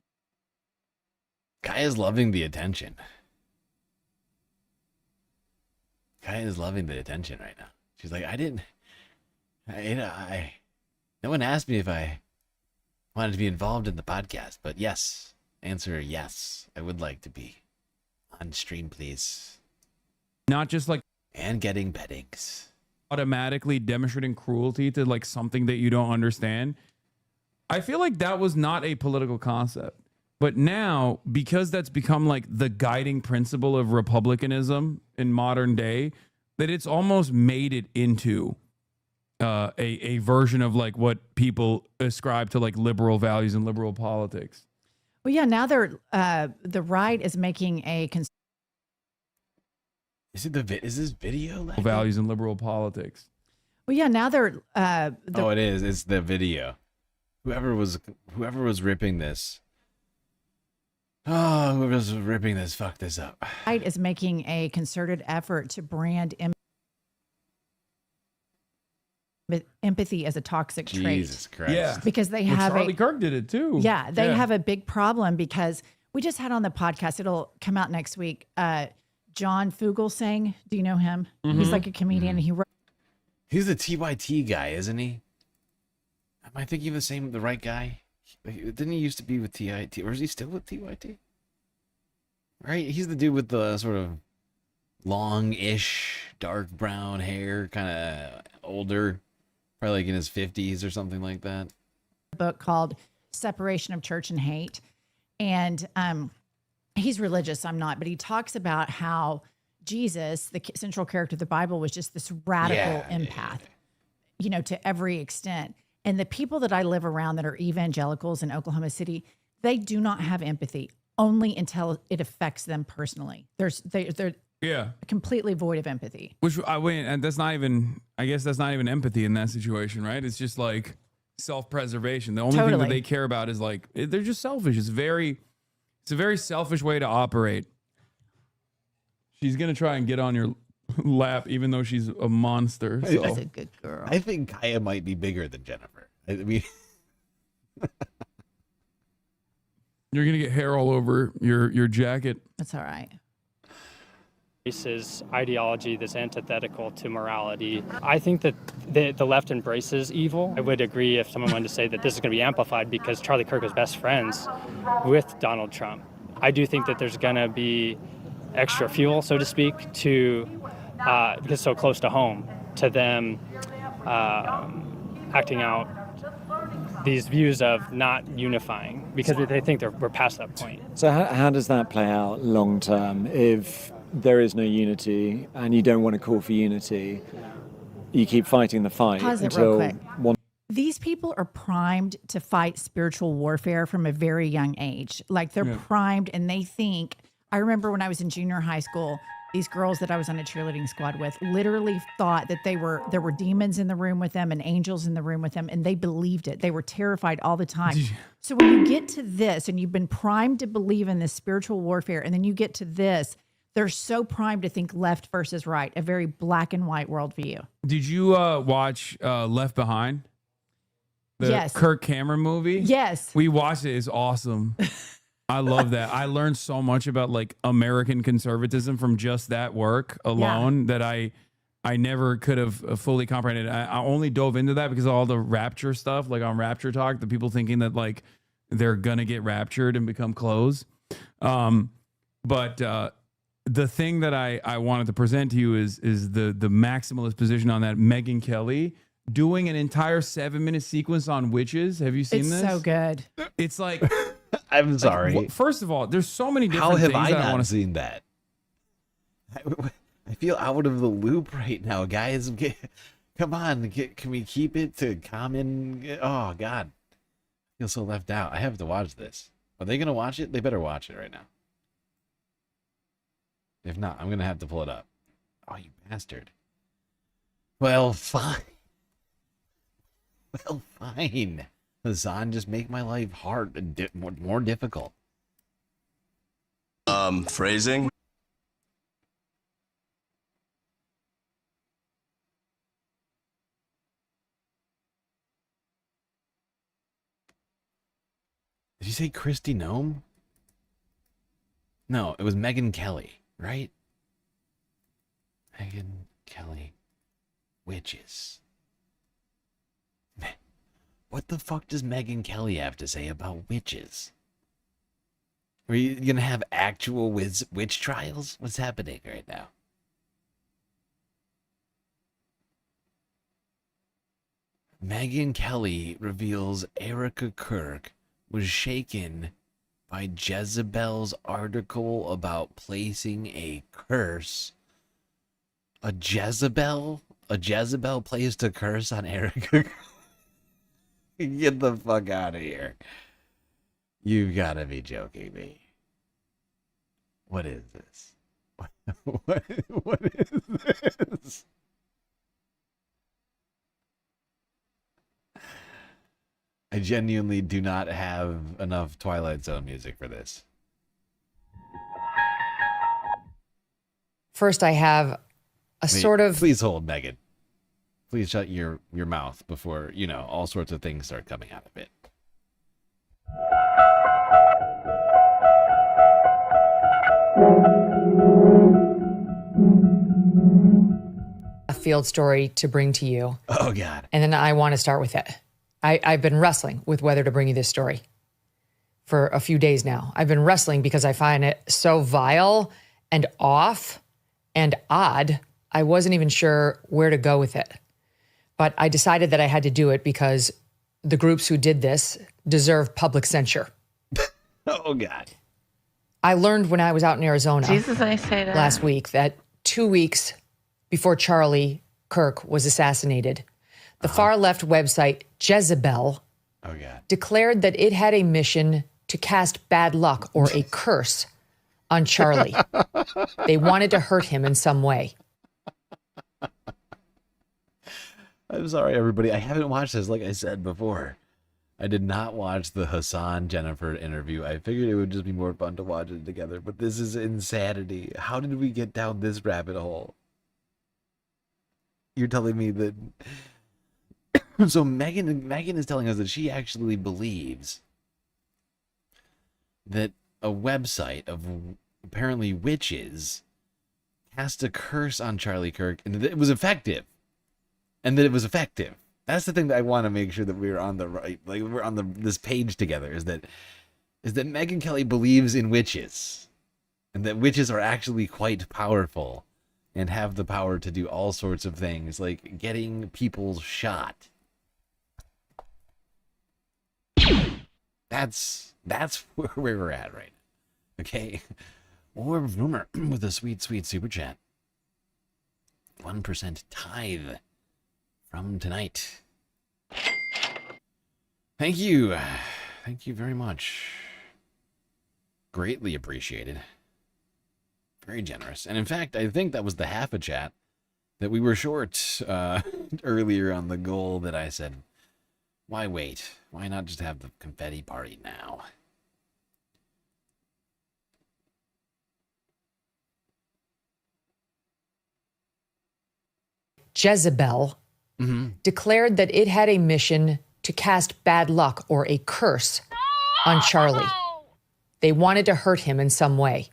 [SPEAKER 1] Kaya's loving the attention. Kaya's loving the attention right now. She's like, no one asked me if I wanted to be involved in the podcast, but yes, answer yes, I would like to be on stream, please.
[SPEAKER 2] not just like
[SPEAKER 1] and getting beddings,
[SPEAKER 2] automatically demonstrating cruelty to like something that you don't understand. I feel like that was not a political concept. But now, because that's become like the guiding principle of republicanism in modern day, that it's almost made it into a version of like what people ascribe to like liberal values and liberal politics.
[SPEAKER 7] Well, yeah, now the right is making a
[SPEAKER 1] is this video like
[SPEAKER 2] values and liberal politics.
[SPEAKER 7] Well, yeah, now they're
[SPEAKER 1] Oh, it is. It's the video. Whoever was ripping this. Oh, whoever's ripping this fucked this up.
[SPEAKER 7] right is making a concerted effort to brand empathy as a toxic
[SPEAKER 1] Jesus
[SPEAKER 7] trait.
[SPEAKER 1] Christ.
[SPEAKER 2] Yeah.
[SPEAKER 7] Because they
[SPEAKER 2] Well,
[SPEAKER 7] have
[SPEAKER 2] Charlie Kirk did it too.
[SPEAKER 7] Yeah, they have a big problem because we just had on the podcast, it'll come out next week, John Fugelsang. Do you know him? He's like a comedian. He wrote
[SPEAKER 1] He's the TYT guy, isn't he? Am I thinking of the right guy? Didn't he used to be with TIT, or is he still with TYT? Right? He's the dude with the sort of long-ish, dark brown hair, kind of older, probably like in his 50s or something like that.
[SPEAKER 7] a book called Separation of Church and Hate. And he's religious, I'm not, but he talks about how Jesus, the central character of the Bible, was just this radical empath, you know, to every extent. And the people that I live around that are evangelicals in Oklahoma City, they do not have empathy only until it affects them personally. They're completely void of empathy.
[SPEAKER 2] Which and that's not even. I guess that's not even empathy in that situation, right? It's just like self-preservation. The only thing that they care about is like they're just selfish. It's a very selfish way to operate. She's gonna try and get on your lap, even though she's a monster. So.
[SPEAKER 7] She's a good girl.
[SPEAKER 1] I think Kaya might be bigger than Jennifer. I mean,
[SPEAKER 2] You're gonna get hair all over your jacket.
[SPEAKER 7] That's all right.
[SPEAKER 12] Is ideology that's antithetical to morality. I think that the left embraces evil. I would agree if someone wanted to say that this is going to be amplified because Charlie Kirk was best friends with Donald Trump. I do think that there's going to be extra fuel, so to speak, to because it's so close to home, to them acting out these views of not unifying because they think we're past that point.
[SPEAKER 13] So how does that play out long term if there is no unity and you don't want to call for unity? You keep fighting the fight
[SPEAKER 7] Pause it
[SPEAKER 13] until
[SPEAKER 7] real quick. These people are primed to fight spiritual warfare from a very young age. Like they're primed and they think, I remember when I was in junior high school, these girls that I was on a cheerleading squad with literally thought that there were demons in the room with them and angels in the room with them, and they believed it. They were terrified all the time. So when you get to this and you've been primed to believe in this spiritual warfare, and then you get to this, they're so primed to think left versus right, a very black and white worldview.
[SPEAKER 2] Did you watch Left Behind? The
[SPEAKER 7] Yes.
[SPEAKER 2] Kirk Cameron movie?
[SPEAKER 7] Yes.
[SPEAKER 2] We watched it. It's awesome. I love that. I learned so much about like American conservatism from just that work alone that I never could have fully comprehended. I only dove into that because of all the rapture stuff, like on Rapture Talk, the people thinking that like they're gonna get raptured and become clothes. But the thing that I wanted to present to you is the maximalist position on that. Megyn Kelly doing an entire 7-minute sequence on witches. Have you seen this?
[SPEAKER 7] It's so good.
[SPEAKER 2] It's like
[SPEAKER 1] I'm sorry.
[SPEAKER 2] First of all, there's so many different
[SPEAKER 1] How have
[SPEAKER 2] things
[SPEAKER 1] I
[SPEAKER 2] that I want
[SPEAKER 1] not
[SPEAKER 2] to
[SPEAKER 1] seen that? I feel out of the loop right now, guys. Come on, can we keep it to common? Oh God, I feel so left out. I have to watch this. Are they gonna watch it? They better watch it right now. If not, I'm gonna have to pull it up. Oh, you bastard. Well, fine. Well, fine. Hassan, just make my life hard and more difficult.
[SPEAKER 19] Phrasing.
[SPEAKER 1] Did you say Christy Nome? No, it was Megyn Kelly, right? Megyn Kelly. Witches. What the fuck does Megyn Kelly have to say about witches? Are you gonna have actual witch trials? What's happening right now? Megyn Kelly reveals Erica Kirk was shaken by Jezebel's article about placing a curse. A Jezebel placed a curse on Erica. Get the fuck out of here. You've got to be joking me. What is this? What is this? I genuinely do not have enough Twilight Zone music for this.
[SPEAKER 3] First, I have a sort of...
[SPEAKER 1] Please hold, Megan. Please shut your mouth before, all sorts of things start coming out of it.
[SPEAKER 3] a field story to bring to you.
[SPEAKER 1] Oh, God.
[SPEAKER 3] And then I want to start with it. I've been wrestling with whether to bring you this story for a few days now. I've been wrestling because I find it so vile and off and odd. I wasn't even sure where to go with it. But I decided that I had to do it because the groups who did this deserve public censure.
[SPEAKER 1] Oh, God.
[SPEAKER 3] I learned when I was out in Arizona
[SPEAKER 5] Jesus, I say that.
[SPEAKER 3] last week that 2 weeks before Charlie Kirk was assassinated, the far-left website Jezebel declared that it had a mission to cast bad luck or a curse on Charlie. They wanted to hurt him in some way.
[SPEAKER 1] I'm sorry, everybody. I haven't watched this, like I said before. I did not watch the Hassan Jennifer interview. I figured it would just be more fun to watch it together, but this is insanity. How did we get down this rabbit hole? You're telling me that... So Megan is telling us that she actually believes that a website of apparently witches cast a curse on Charlie Kirk and that it was effective. That's the thing that I want to make sure that we're on the right, like we're on this page together, is that Megyn Kelly believes in witches and that witches are actually quite powerful and have the power to do all sorts of things, like getting people shot. That's where we're at right now. Okay. Or rumor with a sweet super chat. 1% tithe from tonight. Thank you. Thank you very much. Greatly appreciated. Very generous. And in fact, I think that was the half a chat that we were short earlier on the goal that I said, why wait? Why not just have the confetti party now?
[SPEAKER 3] Jezebel declared that it had a mission to cast bad luck or a curse on Charlie. They wanted to hurt him in some way.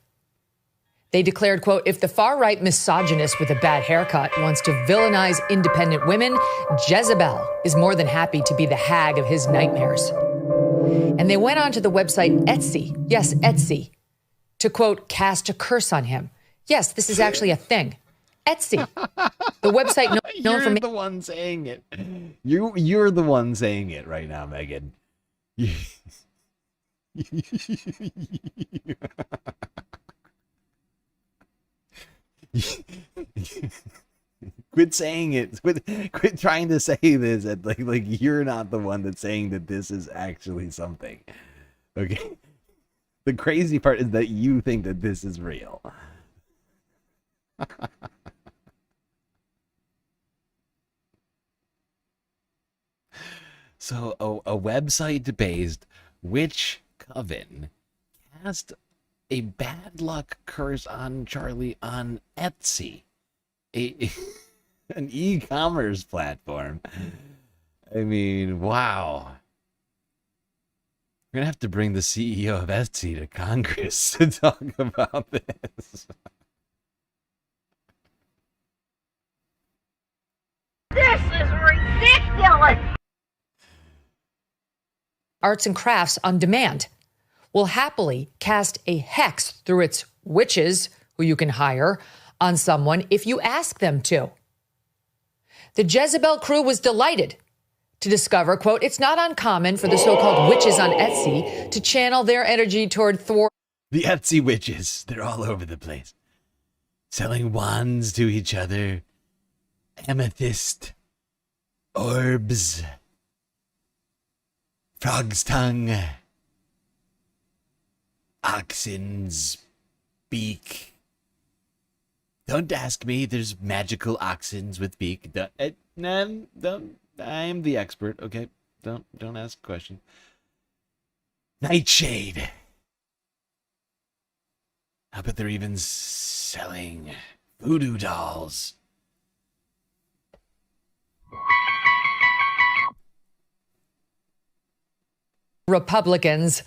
[SPEAKER 3] They declared, quote, if the far-right misogynist with a bad haircut wants to villainize independent women, Jezebel is more than happy to be the hag of his nightmares. And they went on to the website Etsy, yes, Etsy, to, quote, cast a curse on him. Yes, this is actually a thing. Etsy, the website known for...
[SPEAKER 1] You're the one saying it. You're the one saying it right now, Megan. Quit saying it. Quit trying to say this. Like you're not the one that's saying that this is actually something. Okay. The crazy part is that you think that this is real. So a website-based witch coven cast a bad luck curse on Charlie on Etsy, an e-commerce platform. I mean, wow. We're gonna have to bring the CEO of Etsy to Congress to talk about this.
[SPEAKER 5] This is ridiculous!
[SPEAKER 3] Arts and crafts on demand will happily cast a hex through its witches, who you can hire, on someone if you ask them to. The Jezebel crew was delighted to discover, quote, it's not uncommon for the so-called witches on Etsy to channel their energy toward
[SPEAKER 1] The Etsy witches, they're all over the place. Selling wands to each other, amethyst, orbs, frog's tongue, oxen's beak. Don't ask me, there's magical oxens with beak. I'm the expert, okay? Don't ask a question. Nightshade. I bet they're even selling voodoo dolls.
[SPEAKER 3] Republicans.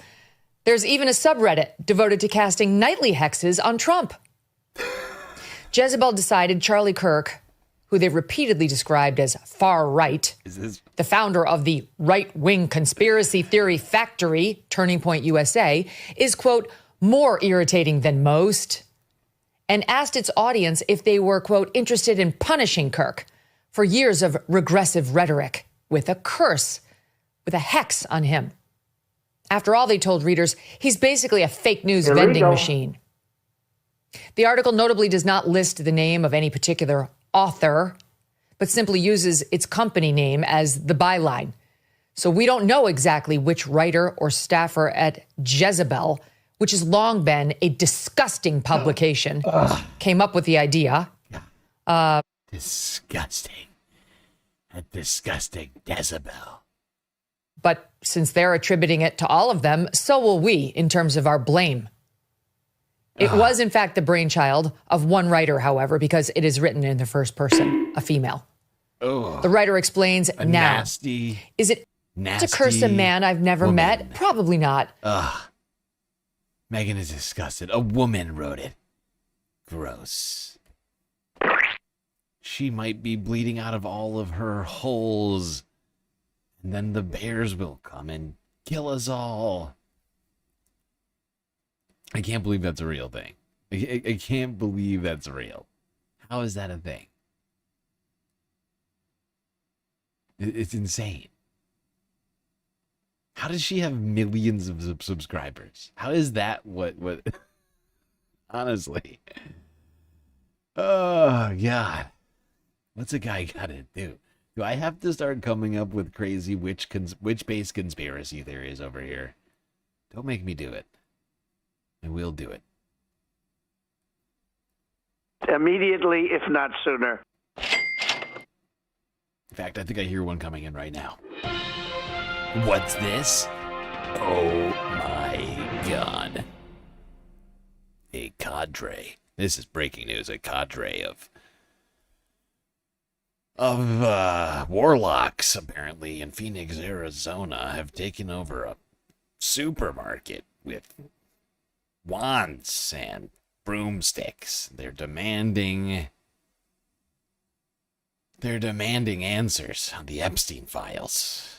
[SPEAKER 3] There's even a subreddit devoted to casting nightly hexes on Trump. Jezebel decided Charlie Kirk, who they've repeatedly described as far right, the founder of the right-wing conspiracy theory factory, Turning Point USA, is, quote, more irritating than most, and asked its audience if they were, quote, interested in punishing Kirk for years of regressive rhetoric with a curse, with a hex on him. After all, they told readers, he's basically a fake news vending machine. The article notably does not list the name of any particular author, but simply uses its company name as the byline. So we don't know exactly which writer or staffer at Jezebel, which has long been a disgusting publication, came up with the idea.
[SPEAKER 1] Disgusting. A disgusting Jezebel.
[SPEAKER 3] But since they're attributing it to all of them, so will we in terms of our blame. It was, in fact, the brainchild of one writer, however, because it is written in the first person, a female. The writer explains now.
[SPEAKER 1] Nasty.
[SPEAKER 3] Is it to curse a man I've never met? Probably not.
[SPEAKER 1] Megan is disgusted. A woman wrote it. Gross. She might be bleeding out of all of her holes. And then the bears will come and kill us all. I can't believe that's a real thing. I can't believe that's real. How is that a thing? It's insane. How does she have millions of subscribers? How is that what honestly? Oh, God. What's a guy got to do? Do I have to start coming up with crazy witch-based conspiracy theories over here? Don't make me do it. I will do it.
[SPEAKER 11] Immediately, if not sooner.
[SPEAKER 1] In fact, I think I hear one coming in right now. What's this? Oh my God. A cadre. This is breaking news. A cadre of warlocks, apparently, in Phoenix, Arizona, have taken over a supermarket with wands and broomsticks. They're demanding answers on the Epstein files.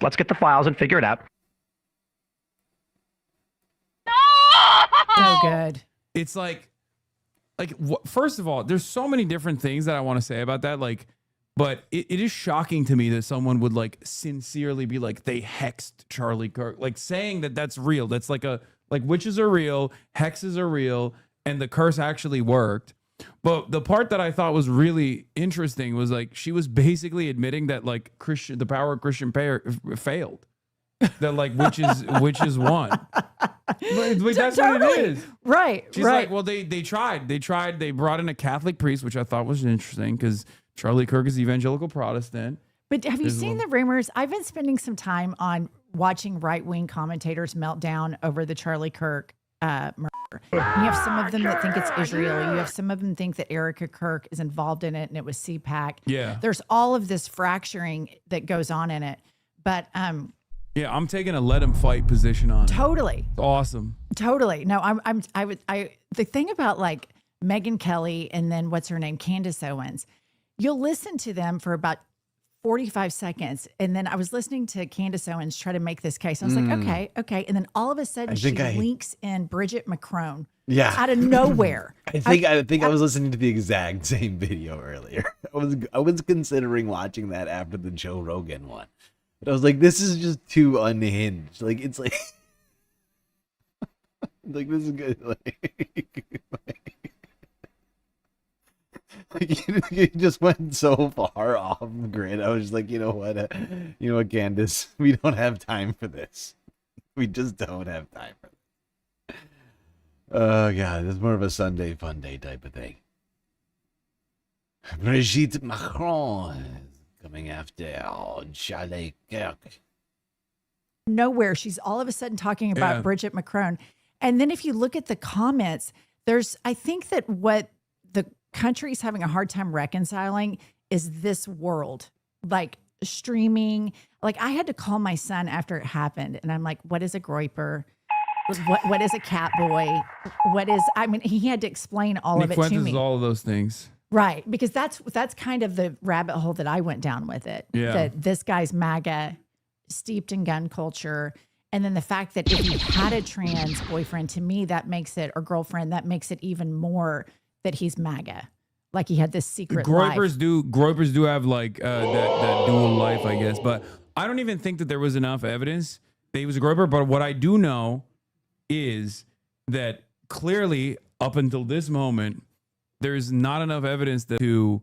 [SPEAKER 4] Let's get the files and figure it out.
[SPEAKER 7] So good.
[SPEAKER 2] It's like first of all, there's so many different things that I want to say about that. But it is shocking to me that someone would sincerely be like, they hexed Charlie Kirk, saying that that's real. That's like witches are real, hexes are real, and the curse actually worked. But the part that I thought was really interesting was she was basically admitting that the power of Christian prayer failed. That witches won. That's what it is.
[SPEAKER 7] Right.
[SPEAKER 2] She's
[SPEAKER 7] right.
[SPEAKER 2] Well, they tried. They brought in a Catholic priest, which I thought was interesting because Charlie Kirk is evangelical Protestant.
[SPEAKER 7] But have you seen the rumors? I've been spending some time on watching right-wing commentators melt down over the Charlie Kirk murder. You have some of them that think it's Israel. You have some of them think that Erica Kirk is involved in it and it was CPAC.
[SPEAKER 2] Yeah.
[SPEAKER 7] There's all of this fracturing that goes on in it. But
[SPEAKER 2] yeah, I'm taking a let him fight position on it.
[SPEAKER 7] Totally.
[SPEAKER 2] It's awesome.
[SPEAKER 7] Totally. No, the thing about Megyn Kelly and then what's her name, Candace Owens, you'll listen to them for about 45 seconds. And then I was listening to Candace Owens try to make this case. I was like, okay. And then all of a sudden she links in Bridget McCrone.
[SPEAKER 1] Yeah.
[SPEAKER 7] Out of nowhere.
[SPEAKER 1] I think I was listening to the exact same video earlier. I was considering watching that after the Joe Rogan one. But I was like, this is just too unhinged. It's like this is good. You just went so far off grid. I was just like, you know what, Candace, we don't have time for this. We just don't have time for this. Oh God, it's more of a Sunday fun day type of thing. Brigitte Macron coming after Charlie Kirk.
[SPEAKER 7] Nowhere. She's all of a sudden talking about Bridget McCrone. And then if you look at the comments, I think that what the country's having a hard time reconciling is this world, like streaming. Like I had to call my son after it happened. And I'm like, what is a groiper? What is a cat boy? He had to explain all of it to me.
[SPEAKER 2] All of those things.
[SPEAKER 7] Right. Because that's kind of the rabbit hole that I went down with it.
[SPEAKER 2] Yeah.
[SPEAKER 7] That this guy's MAGA, steeped in gun culture. And then the fact that if he had a trans boyfriend, to me, that makes it, or girlfriend, that makes it even more that he's MAGA. Like he had this secret
[SPEAKER 2] Groypers
[SPEAKER 7] life.
[SPEAKER 2] do have like that dual life, I guess. But I don't even think that there was enough evidence that he was a groyper. But what I do know is that clearly up until this moment, there's not enough evidence to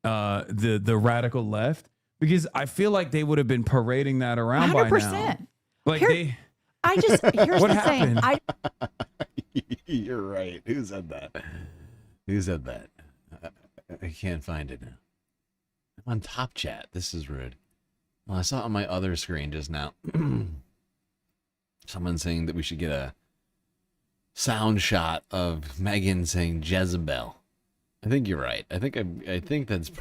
[SPEAKER 2] the radical left, because I feel like they would have been parading that around 100%. By now. Like here's
[SPEAKER 1] What
[SPEAKER 7] the
[SPEAKER 1] happened?
[SPEAKER 7] thing.
[SPEAKER 1] You're right. Who said that? Who said that? I can't find it now. I'm on Top Chat. This is rude. Well, I saw it on my other screen just now. Someone saying that we should get a sound shot of Megan saying Jezebel. I think you're right. I think that's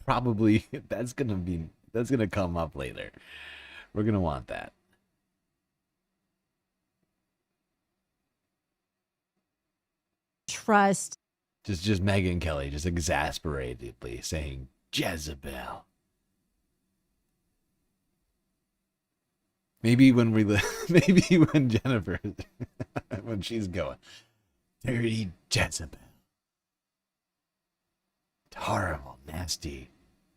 [SPEAKER 1] probably that's gonna come up later. We're gonna want that.
[SPEAKER 7] Trust.
[SPEAKER 1] Just Megyn Kelly just exasperatedly saying Jezebel. Maybe when Jennifer, when she's going, dirty Jezebel. Horrible, nasty,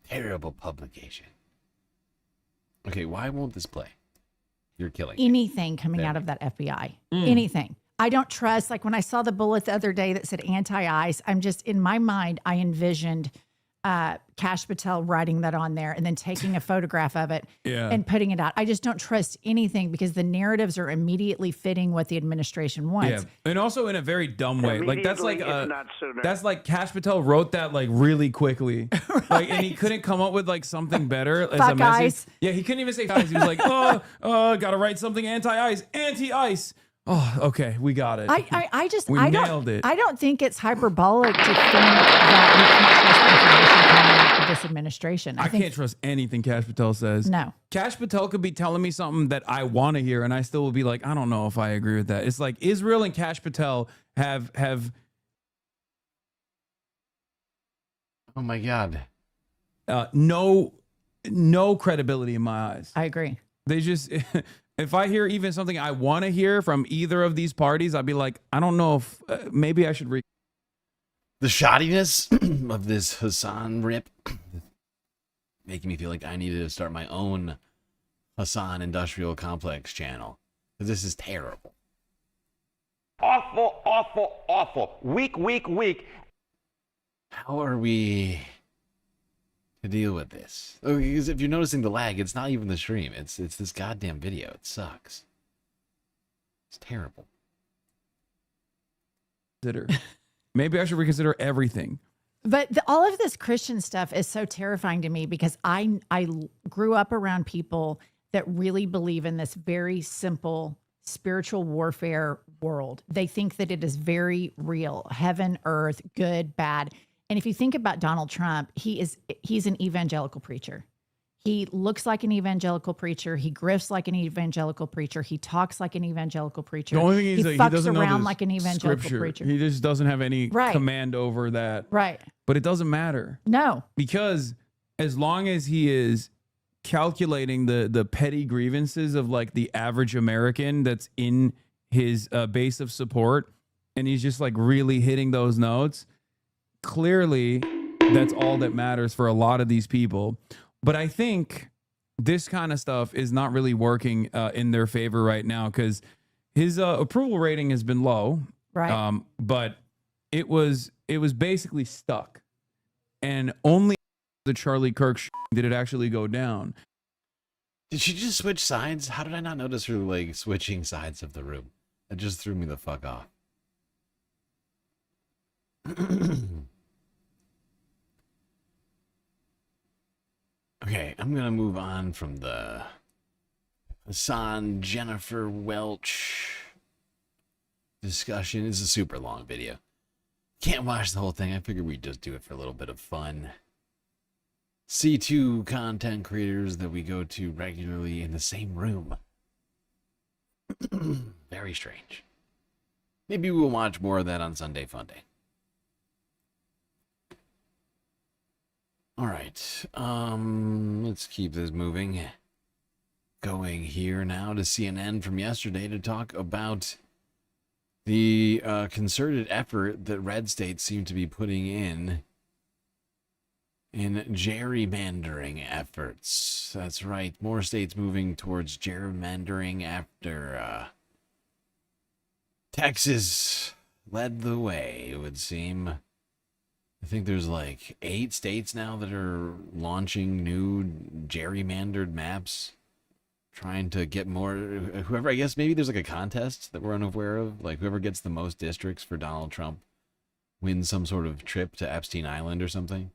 [SPEAKER 1] terrible publication. Okay, why won't this play? You're killing
[SPEAKER 7] anything coming out of that FBI. Anything. I don't trust. Like when I saw the bullet the other day that said anti-ICE, I'm just, in my mind, I envisioned Kash Patel writing that on there and then taking a photograph of it and putting it out. I just don't trust anything because the narratives are immediately fitting what the administration wants.
[SPEAKER 2] Yeah, and also in a very dumb way. Like that's like
[SPEAKER 11] not sooner.
[SPEAKER 2] that's like Kash Patel wrote that like really quickly, like, and he couldn't come up with like something better as
[SPEAKER 7] Fuck
[SPEAKER 2] a message.
[SPEAKER 7] ICE.
[SPEAKER 2] Yeah, he couldn't even say ICE. He was like, gotta write something anti-ICE, anti-ICE. Oh, okay, we got it.
[SPEAKER 7] I
[SPEAKER 2] nailed it.
[SPEAKER 7] I don't think it's hyperbolic to think that we can't trust information coming out of this administration.
[SPEAKER 2] I can't trust anything Kash Patel says.
[SPEAKER 7] No.
[SPEAKER 2] Kash Patel could be telling me something that I want to hear, and I still will be like, I don't know if I agree with that. It's like Israel and Kash Patel have.
[SPEAKER 1] Oh my God.
[SPEAKER 2] No credibility in my eyes.
[SPEAKER 7] I agree.
[SPEAKER 2] They just. If I hear even something I want to hear from either of these parties, I'd be like, I don't know if maybe I should read.
[SPEAKER 1] The shoddiness of this Hassan rip making me feel like I needed to start my own Hassan Industrial Complex channel. Because this is terrible.
[SPEAKER 8] Awful, awful, awful. Weak.
[SPEAKER 1] How are we to deal with this? Oh, because if you're noticing the lag, it's not even the stream. It's this goddamn video. It sucks. It's terrible.
[SPEAKER 2] Maybe I should reconsider everything.
[SPEAKER 7] But all of this Christian stuff is so terrifying to me because I grew up around people that really believe in this very simple spiritual warfare world. They think that it is very real, heaven, earth, good, bad. And if you think about Donald Trump, he's an evangelical preacher. He looks like an evangelical preacher. He grifts like an evangelical preacher. He talks like an evangelical preacher.
[SPEAKER 2] The only thing
[SPEAKER 7] he fucks
[SPEAKER 2] doesn't know
[SPEAKER 7] around
[SPEAKER 2] the
[SPEAKER 7] like an evangelical
[SPEAKER 2] scripture.
[SPEAKER 7] preacher.
[SPEAKER 2] He just doesn't have any command over that.
[SPEAKER 7] Right.
[SPEAKER 2] But it doesn't matter.
[SPEAKER 7] No.
[SPEAKER 2] Because as long as he is calculating the petty grievances of like the average American that's in his base of support, and he's just like really hitting those notes, clearly that's all that matters for a lot of these people. But I think this kind of stuff is not really working in their favor right now because his approval rating has been low.
[SPEAKER 7] Right.
[SPEAKER 2] But it was basically stuck. And only the Charlie Kirk did it actually go down.
[SPEAKER 1] Did she just switch sides? How did I not notice her like switching sides of the room? That just threw me the fuck off. Okay, I'm gonna move on from the Hassan Jennifer Welch discussion. It's a super long video. Can't watch the whole thing. I figured we'd just do it for a little bit of fun. C2 content creators that we go to regularly in the same room. Very strange. Maybe we'll watch more of that on Sunday Funday. All right. Let's keep this moving. Going here now to CNN from yesterday to talk about the concerted effort that red states seem to be putting in gerrymandering efforts. That's right. More states moving towards gerrymandering after Texas led the way, it would seem. I think there's like 8 states now that are launching new gerrymandered maps, trying to get more. Whoever, I guess maybe there's like a contest that we're unaware of. Like whoever gets the most districts for Donald Trump wins some sort of trip to Epstein Island or something.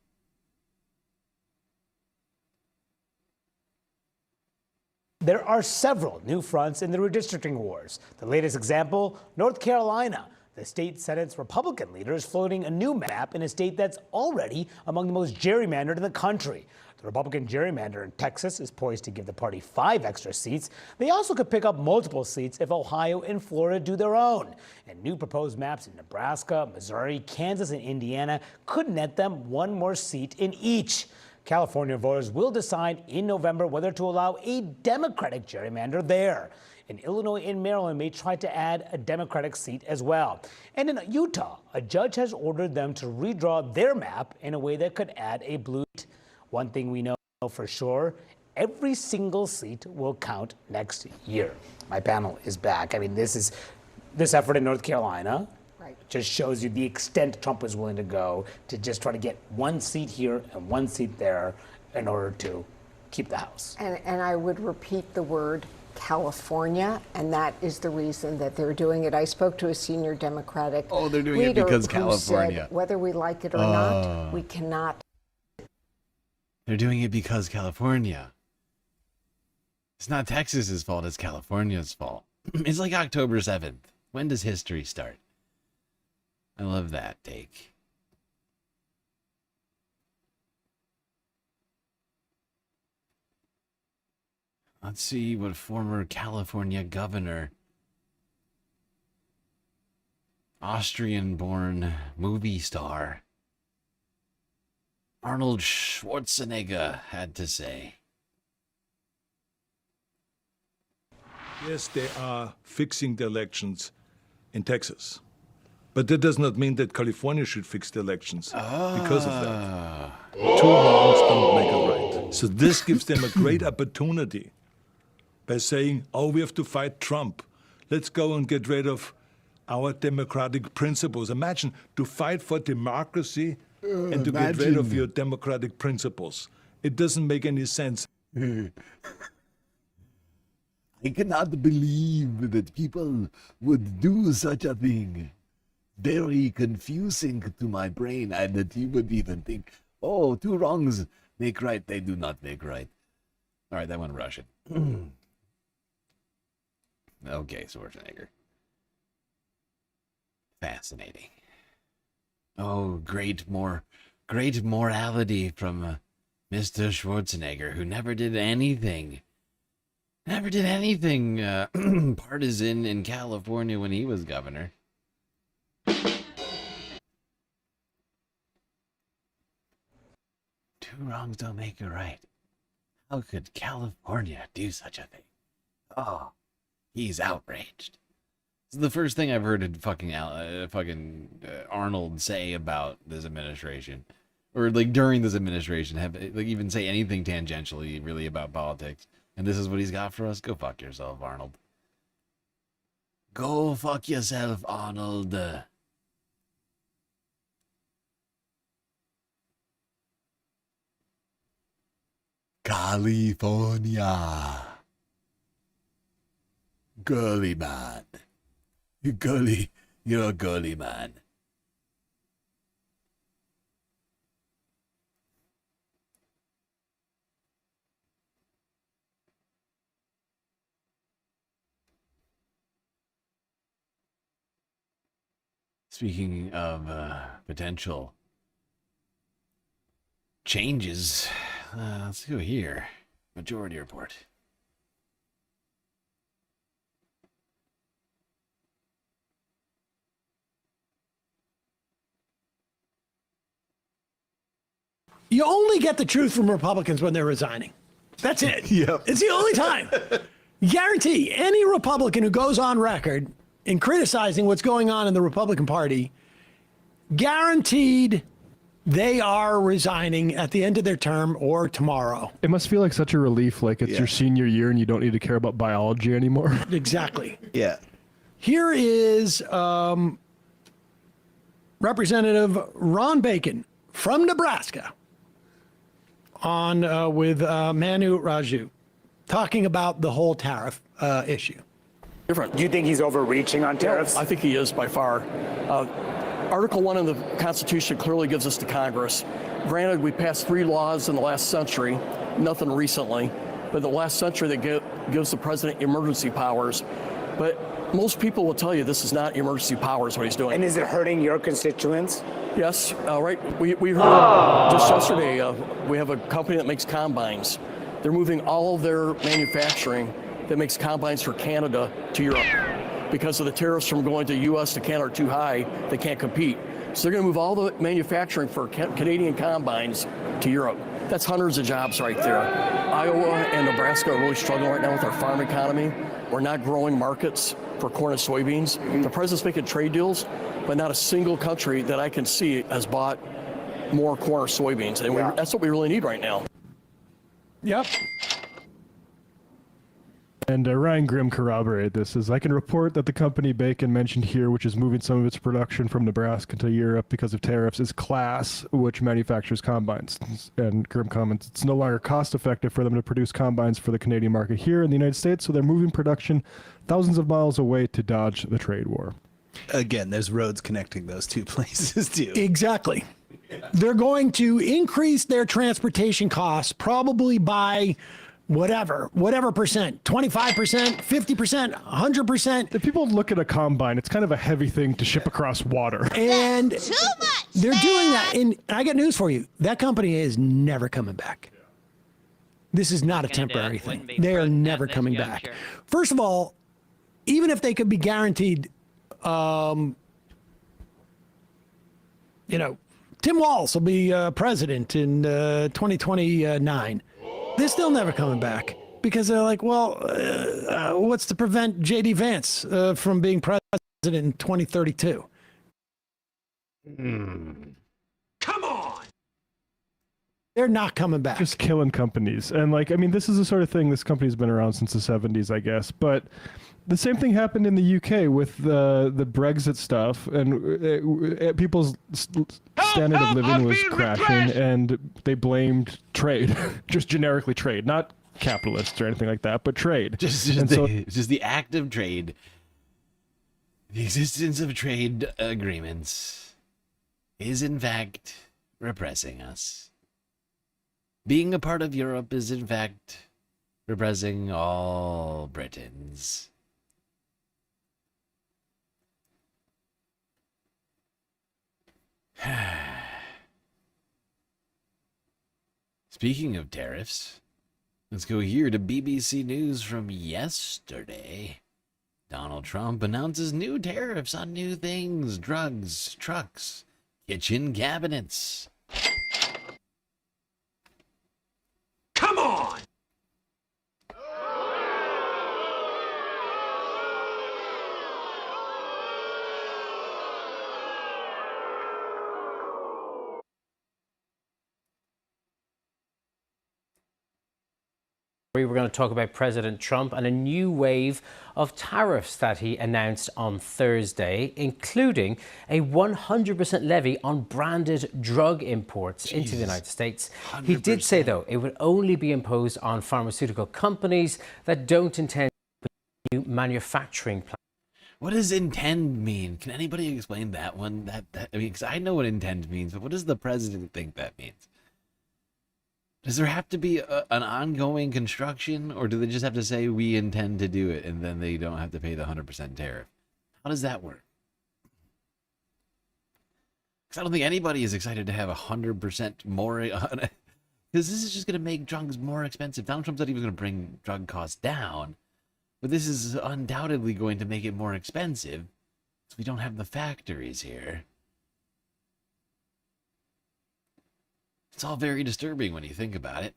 [SPEAKER 14] There are several new fronts in the redistricting wars. The latest example, North Carolina. The state Senate's Republican leader is floating a new map in a state that's already among the most gerrymandered in the country. The Republican gerrymander in Texas is poised to give the party 5 extra seats. They also could pick up multiple seats if Ohio and Florida do their own. And new proposed maps in Nebraska, Missouri, Kansas, and Indiana could net them 1 more seat in each. California voters will decide in November whether to allow a Democratic gerrymander there. And Illinois and Maryland may try to add a Democratic seat as well. And in Utah, a judge has ordered them to redraw their map in a way that could add a blue seat. One thing we know for sure, every single seat will count next year. My panel is back. I mean, this effort in North Carolina just shows you the extent Trump was willing to go to just try to get 1 seat here and 1 seat there in order to keep the House.
[SPEAKER 19] And I would repeat the word California, and that is the reason that they're doing it. I spoke to a senior Democratic
[SPEAKER 1] they're doing it because California.
[SPEAKER 19] Said, whether we like it or not, we cannot.
[SPEAKER 1] They're doing it because California. It's not Texas's fault, it's California's fault. It's like October 7th. When does history start? I love that take. Let's see what former California governor, Austrian-born movie star, Arnold Schwarzenegger had to say.
[SPEAKER 23] Yes, they are fixing the elections in Texas. But that does not mean that California should fix the elections because of that. 2 wrongs don't make a right. So this gives them a great opportunity by saying, oh, we have to fight Trump. Let's go and get rid of our democratic principles. Imagine to fight for democracy and to get rid of your democratic principles. It doesn't make any sense.
[SPEAKER 24] I cannot believe that people would do such a thing. Very confusing to my brain, and that you would even think, oh, 2 wrongs make right. They do not make right.
[SPEAKER 1] All right, that went Russian. Okay, Schwarzenegger. Fascinating. Oh, great morality from Mr. Schwarzenegger, who never did anything. Never did anything partisan in California when he was governor. 2 wrongs don't make a right. How could California do such a thing? Oh, he's outraged. This is the first thing I've heard fucking Arnold say about this administration, or like during this administration, have like even say anything tangentially really about politics. And this is what he's got for us. Go fuck yourself, Arnold. Go fuck yourself, Arnold.
[SPEAKER 24] California. Girly man. You're a girly man.
[SPEAKER 1] speaking of potential changes, let's go here. Majority report.
[SPEAKER 21] You only get the truth from Republicans when they're resigning. That's it. Yep. It's the only time. Guarantee any Republican who goes on record in criticizing what's going on in the Republican Party, guaranteed they are resigning at the end of their term or tomorrow.
[SPEAKER 9] It must feel like such a relief, like it's your senior year and you don't need to care about biology anymore.
[SPEAKER 21] Exactly.
[SPEAKER 15] Yeah.
[SPEAKER 21] Here is Representative Ron Bacon from Nebraska on with Manu Raju talking about the whole tariff issue.
[SPEAKER 16] Different.
[SPEAKER 14] Do you think he's overreaching on tariffs?
[SPEAKER 16] I think he is by far. Article 1 of the Constitution clearly gives us to Congress. Granted, we passed 3 laws in the last century, nothing recently, but the last century that gives the president emergency powers. But most people will tell you this is not emergency powers, what he's doing.
[SPEAKER 14] And is it hurting your constituents?
[SPEAKER 16] Yes, right. We heard just yesterday, we have a company that makes combines. They're moving all of their manufacturing that makes combines for Canada to Europe. Because of the tariffs from going to U.S. to Canada are too high, they can't compete. So they're going to move all the manufacturing for Canadian combines to Europe. That's hundreds of jobs right there. Iowa and Nebraska are really struggling right now with our farm economy. We're not growing markets for corn and soybeans. The president's making trade deals, but not a single country that I can see has bought more corn or soybeans. And that's what we really need right now.
[SPEAKER 21] Yep.
[SPEAKER 9] And Ryan Grimm corroborated this, as I can report that the company Bacon mentioned here, which is moving some of its production from Nebraska to Europe because of tariffs, is Class, which manufactures combines. And Grimm comments, it's no longer cost effective for them to produce combines for the Canadian market here in the United States, so they're moving production thousands of miles away to dodge the trade war.
[SPEAKER 15] Again, there's roads connecting those two places too.
[SPEAKER 21] Exactly. They're going to increase their transportation costs probably by whatever percent, 25%, 50%, 100%.
[SPEAKER 9] If people look at a combine, it's kind of a heavy thing to ship across water.
[SPEAKER 21] And they're doing that. And I got news for you. That company is never coming back. This is not a temporary thing. They are never coming back. First of all, even if they could be guaranteed, Tim Walz will be president in 2029. They're still never coming back because they're like, well, what's to prevent J.D. Vance from being president in 2032? Come on! They're not coming back.
[SPEAKER 9] Just killing companies. And this is the sort of thing, this company's been around since the 70s, I guess. But the same thing happened in the UK with the Brexit stuff, and people's standard of living was crashing, and they blamed trade, just generically trade, not capitalists or anything like that, but trade.
[SPEAKER 1] Just the act of trade, the existence of trade agreements is in fact repressing us. Being a part of Europe is in fact repressing all Britons. Speaking of tariffs, let's go here to BBC News from yesterday. Donald Trump announces new tariffs on new things, drugs, trucks, kitchen cabinets.
[SPEAKER 21] Come on!
[SPEAKER 18] We're going to talk about President Trump and a new wave of tariffs that he announced on Thursday, including a 100% levy on branded drug imports into the United States. 100%. He did say, though, it would only be imposed on pharmaceutical companies that don't intend to put new manufacturing plants.
[SPEAKER 1] What does intend mean? Can anybody explain that one? Because I know what intend means, but what does the president think that means? Does there have to be an ongoing construction, or do they just have to say we intend to do it and then they don't have to pay the 100% tariff? How does that work? Because I don't think anybody is excited to have 100% more, because this is just going to make drugs more expensive. Donald Trump said he was going to bring drug costs down, but this is undoubtedly going to make it more expensive, because we don't have the factories here. It's all very disturbing when you think about it.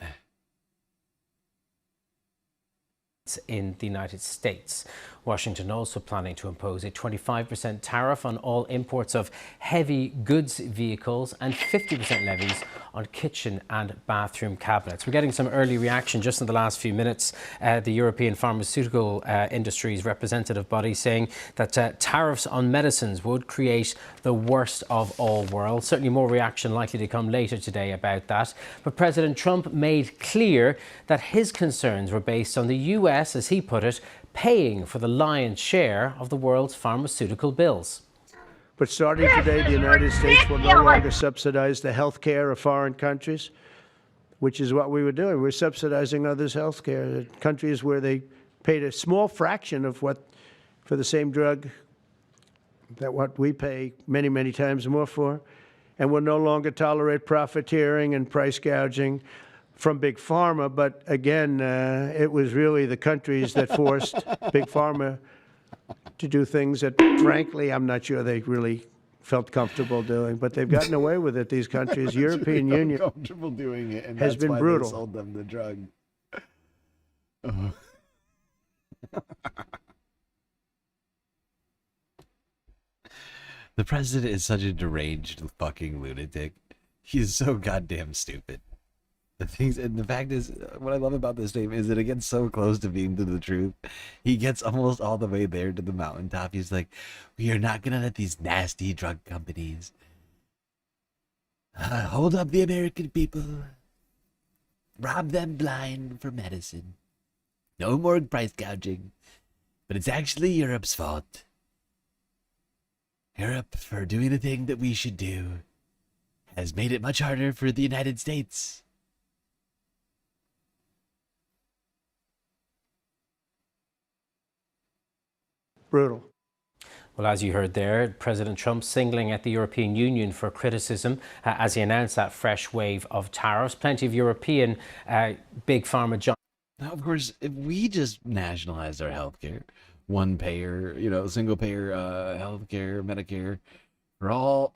[SPEAKER 18] In the United States. Washington also planning to impose a 25% tariff on all imports of heavy goods vehicles and 50% levies on kitchen and bathroom cabinets. We're getting some early reaction just in the last few minutes. The European Pharmaceutical Industries representative body saying that tariffs on medicines would create the worst of all worlds. Certainly more reaction likely to come later today about that. But President Trump made clear that his concerns were based on the US, as he put it, paying for the lion's share of the world's pharmaceutical bills.
[SPEAKER 11] But starting today, the United States will no longer subsidize the health care of foreign countries, which is what we were doing. We're subsidizing others' health care. Countries where they paid a small fraction of what, for the same drug, that what we pay many, many times more for. And we'll no longer tolerate profiteering and price gouging from Big Pharma. But again, it was really the countries that forced Big Pharma to do things that, frankly, I'm not sure they really felt comfortable doing. But they've gotten away with it, these countries. European Union
[SPEAKER 24] comfortable doing it, and
[SPEAKER 11] has
[SPEAKER 24] that's
[SPEAKER 11] been
[SPEAKER 24] why
[SPEAKER 11] brutal.
[SPEAKER 24] They sold them the drug.
[SPEAKER 1] The president is such a deranged fucking lunatic. He is so goddamn stupid. The fact is, what I love about this statement is that it gets so close to being to the truth. He gets almost all the way there to the mountaintop. He's like, we are not going to let these nasty drug companies hold up the American people, rob them blind for medicine. No more price gouging. But it's actually Europe's fault. Europe, for doing the thing that we should do, has made it much harder for the United States.
[SPEAKER 11] Brutal.
[SPEAKER 18] Well, as you heard there, President Trump singling at the European Union for criticism as he announced that fresh wave of tariffs. Plenty of European big pharma giants.
[SPEAKER 1] Now, of course, if we just nationalized our healthcare, one payer, single payer healthcare, Medicare, for all,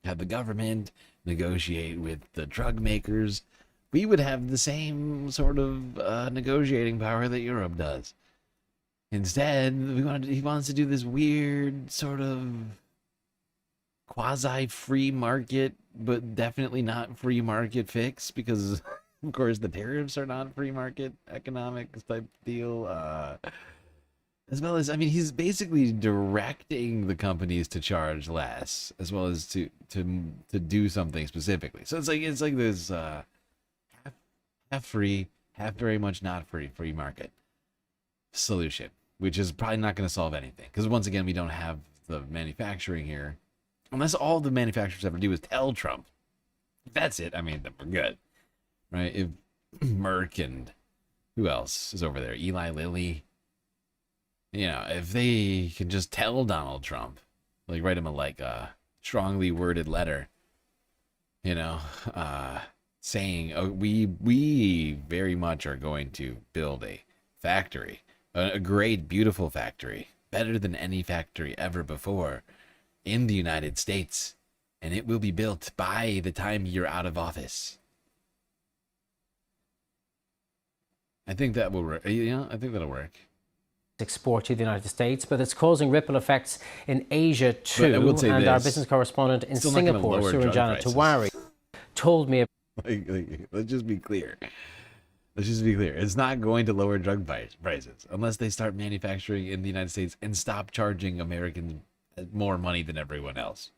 [SPEAKER 1] have the government negotiate with the drug makers, we would have the same sort of negotiating power that Europe does. Instead, he wants to do this weird sort of quasi-free market, but definitely not free market fix, because, of course, the tariffs are not free market economics type deal. As well as, he's basically directing the companies to charge less, as well as to do something specifically. So it's like this half free, half very much not free market solution, which is probably not going to solve anything. Because once again, we don't have the manufacturing here. Unless all the manufacturers ever do is tell Trump. If that's it, then we're good. Right? If Merck and who else is over there? Eli Lilly. If they can just tell Donald Trump, write him a strongly worded letter, saying, oh, we very much are going to build a factory. A great, beautiful factory, better than any factory ever before in the United States, and it will be built by the time you're out of office. I think that will work. I think that'll work.
[SPEAKER 18] Export to the United States, but it's causing ripple effects in Asia too. And our business correspondent in Singapore, Suranjana Tawari, told me.
[SPEAKER 1] Let's just be clear. It's not going to lower drug prices unless they start manufacturing in the United States and stop charging Americans more money than everyone else.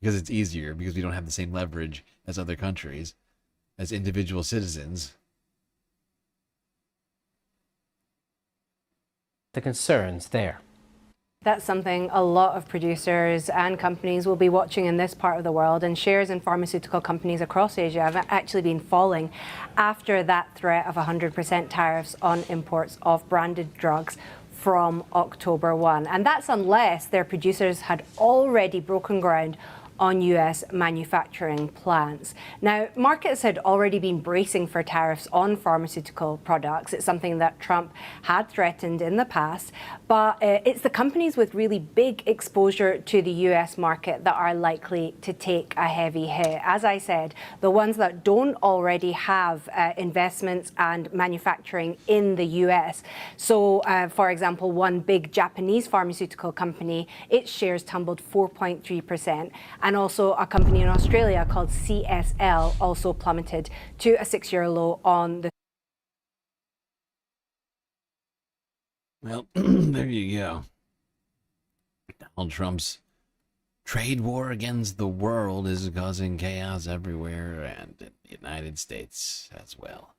[SPEAKER 1] Because it's easier, because we don't have the same leverage as other countries, as individual citizens.
[SPEAKER 18] The concerns there.
[SPEAKER 10] That's something a lot of producers and companies will be watching in this part of the world, and shares in pharmaceutical companies across Asia have actually been falling after that threat of 100% tariffs on imports of branded drugs from October 1. And that's unless their producers had already broken ground on US manufacturing plants. Now, markets had already been bracing for tariffs on pharmaceutical products. It's something that Trump had threatened in the past, but it's the companies with really big exposure to the US market that are likely to take a heavy hit. As I said, the ones that don't already have investments and manufacturing in the US. So, for example, one big Japanese pharmaceutical company, its shares tumbled 4.3%. And also a company in Australia called CSL also plummeted to a 6-year low on the.
[SPEAKER 1] Well, there you go. Donald Trump's trade war against the world is causing chaos everywhere and in the United States as well.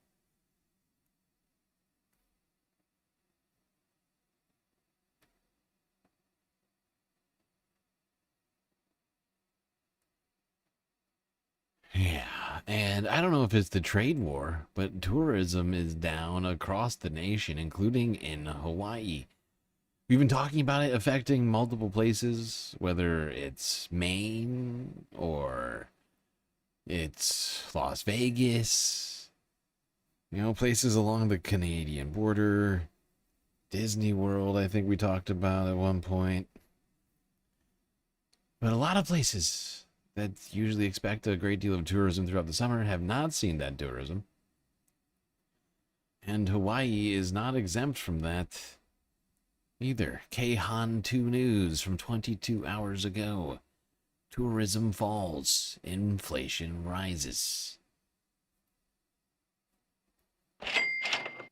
[SPEAKER 1] Yeah, and I don't know if it's the trade war, but tourism is down across the nation, including in Hawaii. We've been talking about it affecting multiple places, whether it's Maine or it's Las Vegas, places along the Canadian border, Disney World, I think we talked about at one point. But a lot of places that usually expect a great deal of tourism throughout the summer have not seen that tourism. And Hawaii is not exempt from that either. Keihan 2 News from 22 hours ago. Tourism falls, inflation rises.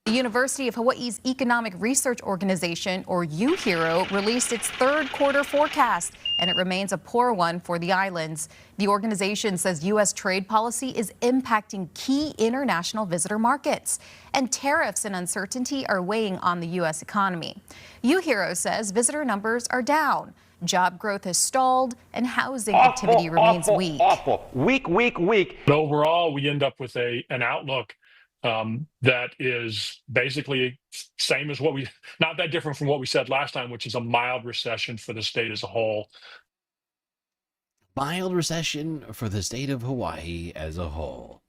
[SPEAKER 6] The University of Hawaii's Economic Research Organization, or UHERO, released its third quarter forecast, and it remains a poor one for the islands. The organization says U.S. trade policy is impacting key international visitor markets, and tariffs and uncertainty are weighing on the U.S. economy. UHERO says visitor numbers are down, job growth has stalled, and housing activity remains weak.
[SPEAKER 8] Weak.
[SPEAKER 17] But overall, we end up with an outlook that is basically same as not that different from what we said last time, which is a mild recession for the state as a whole.
[SPEAKER 1] Mild recession for the state of Hawaii as a whole.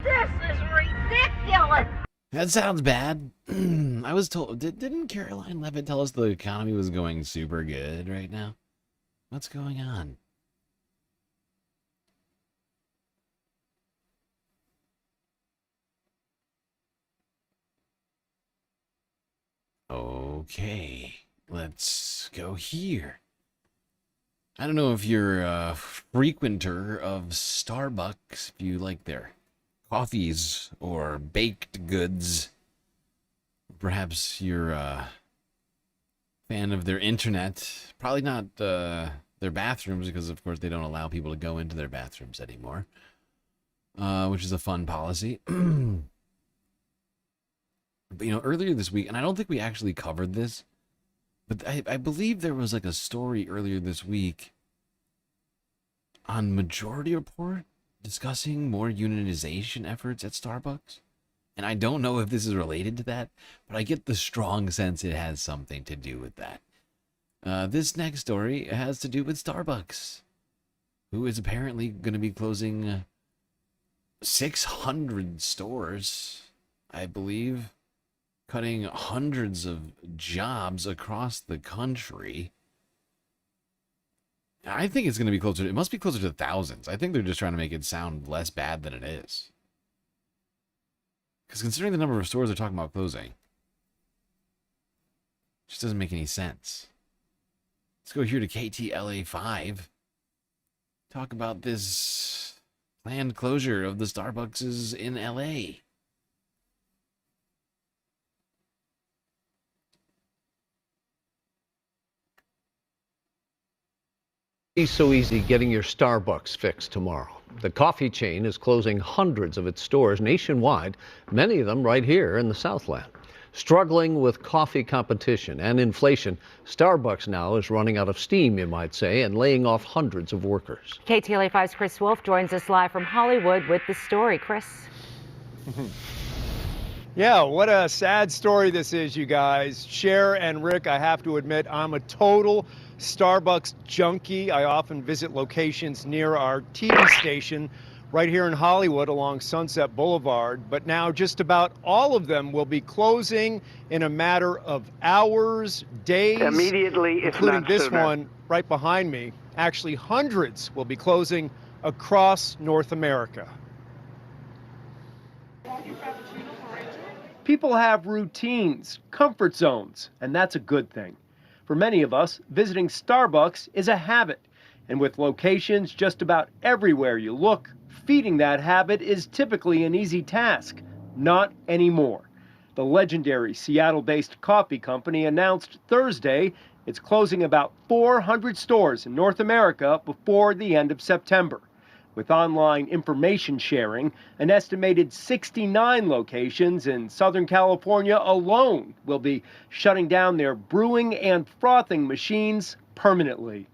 [SPEAKER 5] This is ridiculous.
[SPEAKER 1] That sounds bad. I was told, didn't Caroline Levitt tell us the economy was going super good right now? What's going on? Okay, let's go here. I don't know if you're a frequenter of Starbucks, if you like their coffees or baked goods. Perhaps you're a fan of their internet. Probably not their bathrooms, because of course they don't allow people to go into their bathrooms anymore, which is a fun policy. But, earlier this week, and I don't think we actually covered this, but I believe there was like a story earlier this week on Majority Report discussing more unionization efforts at Starbucks. And I don't know if this is related to that, but I get the strong sense it has something to do with that. This next story has to do with Starbucks, who is apparently going to be closing 600 stores, I believe, cutting hundreds of jobs across the country. I think it's going to be it must be closer to thousands. I think they're just trying to make it sound less bad than it is. Because considering the number of stores they're talking about closing, it just doesn't make any sense. Let's go here to KTLA 5. Talk about this planned closure of the Starbucks in LA.
[SPEAKER 20] It's so easy getting your Starbucks fix tomorrow. The coffee chain is closing hundreds of its stores nationwide, many of them right here in the Southland. Struggling with coffee competition and inflation, Starbucks now is running out of steam, you might say, and laying off hundreds of workers.
[SPEAKER 22] KTLA 5's Chris Wolf joins us live from Hollywood with the story. Chris.
[SPEAKER 25] Yeah, what a sad story this is, you guys. Cher and Rick, I have to admit, I'm a total
[SPEAKER 3] Starbucks junkie. I often visit locations near our TV station right here in Hollywood along Sunset Boulevard. But now just about all of them will be closing in a matter of hours, days,
[SPEAKER 8] Immediately, if
[SPEAKER 3] including
[SPEAKER 8] not
[SPEAKER 3] this
[SPEAKER 8] sooner.
[SPEAKER 3] one right behind me. Actually, hundreds will be closing across North America. People have routines, comfort zones, and that's a good thing. For many of us, visiting Starbucks is a habit. And with locations just about everywhere you look, feeding that habit is typically an easy task. Not anymore. The legendary Seattle-based coffee company announced Thursday it's closing about 400 stores in North America before the end of September. With online information sharing, an estimated 69 locations in Southern California alone will be shutting down their brewing and frothing machines permanently.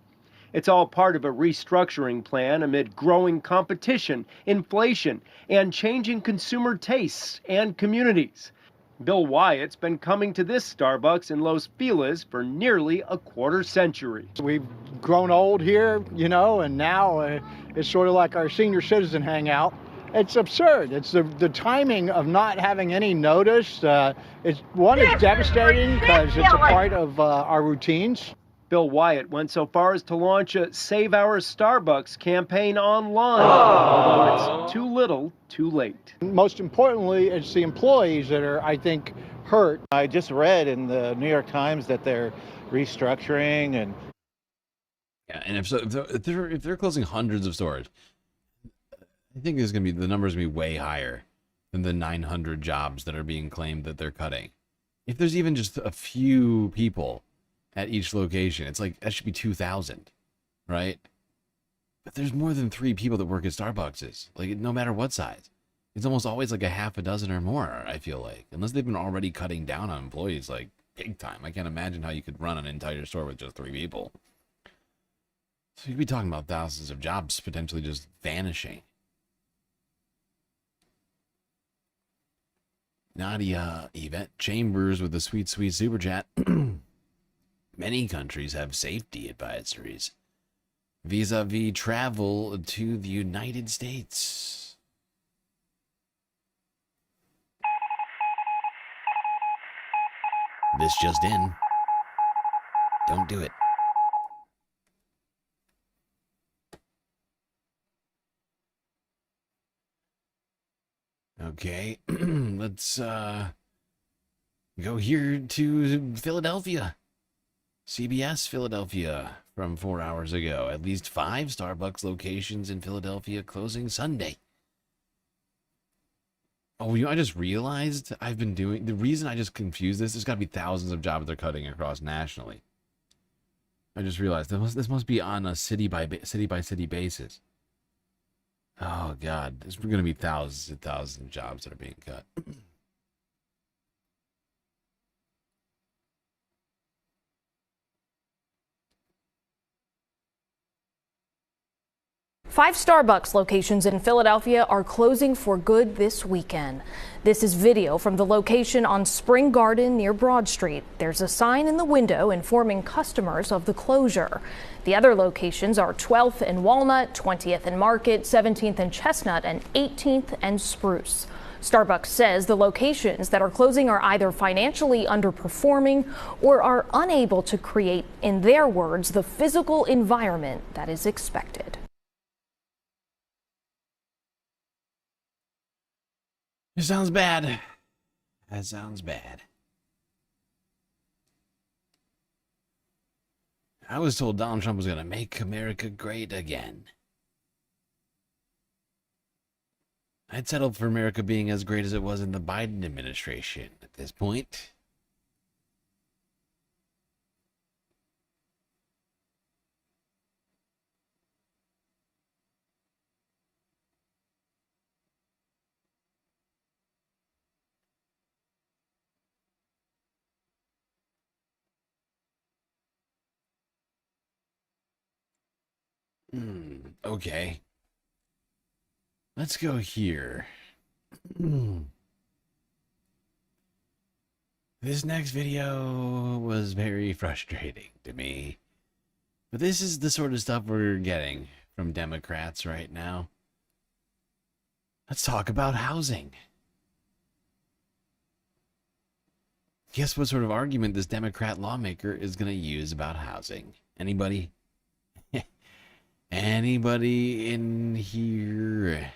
[SPEAKER 3] It's all part of a restructuring plan amid growing competition, inflation, and changing consumer tastes and communities. Bill Wyatt's been coming to this Starbucks in Los Feliz for nearly a quarter century.
[SPEAKER 4] We've grown old here, you know, and now it's sort of like our senior citizen hangout. It's absurd. It's the timing of not having any notice. It's devastating because it's a part of our routines.
[SPEAKER 3] Bill Wyatt went so far as to launch a Save Our Starbucks campaign online, although it's too little, too late.
[SPEAKER 4] Most importantly, it's the employees that are, I think, hurt.
[SPEAKER 12] I just read in the New York Times that they're restructuring and.
[SPEAKER 1] Yeah, and if they're closing hundreds of stores, I think the numbers gonna be way higher than the 900 jobs that are being claimed that they're cutting. If there's even just a few people at each location, it's like that should be 2,000, right? But there's more than 3 people that work at Starbucks. Like, no matter what size, it's almost always like a half a dozen or more. I feel like, unless they've been already cutting down on employees like big time. I can't imagine how you could run an entire store with just 3 people. So you'd be talking about thousands of jobs potentially just vanishing. Nadia Yvette Chambers with the sweet super chat. Many countries have safety advisories vis-a-vis travel to the United States. This just in. Don't do it. Okay, let's go here to Philadelphia. CBS Philadelphia from 4 hours ago. At least 5 Starbucks locations in Philadelphia closing Sunday. Oh, I just realized the reason I just confused there's got to be thousands of jobs they're cutting across nationally. I just realized this must be on a city by city basis. Oh God, there's going to be thousands and thousands of jobs that are being cut.
[SPEAKER 13] 5 Starbucks locations in Philadelphia are closing for good this weekend. This is video from the location on Spring Garden near Broad Street. There's a sign in the window informing customers of the closure. The other locations are 12th and Walnut, 20th and Market, 17th and Chestnut, and 18th and Spruce. Starbucks says the locations that are closing are either financially underperforming or are unable to create, in their words, the physical environment that is expected.
[SPEAKER 1] It sounds bad. That sounds bad. I was told Donald Trump was going to make America great again. I'd settle for America being as great as it was in the Biden administration at this point. Okay. Let's go here. This next video was very frustrating to me. But this is the sort of stuff we're getting from Democrats right now. Let's talk about housing. Guess what sort of argument this Democrat lawmaker is going to use about housing? Anybody? Anybody in here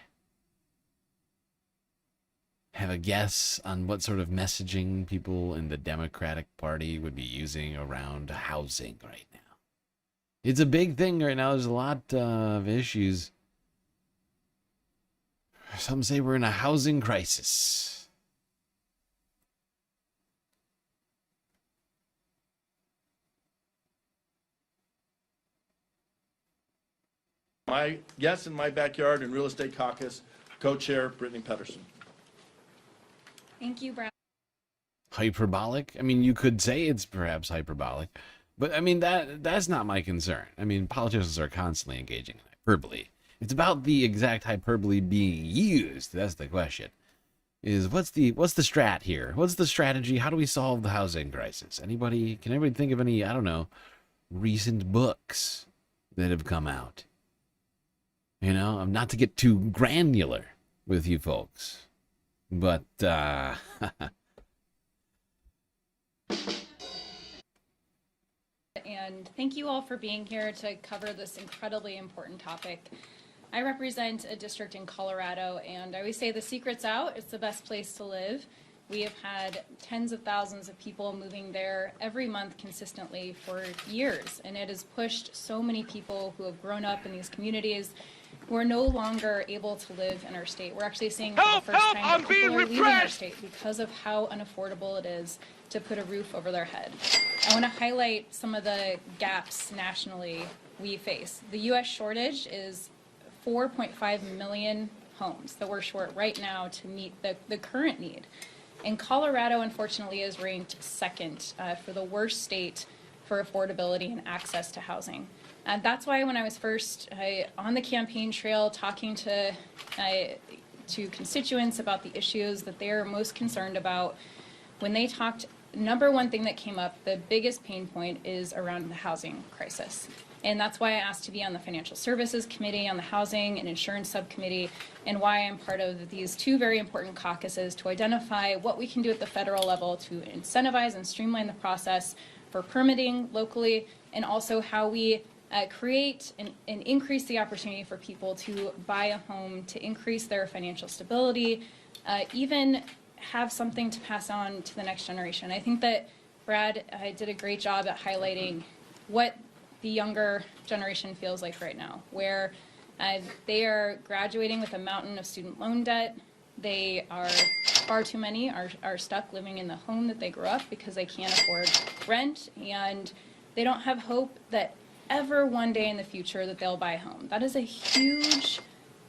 [SPEAKER 1] have a guess on what sort of messaging people in the Democratic Party would be using around housing right now? It's a big thing right now. There's a lot of issues. Some say we're in a housing crisis.
[SPEAKER 2] My guest in my backyard and real estate caucus, co-chair Brittany Pedersen.
[SPEAKER 7] Thank you, Brad.
[SPEAKER 1] Hyperbolic? I mean, you could say it's perhaps hyperbolic, but I mean that's not my concern. I mean, politicians are constantly engaging in hyperbole. It's about the exact hyperbole being used. That's the question. Is what's the strat here? What's the strategy? How do we solve the housing crisis? Can anybody think of any, I don't know, recent books that have come out? You know, not to get too granular with you folks, but
[SPEAKER 7] And thank you all for being here to cover this incredibly important topic. I represent a district in Colorado, and I always say the secret's out. It's the best place to live. We have had tens of thousands of people moving there every month consistently for years, and it has pushed so many people who have grown up in these communities who are no longer able to live in our state. We're actually seeing for the first time that people are leaving our state because of how unaffordable it is to put a roof over their head. I want to highlight some of the gaps nationally we face. The U.S. shortage is 4.5 million homes that we're short right now to meet the current need. And Colorado, unfortunately, is ranked second for the worst state for affordability and access to housing. And that's why when I was first on the campaign trail talking to constituents about the issues that they're most concerned about, when they talked, number one thing that came up, the biggest pain point is around the housing crisis. And that's why I asked to be on the Financial Services Committee, on the Housing and Insurance Subcommittee, and why I'm part of these two very important caucuses to identify what we can do at the federal level to incentivize and streamline the process for permitting locally, and also how we create and increase the opportunity for people to buy a home, to increase their financial stability, even have something to pass on to the next generation. I think that Brad did a great job at highlighting what the younger generation feels like right now, where they are graduating with a mountain of student loan debt. They are, far too many are stuck living in the home that they grew up because they can't afford rent, and they don't have hope that ever one day in the future that they'll buy a home. That is a huge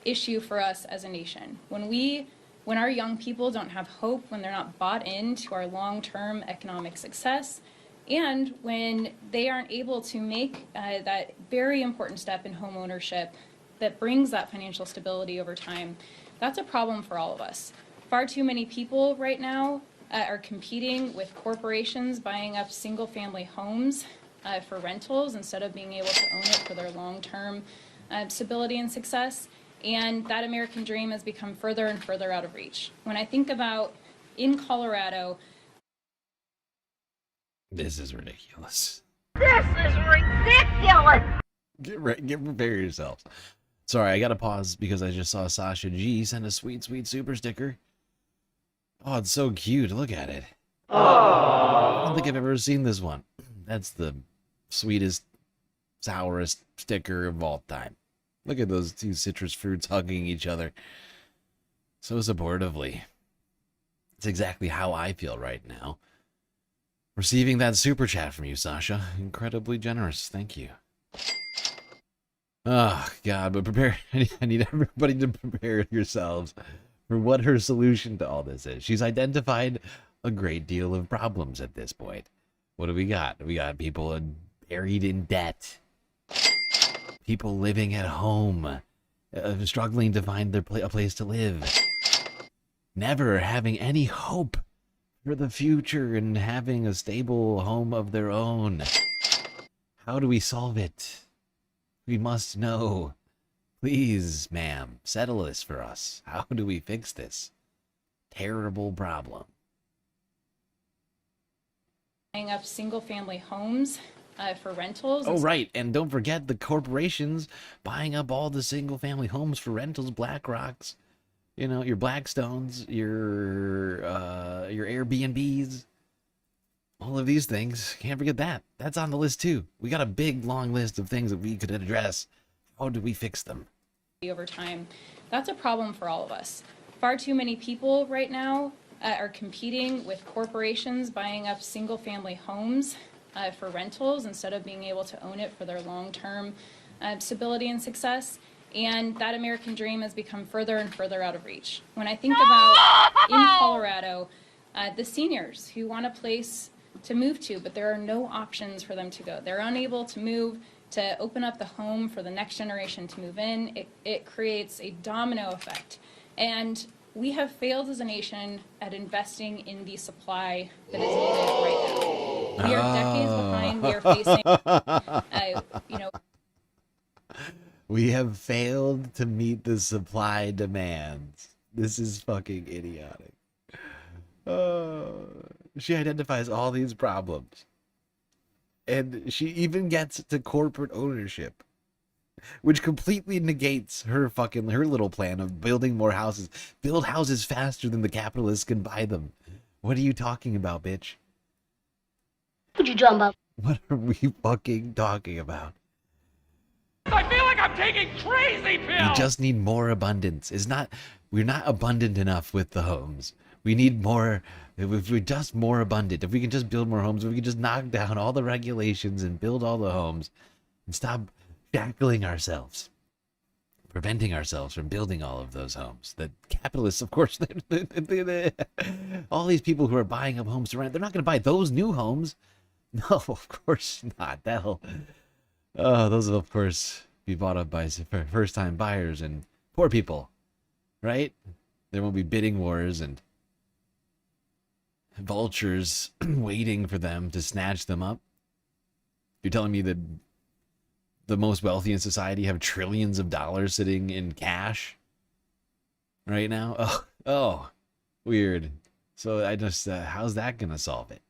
[SPEAKER 7] issue for us as a nation. When our young people don't have hope, when they're not bought into our long-term economic success, and when they aren't able to make that very important step in home ownership that brings that financial stability over time, that's a problem for all of us. Far too many people right now are competing with corporations buying up single-family homes for rentals instead of being able to own it for their long-term stability and success. And that American dream has become further and further out of reach. When I think about in Colorado,
[SPEAKER 1] this is ridiculous.
[SPEAKER 5] This is ridiculous!
[SPEAKER 1] Get prepare yourselves. Sorry, I gotta pause because I just saw Sasha G send a sweet, sweet super sticker. Oh, it's so cute. Look at it. I don't think I've ever seen this one. That's the sweetest, sourest sticker of all time. Look at those two citrus fruits hugging each other so supportively. It's exactly how I feel right now. Receiving that super chat from you, Sasha. Incredibly generous. Thank you. Oh, God, but prepare. I need everybody to prepare yourselves for what her solution to all this is. She's identified a great deal of problems at this point. What do we got? We got people buried in debt. People living at home, struggling to find a place to live. Never having any hope for the future and having a stable home of their own. How do we solve it? We must know. Please, ma'am, settle this for us. How do we fix this terrible problem?
[SPEAKER 7] Buying up single-family homes for rentals.
[SPEAKER 1] Oh, right. And don't forget the corporations buying up all the single-family homes for rentals, BlackRocks, you know, your Blackstones, your Airbnbs, all of these things. Can't forget that. That's on the list, too. We got a big, long list of things that we could address. How do we fix them?
[SPEAKER 7] Over time. That's a problem for all of us. Far too many people right now are competing with corporations buying up single-family homes for rentals instead of being able to own it for their long-term stability and success. And that American dream has become further and further out of reach. When I think about in Colorado, the seniors who want a place to move to, but there are no options for them to go. They're unable to move, to open up the home for the next generation to move in. It creates a domino effect. And we have failed as a nation at investing in the supply that is needed right now. We are decades behind. We are facing,
[SPEAKER 1] We have failed to meet the supply demands. This is fucking idiotic. She identifies all these problems. And she even gets to corporate ownership, which completely negates her little plan of building more houses. Build houses faster than the capitalists can buy them. What are you talking about, bitch?
[SPEAKER 5] What you talking about?
[SPEAKER 1] What are we fucking talking about?
[SPEAKER 8] I feel like I'm taking crazy pills.
[SPEAKER 1] We just need more abundance. We're not abundant enough with the homes. We need more. If we're just more abundant, if we can just build more homes, if we can just knock down all the regulations and build all the homes and stop shackling ourselves, preventing ourselves from building all of those homes. The capitalists, of course, all these people who are buying up homes to rent, they're not going to buy those new homes. No, of course not. Those will, of course, be bought up by first-time buyers and poor people, right? There won't be bidding wars and vultures waiting for them to snatch them up. You're telling me that the most wealthy in society have trillions of dollars sitting in cash right now? Oh, weird. So I just, how's that going to solve it?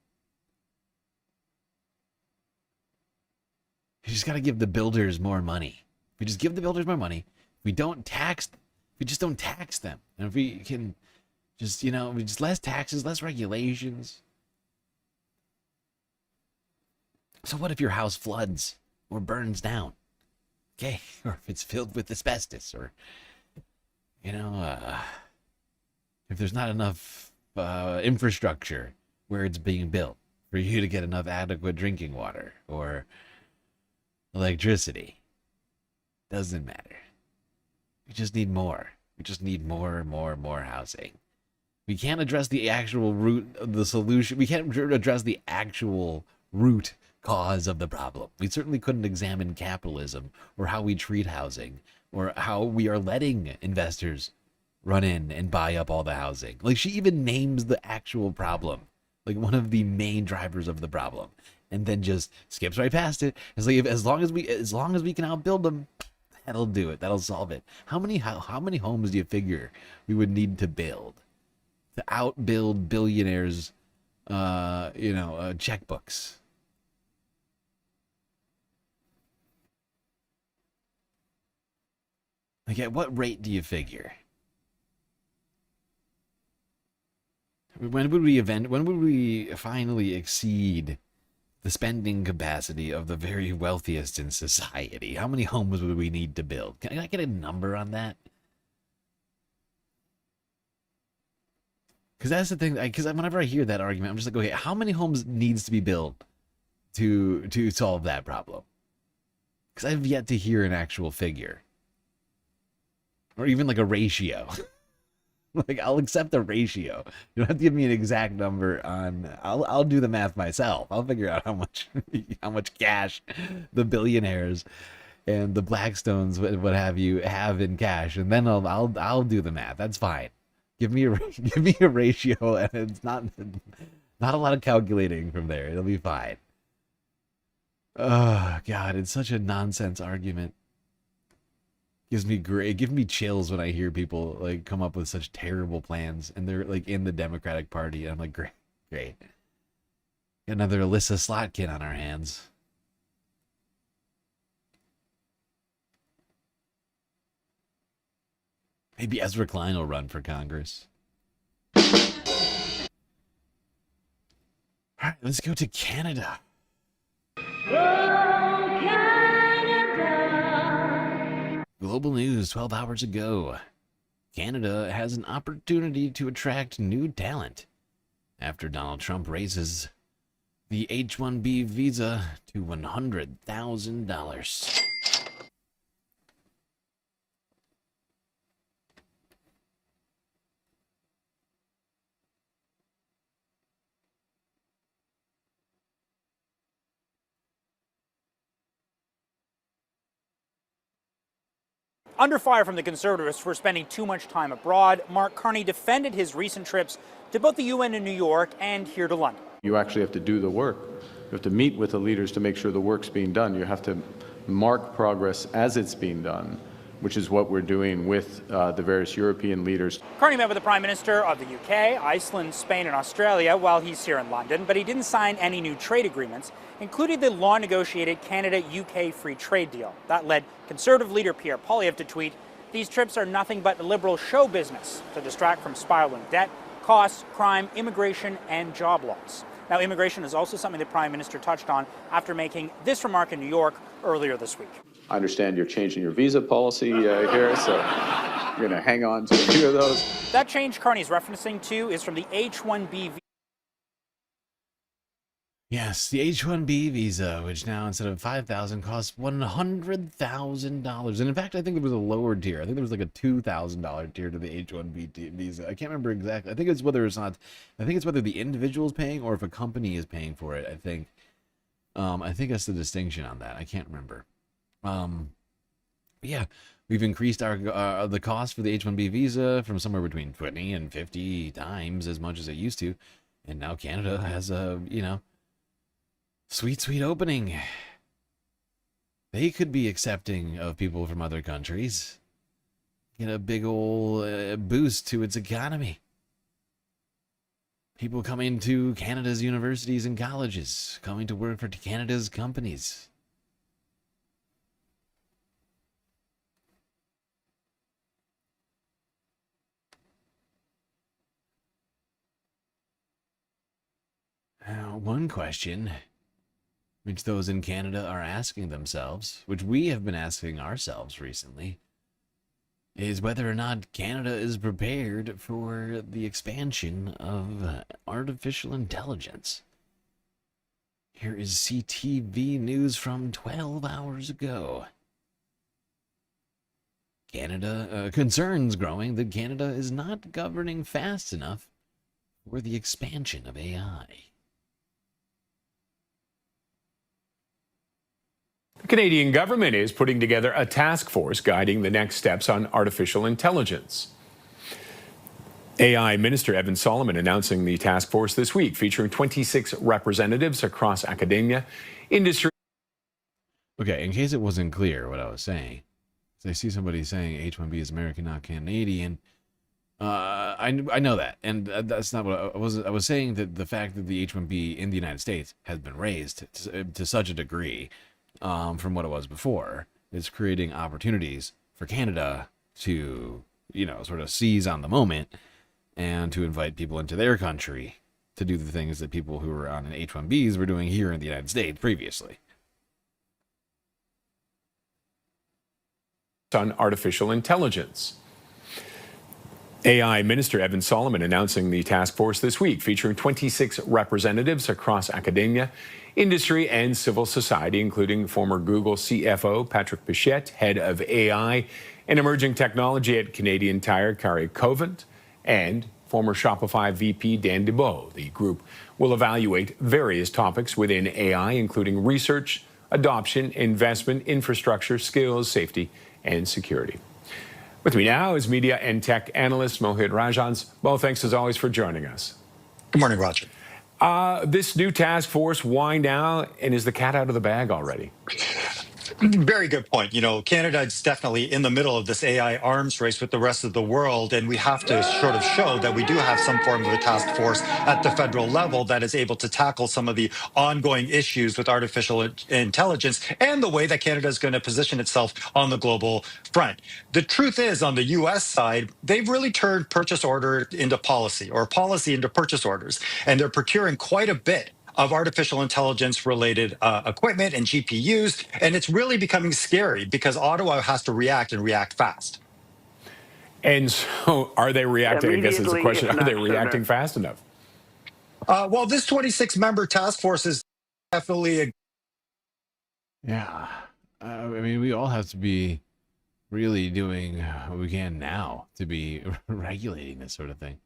[SPEAKER 1] You just got to give the builders more money. If we just give the builders more money, if we just don't tax them, and if we can just, just less taxes, less regulations. So what if your house floods or burns down? Okay, or if it's filled with asbestos, or, if there's not enough infrastructure where it's being built for you to get enough adequate drinking water or electricity. Doesn't matter. We just need more. We just need more housing. We can't address the actual root of the solution. We can't address the actual root cause of the problem. We certainly couldn't examine capitalism or how we treat housing or how we are letting investors run in and buy up all the housing. Like, she even names the actual problem, like one of the main drivers of the problem, and then just skips right past it. It's like, as long as we can outbuild them, that'll do it. That'll solve it. How many homes do you figure we would need to build to outbuild billionaires, checkbooks? Like, at what rate do you figure? When would we finally exceed the spending capacity of the very wealthiest in society? How many homes would we need to build? Can I get a number on that? Because that's the thing. Because whenever I hear that argument, I'm just like, okay, how many homes needs to be built to solve that problem? Because I've yet to hear an actual figure, or even like a ratio. Like, I'll accept a ratio. You don't have to give me an exact number on. I'll do the math myself. I'll figure out how much cash the billionaires and the Blackstones, what have you, have in cash, and then I'll do the math. That's fine. Give me a ratio, and it's not a lot of calculating from there. It'll be fine. Oh God, it's such a nonsense argument. Gives me chills when I hear people like come up with such terrible plans, and they're like in the Democratic Party. And I'm like, great. Got another Alyssa Slotkin on our hands. Maybe Ezra Klein will run for Congress. All right, let's go to Canada. Global news 12 hours ago. Canada has an opportunity to attract new talent after Donald Trump raises the H-1B visa to $100,000.
[SPEAKER 14] Under fire from the Conservatives for spending too much time abroad, Mark Carney defended his recent trips to both the UN in New York and here to London.
[SPEAKER 16] You actually have to do the work. You have to meet with the leaders to make sure the work's being done. You have to mark progress as it's being done, which is what we're doing with the various European leaders.
[SPEAKER 14] Carney met with the Prime Minister of the UK, Iceland, Spain, and Australia while he's here in London, but he didn't sign any new trade agreements, including the law-negotiated Canada-UK free trade deal. That led Conservative leader Pierre Poilievre to tweet, "These trips are nothing but liberal show business to distract from spiraling debt, costs, crime, immigration, and job loss." Now, immigration is also something the Prime Minister touched on after making this remark in New York earlier this week.
[SPEAKER 16] I understand you're changing your visa policy here, so you're going to hang on to a few of those.
[SPEAKER 14] That change Carney's referencing to is from the H-1B visa.
[SPEAKER 1] Yes, the H-1B visa, which now instead of $5,000 costs $100,000. And in fact, I think there was a lower tier. I think there was like a $2,000 tier to the H-1B visa. I can't remember exactly. I think it's whether it's whether the individual is paying or if a company is paying for it. I think that's the distinction on that. I can't remember. Yeah, we've increased our the cost for the H-1B visa from somewhere between 20 and 50 times as much as it used to, and now Canada has a sweet opening. They could be accepting of people from other countries. Get a big old boost to its economy. People coming to Canada's universities and colleges, coming to work for Canada's companies. Now, one question which those in Canada are asking themselves, which we have been asking ourselves recently, is whether or not Canada is prepared for the expansion of artificial intelligence. Here is CTV news from 12 hours ago. Canada concerns growing that Canada is not governing fast enough for the expansion of AI.
[SPEAKER 19] The Canadian government is putting together a task force guiding the next steps on artificial intelligence. AI Minister Evan Solomon announcing the task force this week, featuring 26 representatives across academia, industry.
[SPEAKER 1] Okay, in case it wasn't clear what I was saying, I see somebody saying H-1B is American, not Canadian. I know that, and that's not what I was. I was saying that the fact that the H-1B in the United States has been raised to such a degree from what it was before, is creating opportunities for Canada to, sort of seize on the moment and to invite people into their country to do the things that people who were on an H-1Bs were doing here in the United States previously.
[SPEAKER 19] On artificial intelligence. AI Minister Evan Solomon announcing the task force this week, featuring 26 representatives across academia, industry, and civil society, including former Google CFO Patrick Pichette, head of AI and emerging technology at Canadian Tire Kari Covent, and former Shopify VP Dan DeBow. The group will evaluate various topics within AI, including research, adoption, investment, infrastructure, skills, safety, and security. With me now is media and tech analyst Mohit Rajans. Mo, thanks as always for joining us.
[SPEAKER 23] Good morning, Roger.
[SPEAKER 19] This new task force wind down, and is the cat out of the bag already?
[SPEAKER 9] Very good point. You know, Canada is definitely in the middle of this AI arms race with the rest of the world, and we have to sort of show that we do have some form of a task force at the federal level that is able to tackle some of the ongoing issues with artificial intelligence and the way that Canada is going to position itself on the global front. The truth is, on the U.S. side, they've really turned purchase order into policy, or policy into purchase orders, and they're procuring quite a bit of artificial intelligence related equipment and GPUs. And it's really becoming scary because Ottawa has to react and react fast.
[SPEAKER 19] And so are they reacting? I guess it's a question. Are they reacting fast enough?
[SPEAKER 9] Well, this 26-member task force is definitely a...
[SPEAKER 1] Yeah. I mean, we all have to be really doing what we can now to be regulating this sort of thing.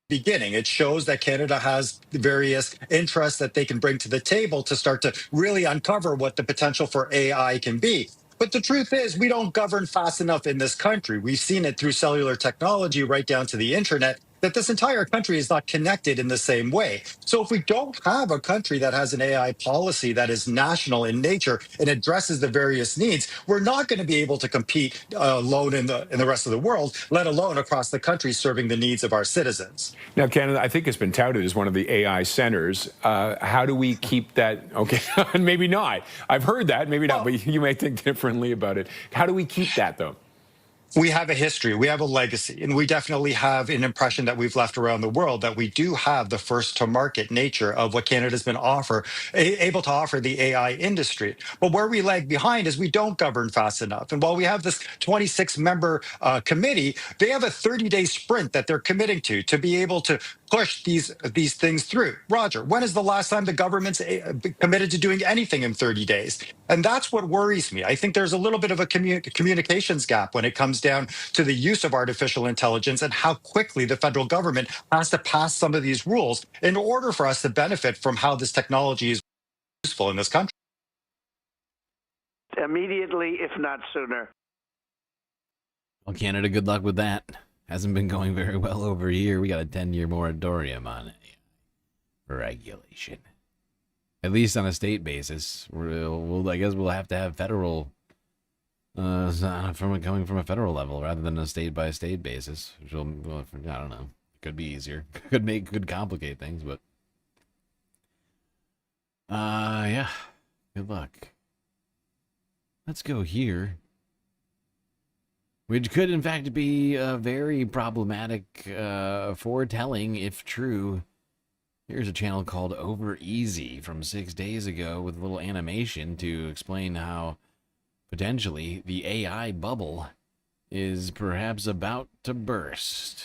[SPEAKER 9] beginning. It shows that Canada has various interests that they can bring to the table to start to really uncover what the potential for AI can be. But the truth is, we don't govern fast enough in this country. We've seen it through cellular technology right down to the internet, that this entire country is not connected in the same way. So if we don't have a country that has an AI policy that is national in nature and addresses the various needs, we're not going to be able to compete alone in the rest of the world, let alone across the country serving the needs of our citizens.
[SPEAKER 19] Now, Canada, I think, has been touted as one of the AI centers. How do we keep that? Okay, maybe not. I've heard that, maybe not, but you may think differently about it. How do we keep that, though?
[SPEAKER 9] We have a history, we have a legacy, and we definitely have an impression that we've left around the world that we do have the first to market nature of what Canada's been able to offer the AI industry. But where we lag behind is we don't govern fast enough. And while we have this 26-member committee, they have a 30-day sprint that they're committing to be able to push these things through. Roger, when is the last time the government's committed to doing anything in 30 days? And that's what worries me. I think there's a little bit of a communications gap when it comes down to the use of artificial intelligence and how quickly the federal government has to pass some of these rules in order for us to benefit from how this technology is useful in this country.
[SPEAKER 15] Immediately, if not sooner.
[SPEAKER 1] Well, Canada, good luck with that. Hasn't been going very well over a year. We got a 10-year moratorium on regulation. At least on a state basis. I guess we'll have to have federal, coming from a federal level rather than a state-by-state basis. Which will, well, I don't know. Could be easier. Could complicate things, but yeah. Good luck. Let's go here. Which could, in fact, be a very problematic foretelling, if true. Here's a channel called Over Easy from 6 days ago with a little animation to explain how potentially the AI bubble is perhaps about to burst.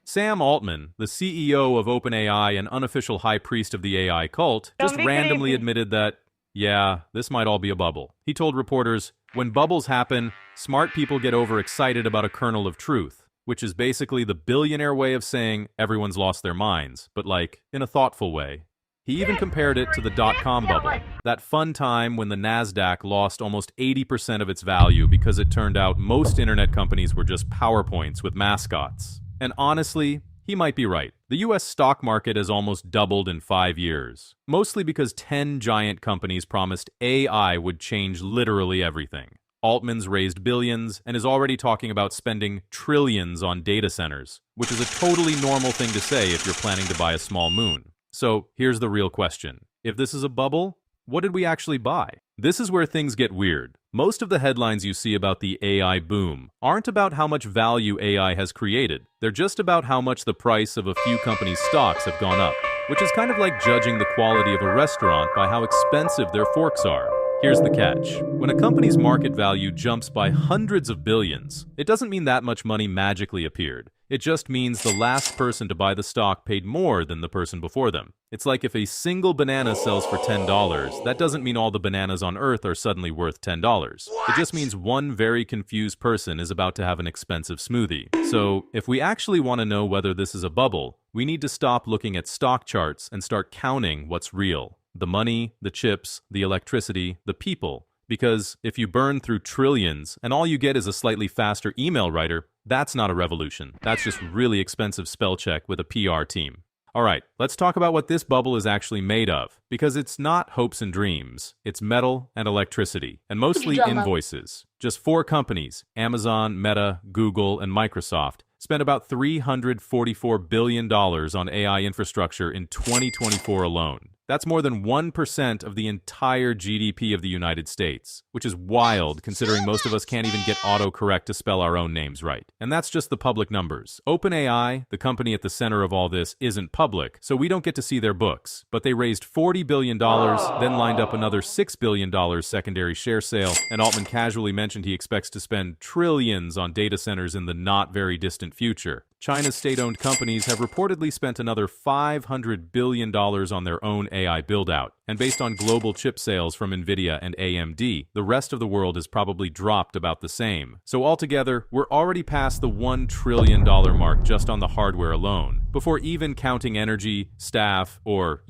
[SPEAKER 21] Sam Altman, the CEO of OpenAI and unofficial high priest of the AI cult, just randomly admitted that, yeah, this might all be a bubble. He told reporters, when bubbles happen, smart people get overexcited about a kernel of truth, which is basically the billionaire way of saying everyone's lost their minds, but like, in a thoughtful way. He even compared it to the dot-com bubble, that fun time when the NASDAQ lost almost 80% of its value because it turned out most internet companies were just PowerPoints with mascots. And honestly, he might be right. The US stock market has almost doubled in 5 years, mostly because 10 giant companies promised AI would change literally everything. Altman's raised billions and is already talking about spending trillions on data centers, which is a totally normal thing to say if you're planning to buy a small moon. So here's the real question. If this is a bubble, what did we actually buy? This is where things get weird. Most of the headlines you see about the AI boom aren't about how much value AI has created. They're just about how much the price of a few companies' stocks have gone up, which is kind of like judging the quality of a restaurant by how expensive their forks are. Here's the catch. When a company's market value jumps by hundreds of billions, it doesn't mean that much money magically appeared. It just means the last person to buy the stock paid more than the person before them. It's like if a single banana sells for $10, that doesn't mean all the bananas on Earth are suddenly worth $10. It just means one very confused person is about to have an expensive smoothie. So, if we actually want to know whether this is a bubble, we need to stop looking at stock charts and start counting what's real. The money, the chips, the electricity, the people. Because if you burn through trillions and all you get is a slightly faster email writer, that's not a revolution. That's just really expensive spell check with a PR team. All right, let's talk about what this bubble is actually made of, because it's not hopes and dreams. It's metal and electricity, and mostly invoices. Just 4 companies, Amazon, Meta, Google, and Microsoft, spent about $344 billion on AI infrastructure in 2024 alone. That's more than 1% of the entire GDP of the United States, which is wild considering most of us can't even get autocorrect to spell our own names right. And that's just the public numbers. OpenAI, the company at the center of all this, isn't public, so we don't get to see their books. But they raised $40 billion, then lined up another $6 billion secondary share sale, and Altman casually mentioned he expects to spend trillions on data centers in the not very distant future. China's state-owned companies have reportedly spent another $500 billion on their own AI build-out. And based on global chip sales from Nvidia and AMD, the rest of the world has probably dropped about the same. So altogether, we're already past the $1 trillion mark just on the hardware alone, before even counting energy, staff, or,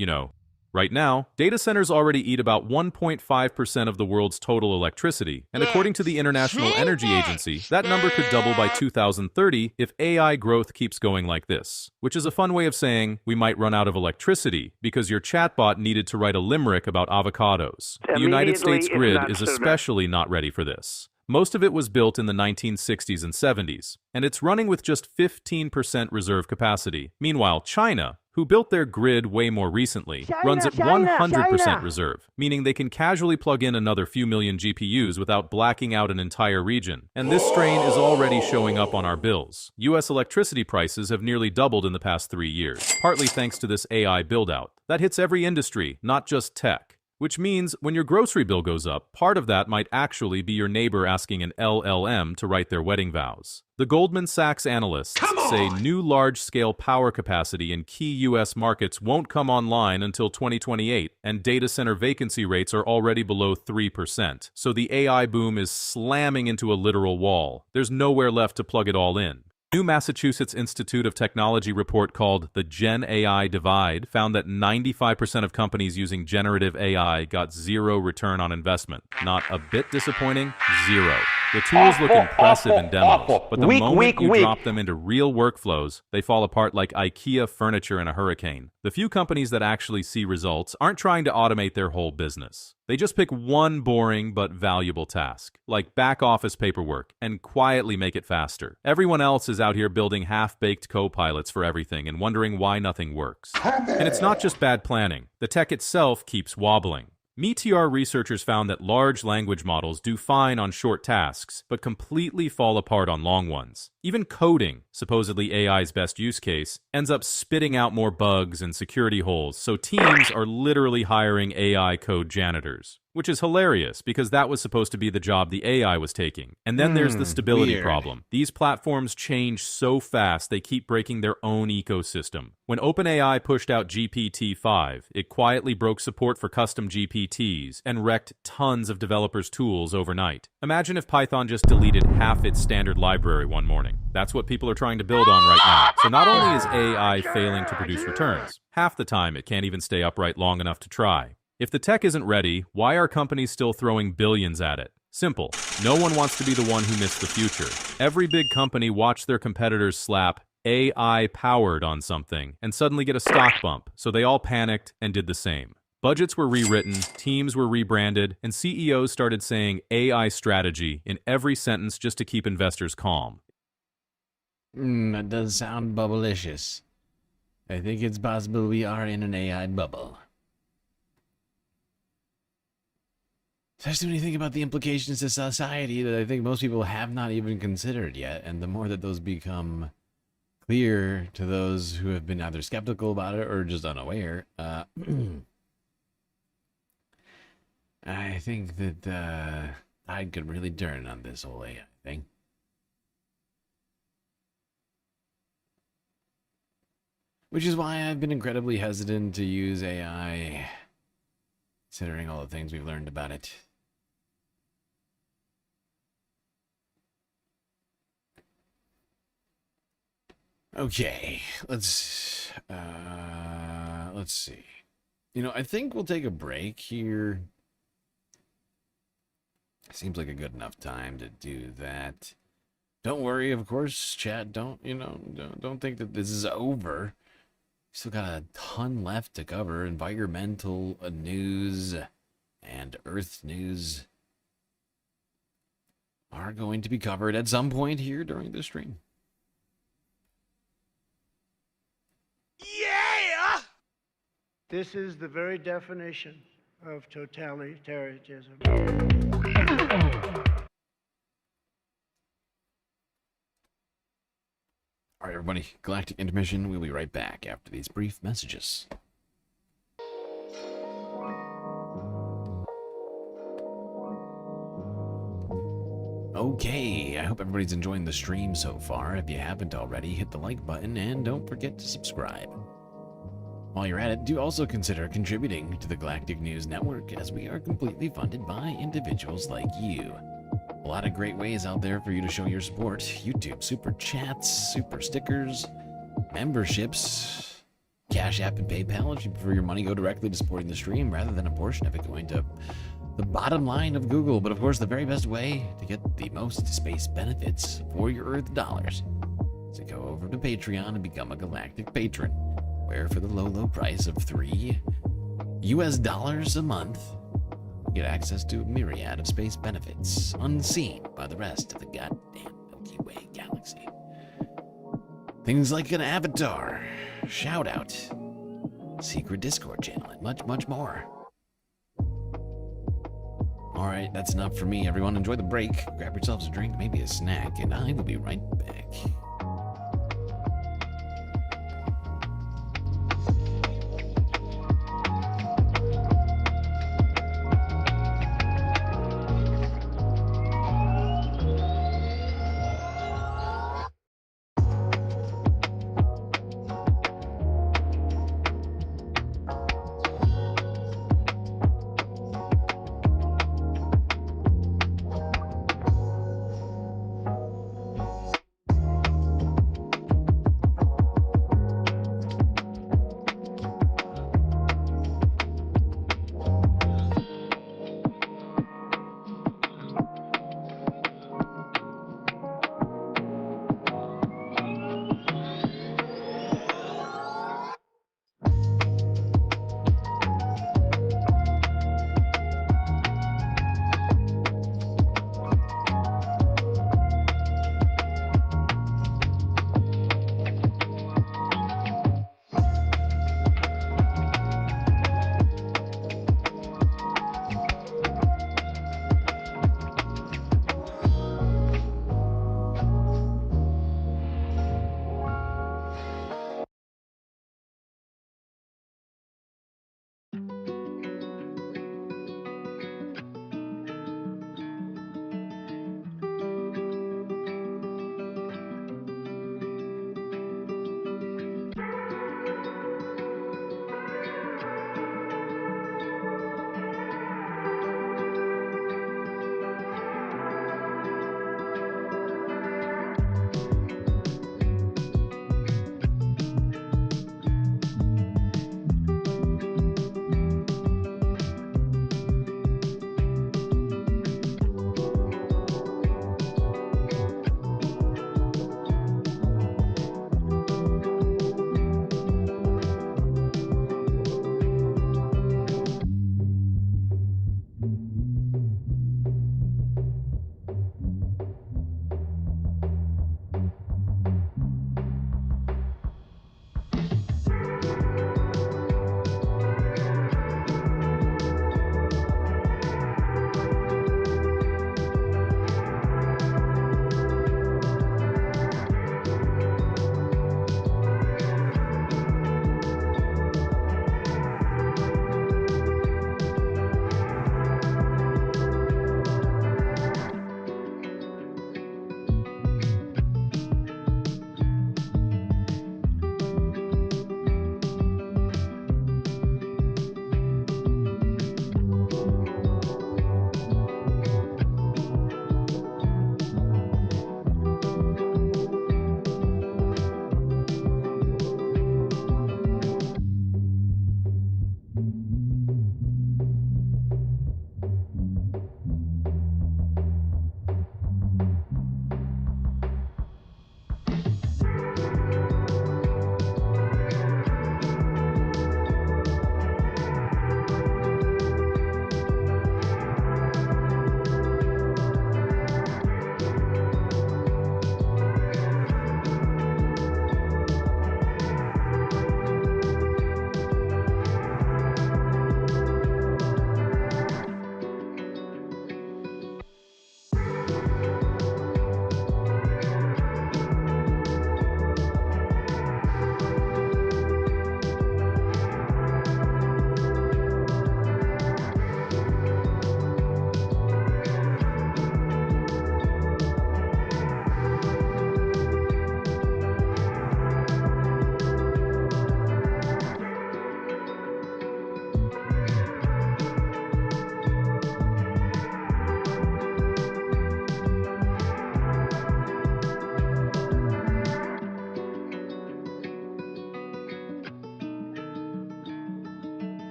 [SPEAKER 21] right now, data centers already eat about 1.5% of the world's total electricity, and according to the International Energy Agency, that number could double by 2030 if AI growth keeps going like this. Which is a fun way of saying we might run out of electricity because your chatbot needed to write a limerick about avocados. The United States grid is especially not ready for this. Most of it was built in the 1960s and 70s, and it's running with just 15% reserve capacity. Meanwhile, China, who built their grid way more recently, runs at 100% reserve, meaning they can casually plug in another few million GPUs without blacking out an entire region. And this strain is already showing up on our bills. US electricity prices have nearly doubled in the past 3 years, partly thanks to this AI build-out. That hits every industry, not just tech. Which means when your grocery bill goes up, part of that might actually be your neighbor asking an LLM to write their wedding vows. The Goldman Sachs analysts say new large-scale power capacity in key U.S. markets won't come online until 2028, and data center vacancy rates are already below 3%. So the AI boom is slamming into a literal wall. There's nowhere left to plug it all in. New Massachusetts Institute of Technology report called The Gen AI Divide found that 95% of companies using generative AI got zero return on investment. Not a bit disappointing, zero. The tools look impressive in demos, but the moment you drop them into real workflows, they fall apart like IKEA furniture in a hurricane. The few companies that actually see results aren't trying to automate their whole business. They just pick one boring but valuable task, like back-office paperwork, and quietly make it faster. Everyone else is out here building half-baked co-pilots for everything and wondering why nothing works. And it's not just bad planning. The tech itself keeps wobbling. Meteor researchers found that large language models do fine on short tasks, but completely fall apart on long ones. Even coding, supposedly AI's best use case, ends up spitting out more bugs and security holes, so teams are literally hiring AI code janitors. Which is hilarious, because that was supposed to be the job the AI was taking. And then there's the stability problem. These platforms change so fast, they keep breaking their own ecosystem. When OpenAI pushed out GPT-5, it quietly broke support for custom GPTs and wrecked tons of developers' tools overnight. Imagine if Python just deleted half its standard library one morning. That's what people are trying to build on right now. So not only is AI failing to produce returns, half the time it can't even stay upright long enough to try. If the tech isn't ready, why are companies still throwing billions at it? Simple. No one wants to be the one who missed the future. Every big company watched their competitors slap AI powered on something and suddenly get a stock bump, so they all panicked and did the same. Budgets were rewritten, teams were rebranded, and CEOs started saying AI strategy in every sentence just to keep investors calm.
[SPEAKER 1] That does sound bubblicious. I think it's possible we are in an AI bubble. Especially when you think about the implications to society that I think most people have not even considered yet. And the more that those become clear to those who have been either skeptical about it or just unaware, I think that I could really turn on this whole AI thing. Which is why I've been incredibly hesitant to use AI, considering all the things we've learned about it. Okay, let's see. You know, I think we'll take a break here. Seems like a good enough time to do that. Don't worry, of course, chat. Don't think that this is over. Still got a ton left to cover. Environmental news and Earth news are going to be covered at some point here during the stream.
[SPEAKER 11] Yeah! This is the very definition of totalitarianism.
[SPEAKER 1] All right, everybody, galactic intermission. We'll be right back after these brief messages. Okay, I hope everybody's enjoying the stream so far. If you haven't already, hit the like button and don't forget to subscribe. While you're at it, do also consider contributing to the Galactic News Network, as we are completely funded by individuals like you. A lot of great ways out there for you to show your support. YouTube super chats, super stickers, memberships, Cash App and PayPal if you prefer your money go directly to supporting the stream rather than a portion of it going to the bottom line of Google. But of course, the very best way to get the most space benefits for your Earth dollars is to go over to Patreon and become a Galactic Patron, where for the low price of $3 US a month, get access to a myriad of space benefits unseen by the rest of the goddamn Milky Way galaxy. Things like an avatar, shout out, secret Discord channel, and much, much more. All right, that's enough for me, everyone. Enjoy the break, grab yourselves a drink, maybe a snack, and I will be right back.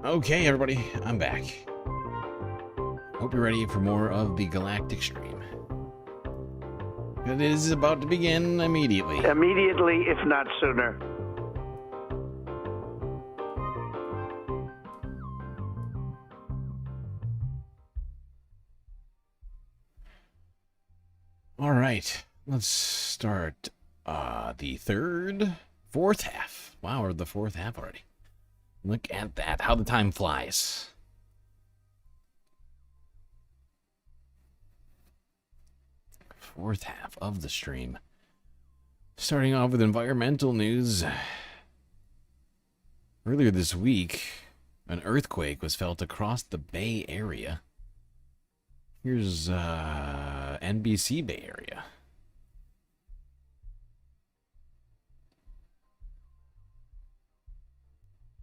[SPEAKER 1] Okay, everybody, I'm back. Hope you're ready for more of the Galactic Stream. It is about to begin immediately.
[SPEAKER 15] Immediately, if not sooner.
[SPEAKER 1] All right, let's start the fourth half. Wow, we're the fourth half already. Look at that, how the time flies. Fourth half of the stream. Starting off with environmental news. Earlier this week, An earthquake was felt across the Bay Area. Here's NBC Bay Area.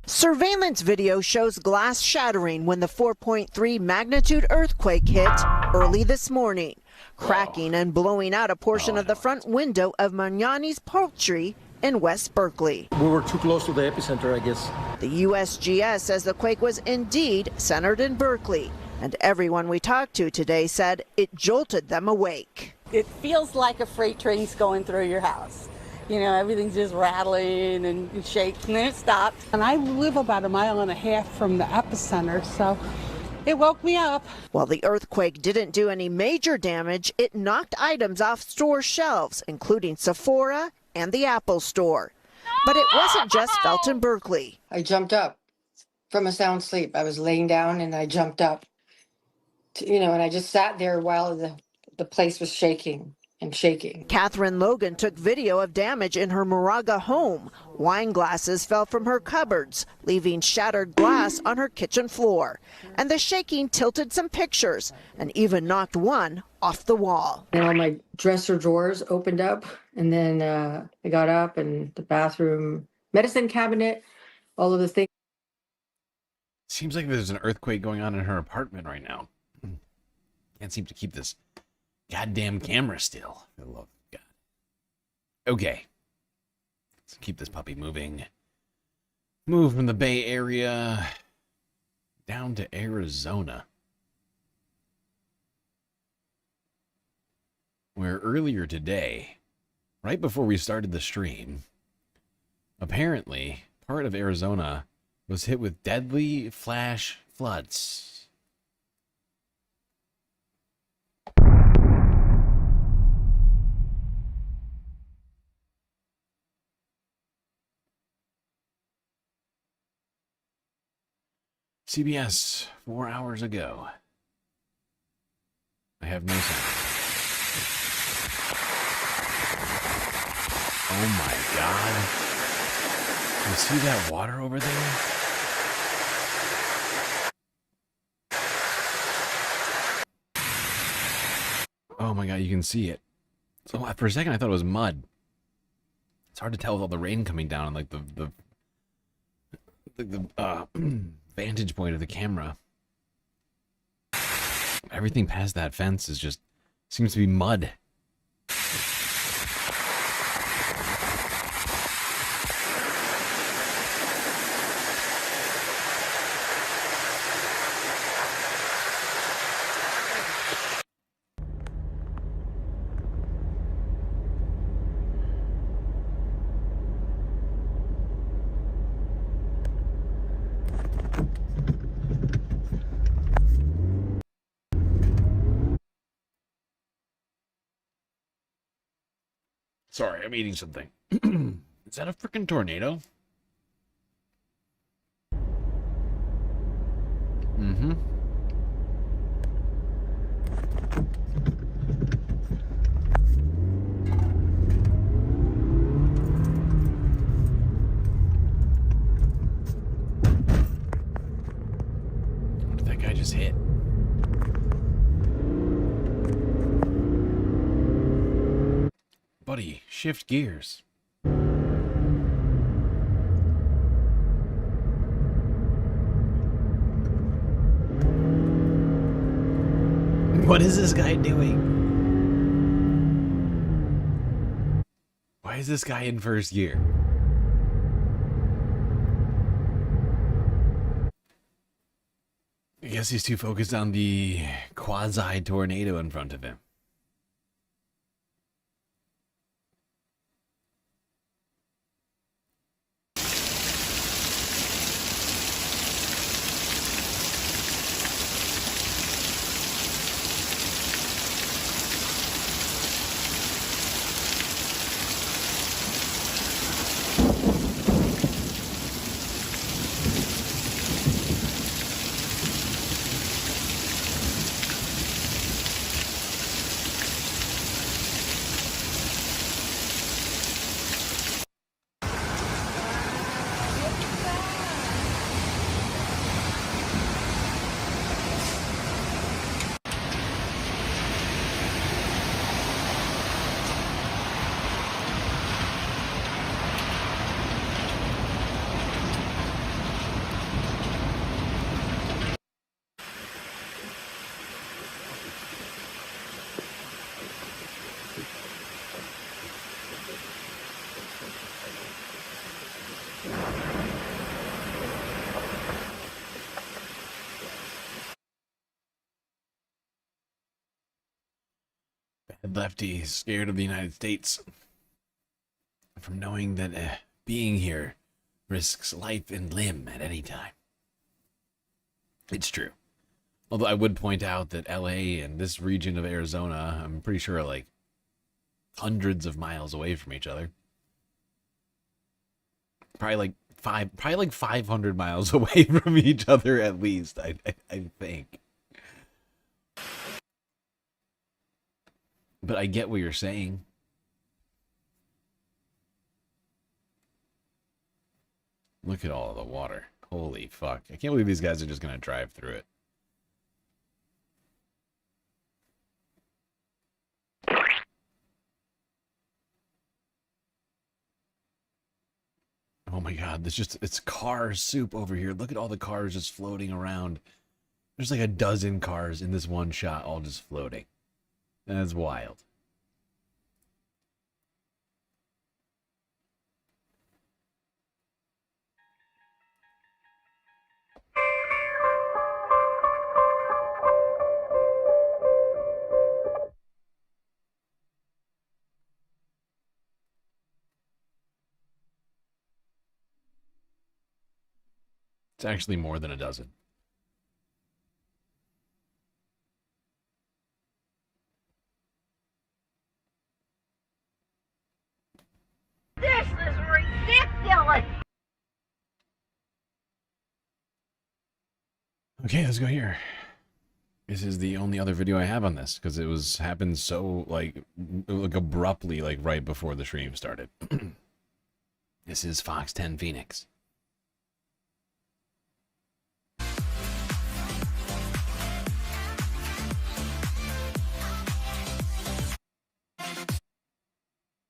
[SPEAKER 10] Surveillance video shows glass shattering when the 4.3 magnitude earthquake hit early this morning, cracking and blowing out a portion of the front window of Magnani's Poultry in West Berkeley.
[SPEAKER 18] We were too close to the epicenter, I guess.
[SPEAKER 10] The USGS says the quake was indeed centered in Berkeley, and everyone we talked to today said it jolted them awake.
[SPEAKER 23] It feels like a freight train's going through your house. You know, everything's just rattling and shaking, and then it stopped.
[SPEAKER 24] And I live about 1.5 miles from the epicenter, so it woke me up.
[SPEAKER 10] While the earthquake didn't do any major damage, it knocked items off store shelves, including Sephora and the Apple Store. But it wasn't just felt in Berkeley.
[SPEAKER 25] I jumped up from a sound sleep. I was laying down and I jumped up, and I just sat there while the place was shaking and shaking.
[SPEAKER 10] Catherine Logan took video of damage in her Moraga home. Wine glasses fell from her cupboards, leaving shattered glass on her kitchen floor. And the shaking tilted some pictures and even knocked one off the wall.
[SPEAKER 25] And all my dresser drawers opened up, and then I got up, and the bathroom medicine cabinet, all of the things.
[SPEAKER 1] Seems like there's an earthquake going on in her apartment right now. Can't seem to keep this goddamn camera still. I love God. Okay. Let's keep this puppy moving. Move from the Bay Area down to Arizona, where earlier today, right before we started the stream, apparently part of Arizona was hit with deadly flash floods. CBS 4 hours ago. I have no sound. Oh my God. You see that water over there? Oh my God, you can see it. So for a second I thought it was mud. It's hard to tell with all the rain coming down and like the vantage point of the camera. Everything past that fence is just seems to be mud. Sorry, I'm eating something. Is that a freaking tornado? Mm-hmm. What did that guy just hit? Buddy, shift gears. What is this guy doing? Why is this guy in first gear? I guess he's too focused on the quasi-tornado in front of him. Lefty is scared of the United States from knowing that being here risks life and limb at any time. It's true. Although I would point out that LA and this region of Arizona, I'm pretty sure are like hundreds of miles away from each other. Probably like 500 miles away from each other at least, I think. But I get what you're saying. Look at all of the water. Holy fuck. I can't believe these guys are just going to drive through it. Oh my god, it's car soup over here. Look at all the cars just floating around. There's like a dozen cars in this one shot all just floating. That's wild. It's actually more than a dozen.
[SPEAKER 3] This is ridiculous!
[SPEAKER 1] Okay, let's go here. This is the only other video I have on this because it happened so like abruptly, like right before the stream started. This is Fox 10 Phoenix.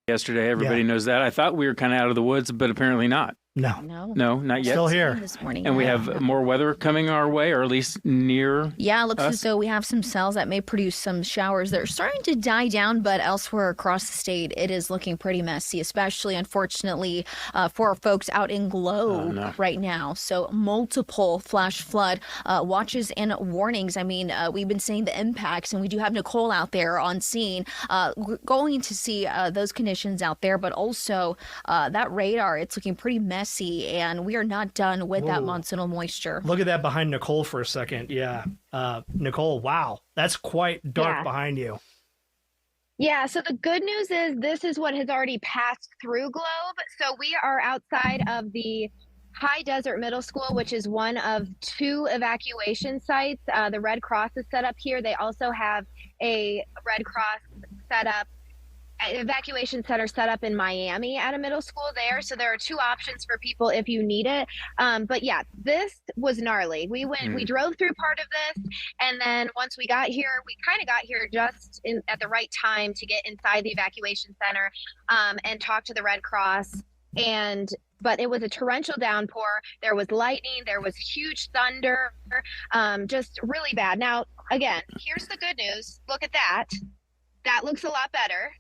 [SPEAKER 6] Yesterday, everybody knows that. I thought we were kind of out of the woods, but apparently not.
[SPEAKER 17] No,
[SPEAKER 6] not yet.
[SPEAKER 17] Still here
[SPEAKER 6] this morning. And we have more weather coming our way, or at least near.
[SPEAKER 20] Yeah, it looks
[SPEAKER 6] us.
[SPEAKER 20] as though we have some cells that may produce some showers that are starting to die down, but elsewhere across the state, it is looking pretty messy, especially, unfortunately, for folks out in Globe right now. So multiple flash flood watches and warnings. I mean, we've been seeing the impacts, and we do have Nicole out there on scene. We're going to see those conditions out there, but also that radar, it's looking pretty messy. And we are not done with that monsoonal moisture.
[SPEAKER 17] Look at that behind Nicole for a second. Yeah. Nicole, wow. That's quite dark behind you.
[SPEAKER 22] Yeah, so the good news is this is what has already passed through Globe. So we are outside of the High Desert Middle School, which is one of 2 evacuation sites. The Red Cross is set up here. They also have a Red Cross evacuation center set up in Miami at a middle school there. So there are 2 options for people if you need it. But yeah, this was gnarly. We drove through part of this, and then once we got here, we kind of got here just at the right time to get inside the evacuation center and talk to the Red Cross. But it was a torrential downpour. There was lightning. There was huge thunder, just really bad. Now, again, here's the good news. Look at that. That looks a lot better.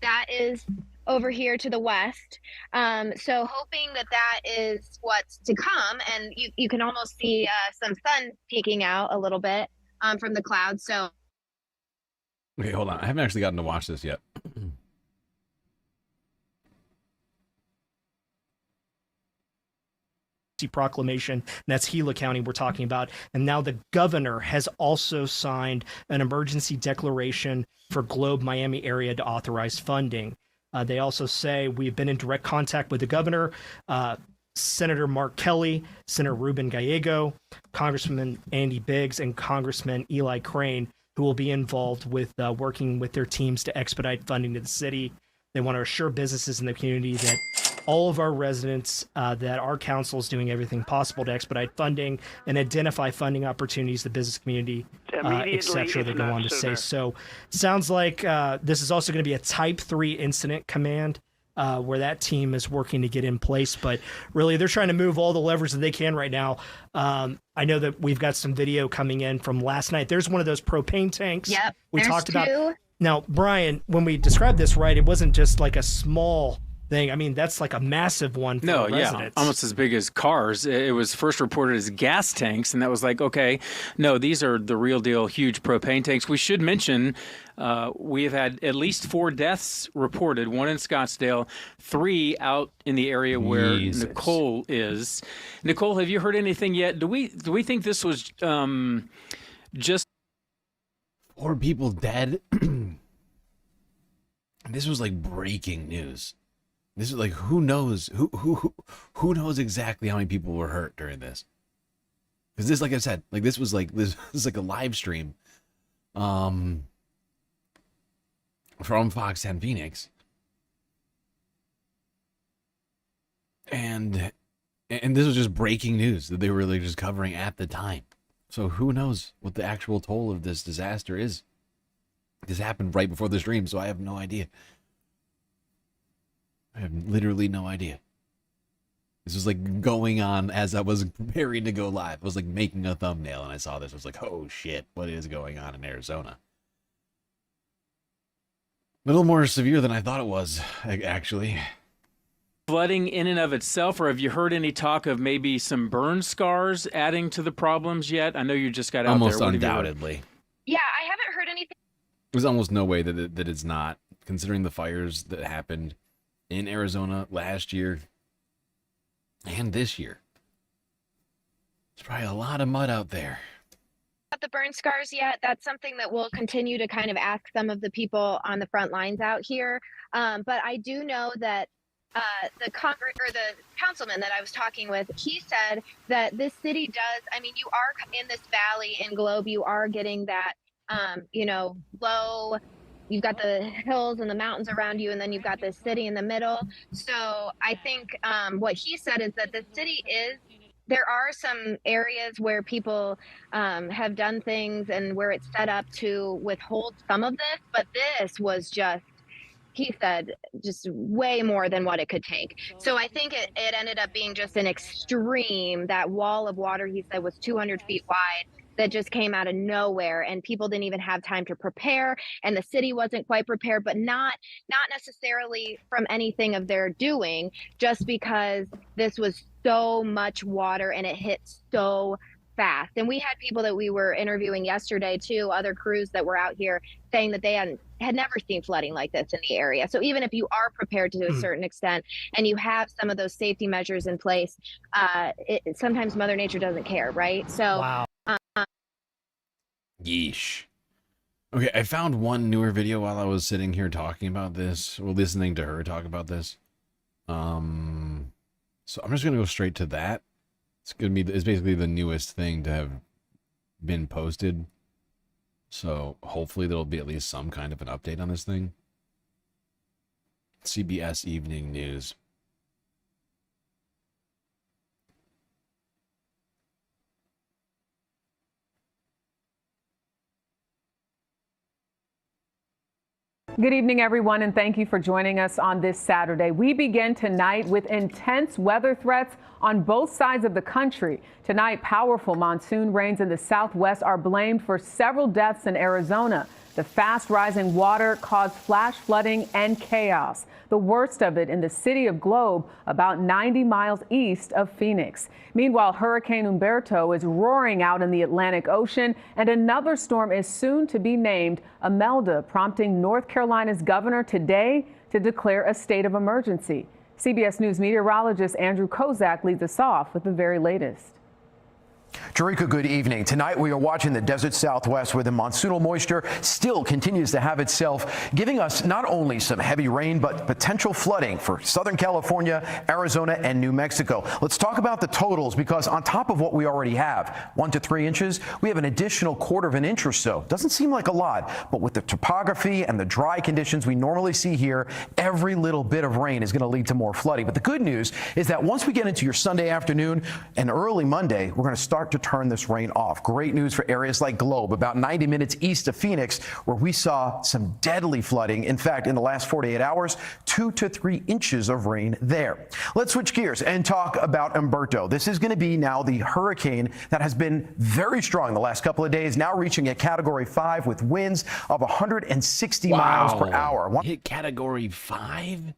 [SPEAKER 22] That is over here to the west. So hoping that is what's to come. And you can almost see some sun peeking out a little bit from the clouds. So.
[SPEAKER 1] Okay, hold on. I haven't actually gotten to watch this yet.
[SPEAKER 17] Proclamation, and that's Gila County we're talking about. And now the governor has also signed an emergency declaration for Globe Miami area to authorize funding. They also say we've been in direct contact with the governor, Senator Mark Kelly, Senator Ruben Gallego, Congressman Andy Biggs, and Congressman Eli Crane, who will be involved with working with their teams to expedite funding to the city. They want to assure businesses in the community that all of our residents, that our council is doing everything possible to expedite funding and identify funding opportunities, the business community, etc. They go on to say. So sounds like this is also going to be a type 3 incident command where that team is working to get in place. But really, they're trying to move all the levers that they can right now. I know that we've got some video coming in from last night. There's one of those propane tanks we talked about. Now, Brian, when we described this, right, it wasn't just like a small thing. I mean, that's like a massive one for residents.
[SPEAKER 6] Almost as big as cars. It was first reported as gas tanks, and that was like, okay, no, these are the real deal, huge propane tanks. We should mention we have had at least 4 deaths reported, 1 in Scottsdale, 3 out in the area where Nicole is. Nicole, have you heard anything yet? Do we think this was just
[SPEAKER 1] 4 people dead? This was like breaking news. This is like, who knows who knows exactly how many people were hurt during this? Because this, like I said, like this was like a live stream from Fox 10 Phoenix. And this was just breaking news that they were like just covering at the time. So who knows what the actual toll of this disaster is? This happened right before the stream, so I have no idea. I have literally no idea. This was like going on as I was preparing to go live. I was like making a thumbnail and I saw this. I was like, oh shit, what is going on in Arizona? A little more severe than I thought it was, actually.
[SPEAKER 6] Flooding in and of itself, or have you heard any talk of maybe some burn scars adding to the problems yet? I know you just got out
[SPEAKER 1] almost
[SPEAKER 6] there.
[SPEAKER 1] Almost undoubtedly.
[SPEAKER 22] Yeah, I haven't heard anything.
[SPEAKER 1] There's almost no way that it's not, considering the fires that happened in Arizona last year and this year. There's probably a lot of mud out there.
[SPEAKER 22] Not the burn scars yet. That's something that we'll continue to kind of ask some of the people on the front lines out here. But I do know that the councilman that I was talking with, he said that this city does, I mean, you are in this valley in Globe, you are getting that, low, you've got the hills and the mountains around you, and then you've got this city in the middle. So I think what he said is that the city there are some areas where people have done things and where it's set up to withhold some of this, but this was just, he said, just way more than what it could take. So I think it ended up being just an extreme. That wall of water, he said, was 200 feet wide. That just came out of nowhere, and people didn't even have time to prepare, and the city wasn't quite prepared, but not necessarily from anything of their doing, just because this was so much water and it hit so fast. And we had people that we were interviewing yesterday too, other crews that were out here, saying that they had never seen flooding like this in the area. So even if you are prepared to a certain extent and you have some of those safety measures in place, sometimes Mother Nature doesn't care, right? So
[SPEAKER 17] wow.
[SPEAKER 1] Yeesh. Okay, I found one newer video while I was sitting here talking about this, or listening to her talk about this. So I'm just gonna go straight to that. It's basically the newest thing to have been posted. So hopefully there'll be at least some kind of an update on this thing. CBS Evening News.
[SPEAKER 2] Good evening, everyone, and thank you for joining us on this Saturday. We begin tonight with intense weather threats on both sides of the country. Tonight, powerful monsoon rains in the southwest are blamed for several deaths in Arizona. The fast rising water caused flash flooding and chaos. The worst of it in the city of Globe, about 90 miles east of Phoenix. Meanwhile, Hurricane Humberto is roaring out in the Atlantic Ocean, and another storm is soon to be named Imelda, prompting North Carolina's governor today to declare a state of emergency. CBS News meteorologist Andrew Kozak leads us off with the very latest.
[SPEAKER 4] Jarika, good evening. Tonight we are watching the desert southwest where the monsoonal moisture still continues to have itself, giving us not only some heavy rain, but potential flooding for Southern California, Arizona, and New Mexico. Let's talk about the totals, because on top of what we already have, 1 to 3 inches, we have an additional 1/4 inch or so. Doesn't seem like a lot, but with the topography and the dry conditions we normally see here, every little bit of rain is going to lead to more flooding. But the good news is that once we get into your Sunday afternoon and early Monday, we're going to start to turn this rain off. Great news for areas like Globe, about 90 minutes east of Phoenix, where we saw some deadly flooding. In fact, in the last 48 hours, 2 to 3 inches of rain there. Let's switch gears and talk about Humberto. This is going to be now the hurricane that has been very strong the last couple of days, now reaching a Category 5 with winds of 160 miles per hour.
[SPEAKER 1] Hit Category 5?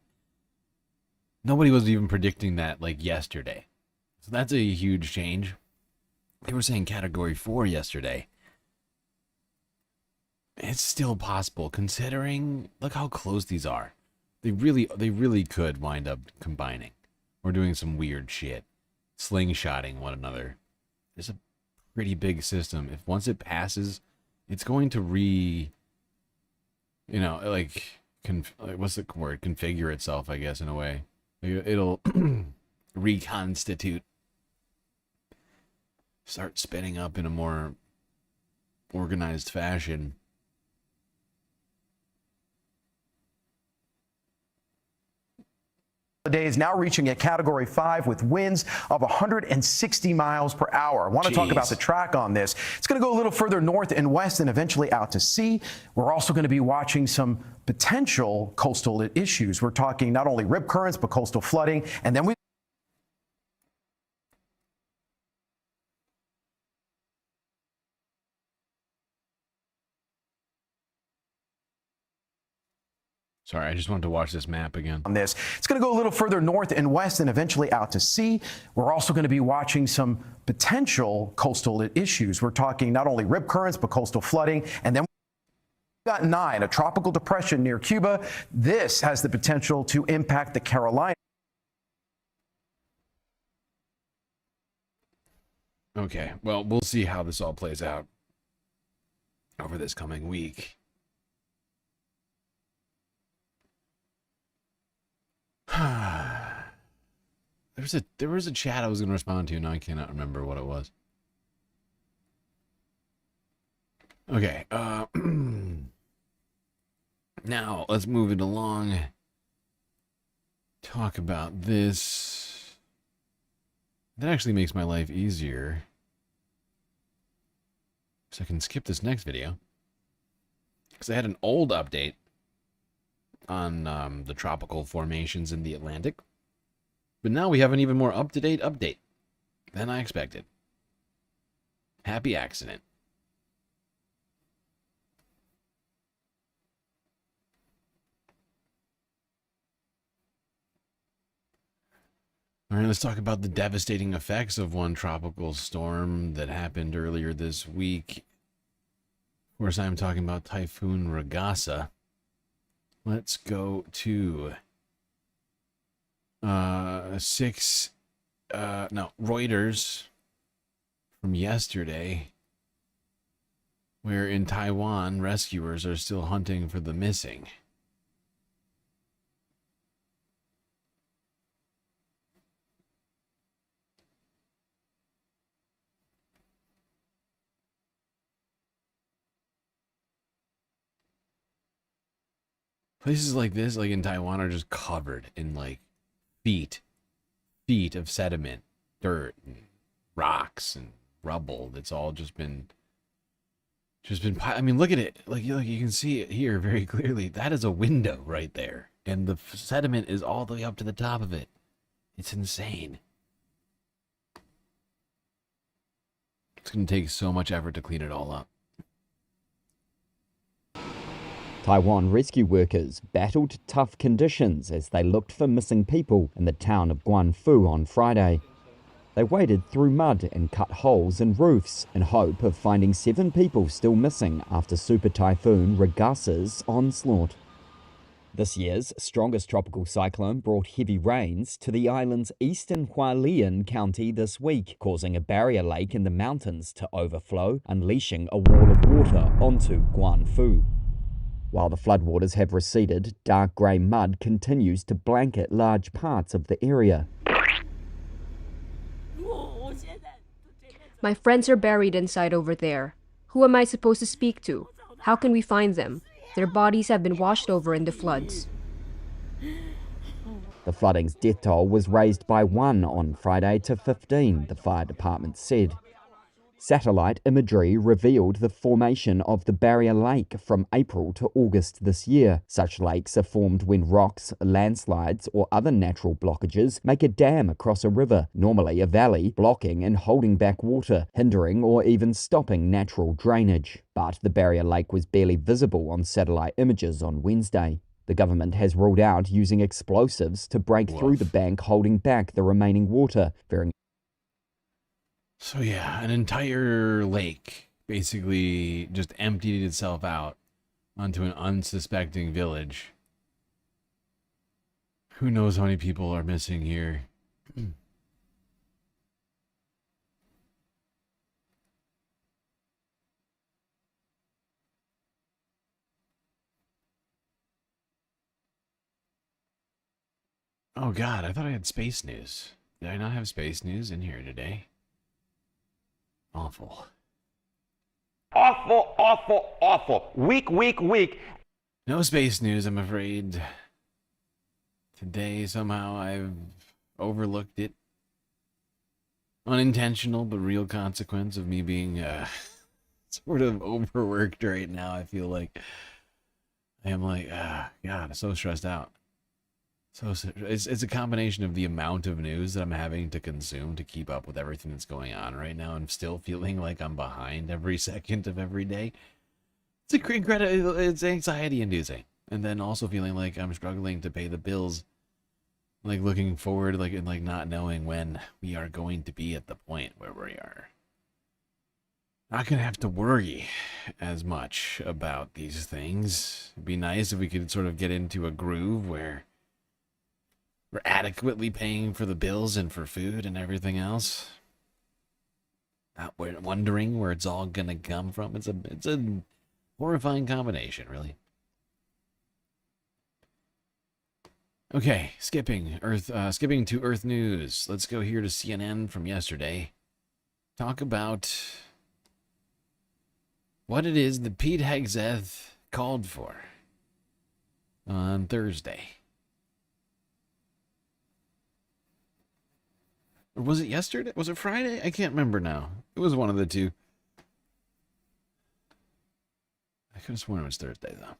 [SPEAKER 1] Nobody was even predicting that like yesterday. So that's a huge change. They were saying category 4 yesterday. It's still possible considering look how close these are. They really could wind up combining or doing some weird shit. Slingshotting one another. It's a pretty big system. If once it passes, it's going to what's the word? Configure itself, I guess, in a way. It'll reconstitute. Start spinning up in a more organized fashion.
[SPEAKER 4] Days now reaching a category 5 with winds of 160 miles per hour. I want to talk about the track on this. It's going to go a little further north and west and eventually out to sea. We're also going to be watching some potential coastal issues. We're talking not only rip currents, but coastal flooding. And then we
[SPEAKER 1] Sorry, I just wanted to watch this map again.
[SPEAKER 4] On this, it's going to go a little further north and west and eventually out to sea. We're also going to be watching some potential coastal issues. We're talking not only rip currents, but coastal flooding. And then we've got 9, a tropical depression near Cuba. This has the potential to impact the Carolinas.
[SPEAKER 1] Okay, well, we'll see how this all plays out over this coming week. There was a chat I was going to respond to. Now I cannot remember what it was. Okay. Now let's move it along. Talk about this. That actually makes my life easier. So I can skip this next video. Because I had an old update on the tropical formations in the Atlantic. But now we have an even more up-to-date update than I expected. Happy accident. All right, let's talk about the devastating effects of one tropical storm that happened earlier this week. Of course, I'm talking about Typhoon Ragasa. Let's go to Reuters from yesterday, where in Taiwan, rescuers are still hunting for the missing. Places like this, like in Taiwan, are just covered in like feet of sediment, dirt, and rocks and rubble. That's all just been. I mean, look at it. Like you can see it here very clearly. That is a window right there, and the sediment is all the way up to the top of it. It's insane. It's going to take so much effort to clean it all up.
[SPEAKER 5] Taiwan rescue workers battled tough conditions as they looked for missing people in the town of Guanfu on Friday. They waded through mud and cut holes in roofs in hope of finding 7 people still missing after Super Typhoon Ragasa's onslaught. This year's strongest tropical cyclone brought heavy rains to the island's eastern Hualien county this week, causing a barrier lake in the mountains to overflow, unleashing a wall of water onto Guanfu. While the floodwaters have receded, dark grey mud continues to blanket large parts of the area.
[SPEAKER 7] My friends are buried inside over there. Who am I supposed to speak to? How can we find them? Their bodies have been washed over in the floods.
[SPEAKER 5] The flooding's death toll was raised by 1 on Friday to 15, the fire department said. Satellite imagery revealed the formation of the barrier lake from April to August this year. Such lakes are formed when rocks, landslides, or other natural blockages make a dam across a river, normally a valley, blocking and holding back water, hindering or even stopping natural drainage. But the barrier lake was barely visible on satellite images on Wednesday. The government has ruled out using explosives to break through the bank holding back the remaining water, fearing.
[SPEAKER 1] So yeah, an entire lake basically just emptied itself out onto an unsuspecting village. Who knows how many people are missing here? Oh God, I thought I had space news. Did I not have space news in here today? Awful.
[SPEAKER 8] Awful, awful, awful. Weak.
[SPEAKER 1] No space news, I'm afraid. Today, somehow, I've overlooked it. Unintentional, but real consequence of me being sort of overworked right now. I feel like I am like, God, so stressed out. So it's a combination of the amount of news that I'm having to consume to keep up with everything that's going on right now, and still feeling like I'm behind every second of every day. It's anxiety inducing, and then also feeling like I'm struggling to pay the bills, like looking forward, like and like not knowing when we are going to be at the point where we are not gonna have to worry as much about these things. It'd be nice if we could sort of get into a groove where we're adequately paying for the bills and for food and everything else. Not wondering where it's all gonna come from. It's a horrifying combination, really. Okay, skipping to Earth news. Let's go here to CNN from yesterday. Talk about what it is that Pete Hegseth called for on Thursday. Or was it yesterday? Was it Friday? I can't remember now. It was one of the two. I could have sworn it was Thursday, though.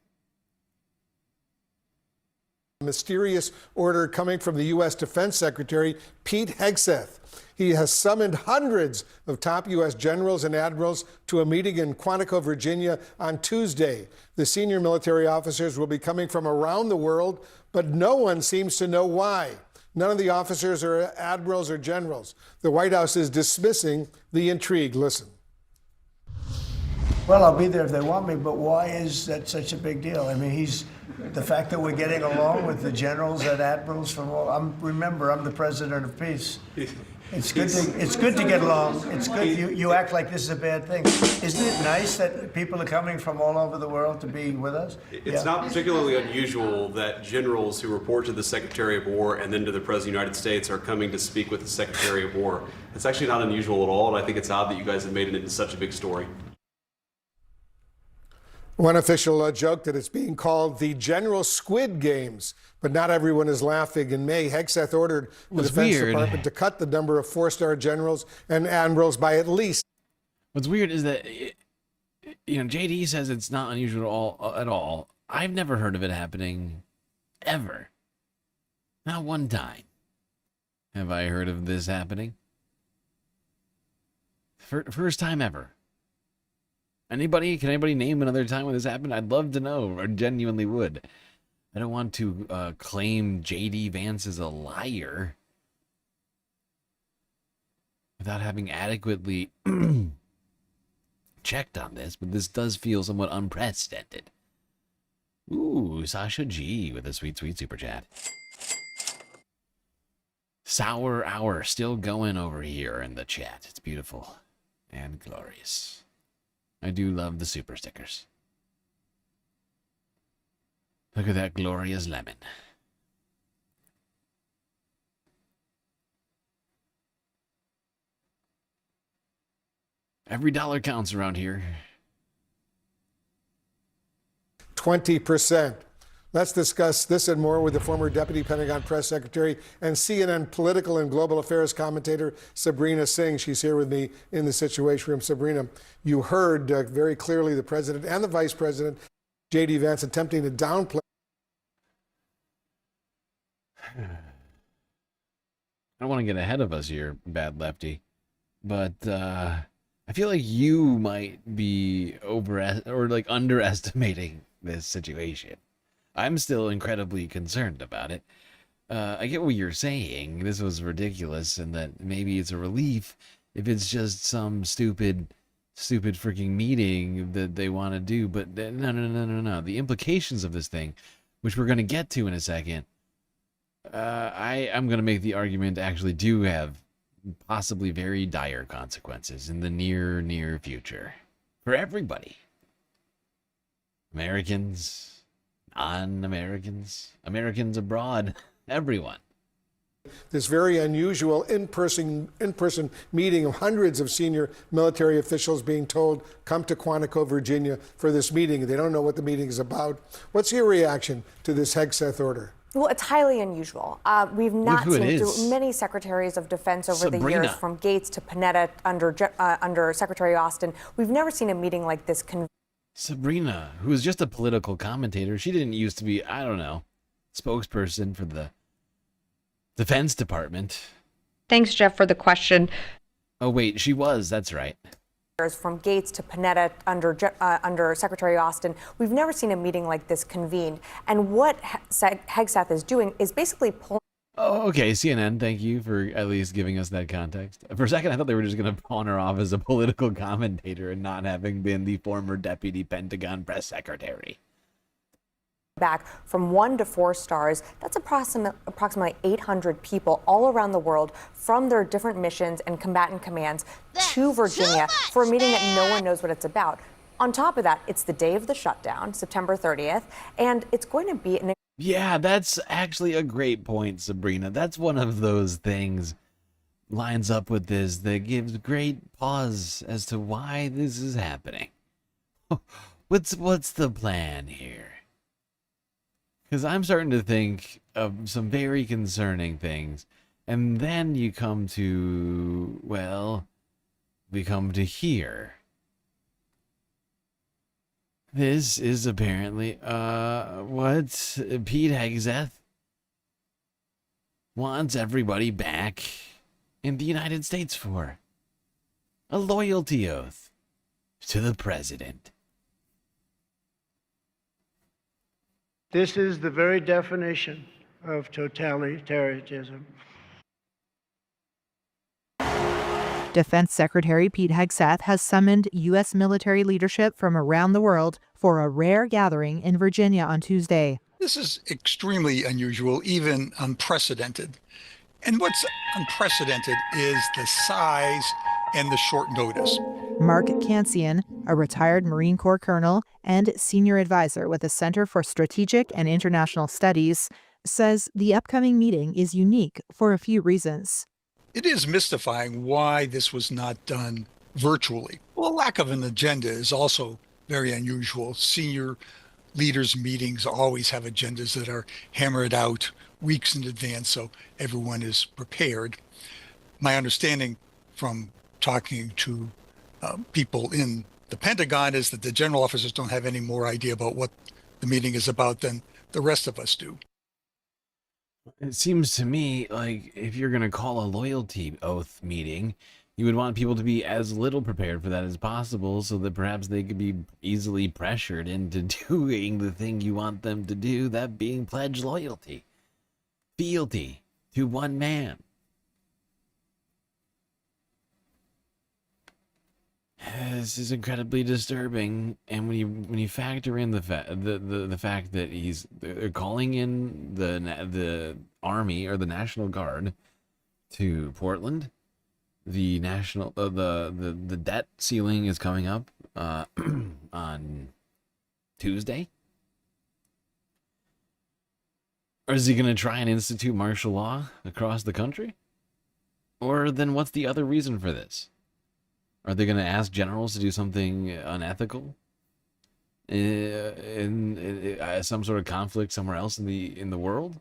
[SPEAKER 12] Mysterious order coming from the U.S. Defense Secretary Pete Hegseth. He has summoned hundreds of top U.S. generals and admirals to a meeting in Quantico, Virginia on Tuesday. The senior military officers will be coming from around the world, but no one seems to know why. None of the officers are admirals or generals. The White House is dismissing the intrigue. Listen.
[SPEAKER 11] Well, I'll be there if they want me, but why is that such a big deal? I mean, the fact that we're getting along with the generals and admirals from all. Remember, I'm the president of peace. It's good to get along. It's good. You act like this is a bad thing. Isn't it nice that people are coming from all over the world to be with us?
[SPEAKER 13] It's not particularly unusual that generals who report to the Secretary of War and then to the President of the United States are coming to speak with the Secretary of War. It's actually not unusual at all, and I think it's odd that you guys have made it into such a big story.
[SPEAKER 12] One official joked that it's being called the General Squid Games, but not everyone is laughing. In May, Hegseth ordered the Defense Department to cut the number of four-star generals and admirals by at least.
[SPEAKER 1] What's weird is that, JD says it's not unusual at all. I've never heard of it happening, ever. Not one time have I heard of this happening. First time ever. Can anybody name another time when this happened? I'd love to know, or genuinely would. I don't want to claim J.D. Vance as a liar without having adequately checked on this, but this does feel somewhat unprecedented. Ooh, Sasha G with a sweet, sweet super chat. Sour Hour still going over here in the chat. It's beautiful and glorious. I do love the super stickers. Look at that glorious lemon. Every dollar counts around here.
[SPEAKER 12] 20%. Let's discuss this and more with the former Deputy Pentagon Press Secretary and CNN political and global affairs commentator, Sabrina Singh. She's here with me in the Situation Room. Sabrina, you heard very clearly the President and the Vice President, J.D. Vance, attempting to downplay.
[SPEAKER 1] I don't want to get ahead of us here, bad lefty, but I feel like you might be underestimating this situation. I'm still incredibly concerned about it. I get what you're saying. This was ridiculous, and that maybe it's a relief if it's just some stupid freaking meeting that they want to do. But no. The implications of this thing, which we're going to get to in a second, I'm going to make the argument actually do have possibly very dire consequences in the near future for everybody. Americans, non-Americans, Americans abroad, everyone.
[SPEAKER 12] This very unusual in-person meeting of hundreds of senior military officials being told, come to Quantico, Virginia for this meeting. They don't know what the meeting is about. What's your reaction to this Hegseth order?
[SPEAKER 9] Well, it's highly unusual. We've not seen many secretaries of defense over the years, from Gates to Panetta under Secretary Austin. We've never seen a meeting like this.
[SPEAKER 1] Sabrina, who is just a political commentator, she didn't used to be, I don't know, spokesperson for the Defense Department.
[SPEAKER 9] Thanks, Jeff, for the question.
[SPEAKER 1] Oh, wait, she was. That's right.
[SPEAKER 9] From Gates to Panetta under Secretary Austin, we've never seen a meeting like this convened. And what Hegseth is doing is basically pulling.
[SPEAKER 1] Oh, okay, CNN, thank you for at least giving us that context. For a second, I thought they were just going to pawn her off as a political commentator and not having been the former deputy Pentagon press secretary.
[SPEAKER 9] Back from 1 to 4 stars. That's approximately 800 people all around the world from their different missions and combatant commands to Virginia for a meeting that no one knows what it's about. On top of that, it's the day of the shutdown, September 30th, and it's going to be an...
[SPEAKER 1] Yeah, that's actually a great point, Sabrina. That's one of those things lines up with this that gives great pause as to why this is happening. What's the plan here? Because I'm starting to think of some very concerning things. And then you come to, well, we come to here. This is apparently, what Pete Hegseth wants everybody back in the United States for. A loyalty oath to the president.
[SPEAKER 15] This is the very definition of totalitarianism.
[SPEAKER 14] Defense Secretary Pete Hegseth has summoned U.S. military leadership from around the world for a rare gathering in Virginia on Tuesday.
[SPEAKER 16] This is extremely unusual, even unprecedented. And what's unprecedented is the size and the short notice.
[SPEAKER 14] Mark Kansian, a retired Marine Corps colonel and senior advisor with the Center for Strategic and International Studies, says the upcoming meeting is unique for a few reasons.
[SPEAKER 16] It is mystifying why this was not done virtually. Well, lack of an agenda is also very unusual. Senior leaders' meetings always have agendas that are hammered out weeks in advance, so everyone is prepared. My understanding from talking to people in the Pentagon is that the general officers don't have any more idea about what the meeting is about than the rest of us do.
[SPEAKER 1] It seems to me like if you're going to call a loyalty oath meeting, you would want people to be as little prepared for that as possible so that perhaps they could be easily pressured into doing the thing you want them to do, that being pledge loyalty, fealty to one man. This is incredibly disturbing, and when you factor in the fact that they're calling in the Army or the National Guard to Portland, the debt ceiling is coming up on Tuesday. Or is he going to try and institute martial law across the country? Or then what's the other reason for this? Are they going to ask generals to do something unethical in some sort of conflict somewhere else in the world?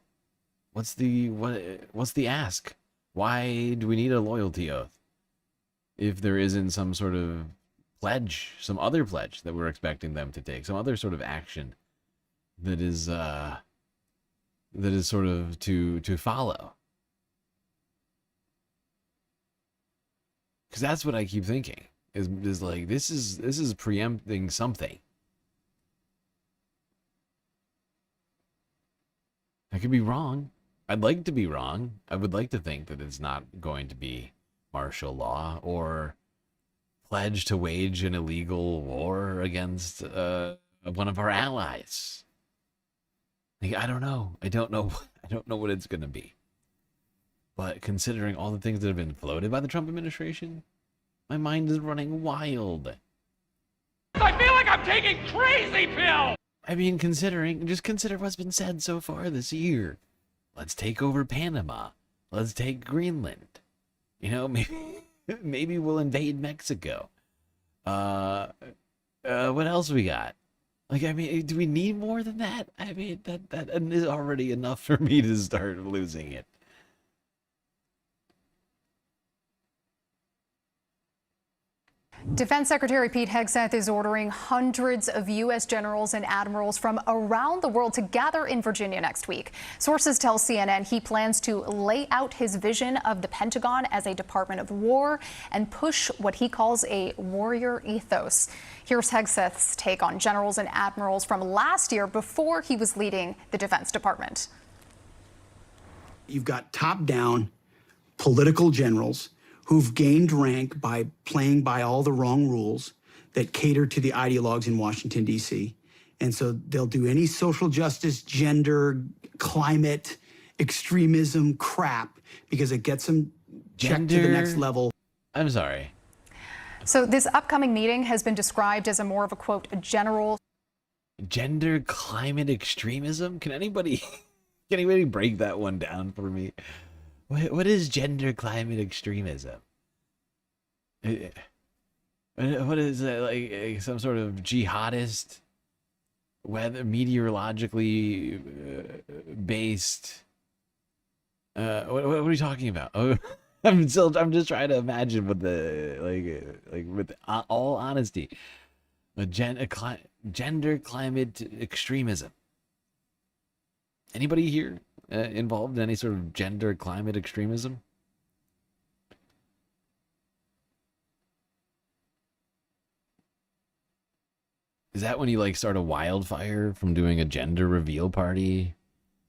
[SPEAKER 1] What's the ask? Why do we need a loyalty oath if there isn't some sort of pledge, some other pledge that we're expecting them to take, some other sort of action that is sort of to follow? Because that's what I keep thinking is like this is preempting something. I could be wrong. I'd like to be wrong. I would like to think that it's not going to be martial law or pledge to wage an illegal war against one of our allies. Like, I don't know. I don't know what it's going to be. But considering all the things that have been floated by the Trump administration, my mind is running wild.
[SPEAKER 8] I feel like I'm taking crazy pills!
[SPEAKER 1] I mean, just consider what's been said so far this year. Let's take over Panama. Let's take Greenland. You know, maybe we'll invade Mexico. What else we got? Like, I mean, do we need more than that? I mean, that is already enough for me to start losing it.
[SPEAKER 18] Defense Secretary Pete Hegseth is ordering hundreds of U.S. generals and admirals from around the world to gather in Virginia next week. Sources tell CNN he plans to lay out his vision of the Pentagon as a Department of War and push what he calls a warrior ethos. Here's Hegseth's take on generals and admirals from last year before he was leading the Defense Department.
[SPEAKER 19] You've got top-down political generals who've gained rank by playing by all the wrong rules that cater to the ideologues in Washington, D.C. And so they'll do any social justice, gender, climate, extremism crap because it gets them checked to the next level.
[SPEAKER 1] I'm sorry.
[SPEAKER 18] So this upcoming meeting has been described as a more of a, quote, general.
[SPEAKER 1] Gender, climate, extremism? Can anybody break that one down for me? What is gender, climate, extremism? What is that, like some sort of jihadist, weather, meteorologically based? What are you talking about? Oh, I'm just trying to imagine what the like with all honesty, gender, climate, extremism. Anybody here involved in any sort of gender, climate extremism? Is that when you like start a wildfire from doing a gender reveal party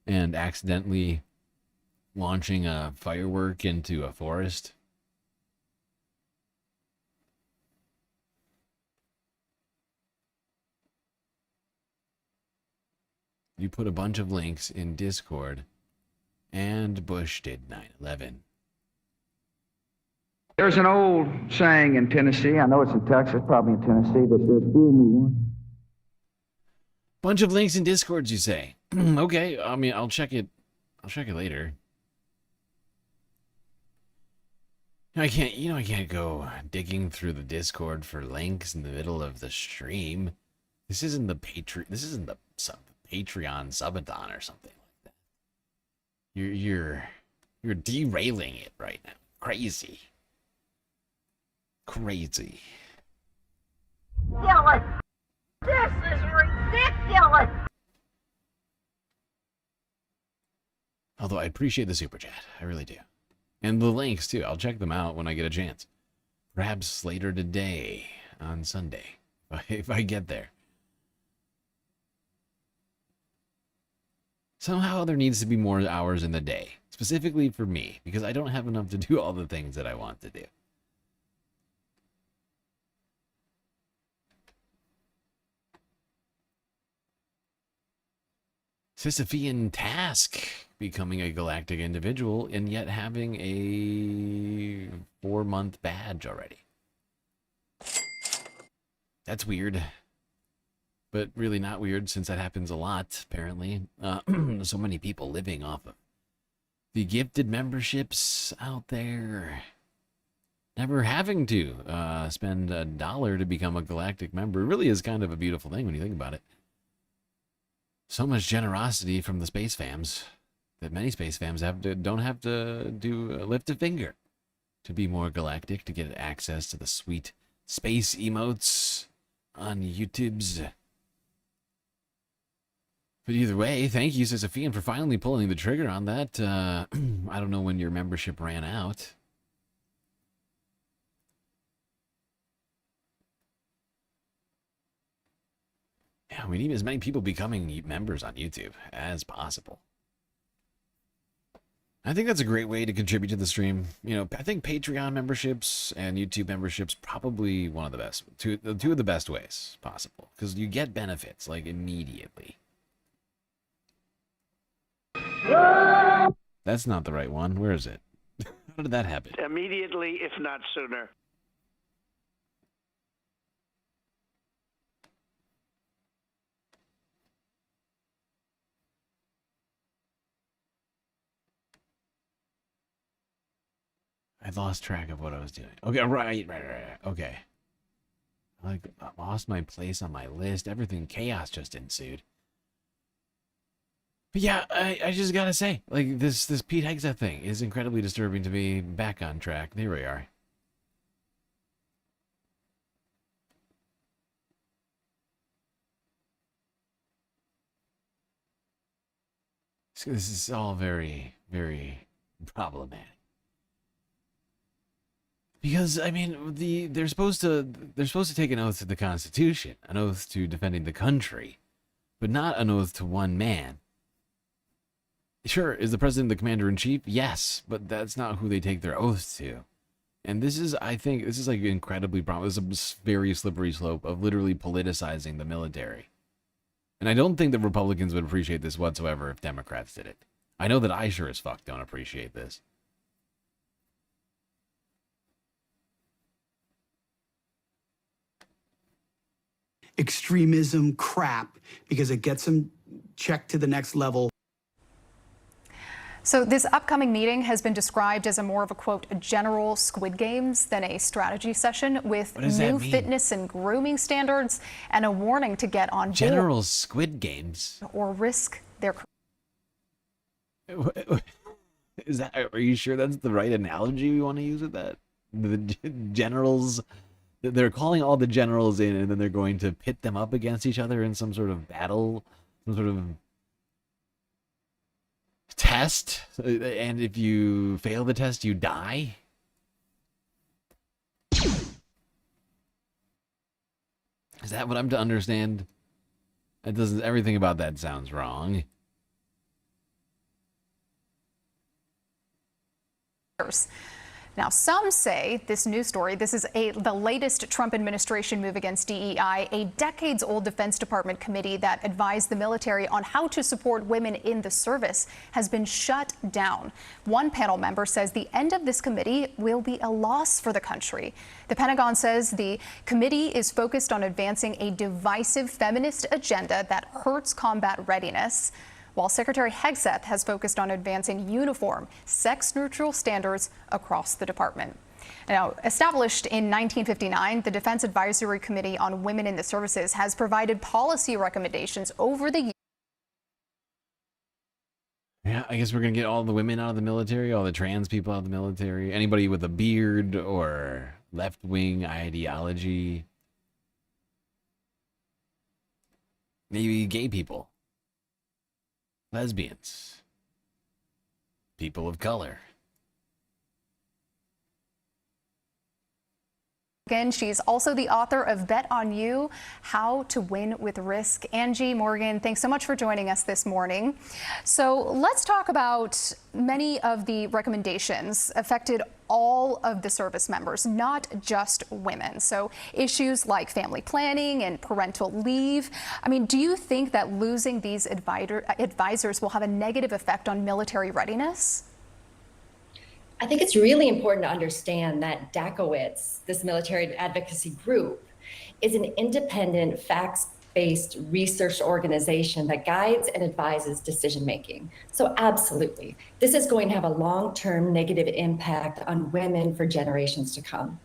[SPEAKER 1] and accidentally launching a firework into a forest? You put a bunch of links in Discord, and Bush did 9/11.
[SPEAKER 21] There's an old saying in Tennessee, I know it's in Texas, probably in Tennessee, that says, fool me once.
[SPEAKER 1] Bunch of links in Discords, you say? Okay, I mean, I'll check it later. I can't go digging through the Discord for links in the middle of the stream. This isn't the Patreon subathon or something like that. You're derailing it right now. Crazy.
[SPEAKER 3] Ridiculous. This is ridiculous.
[SPEAKER 1] Although I appreciate the super chat. I really do. And the links too. I'll check them out when I get a chance. Perhaps later today on Sunday, if I get there. Somehow there needs to be more hours in the day, specifically for me, because I don't have enough to do all the things that I want to do. Sisyphean task, becoming a galactic individual and yet having a 4-month badge already. That's weird. But really not weird since that happens a lot, apparently. So many people living off of the gifted memberships out there. Never having to spend $1 to become a galactic member. It really is kind of a beautiful thing when you think about it. So much generosity from the space fams that many space fams don't have to lift a finger to be more galactic, to get access to the sweet space emotes on YouTube's. But either way, thank you, Sisyphean, for finally pulling the trigger on that. I don't know when your membership ran out. Yeah, we need as many people becoming members on YouTube as possible. I think that's a great way to contribute to the stream. You know, I think Patreon memberships and YouTube memberships probably one of the best, two of the best ways possible, because you get benefits like immediately. That's not the right one. Where is it? How did that happen?
[SPEAKER 10] Immediately, if not sooner.
[SPEAKER 1] I lost track of what I was doing. Okay, right. Okay. I lost my place on my list. Everything chaos just ensued. But yeah, I just gotta say, like, this Pete Hegseth thing is incredibly disturbing to me. Back on track. There we are. So this is all very, very problematic. Because I mean, they're supposed to take an oath to the Constitution, an oath to defending the country, but not an oath to one man. Sure, is the president the commander-in-chief? Yes, but that's not who they take their oath to. And this is, I think, this is like incredibly this is a very slippery slope of literally politicizing the military. And I don't think that Republicans would appreciate this whatsoever if Democrats did it. I know that I sure as fuck don't appreciate this.
[SPEAKER 19] Extremism crap because it gets them checked to the next level.
[SPEAKER 18] So this upcoming meeting has been described as a more of a, quote, general Squid Games than a strategy session with new fitness and grooming standards and a warning to get on board.
[SPEAKER 1] General Squid Games?
[SPEAKER 18] Or risk their...
[SPEAKER 1] Is that, are you sure that's the right analogy we want to use with that? The generals, they're calling all the generals in and then they're going to pit them up against each other in some sort of battle, some sort of test, and if you fail the test, you die? Is that what I'm to understand? That doesn't, everything about that sounds wrong.
[SPEAKER 18] Now, some say this news story, this is the latest Trump administration move against DEI, a decades-old Defense Department committee that advised the military on how to support women in the service, has been shut down. One panel member says the end of this committee will be a loss for the country. The Pentagon says the committee is focused on advancing a divisive feminist agenda that hurts combat readiness, while Secretary Hegseth has focused on advancing uniform, sex-neutral standards across the department. Now, established in 1959, the Defense Advisory Committee on Women in the Services has provided policy recommendations over the years.
[SPEAKER 1] Yeah, I guess we're going to get all the women out of the military, all the trans people out of the military, anybody with a beard or left-wing ideology. Maybe gay people. Lesbians, people of color.
[SPEAKER 18] She's also the author of Bet on You, How to Win with Risk. Angie Morgan, thanks so much for joining us this morning. So let's talk about many of the recommendations affected all of the service members, not just women. So issues like family planning and parental leave. I mean, do you think that losing these advisors will have a negative effect on military readiness?
[SPEAKER 20] I think it's really important to understand that DACOITS, this military advocacy group, is an independent, facts-based research organization that guides and advises decision-making. So absolutely, this is going to have a long-term negative impact on women for generations to come.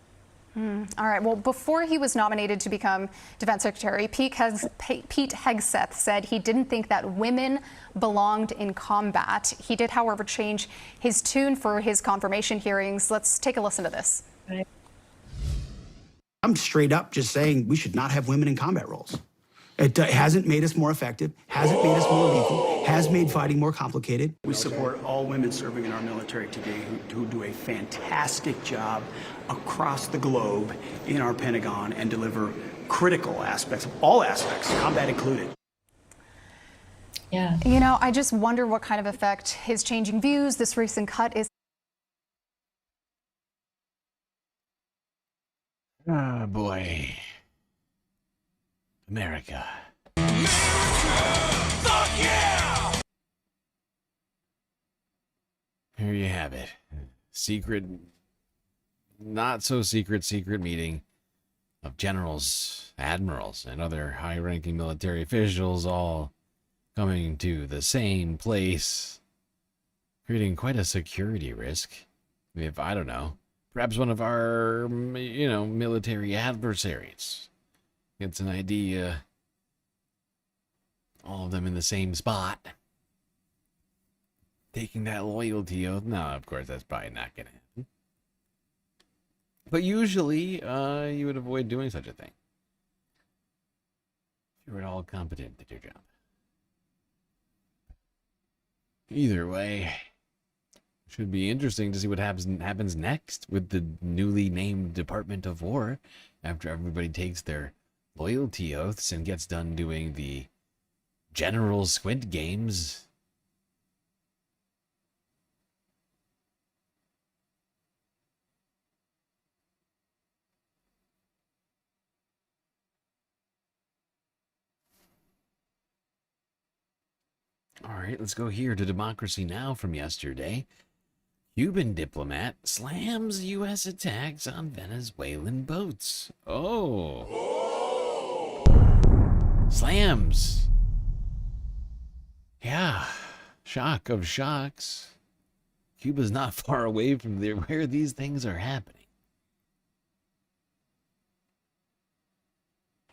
[SPEAKER 18] All right. Well, before he was nominated to become Defense Secretary, Pete Hegseth said he didn't think that women belonged in combat. He did, however, change his tune for his confirmation hearings. Let's take a listen to this.
[SPEAKER 19] I'm straight up just saying we should not have women in combat roles. It hasn't made us more effective, hasn't made us more lethal, has made fighting more complicated.
[SPEAKER 23] We support all women serving in our military today who do a fantastic job across the globe in our Pentagon and deliver critical aspects, all aspects, combat included.
[SPEAKER 20] Yeah.
[SPEAKER 18] You know, I just wonder what kind of effect his changing views, this recent cut is.
[SPEAKER 1] Oh boy. America.
[SPEAKER 8] Fuck yeah!
[SPEAKER 1] Here you have it. Secret, not so secret meeting of generals, admirals, and other high-ranking military officials all coming to the same place, creating quite a security risk. If, I don't know, perhaps one of our, military adversaries gets an idea, all of them in the same spot, taking that loyalty oath. No, of course, that's probably not going to happen. But usually, you would avoid doing such a thing if you were at all competent at your job. Either way, should be interesting to see what happens next with the newly named Department of War after everybody takes their loyalty oaths and gets done doing the General Squid Games. All right, let's go here to Democracy Now! From yesterday. Cuban diplomat slams U.S. attacks on Venezuelan boats. Oh. Slams. Yeah. Shock of shocks. Cuba's not far away from where these things are happening.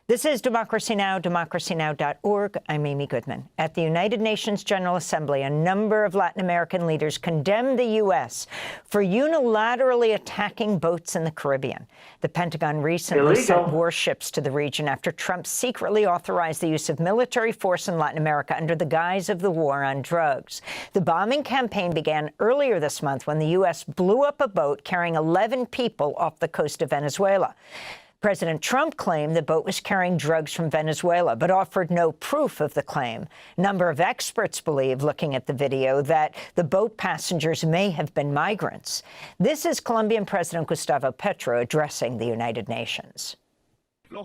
[SPEAKER 6] This is Democracy Now!, democracynow.org. I'm Amy Goodman. At the United Nations General Assembly, a number of Latin American leaders condemned the U.S. for unilaterally attacking boats in the Caribbean. The Pentagon recently sent warships to the region after Trump secretly authorized the use of military force in Latin America under the guise of the war on drugs. The bombing campaign began earlier this month when the U.S. blew up a boat carrying 11 people off the coast of Venezuela. President Trump claimed the boat was carrying drugs from Venezuela, but offered no proof of the claim. A number of experts believe, looking at the video, that the boat passengers may have been migrants. This is Colombian President Gustavo Petro addressing the United Nations.
[SPEAKER 17] The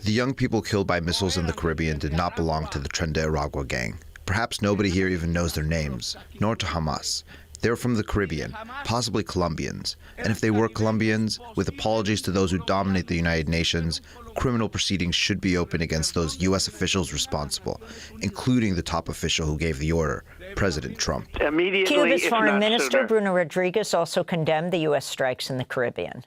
[SPEAKER 17] young people killed by missiles in the Caribbean did not belong to the Tren de Aragua gang. Perhaps nobody here even knows their names, nor to Hamas. They're from the Caribbean, possibly Colombians. And if they were Colombians, with apologies to those who dominate the United Nations, criminal proceedings should be opened against those U.S. officials responsible, including the top official who gave the order, President Trump.
[SPEAKER 6] Cuba's Foreign Minister, Bruno Rodriguez, also condemned the U.S. strikes in the Caribbean.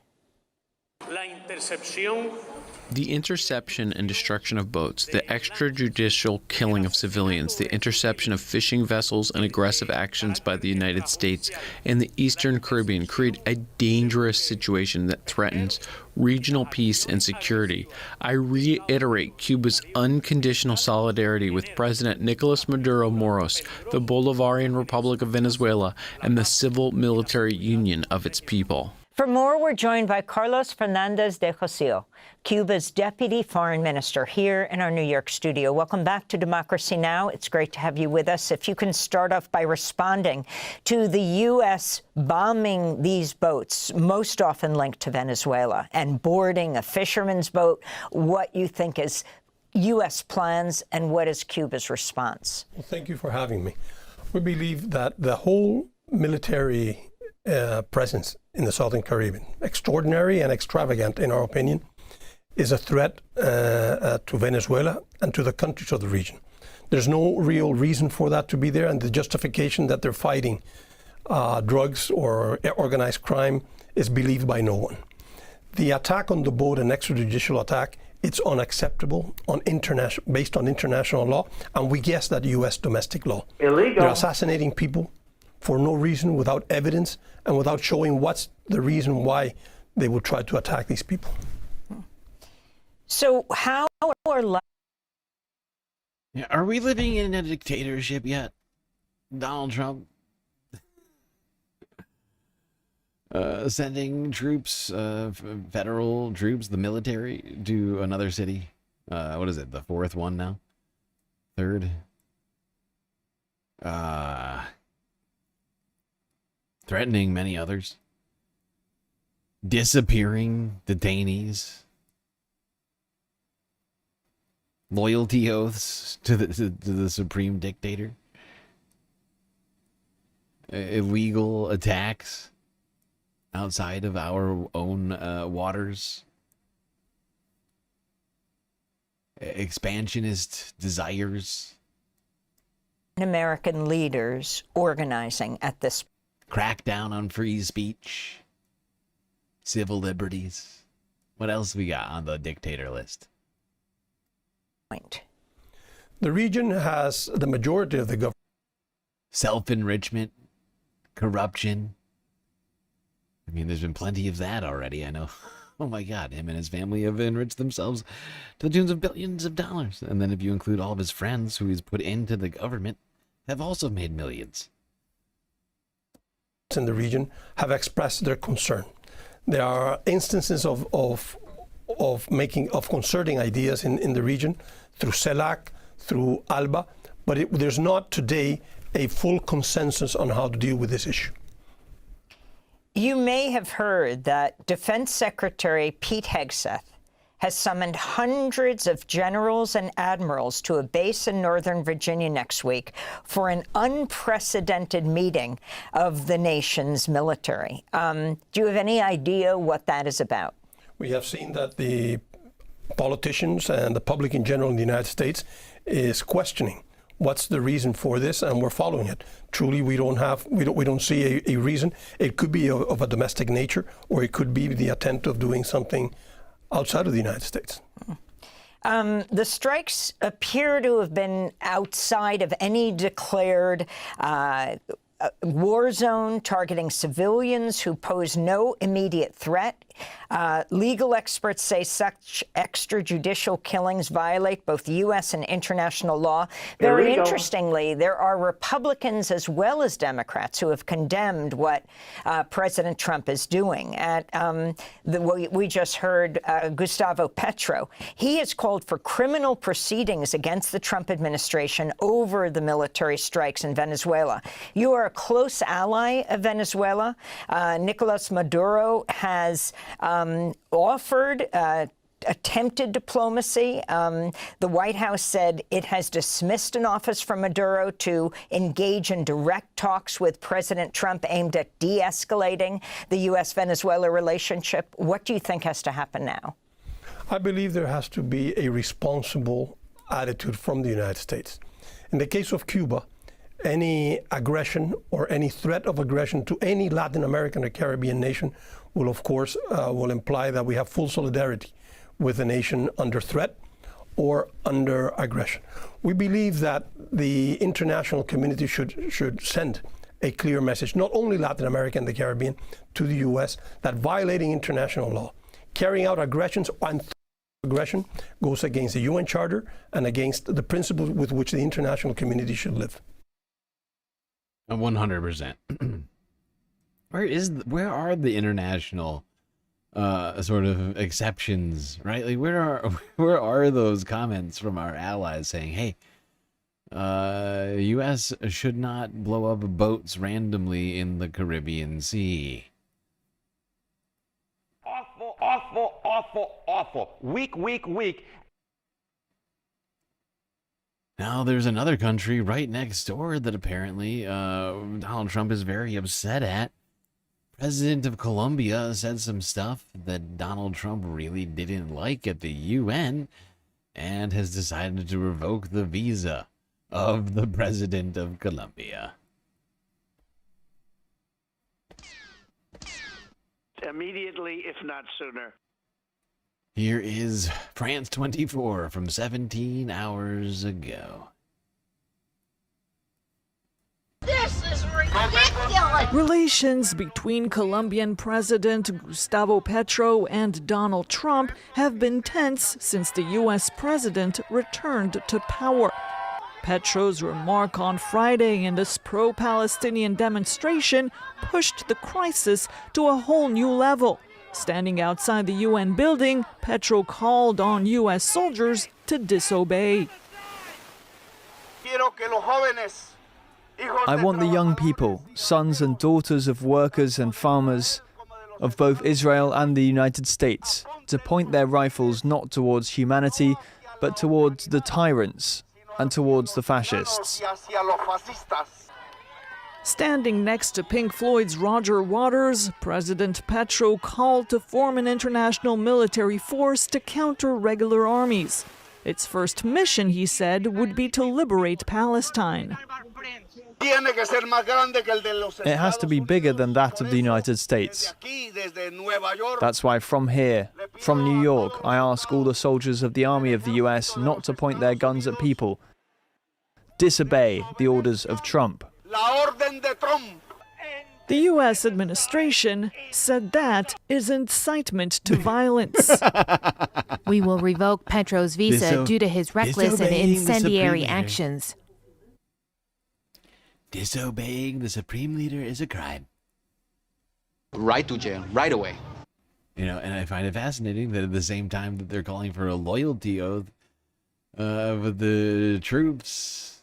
[SPEAKER 22] The interception and destruction of boats, the extrajudicial killing of civilians, the interception of fishing vessels and aggressive actions by the United States and the Eastern Caribbean create a dangerous situation that threatens regional peace and security. I reiterate Cuba's unconditional solidarity with President Nicolas Maduro Moros, the Bolivarian Republic of Venezuela, and the civil-military union of its people.
[SPEAKER 6] For more, we're joined by Carlos Fernandez de Josio, Cuba's Deputy Foreign Minister, here in our New York studio. Welcome back to Democracy Now! It's great to have you with us. If you can start off by responding to the U.S. bombing these boats, most often linked to Venezuela, and boarding a fisherman's boat, what you think is U.S. plans and what is Cuba's response?
[SPEAKER 24] Well, thank you for having me. We believe that the whole military presence in the Southern Caribbean, extraordinary and extravagant in our opinion, is a threat to Venezuela and to the countries of the region. There's no real reason for that to be there, and the justification that they're fighting drugs or organized crime is believed by no one. The attack on the boat, an extrajudicial attack, it's unacceptable based on international law, and we guess that U.S. domestic law.
[SPEAKER 10] Illegal.
[SPEAKER 24] They're assassinating people for no reason, without evidence, and without showing what's the reason why they would try to attack these people.
[SPEAKER 6] So how are
[SPEAKER 1] we living in a dictatorship yet? Donald Trump sending troops, federal troops, the military, to another city What is it? The fourth one now? Third? Threatening many others. Disappearing detainees. Loyalty oaths to the supreme dictator. Illegal attacks outside of our own waters. Expansionist desires.
[SPEAKER 6] American leaders organizing at this.
[SPEAKER 1] Crackdown on free speech. Civil liberties. What else we got on the dictator list?
[SPEAKER 24] The region has the majority of the government.
[SPEAKER 1] Self-enrichment. Corruption. I mean, there's been plenty of that already, I know. Oh my God, him and his family have enriched themselves to the tunes of billions of dollars. And then if you include all of his friends who he's put into the government, have also made millions.
[SPEAKER 24] In the region have expressed their concern. There are instances of concerting ideas in the region through CELAC, through ALBA, but there's not today a full consensus on how to deal with this issue.
[SPEAKER 6] You may have heard that Defense Secretary Pete Hegseth has summoned hundreds of generals and admirals to a base in Northern Virginia next week for an unprecedented meeting of the nation's military. Do you have any idea what that is about?
[SPEAKER 24] We have seen that the politicians and the public in general in the United States is questioning what's the reason for this, and we're following it. Truly, we don't see a reason. It could be of a domestic nature, or it could be the attempt of doing something outside of the United States.
[SPEAKER 6] The strikes appear to have been outside of any declared war zone, targeting civilians who pose no immediate threat. Legal experts say such extrajudicial killings violate both U.S. and international law. Very interestingly, there are Republicans as well as Democrats who have condemned what President Trump is doing. We just heard Gustavo Petro. He has called for criminal proceedings against the Trump administration over the military strikes in Venezuela. You are a close ally of Venezuela. Nicolas Maduro has offered attempted diplomacy. The White House said it has dismissed an office from Maduro to engage in direct talks with President Trump aimed at de-escalating the U.S.-Venezuela relationship. What do you think has to happen now?
[SPEAKER 24] I believe there has to be a responsible attitude from the United States. In the case of Cuba, any aggression or any threat of aggression to any Latin American or Caribbean nation will, of course, will imply that we have full solidarity with a nation under threat or under aggression. We believe that the international community should send a clear message, not only Latin America and the Caribbean, to the U.S., that violating international law, carrying out aggressions and aggression goes against the UN Charter and against the principles with which the international community should live.
[SPEAKER 1] 100%. Where are the international sort of exceptions, right? Like where are those comments from our allies saying, hey, U.S. should not blow up boats randomly in the Caribbean Sea?
[SPEAKER 8] Awful, awful, awful, awful. Weak, weak, weak.
[SPEAKER 1] Now, there's another country right next door that apparently Donald Trump is very upset at. President of Colombia said some stuff that Donald Trump really didn't like at the UN and has decided to revoke the visa of the president of Colombia.
[SPEAKER 10] Immediately, if not sooner.
[SPEAKER 1] Here is France 24 from 17 hours ago.
[SPEAKER 3] This is ridiculous!
[SPEAKER 2] Relations between Colombian President Gustavo Petro and Donald Trump have been tense since the U.S. president returned to power. Petro's remark on Friday in this pro-Palestinian demonstration pushed the crisis to a whole new level, Standing outside the UN building, Petro called on U.S. soldiers to disobey.
[SPEAKER 4] I want the young people, sons and daughters of workers and farmers of both Israel and the United States, to point their rifles not towards humanity, but towards the tyrants and towards the fascists.
[SPEAKER 2] Standing next to Pink Floyd's Roger Waters, President Petro called to form an international military force to counter regular armies. Its first mission, he said, would be to liberate Palestine.
[SPEAKER 4] It has to be bigger than that of the United States. That's why from here, from New York, I ask all the soldiers of the Army of the US not to point their guns at people. Disobey the orders of Trump.
[SPEAKER 2] The U.S. administration said that is incitement to violence.
[SPEAKER 5] We will revoke Petro's visa due to his reckless and incendiary actions.
[SPEAKER 1] Disobeying the Supreme Leader is a crime.
[SPEAKER 7] Right to jail, right away.
[SPEAKER 1] You know, and I find it fascinating that at the same time that they're calling for a loyalty oath with the troops,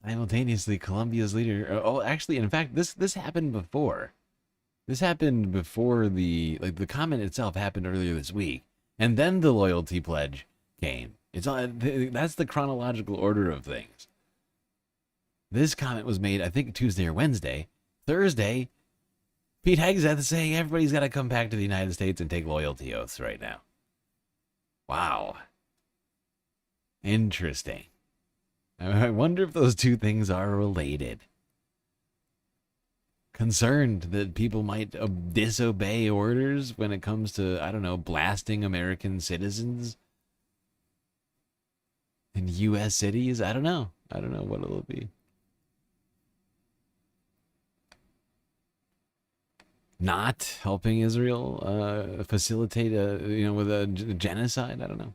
[SPEAKER 1] simultaneously, Colombia's leader. Oh, actually, in fact, this happened before. This happened before the comment itself happened earlier this week, and then the loyalty pledge came. That's the chronological order of things. This comment was made, I think, Tuesday or Wednesday. Thursday, Pete Hegseth is saying everybody's got to come back to the United States and take loyalty oaths right now. Wow. Interesting. I wonder if those two things are related. Concerned that people might disobey orders when it comes to, I don't know, blasting American citizens in U.S. cities? I don't know. I don't know what it'll be. Not helping Israel facilitate with a genocide? I don't know.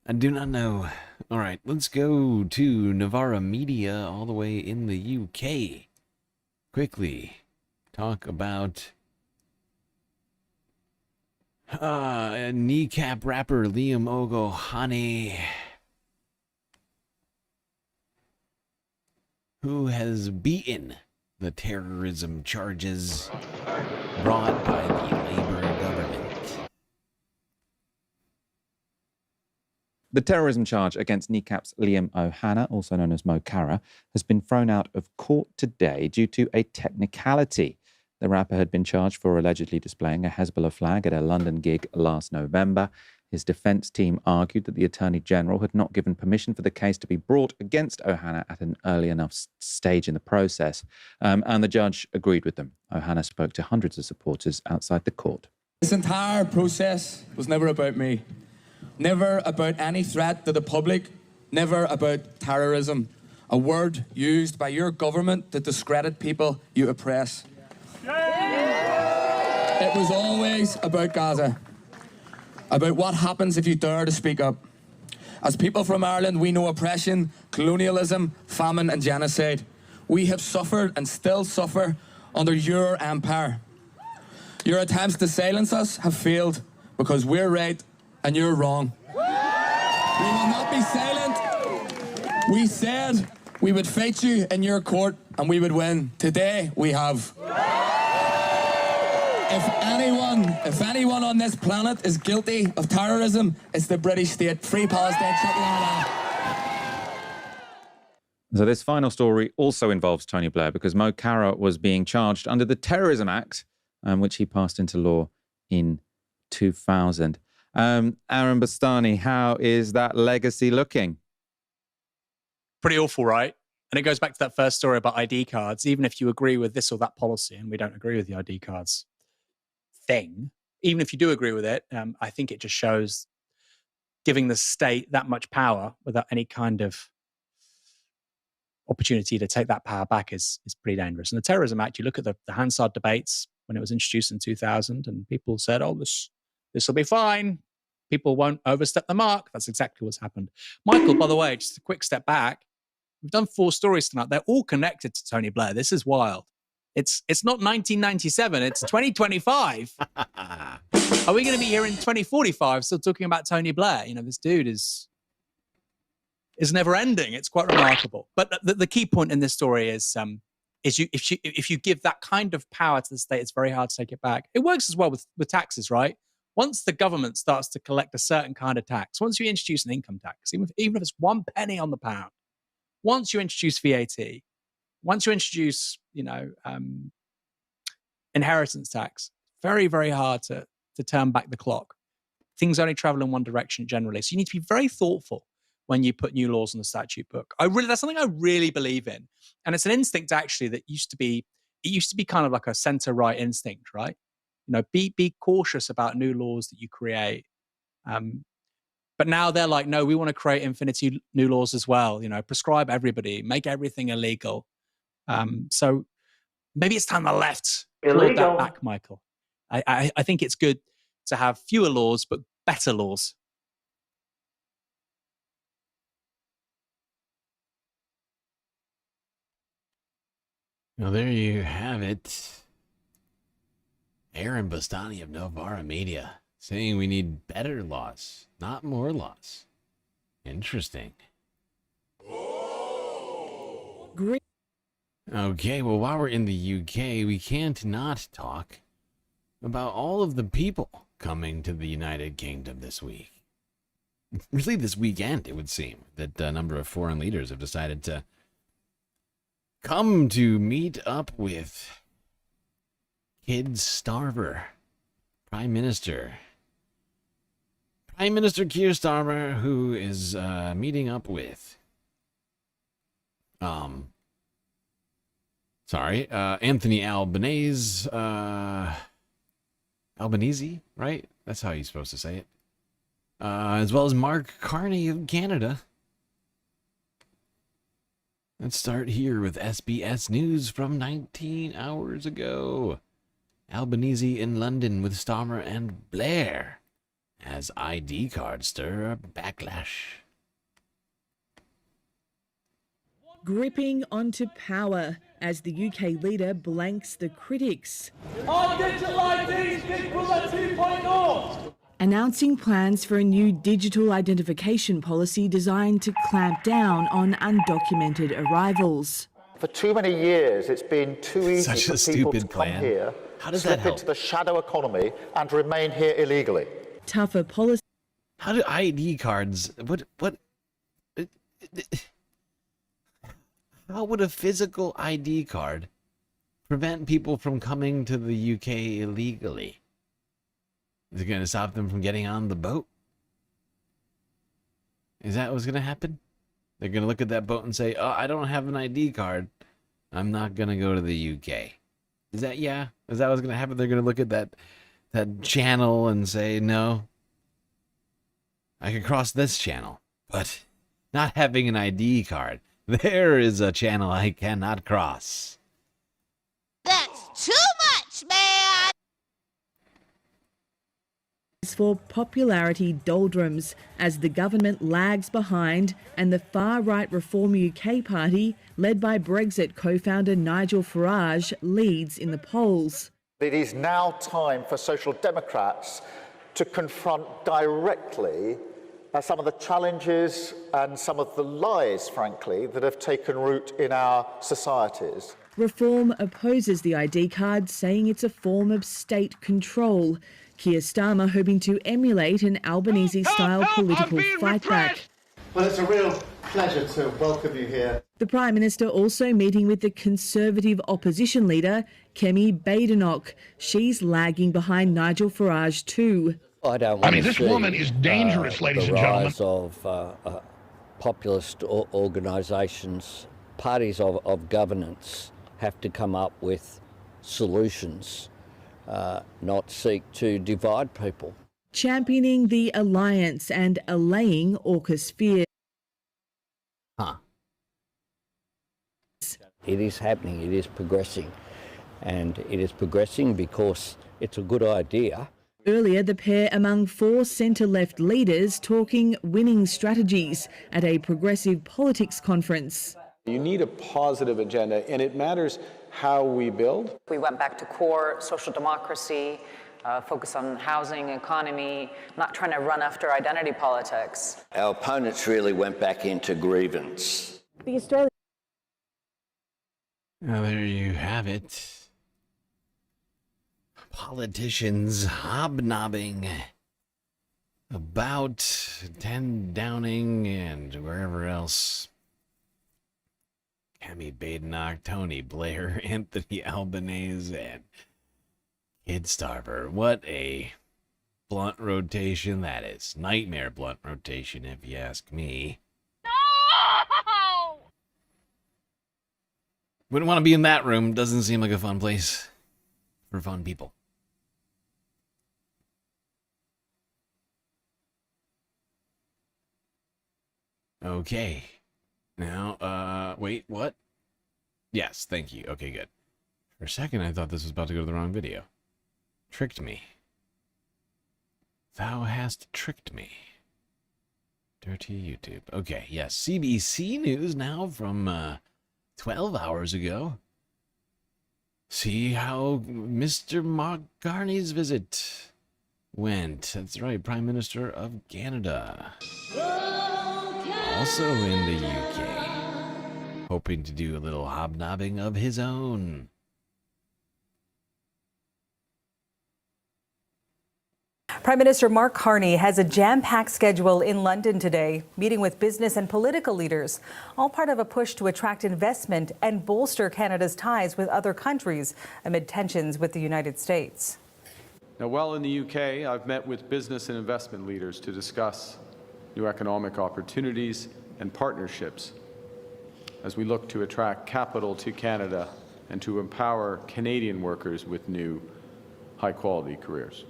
[SPEAKER 1] I do not know. All right, let's go to Novara Media all the way in the UK. Quickly talk about kneecap rapper Liam Ogohane, who has beaten the terrorism charges brought by the Labour government.
[SPEAKER 11] The terrorism charge against Kneecap's Liam Ohana, also known as Mo Cara, has been thrown out of court today due to a technicality. The rapper had been charged for allegedly displaying a Hezbollah flag at a London gig last November. His defence team argued that the Attorney General had not given permission for the case to be brought against Ohana at an early enough stage in the process, and the judge agreed with them. Ohana spoke to hundreds of supporters outside the court.
[SPEAKER 25] This entire process was never about me. Never about any threat to the public, never about terrorism, a word used by your government to discredit people you oppress. It was always about Gaza, about what happens if you dare to speak up. As people from Ireland, we know oppression, colonialism, famine and genocide. We have suffered and still suffer under your empire. Your attempts to silence us have failed because we're right and you're wrong. We will not be silent. We said we would fight you in your court and we would win. Today we have. If anyone on this planet is guilty of terrorism, it's the British state. Free Palestine, Chicken Island.
[SPEAKER 11] So this final story also involves Tony Blair because Mo Cara was being charged under the Terrorism Act, which he passed into law in 2000. Aaron Bastani, how is that legacy looking?
[SPEAKER 26] Pretty awful, right? And it goes back to that first story about ID cards. Even if you agree with this or that policy, and we don't agree with the ID cards thing, even if you do agree with it, I think it just shows giving the state that much power without any kind of opportunity to take that power back is pretty dangerous. And the Terrorism Act, you look at the Hansard debates when it was introduced in 2000, and people said, oh, this will be fine. People won't overstep the mark. That's exactly what's happened. Michael, by the way, just a quick step back. We've done 4 stories tonight. They're all connected to Tony Blair. This is wild. It's not 1997. It's 2025. Are we going to be here in 2045 still talking about Tony Blair? You know, this dude is never ending. It's quite remarkable. But the key point in this story is if you give that kind of power to the state, it's very hard to take it back. It works as well with taxes, right? Once the government starts to collect a certain kind of tax, once you introduce an income tax, even if it's 1 penny on the pound, once you introduce VAT, once you introduce, inheritance tax, very, very hard to turn back the clock. Things only travel in one direction generally. So you need to be very thoughtful when you put new laws on the statute book. That's something I really believe in. And it's an instinct actually that used to be kind of like a center-right instinct, right? Be cautious about new laws that you create. But now they're like, no, we want to create infinity new laws as well. Prescribe everybody, make everything illegal. So maybe it's time the left clawed that back, Michael. I think it's good to have fewer laws, but better laws.
[SPEAKER 1] Well, there you have it. Aaron Bastani of Novara Media saying we need better laws, not more laws. Interesting.
[SPEAKER 2] Great.
[SPEAKER 1] Okay, well, while we're in the UK, we can't not talk about all of the people coming to the United Kingdom this week. Really, this weekend, it would seem, that a number of foreign leaders have decided to come to meet up with Keir Starmer, Prime Minister Keir Starmer, who is meeting up with Anthony Albanese, right? That's how you're supposed to say it. As well as Mark Carney of Canada. Let's start here with SBS News from 19 hours ago. Albanese in London with Starmer and Blair as ID cards stir backlash.
[SPEAKER 9] Gripping onto power as the UK leader blanks the critics.
[SPEAKER 8] Our digital IDs equal a 2.0.
[SPEAKER 9] Announcing plans for a new digital identification policy designed to clamp down on undocumented arrivals.
[SPEAKER 12] For too many years, it's been too easy
[SPEAKER 1] Such
[SPEAKER 12] for
[SPEAKER 1] a
[SPEAKER 12] people
[SPEAKER 1] stupid
[SPEAKER 12] to come
[SPEAKER 1] plan.
[SPEAKER 12] here,
[SPEAKER 1] How does
[SPEAKER 12] slip
[SPEAKER 1] that help?
[SPEAKER 12] into the shadow economy and remain here illegally.
[SPEAKER 9] Tougher policy.
[SPEAKER 1] How do ID cards? How would a physical ID card prevent people from coming to the UK illegally? Is it going to stop them from getting on the boat? Is that what's going to happen? They're going to look at that boat and say, oh, I don't have an ID card. I'm not going to go to the UK. Is that what's going to happen? They're going to look at that channel and say, no, I can cross this channel, but not having an ID card. There is a channel I cannot cross.
[SPEAKER 3] That's too much, man!
[SPEAKER 9] For popularity doldrums as the government lags behind and the far-right Reform UK party, led by Brexit co-founder Nigel Farage, leads in the polls.
[SPEAKER 12] It is now time for Social Democrats to confront directly some of the challenges and some of the lies, frankly, that have taken root in our societies.
[SPEAKER 9] Reform opposes the ID card, saying it's a form of state control. Keir Starmer hoping to emulate an Albanese-style political fightback.
[SPEAKER 12] Well, it's a real pleasure to welcome you here.
[SPEAKER 9] The Prime Minister also meeting with the Conservative opposition leader, Kemi Badenoch. She's lagging behind Nigel Farage too.
[SPEAKER 13] I don't want to
[SPEAKER 14] this
[SPEAKER 13] see,
[SPEAKER 14] woman is dangerous, ladies and gentlemen.
[SPEAKER 13] The rise of populist organisations, parties of governance have to come up with solutions, not seek to divide people.
[SPEAKER 9] Championing the alliance and allaying AUKUS fears.
[SPEAKER 13] It is happening, it is progressing, and it is progressing because it's a good idea.
[SPEAKER 9] Earlier, the pair among 4 centre-left leaders talking winning strategies at a progressive politics conference.
[SPEAKER 15] You need a positive agenda, and it matters how we build.
[SPEAKER 16] We went back to core social democracy, focus on housing, economy, not trying to run after identity politics.
[SPEAKER 13] Our opponents really went back into grievance.
[SPEAKER 19] The Australian.
[SPEAKER 1] Well, there you have it. Politicians hobnobbing about 10 Downing and wherever else. Cami Badenoch, Tony Blair, Anthony Albanese, and Kid Starver. What a blunt rotation that is. Nightmare blunt rotation, if you ask me. No! Wouldn't want to be in that room. Doesn't seem like a fun place for fun people. Okay. Now, wait, what? Yes, thank you. Okay, good. For a second, I thought this was about to go to the wrong video. Tricked me. Thou hast tricked me. Dirty YouTube. Okay, yes. CBC News now from 12 hours ago. See how Mr. Mark Carney's visit went. That's right, Prime Minister of Canada. Also in the UK. Hoping to do a little hobnobbing of his own.
[SPEAKER 20] Prime Minister Mark Carney has a jam-packed schedule in London today, meeting with business and political leaders, all part of a push to attract investment and bolster Canada's ties with other countries amid tensions with the United States.
[SPEAKER 15] Now, while in the UK, I've met with business and investment leaders to discuss new economic opportunities and partnerships as we look to attract capital to Canada and to empower Canadian workers with new high-quality careers.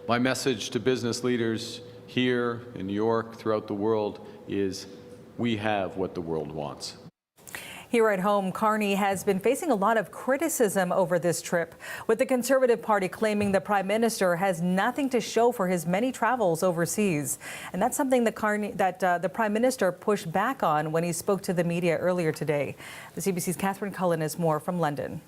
[SPEAKER 15] My message to business leaders here in New York, throughout the world, is we have what the world wants.
[SPEAKER 20] Here at home, Carney has been facing a lot of criticism over this trip, with the Conservative Party claiming the Prime Minister has nothing to show for his many travels overseas. And that's something that the Prime Minister pushed back on when he spoke to the media earlier today. The CBC's Catherine Cullen has more from London.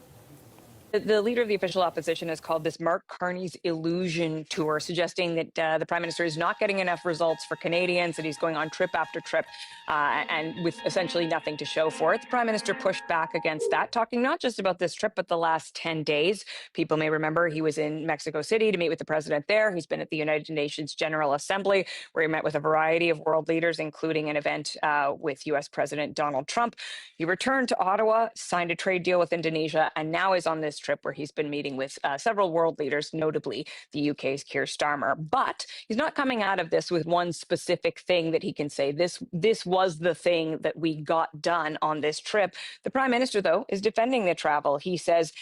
[SPEAKER 21] The leader of the official opposition has called this Mark Carney's illusion tour, suggesting that the Prime Minister is not getting enough results for Canadians, that he's going on trip after trip and with essentially nothing to show for it. The Prime Minister pushed back against that, talking not just about this trip, but the last 10 days. People may remember he was in Mexico City to meet with the president there. He's been at the United Nations General Assembly, where he met with a variety of world leaders, including an event with U.S. President Donald Trump. He returned to Ottawa, signed a trade deal with Indonesia, and now is on this trip where he's been meeting with several world leaders, notably the UK's Keir Starmer. But he's not coming out of this with one specific thing that he can say, this was the thing that we got done on this trip. The Prime Minister, though, is defending the travel. He says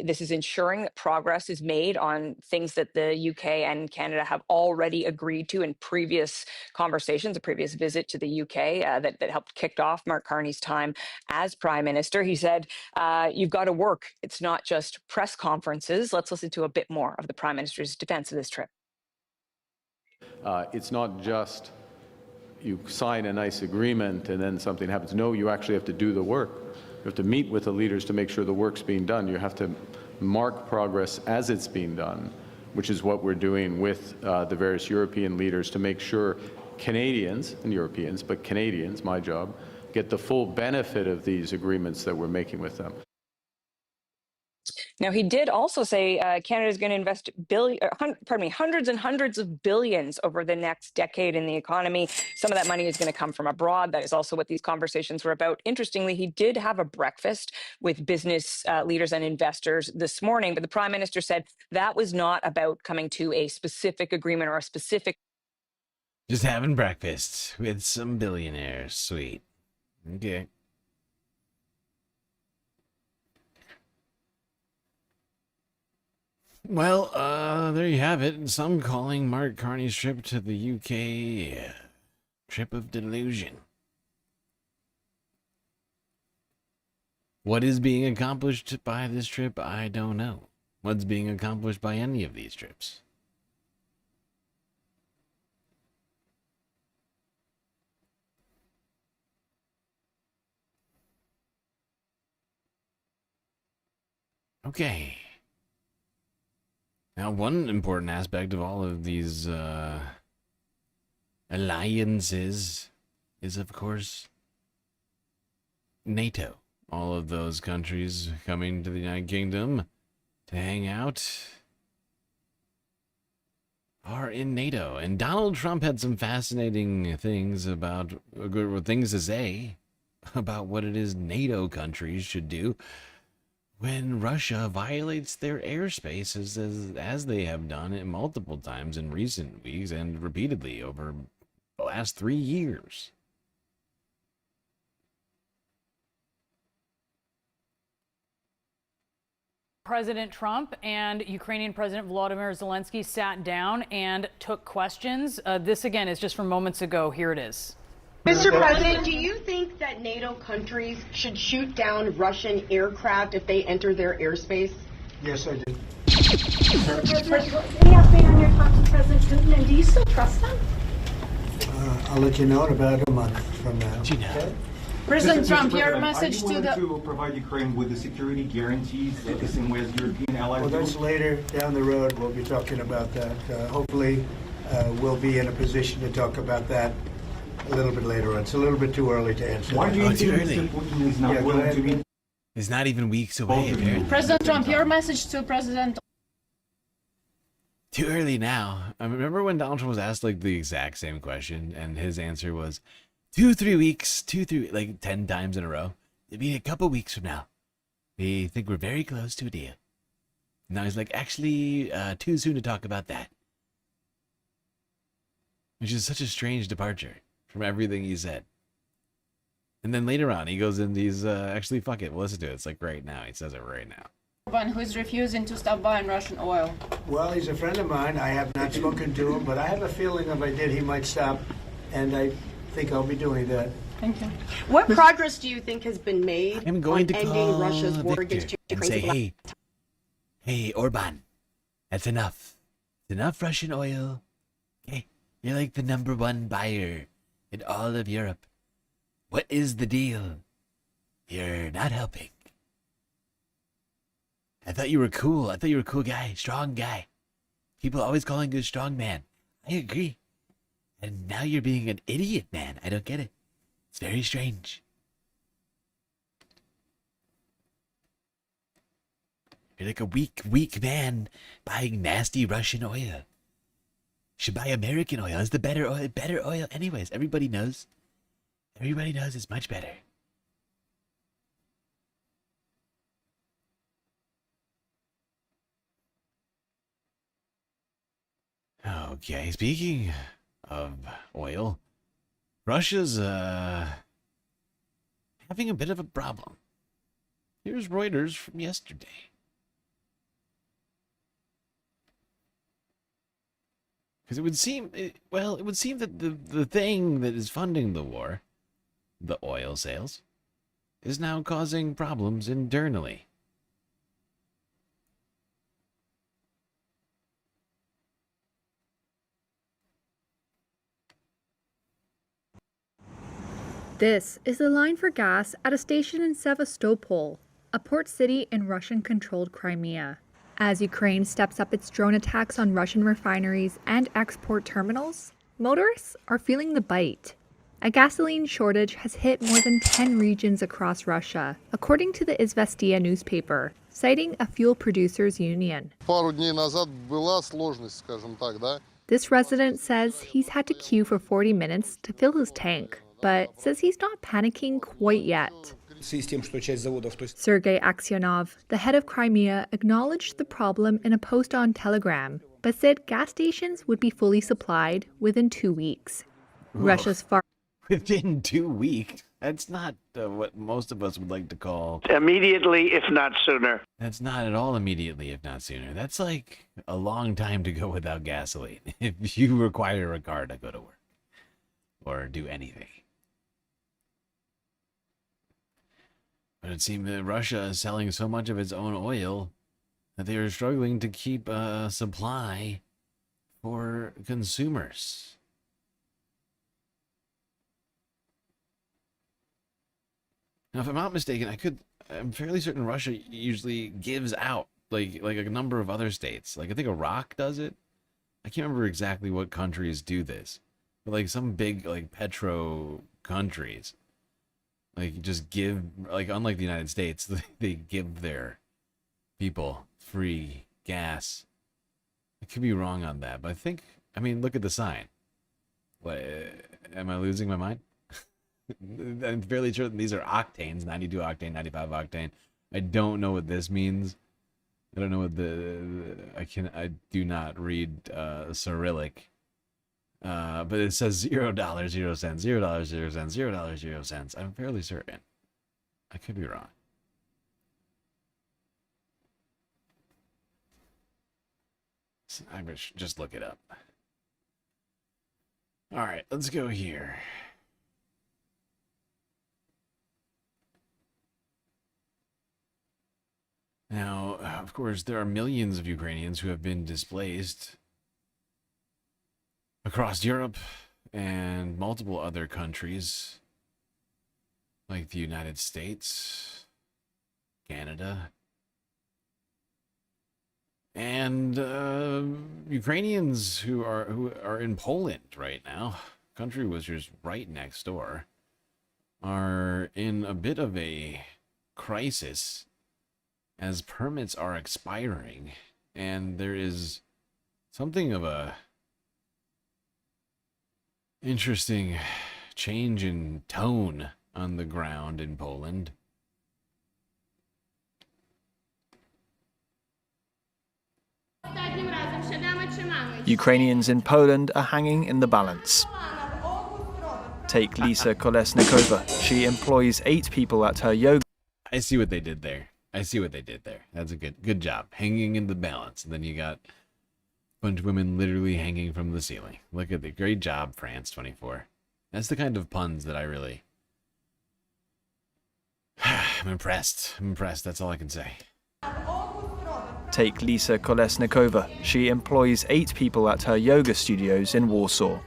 [SPEAKER 21] this is ensuring that progress is made on things that the UK and Canada have already agreed to in previous conversations, a previous visit to the UK that helped kick off Mark Carney's time as Prime Minister. He said, you've got to work. It's not just press conferences. Let's listen to a bit more of the Prime Minister's defense of this trip.
[SPEAKER 15] It's not just you sign a nice agreement and then something happens. No, you actually have to do the work. You have to meet with the leaders to make sure the work's being done. You have to mark progress as it's being done, which is what we're doing with the various European leaders to make sure Canadians and Europeans, but Canadians, my job, get the full benefit of these agreements that we're making with them.
[SPEAKER 21] Now, he did also say Canada is going to invest hundreds and hundreds of billions over the next decade in the economy. Some of that money is going to come from abroad. That is also what these conversations were about. Interestingly, he did have a breakfast with business leaders and investors this morning, but the Prime Minister said that was not about coming to a specific agreement or a specific.
[SPEAKER 1] Just having breakfast with some billionaires. Sweet. Okay. Well, there you have it. Some calling Mark Carney's trip to the UK a trip of delusion. What is being accomplished by this trip? I don't know. What's being accomplished by any of these trips? Okay. Now, one important aspect of all of these alliances is, of course, NATO. All of those countries coming to the United Kingdom to hang out are in NATO. And Donald Trump had some fascinating things to say about what it is NATO countries should do when Russia violates their airspace, as they have done it multiple times in recent weeks and repeatedly over the last 3 years.
[SPEAKER 6] President Trump and Ukrainian President Volodymyr Zelensky sat down and took questions. This, again, is just from moments ago. Here it is.
[SPEAKER 17] Mr. President, do you think that NATO countries should shoot down Russian aircraft if they enter their airspace?
[SPEAKER 18] Yes, I do.
[SPEAKER 17] Mr. President, any update on your talks with President Putin, and do you still trust them?
[SPEAKER 18] I'll let you know in about a month from now. Okay?
[SPEAKER 17] President Trump, your
[SPEAKER 19] President,
[SPEAKER 17] message
[SPEAKER 19] are you
[SPEAKER 17] to the...
[SPEAKER 19] to provide Ukraine with the security guarantees the same way as European allies
[SPEAKER 18] Well, that's
[SPEAKER 19] do?
[SPEAKER 18] later down the road. We'll be talking about that. Hopefully, we'll be in a position to talk about that a little bit later on. It's a little bit too early to answer.
[SPEAKER 19] Why
[SPEAKER 18] that.
[SPEAKER 19] do you think Mr. Putin is not willing to be...
[SPEAKER 1] It's not even weeks away, apparently.
[SPEAKER 17] President Trump, your message to President...
[SPEAKER 1] Too early now. I remember when Donald Trump was asked like the exact same question, and his answer was 2-3 weeks, like 10 times in a row. It'll be a couple weeks from now. We think we're very close to a deal. Now he's like, actually, too soon to talk about that. Which is such a strange departure from everything he said. And then later on, he goes into these, actually, fuck it, we'll listen to it. It's like right now. He says it right now.
[SPEAKER 17] Who is refusing to stop buying Russian oil?
[SPEAKER 18] Well, he's a friend of mine. I have not spoken to him, but I have a feeling if I did, he might stop, and I think I'll be doing that.
[SPEAKER 17] Thank you. What progress do you think has been made
[SPEAKER 1] I'm going
[SPEAKER 17] on
[SPEAKER 1] to
[SPEAKER 17] ending
[SPEAKER 1] call
[SPEAKER 17] Russia's war
[SPEAKER 1] Victor
[SPEAKER 17] against
[SPEAKER 1] and
[SPEAKER 17] Ukraine?
[SPEAKER 1] say, hey, Orban, that's enough. It's enough Russian oil. Okay, you're like the #1 buyer in all of Europe. What is the deal? You're not helping. I thought you were cool. I thought you were a cool guy, strong guy. People always calling you a strong man. I agree. And now you're being an idiot, man. I don't get it. It's very strange. You're like a weak man buying nasty Russian oil. You should buy American oil. It's the better oil anyways. Everybody knows. Everybody knows it's much better. Okay, speaking of oil, Russia's having a bit of a problem. Here's Reuters from yesterday. Because it would seem, that the thing that is funding the war, the oil sales, is now causing problems internally.
[SPEAKER 22] This is the line for gas at a station in Sevastopol, a port city in Russian-controlled Crimea. As Ukraine steps up its drone attacks on Russian refineries and export terminals, motorists are feeling the bite. A gasoline shortage has hit more than 10 regions across Russia, according to the Izvestia newspaper, citing a fuel producers union. This resident says he's had to queue for 40 minutes to fill his tank, but says he's not panicking quite yet. Sergei Aksionov, the head of Crimea, acknowledged the problem in a post on Telegram, but said gas stations would be fully supplied within 2 weeks. Russia's far...
[SPEAKER 1] Within 2 weeks? That's not what most of us would like to call...
[SPEAKER 10] Immediately, if not sooner.
[SPEAKER 1] That's not at all immediately, if not sooner. That's like a long time to go without gasoline if you require a car to go to work or do anything. But it seemed that Russia is selling so much of its own oil that they are struggling to keep a supply for consumers. Now, if I'm not mistaken, I'm fairly certain Russia usually gives out like a number of other states. Like I think Iraq does it. I can't remember exactly what countries do this, but like some big like petro countries, like just give, like unlike the United States, they give their people free gas. I could be wrong on that, but I mean, look at the sign. What, am I losing my mind? I'm fairly sure that these are octanes, 92 octane, 95 octane. I don't know what this means. I don't know what I do not read Cyrillic. But it says $0, 0 cents, $0, 0 cents, $0, 0 cents. I'm fairly certain. I could be wrong. I should just look it up. All right, let's go here. Now, of course, there are millions of Ukrainians who have been displaced across Europe and multiple other countries like the United States, Canada, and Ukrainians who are in Poland right now, country which is right next door, are in a bit of a crisis as permits are expiring, and there is something of a interesting change in tone on the ground in Poland.
[SPEAKER 4] Ukrainians in Poland are hanging in the balance. Take Lisa Kolesnikova. She employs 8 people at her yoga.
[SPEAKER 1] I see what they did there. That's a good job. Hanging in the balance. And then you got a bunch of women literally hanging from the ceiling. Look at the great job, France 24. That's the kind of puns that I really... I'm impressed. That's all I can say.
[SPEAKER 4] Take Lisa Kolesnikova. She employs 8 people at her yoga studios in Warsaw.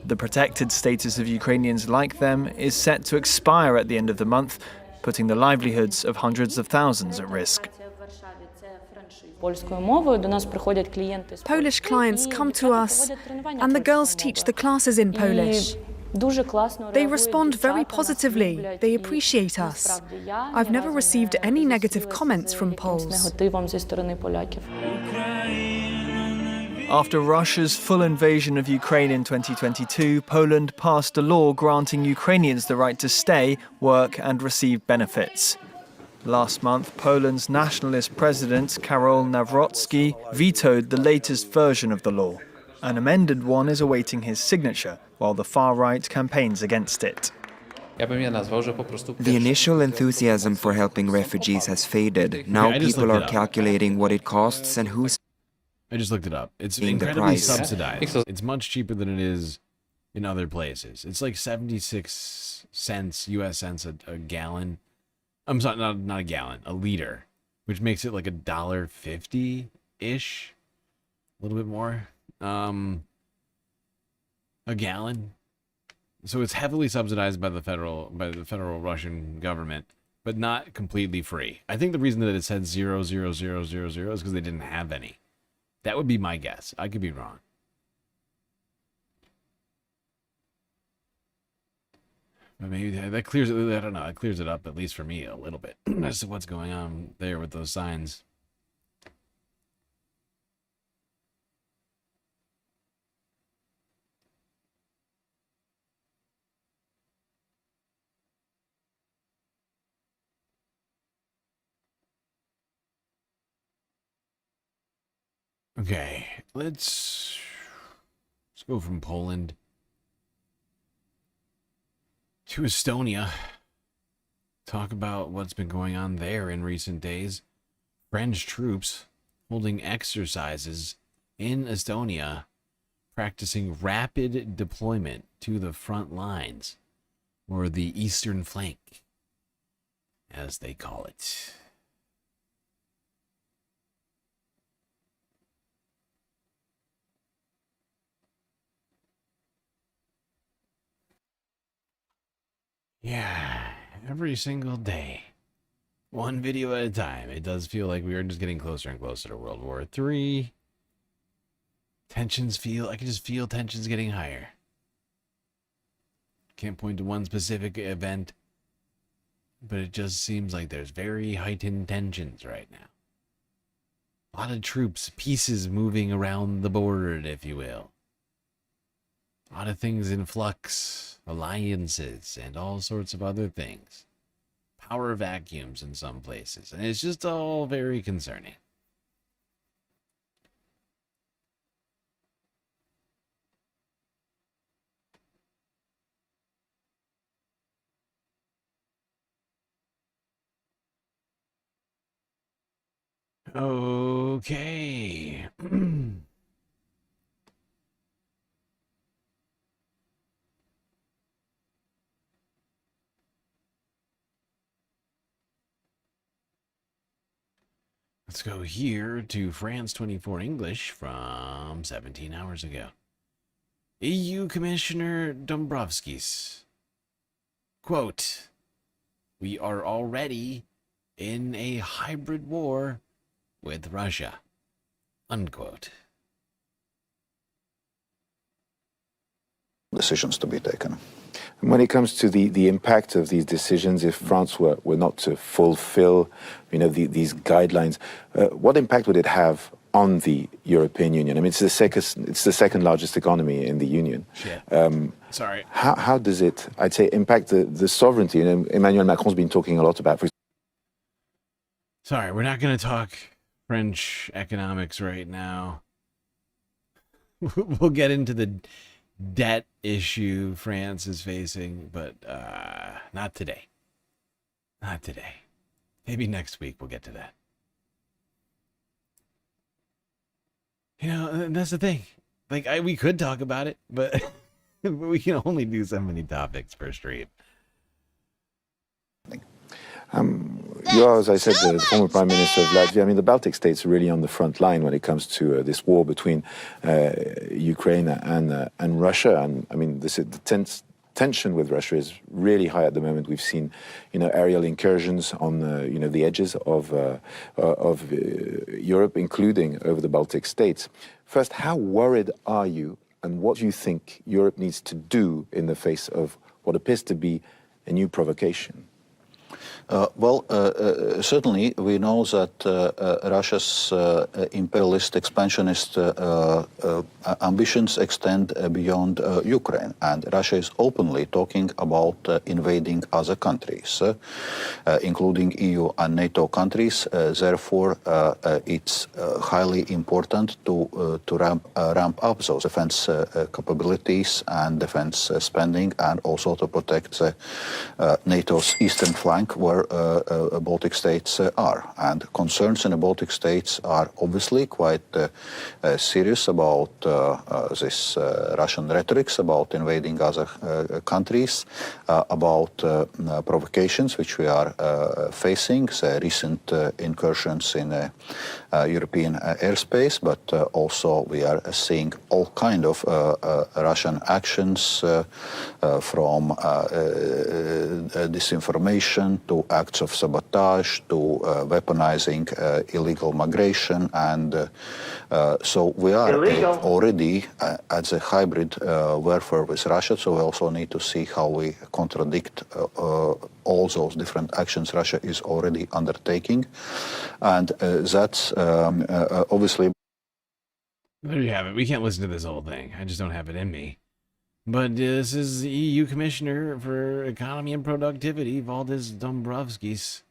[SPEAKER 4] The protected status of Ukrainians like them is set to expire at the end of the month, putting the livelihoods of hundreds of thousands at risk.
[SPEAKER 5] Polish clients come to us, and the girls teach the classes in Polish. They respond very positively. They appreciate us. I've never received any negative comments from Poles.
[SPEAKER 4] After Russia's full invasion of Ukraine in 2022, Poland passed a law granting Ukrainians the right to stay, work and receive benefits. Last month, Poland's nationalist president, Karol Nawrocki, vetoed the latest version of the law. An amended one is awaiting his signature, while the far-right campaigns against it.
[SPEAKER 7] The initial enthusiasm for helping refugees has faded. Now people are calculating what it costs and who's...
[SPEAKER 1] I just looked it up. It's incredibly subsidized. It's much cheaper than it is in other places. It's like 76 cents, US cents a gallon. I'm sorry, not a gallon, a liter, which makes it like $1.50-ish, a little bit more, a gallon. So it's heavily subsidized by the federal Russian government, but not completely free. I think the reason that it said 00000 is because they didn't have any. That would be my guess. I could be wrong. But maybe that clears it. I don't know. It clears it up, at least for me, a little bit. As to what's going on there with those signs. Okay, let's go from Poland to Estonia. Talk about what's been going on there in recent days. French troops holding exercises in Estonia, practicing rapid deployment to the front lines, or the eastern flank, as they call it. Yeah, every single day. One video at a time. It does feel like we are just getting closer and closer to World War III. I can just feel tensions getting higher. Can't point to one specific event, but it just seems like there's very heightened tensions right now. A lot of troops, pieces moving around the board, if you will. A lot of things in flux, alliances, and all sorts of other things. Power vacuums in some places, and it's just all very concerning. Okay. Let's go here to France 24 English from 17 hours ago. EU Commissioner Dombrovskis. Quote, "We are already in a hybrid war with Russia." Unquote.
[SPEAKER 2] Decisions to be taken. When it comes to the impact of these decisions, if France were not to fulfill, these guidelines, what impact would it have on the European Union? I mean, it's the second largest economy in the Union.
[SPEAKER 1] Sorry.
[SPEAKER 2] How does it, I'd say, impact the sovereignty? Emmanuel Macron's been talking a lot about.
[SPEAKER 1] Sorry, we're not going to talk French economics right now. We'll get into the debt issue France is facing, but not today. Not today. Maybe next week we'll get to that. That's the thing. Like, we could talk about it, but we can only do so many topics per stream.
[SPEAKER 2] You are, as I said, the former Prime Minister of Latvia. I mean, the Baltic states are really on the front line when it comes to this war between Ukraine and Russia. And I mean, the tension with Russia is really high at the moment. We've seen, aerial incursions on the edges of Europe, including over the Baltic states. First, how worried are you, and what do you think Europe needs to do in the face of what appears to be a new provocation?
[SPEAKER 11] Certainly we know that Russia's imperialist, expansionist ambitions extend beyond Ukraine, and Russia is openly talking about invading other countries, including EU and NATO countries. Therefore, it's highly important to ramp up those defense capabilities and defense spending, and also to protect NATO's eastern flank, where Baltic states are. And concerns in the Baltic states are obviously quite serious about this Russian rhetorics about invading other countries, about provocations which we are facing, the recent incursions in European airspace, but also we are seeing all kind of Russian actions from disinformation to acts of sabotage to weaponizing illegal migration, and so we are already at the hybrid warfare with Russia. So we also need to see how we contradict all those different actions Russia is already undertaking, and that's obviously.
[SPEAKER 1] There you have it. We can't listen to this whole thing. I just don't have it in me. But this is the EU Commissioner for Economy and Productivity, Valdis Dombrovskis,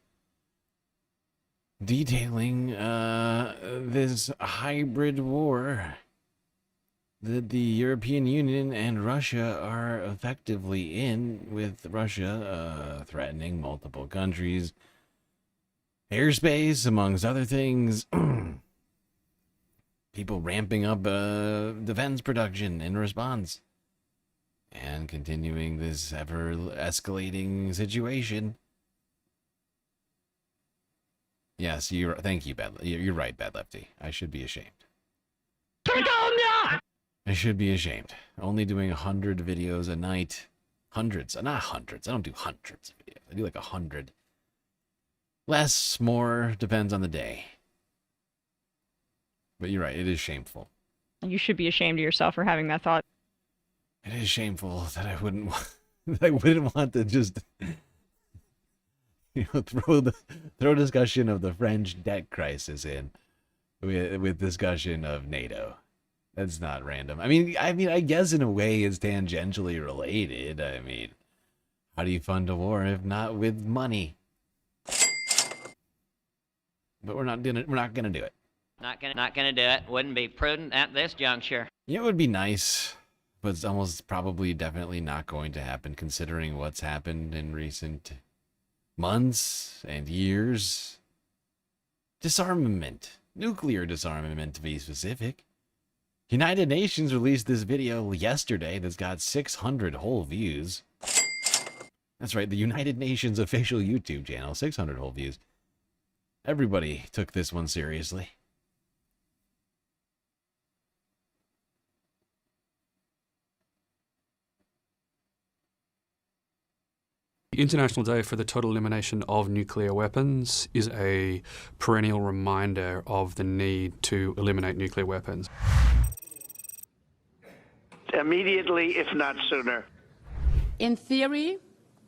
[SPEAKER 1] detailing this hybrid war that the European Union and Russia are effectively in, with Russia threatening multiple countries' airspace, amongst other things. People ramping up defense production in response. And continuing this ever-escalating situation. Yes, thank you, you're right, Bad Lefty. I should be ashamed. I should be ashamed. Only doing 100 videos a night. Hundreds, not hundreds. I don't do hundreds of videos. I do like 100. Less, more, depends on the day. But you're right, it is shameful.
[SPEAKER 3] You should be ashamed of yourself for having that thought.
[SPEAKER 1] It is shameful that I wouldn't want to just throw discussion of the French debt crisis in with discussion of NATO. That's not random. I mean, I guess in a way it's tangentially related. I mean, how do you fund a war if not with money? But we're not gonna do it.
[SPEAKER 8] Not gonna do it. Wouldn't be prudent at this juncture.
[SPEAKER 1] Yeah, it would be nice, but it's almost probably definitely not going to happen considering what's happened in recent months and years. Disarmament. Nuclear disarmament, to be specific. United Nations released this video yesterday that's got 600 whole views. That's right, the United Nations official YouTube channel, 600 whole views. Everybody took this one seriously.
[SPEAKER 23] The International Day for the Total Elimination of Nuclear Weapons is a perennial reminder of the need to eliminate nuclear weapons.
[SPEAKER 10] Immediately, if not sooner.
[SPEAKER 24] In theory,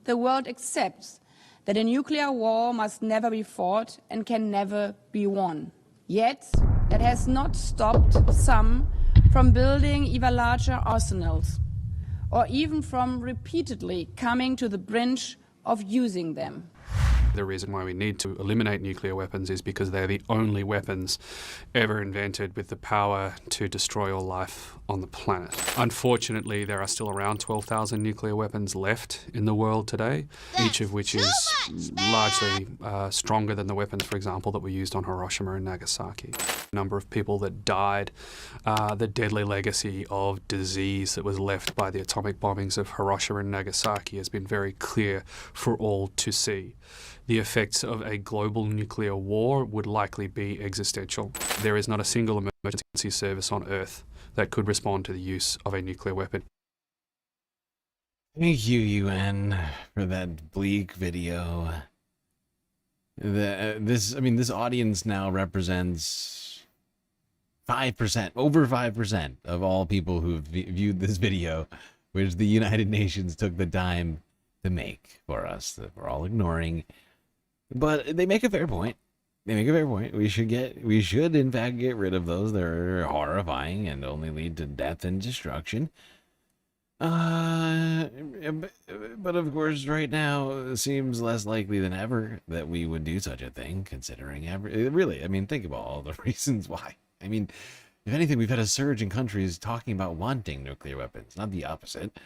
[SPEAKER 24] the world accepts that a nuclear war must never be fought and can never be won. Yet, that has not stopped some from building even larger arsenals, or even from repeatedly coming to the brink of using them.
[SPEAKER 23] The reason why we need to eliminate nuclear weapons is because they're the only weapons ever invented with the power to destroy all life on the planet. Unfortunately, there are still around 12,000 nuclear weapons left in the world today, each of which is largely stronger than the weapons, for example, that were used on Hiroshima and Nagasaki. The number of people that died, the deadly legacy of disease that was left by the atomic bombings of Hiroshima and Nagasaki has been very clear for all to see. The effects of a global nuclear war would likely be existential. There is not a single emergency service on Earth that could respond to the use of a nuclear weapon.
[SPEAKER 1] Thank you, UN, for that bleak video. This audience now represents 5%, over 5% of all people who've viewed this video, which the United Nations took the time to make for us, that we're all ignoring. But they make a fair point. We should in fact get rid of those that are horrifying and only lead to death and destruction. But of course, right now it seems less likely than ever that we would do such a thing, considering think about all the reasons why. I mean, if anything, we've had a surge in countries talking about wanting nuclear weapons, not the opposite.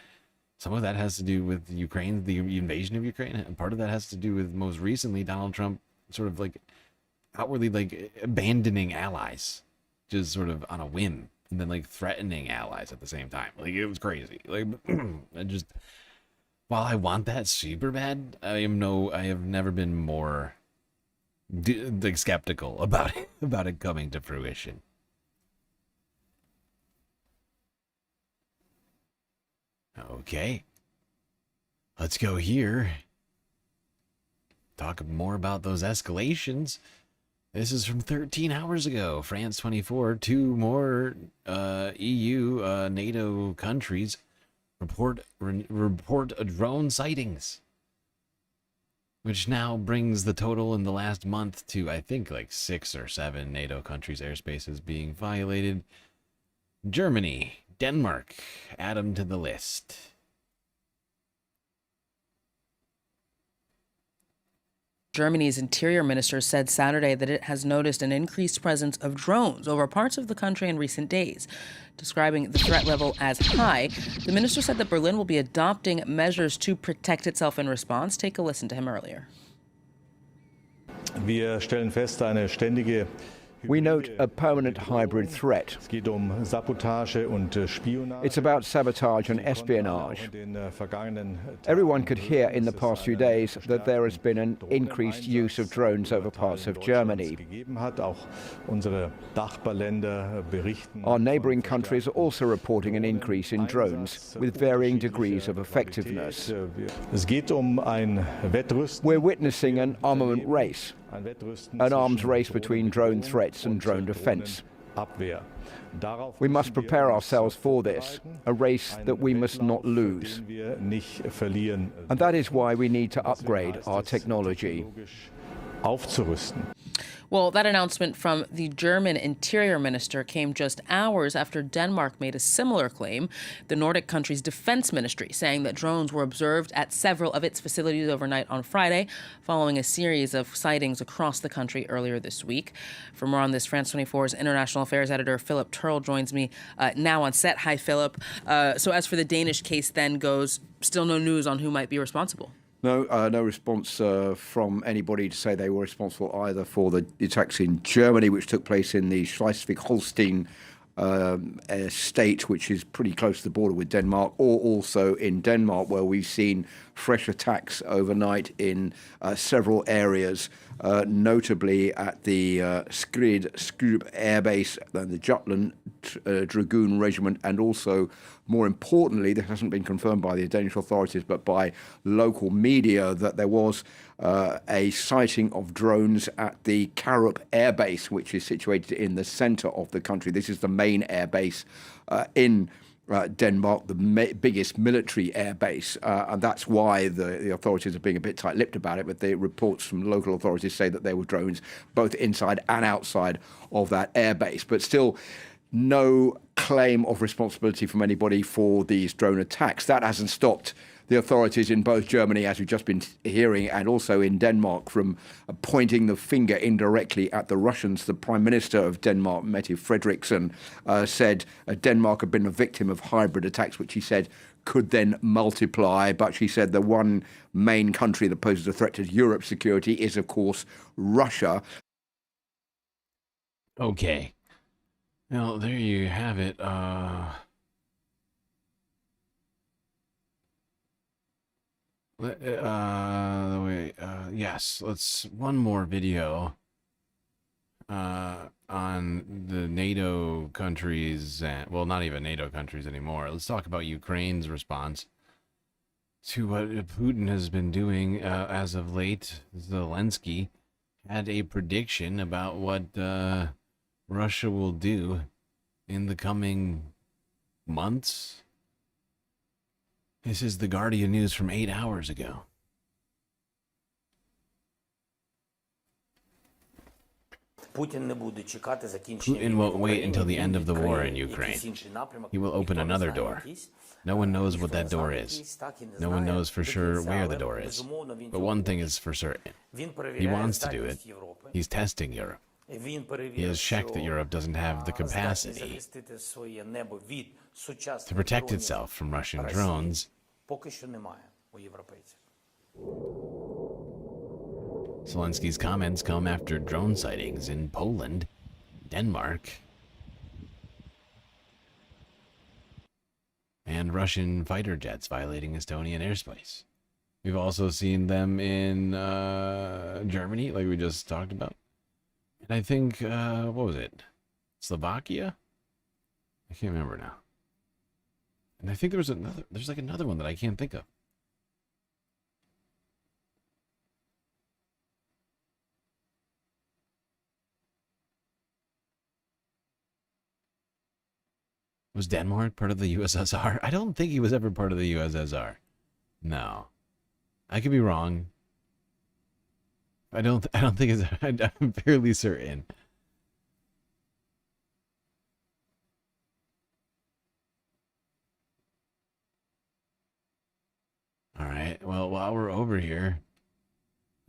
[SPEAKER 1] Some of that has to do with Ukraine, the invasion of Ukraine, and part of that has to do with, most recently, Donald Trump sort of outwardly abandoning allies, just sort of on a whim, and then threatening allies at the same time. It was crazy. While I want that super bad, I have never been more skeptical about it coming to fruition. Okay, let's go here. Talk more about those escalations. This is from 13 hours ago. France 24, 2 more EU NATO countries report drone sightings, which now brings the total in the last month to, I think, 6 or 7 NATO countries' airspaces being violated. Germany, Denmark, add them to the list.
[SPEAKER 25] Germany's interior minister said Saturday that it has noticed an increased presence of drones over parts of the country in recent days. Describing the threat level as high, the minister said that Berlin will be adopting measures to protect itself in response. Take a listen to him earlier.
[SPEAKER 26] We note a permanent hybrid threat. It's about sabotage and espionage. Everyone could hear in the past few days that there has been an increased use of drones over parts of Germany. Our neighboring countries are also reporting an increase in drones, with varying degrees of effectiveness. We're witnessing an armament race. an arms race between drone threats and drone defense. We must prepare ourselves for this, a race that we must not lose. And that is why we need to upgrade our technology.
[SPEAKER 25] Well, that announcement from the German Interior Minister came just hours after Denmark made a similar claim. The Nordic country's defense ministry saying that drones were observed at several of its facilities overnight on Friday, following a series of sightings across the country earlier this week. For more on this, France 24's international affairs editor Philip Turl joins me now on set. Hi, Philip. So as for the Danish case then goes, still no news on who might be responsible.
[SPEAKER 26] No response from anybody to say they were responsible either for the attacks in Germany, which took place in the Schleswig-Holstein state, which is pretty close to the border with Denmark, or also in Denmark, where we've seen fresh attacks overnight in several areas, notably at the Skrup Air Base and the Jutland Dragoon Regiment, and also, more importantly, this hasn't been confirmed by the Danish authorities, but by local media, that there was a sighting of drones at the Karup Air Base, which is situated in the centre of the country. This is the main air base in Denmark, the biggest military air base, and that's why the authorities are being a bit tight-lipped about it, but the reports from local authorities say that there were drones both inside and outside of that air base. But still, no claim of responsibility from anybody for these drone attacks. That hasn't stopped the authorities in both Germany, as we've just been hearing, and also in Denmark from pointing the finger indirectly at the Russians. The Prime Minister of Denmark, Mette Frederiksen, said Denmark had been a victim of hybrid attacks, which he said could then multiply. But she said the one main country that poses a threat to Europe's security is, of course, Russia.
[SPEAKER 1] Okay. Well, there you have it. Yes, let's one more video on the NATO countries, and well, not even NATO countries anymore. Let's talk about Ukraine's response to what Putin has been doing as of late. Zelensky had a prediction about what Russia will do in the coming months. This is the Guardian news from 8 hours ago. Putin won't wait until the end of the war in Ukraine. He will open another door. No one knows what that door is. No one knows for sure where the door is. But one thing is for certain. He wants to do it. He's testing Europe. He has checked that Europe doesn't have the capacity to protect itself from Russian drones. Zelensky's comments come after drone sightings in Poland, Denmark, and Russian fighter jets violating Estonian airspace. We've also seen them in Germany, like we just talked about. And I think, what was it? Slovakia? I can't remember now. And I think there's like another one that I can't think of. Was Denmark part of the USSR? I don't think he was ever part of the USSR. No. I could be wrong. I don't think it's, I'm fairly certain. All right. Well, while we're over here,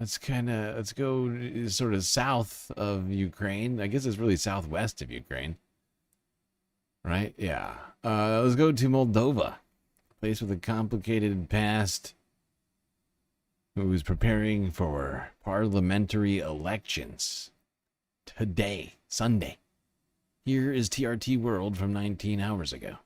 [SPEAKER 1] let's go sort of south of Ukraine. I guess it's really southwest of Ukraine. Right? Yeah. Let's go to Moldova, a place with a complicated past, who's preparing for parliamentary elections today, Sunday. Here is TRT World from 19 hours ago.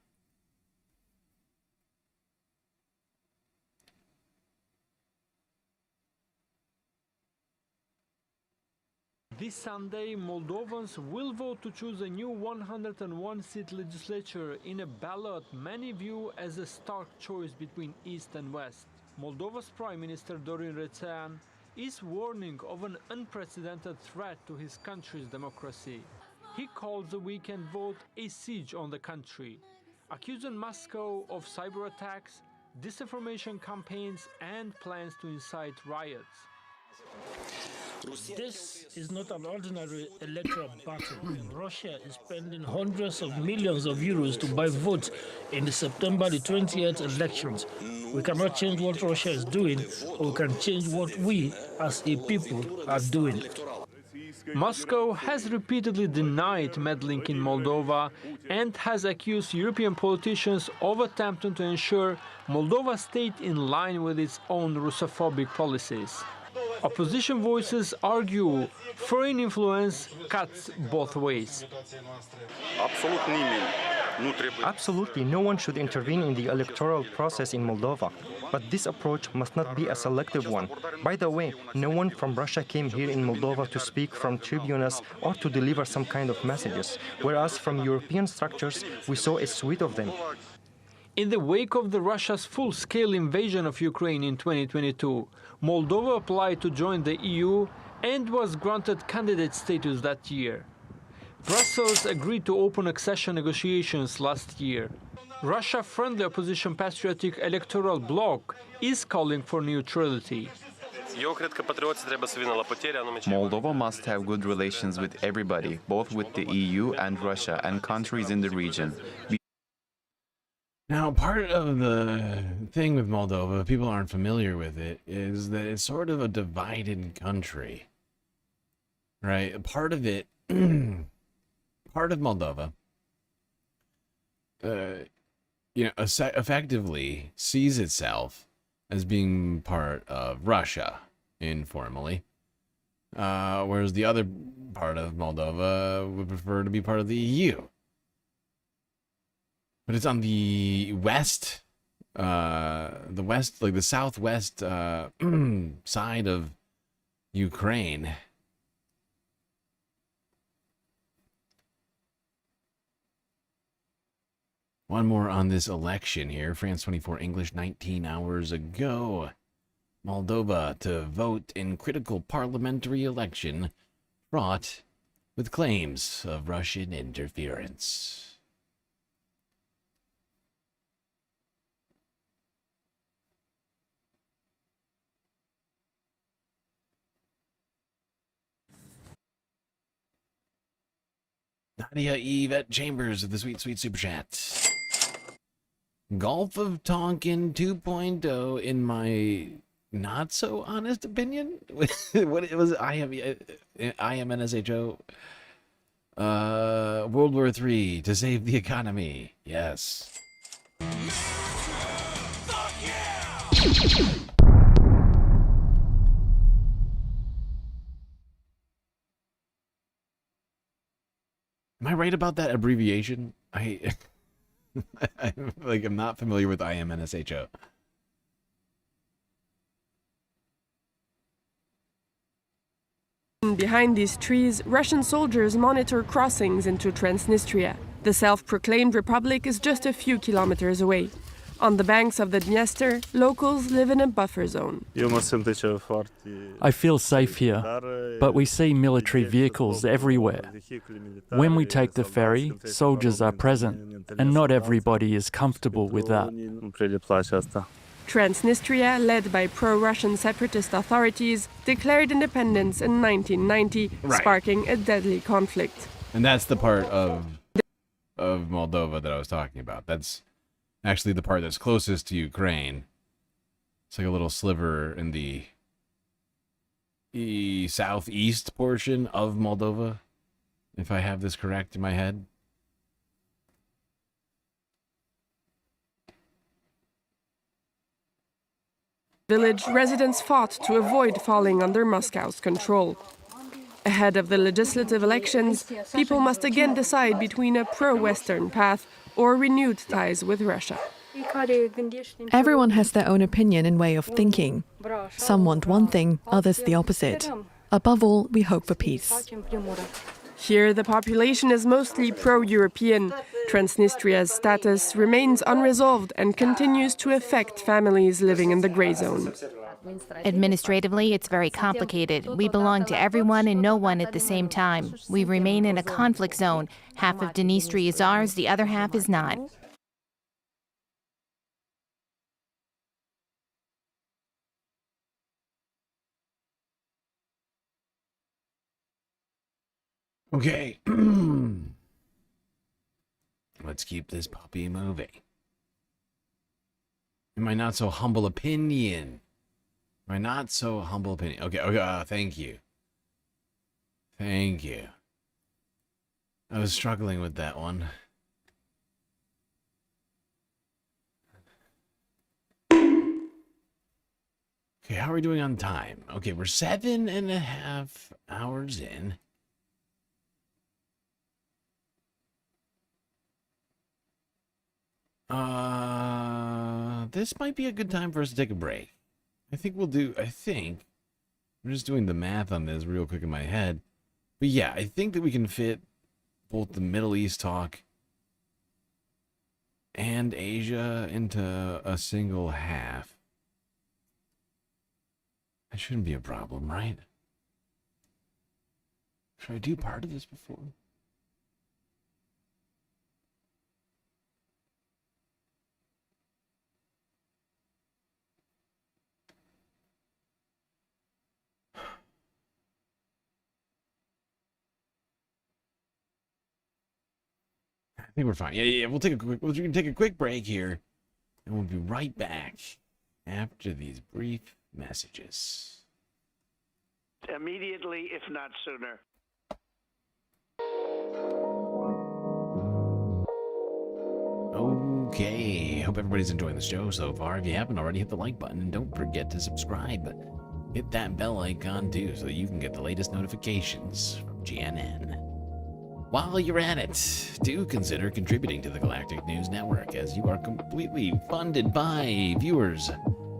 [SPEAKER 9] This Sunday, Moldovans will vote to choose a new 101-seat legislature in a ballot many view as a stark choice between East and West. Moldova's Prime Minister Dorin Rețean is warning of an unprecedented threat to his country's democracy. He calls the weekend vote a siege on the country, accusing Moscow of cyber attacks, disinformation campaigns, and plans to incite riots.
[SPEAKER 12] This is not an ordinary electoral battle. Russia is spending hundreds of millions of euros to buy votes in the September the 20th elections. We cannot change what Russia is doing, but we can change what we, as a people, are doing.
[SPEAKER 9] Moscow has repeatedly denied meddling in Moldova and has accused European politicians of attempting to ensure Moldova stayed in line with its own Russophobic policies. Opposition voices argue foreign influence cuts both ways.
[SPEAKER 13] Absolutely no one should intervene in the electoral process in Moldova. But this approach must not be a selective one. By the way, no one from Russia came here in Moldova to speak from tribunes or to deliver some kind of messages, whereas from European structures we saw a suite of them.
[SPEAKER 9] In the wake of Russia's full-scale invasion of Ukraine in 2022, Moldova applied to join the EU and was granted candidate status that year. Brussels agreed to open accession negotiations last year. Russia-friendly opposition Patriotic Electoral Bloc is calling for neutrality.
[SPEAKER 14] Moldova must have good relations with everybody, both with the EU and Russia and countries in the region.
[SPEAKER 1] Now, part of the thing with Moldova, if people aren't familiar with it, is that it's sort of a divided country, right? Part of it, part of Moldova, effectively sees itself as being part of Russia, informally, whereas the other part of Moldova would prefer to be part of the EU. But it's on the west, like the southwest side of Ukraine. One more on this election here. France 24 English 19 hours ago. Moldova to vote in critical parliamentary election fraught with claims of Russian interference. Nadia Yvette Chambers of the Sweet Super Chat. Gulf of Tonkin 2.0 in my not so honest opinion. What it was, IMNSHO. World War III to save the economy. Yes. Fuck yeah! Am I right about that abbreviation? I'm not familiar with IMNSHO.
[SPEAKER 15] Behind these trees, Russian soldiers monitor crossings into Transnistria. The self-proclaimed republic is just a few kilometers away. On the banks of the Dniester, locals live in a buffer zone.
[SPEAKER 16] I feel safe here, but we see military vehicles everywhere. When we take the ferry, soldiers are present, and not everybody is comfortable with that.
[SPEAKER 15] Transnistria, led by pro-Russian separatist authorities, declared independence in 1990, sparking a deadly conflict.
[SPEAKER 1] And that's the part of Moldova that I was talking about. That's actually the part that's closest to Ukraine. It's like a little sliver in the southeast portion of Moldova, if I have this correct in my head.
[SPEAKER 15] Village residents fought to avoid falling under Moscow's control. Ahead of the legislative elections, people must again decide between a pro-Western path or renewed ties with Russia.
[SPEAKER 20] Everyone has their own opinion and way of thinking. Some want one thing, others the opposite. Above all, we hope for peace.
[SPEAKER 15] Here, the population is mostly pro-European. Transnistria's status remains unresolved and continues to affect families living in the grey zone.
[SPEAKER 6] Administratively, it's very complicated. We belong to everyone and no one at the same time. We remain in a conflict zone. Half of Dnistry is ours, the other half is not.
[SPEAKER 1] Okay. Let's keep this puppy moving. In my not so humble opinion. My not so humble opinion. Okay, thank you. Thank you. I was struggling with that one. Okay, how are we doing on time? Okay, we're 7.5 hours in. This might be a good time for us to take a break. I think I'm just doing the math on this real quick in my head. But yeah, I think that we can fit both the Middle East talk and Asia into a single half. That shouldn't be a problem, right? Should I do part of this before? I think we're fine. Yeah. We can take a quick break here, and we'll be right back after these brief messages.
[SPEAKER 10] Immediately, if not sooner.
[SPEAKER 1] Okay, hope everybody's enjoying the show so far. If you haven't already, hit the like button and don't forget to subscribe. Hit that bell icon too so that you can get the latest notifications from GNN. While you're at it, do consider contributing to the Galactic News Network, as you are completely funded by viewers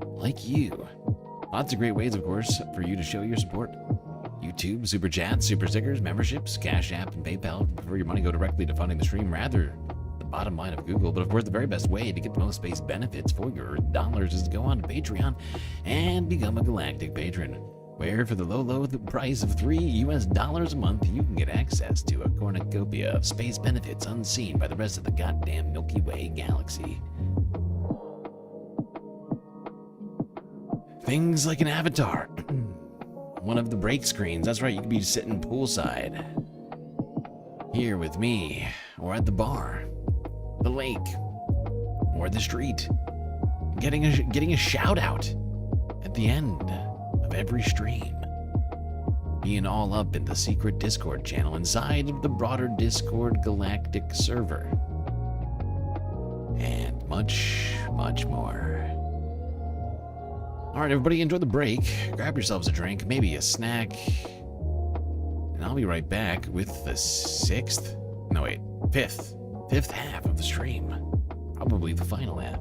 [SPEAKER 1] like you. Lots of great ways, of course, for you to show your support. YouTube, Super Chats, Super Stickers, memberships, Cash App, and PayPal for your money go directly to funding the stream rather than the bottom line of Google. But of course, the very best way to get the most space benefits for your dollars is to go on to Patreon and become a Galactic Patron, where for the low price of $3 a month, you can get access to a cornucopia of space benefits unseen by the rest of the goddamn Milky Way galaxy. Things like an avatar. One of the break screens. That's right, you could be sitting poolside here with me, or at the bar, the lake, or the street, getting a shout out at the end of every stream, being all up in the secret Discord channel inside of the broader Discord Galactic server, and much more. All right, everybody, enjoy the break. Grab yourselves a drink, maybe a snack, and I'll be right back with the fifth half of the stream. Probably the final half.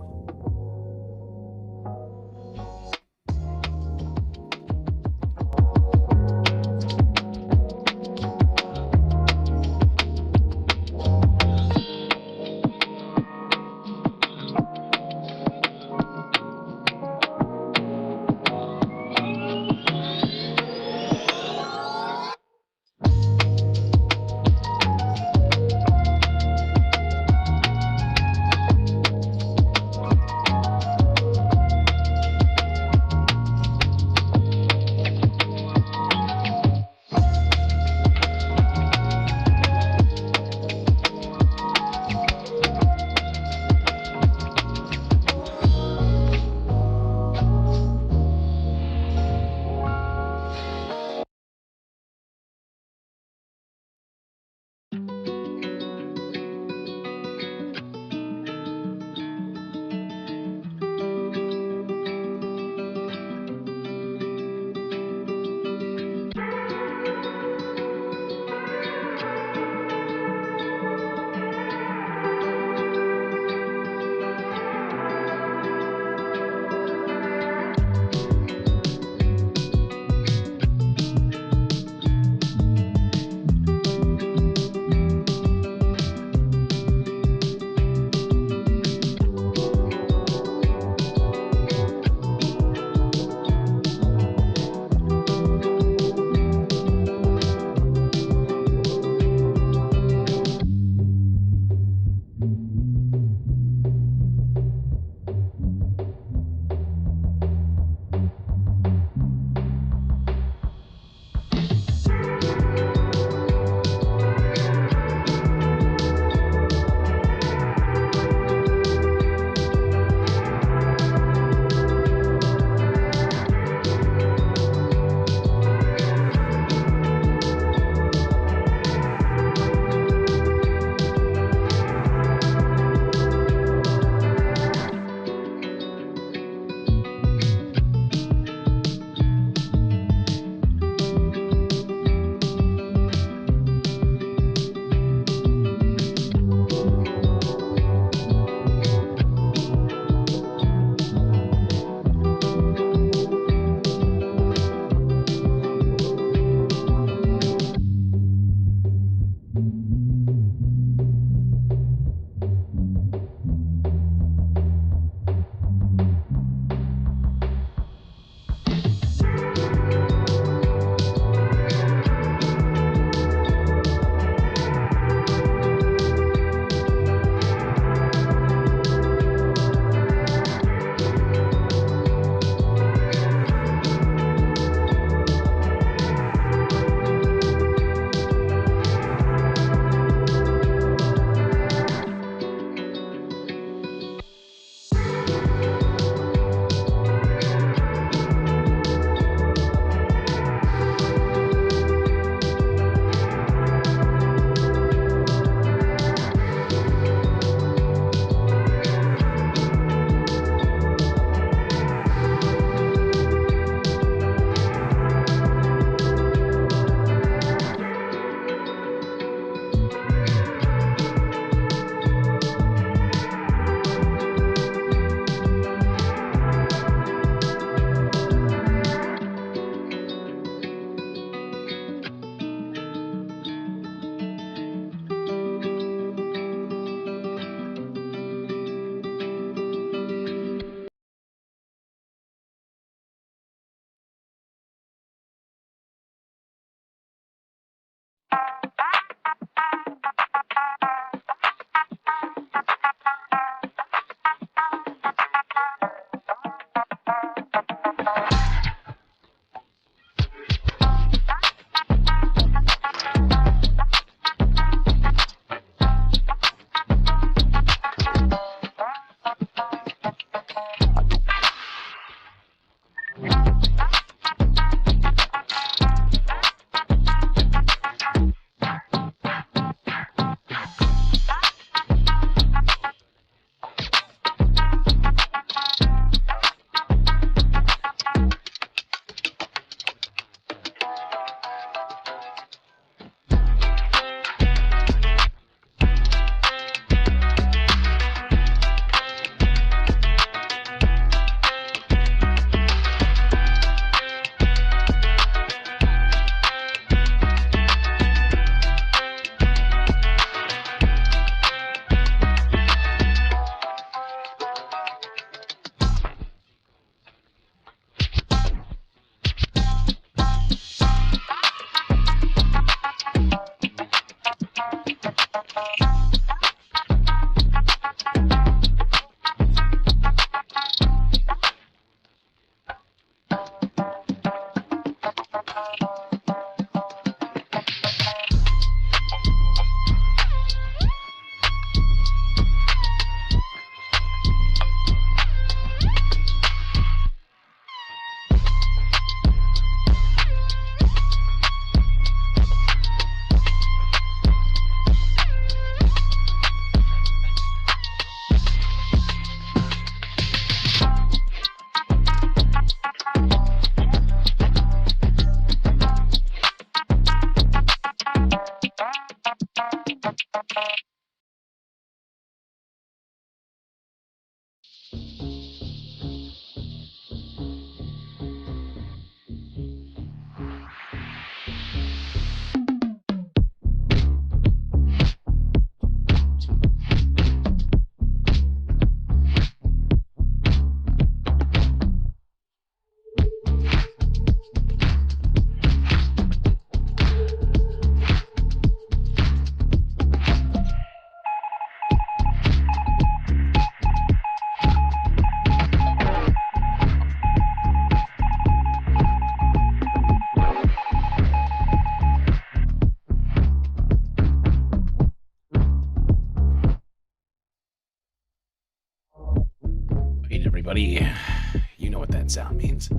[SPEAKER 1] that sound means.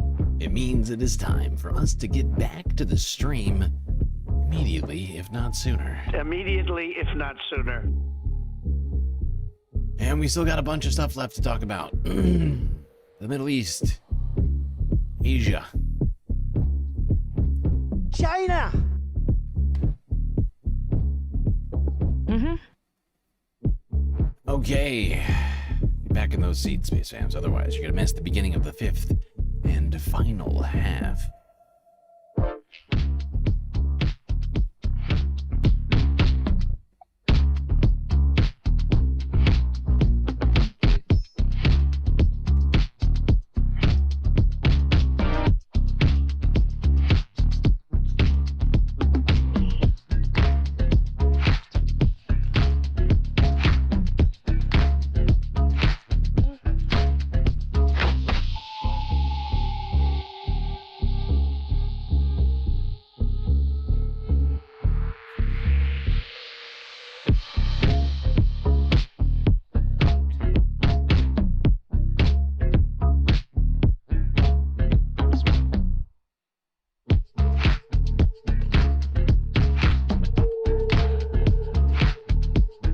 [SPEAKER 1] It means it is time for us to get back to the stream immediately, if not sooner.
[SPEAKER 10] Immediately, if not sooner.
[SPEAKER 1] And we still got a bunch of stuff left to talk about. The Middle East, Asia,
[SPEAKER 10] China.
[SPEAKER 1] Okay, get back in those seats, Space Fams. Otherwise, you're gonna miss the beginning of the fifth and final half.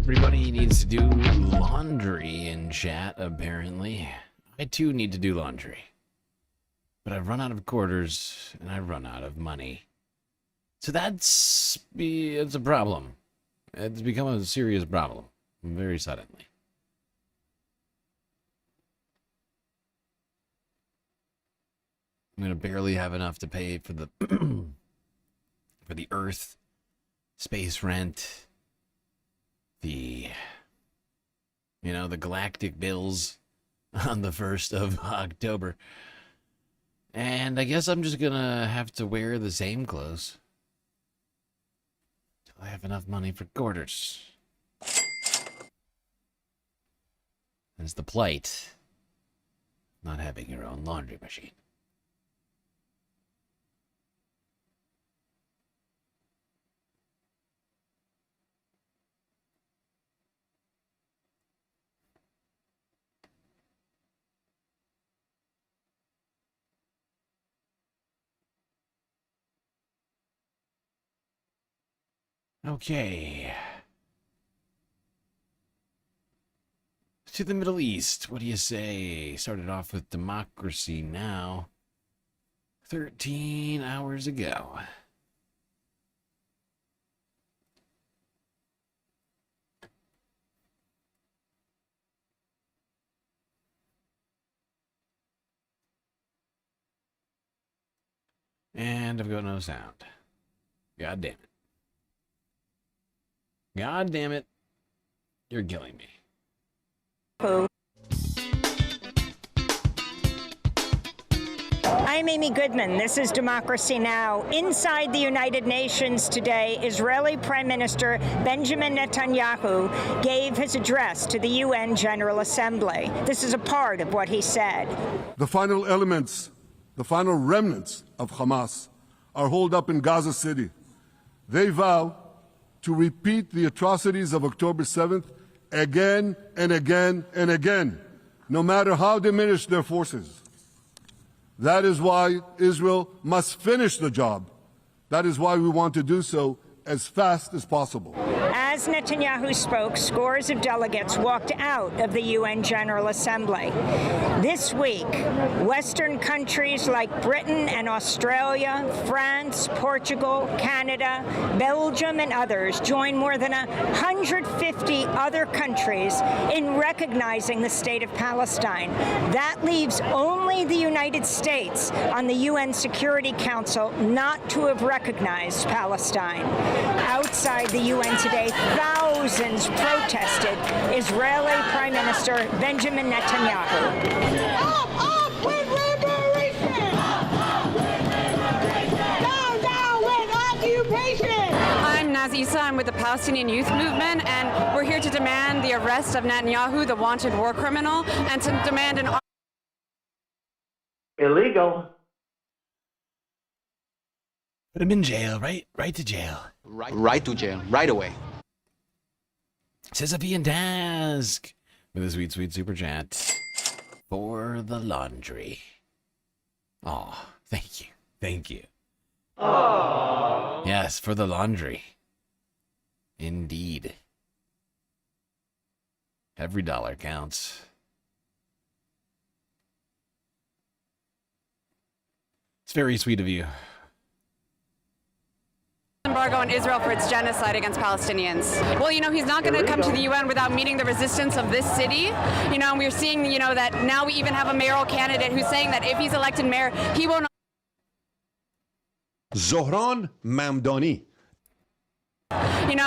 [SPEAKER 1] Everybody needs to do laundry in chat, apparently. I too need to do laundry. But I've run out of quarters, and I've run out of money. So it's a problem. It's become a serious problem, very suddenly. I'm gonna barely have enough to pay for the for the Earth, space rent, the galactic bills on the 1st of October. And I guess I'm just gonna have to wear the same clothes till I have enough money for quarters. That's the plight, not having your own laundry machine. Okay. To the Middle East. What do you say? Started off with Democracy Now! 13 hours ago. And I've got no sound. God damn it. God damn it. You're killing me.
[SPEAKER 5] I'm Amy Goodman. This is Democracy Now! Inside the United Nations today, Israeli Prime Minister Benjamin Netanyahu gave his address to the UN General Assembly. This is a part of what he said.
[SPEAKER 17] The final elements, the final remnants of Hamas are holed up in Gaza City. They vow to repeat the atrocities of October 7th again and again and again, no matter how diminished their forces. That is why Israel must finish the job. That is why we want to do so as fast as possible.
[SPEAKER 5] As Netanyahu spoke, scores of delegates walked out of the UN General Assembly. This week, Western countries like Britain and Australia, France, Portugal, Canada, Belgium, and others joined more than 150 other countries in recognizing the state of Palestine. That leaves only the United States on the UN Security Council not to have recognized Palestine. Outside the UN today, thousands protested Israeli Prime Minister Benjamin Netanyahu.
[SPEAKER 18] Up with liberation! Down with occupation!
[SPEAKER 19] I'm Nazisa. I'm with the Palestinian Youth Movement, and we're here to demand the arrest of Netanyahu, the wanted war criminal, and to demand an...
[SPEAKER 10] Illegal.
[SPEAKER 1] Put him in jail, right to jail.
[SPEAKER 21] Right to jail, right away.
[SPEAKER 1] Sisyphean Task with a sweet, sweet super chat for the laundry. Oh, thank you. Thank you. Aww. Yes, for the laundry. Indeed. Every dollar counts. It's very sweet of you.
[SPEAKER 19] Embargo on Israel for its genocide against Palestinians. Well, he's not going to come to the UN without meeting the resistance of this city. And we're seeing, that now we even have a mayoral candidate who's saying that if he's elected mayor, he won't.
[SPEAKER 2] Zohran Mamdani.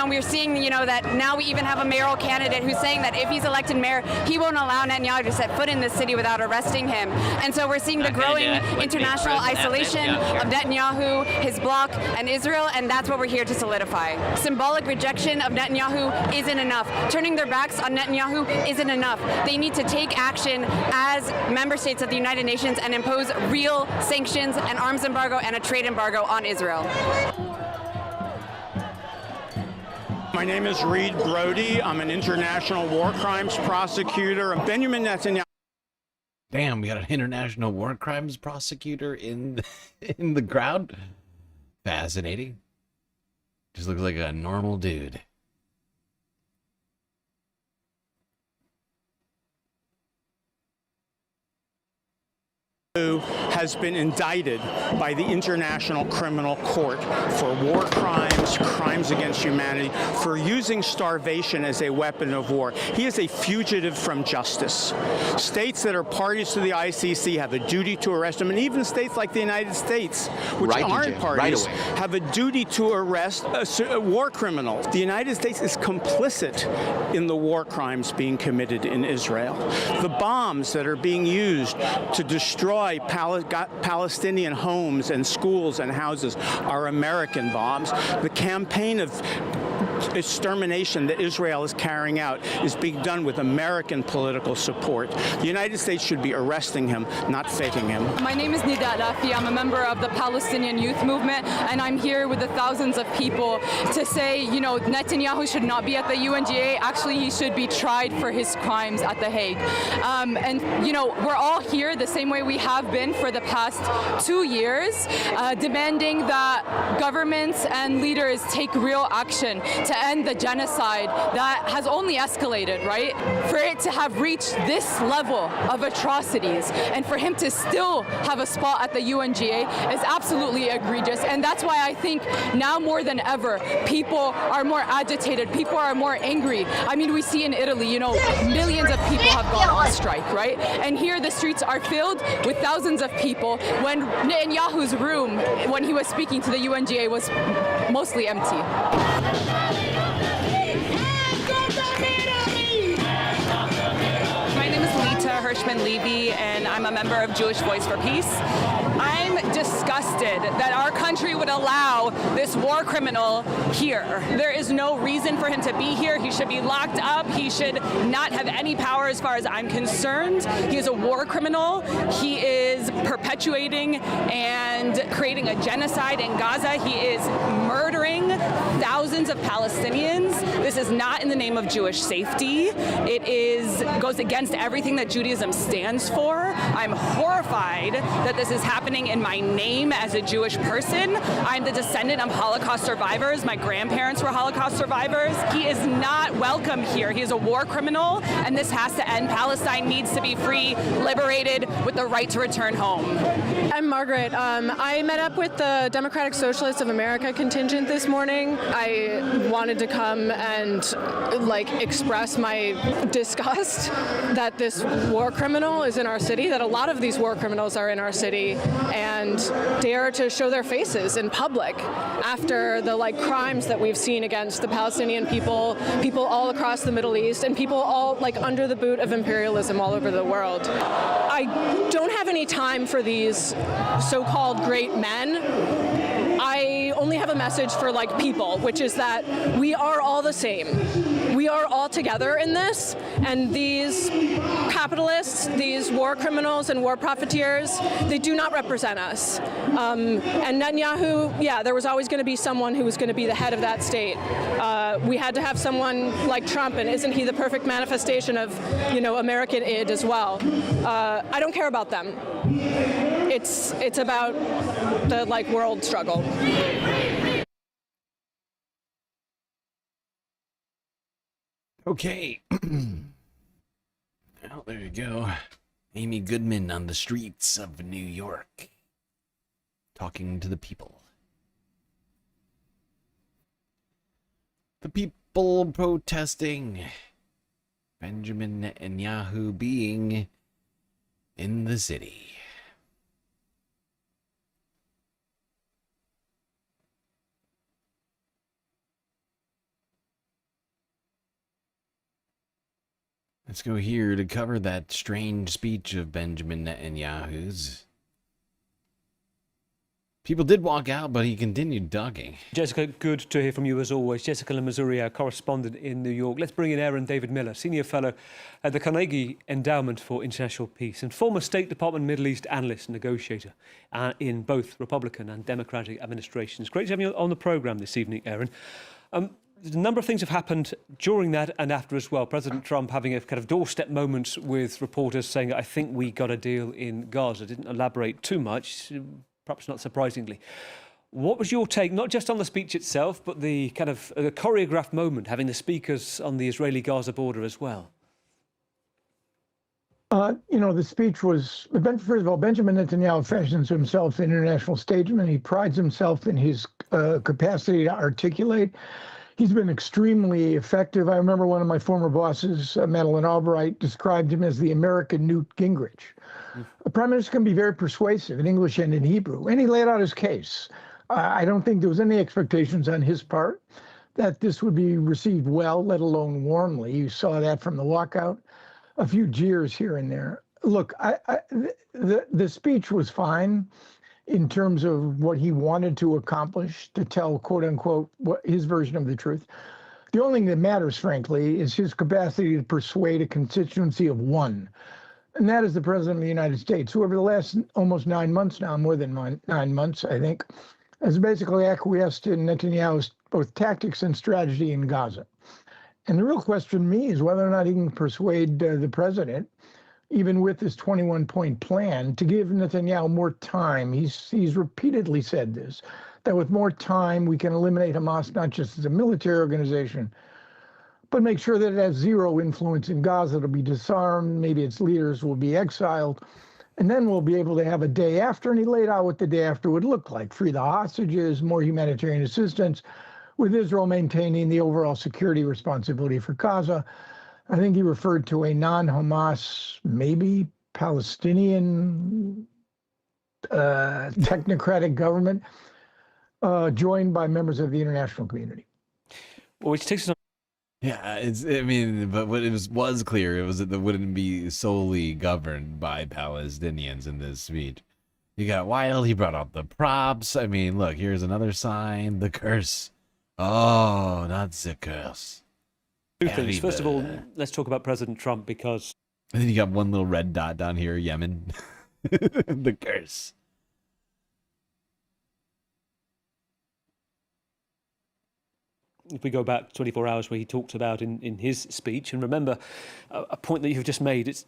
[SPEAKER 19] We're seeing, that now we even have a mayoral candidate who's saying that if he's elected mayor, he won't allow Netanyahu to set foot in this city without arresting him. And so we're seeing the growing international isolation of Netanyahu, his bloc, and Israel, and that's what we're here to solidify. Symbolic rejection of Netanyahu isn't enough. Turning their backs on Netanyahu isn't enough. They need to take action as member states of the United Nations and impose real sanctions, an arms embargo, and a trade embargo on Israel.
[SPEAKER 3] My name is Reed Brody. I'm an international war crimes prosecutor. Benjamin Netanyahu.
[SPEAKER 1] Damn, we got an international war crimes prosecutor in the crowd. Fascinating. Just looks like a normal dude.
[SPEAKER 3] Has been indicted by the International Criminal Court for war crimes, crimes against humanity, for using starvation as a weapon of war. He is a fugitive from justice. States that are parties to the ICC have a duty to arrest him, and even states like the United States, which aren't parties, have a duty to arrest war criminals. The United States is complicit in the war crimes being committed in Israel. The bombs that are being used to destroy Palestinian homes and schools and houses are American bombs. The campaign of extermination that Israel is carrying out is being done with American political support. The United States should be arresting him, not faking him.
[SPEAKER 4] My name is Nida Lafi. I'm a member of the Palestinian Youth Movement, and I'm here with the thousands of people to say, Netanyahu should not be at the UNGA. Actually, he should be tried for his crimes at The Hague. We're all here the same way we have been for the past 2 years, demanding that governments and leaders take real action to end the genocide that has only escalated, right? For it to have reached this level of atrocities and for him to still have a spot at the UNGA is absolutely egregious. And that's why I think now more than ever, people are more agitated, people are more angry. I mean, we see in Italy, millions of people have gone on strike, right? And here the streets are filled with thousands of people when Netanyahu's room, when he was speaking to the UNGA, was mostly empty.
[SPEAKER 7] My name is Lita Hirschman-Levy, and I'm a member of Jewish Voice for Peace. I'm disgusted that our country would allow this war criminal here. There is no reason for him to be here. He should be locked up. He should not have any power as far as I'm concerned. He is a war criminal. He is perpetuating and creating a genocide in Gaza. He is murdering thousands of Palestinians. This is not in the name of Jewish safety. It goes against everything that Judaism stands for. I'm horrified that this is happening in my name as a Jewish person. I'm the descendant of Holocaust survivors. My grandparents were Holocaust survivors. He is not welcome here. He is a war criminal, and this has to end. Palestine needs to be free, liberated, with the right to return home.
[SPEAKER 11] I'm Margaret. I met up with the Democratic Socialists of America contingent this morning. I wanted to come and express my disgust that this war criminal is in our city, that a lot of these war criminals are in our city, and dare to show their faces in public after the crimes that we've seen against the Palestinian people all across the Middle East, and people all under the boot of imperialism all over the world. I don't have any time for these so-called great men. I only have a message for people, which is that we are all the same. We we are all together in this, and these capitalists, these war criminals and war profiteers, they do not represent us. And Netanyahu, yeah, there was always going to be someone who was going to be the head of that state. We had to have someone like Trump, and isn't he the perfect manifestation of, American id as well? I don't care about them. It's about the world struggle.
[SPEAKER 1] Okay. Well, there you go. Amy Goodman on the streets of New York, talking to the people. The people protesting. Benjamin Netanyahu being in the city. Let's go here to cover that strange speech of Benjamin Netanyahu's. People did walk out, but he continued talking.
[SPEAKER 8] Jessica, good to hear from you as always. Jessica Missouri, our correspondent in New York. Let's bring in Aaron David Miller, Senior Fellow at the Carnegie Endowment for International Peace and former State Department Middle East analyst and negotiator in both Republican and Democratic administrations. Great to have you on the programme this evening, Aaron. A number of things have happened during that and after as well. President Trump having a kind of doorstep moment with reporters saying, I think we got a deal in Gaza. Didn't elaborate too much, perhaps not surprisingly. What was your take, not just on the speech itself, but the kind of choreographed moment, having the speakers on the Israeli-Gaza border as well?
[SPEAKER 22] The speech was, first of all, Benjamin Netanyahu fashions himself in international statement. He prides himself in his capacity to articulate. He's been extremely effective. I remember one of my former bosses, Madeleine Albright, described him as the American Newt Gingrich. A prime minister can be very persuasive in English and in Hebrew, and he laid out his case. I don't think there was any expectations on his part that this would be received well, let alone warmly. You saw that from the walkout. A few jeers here and there. Look, the speech was fine in terms of what he wanted to accomplish, to tell, quote unquote, his version of the truth. The only thing that matters, frankly, is his capacity to persuade a constituency of one. And that is the President of the United States, who over the last almost 9 months now, more than 9 months, I think, has basically acquiesced in Netanyahu's both tactics and strategy in Gaza. And the real question to me is whether or not he can persuade the president, even with this 21-point plan, to give Netanyahu more time. He's repeatedly said this, that with more time, we can eliminate Hamas not just as a military organization, but make sure that it has zero influence in Gaza. It'll be disarmed. Maybe its leaders will be exiled. And then we'll be able to have a day after. And he laid out what the day after would look like. Free the hostages, more humanitarian assistance, with Israel maintaining the overall security responsibility for Gaza. I think he referred to a non-Hamas, maybe Palestinian technocratic government joined by members of the international community.
[SPEAKER 8] Well, which takes us on.
[SPEAKER 1] Yeah, but what it was clear, it was that it wouldn't be solely governed by Palestinians in this speech. You got Wild, he brought out the props. Look, here's another sign, the curse. Oh, not the curse.
[SPEAKER 8] Two things. First of all, let's talk about President Trump, because...
[SPEAKER 1] And then you got one little red dot down here, Yemen. The curse.
[SPEAKER 8] If we go back 24 hours where he talked about in his speech, and remember, a point that you've just made, it's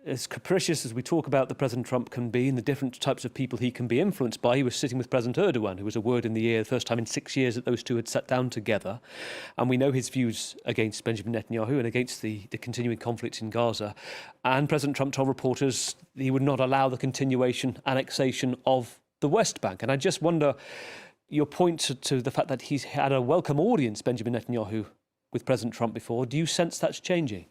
[SPEAKER 8] as capricious as we talk about the President Trump can be and the different types of people he can be influenced by. He was sitting with President Erdogan, who was a word in the ear, the first time in 6 years that those two had sat down together. And we know his views against Benjamin Netanyahu and against the continuing conflict in Gaza. And President Trump told reporters he would not allow the continuation, annexation of the West Bank. And I just wonder, your point to the fact that he's had a welcome audience, Benjamin Netanyahu, with President Trump before, do you sense that's changing?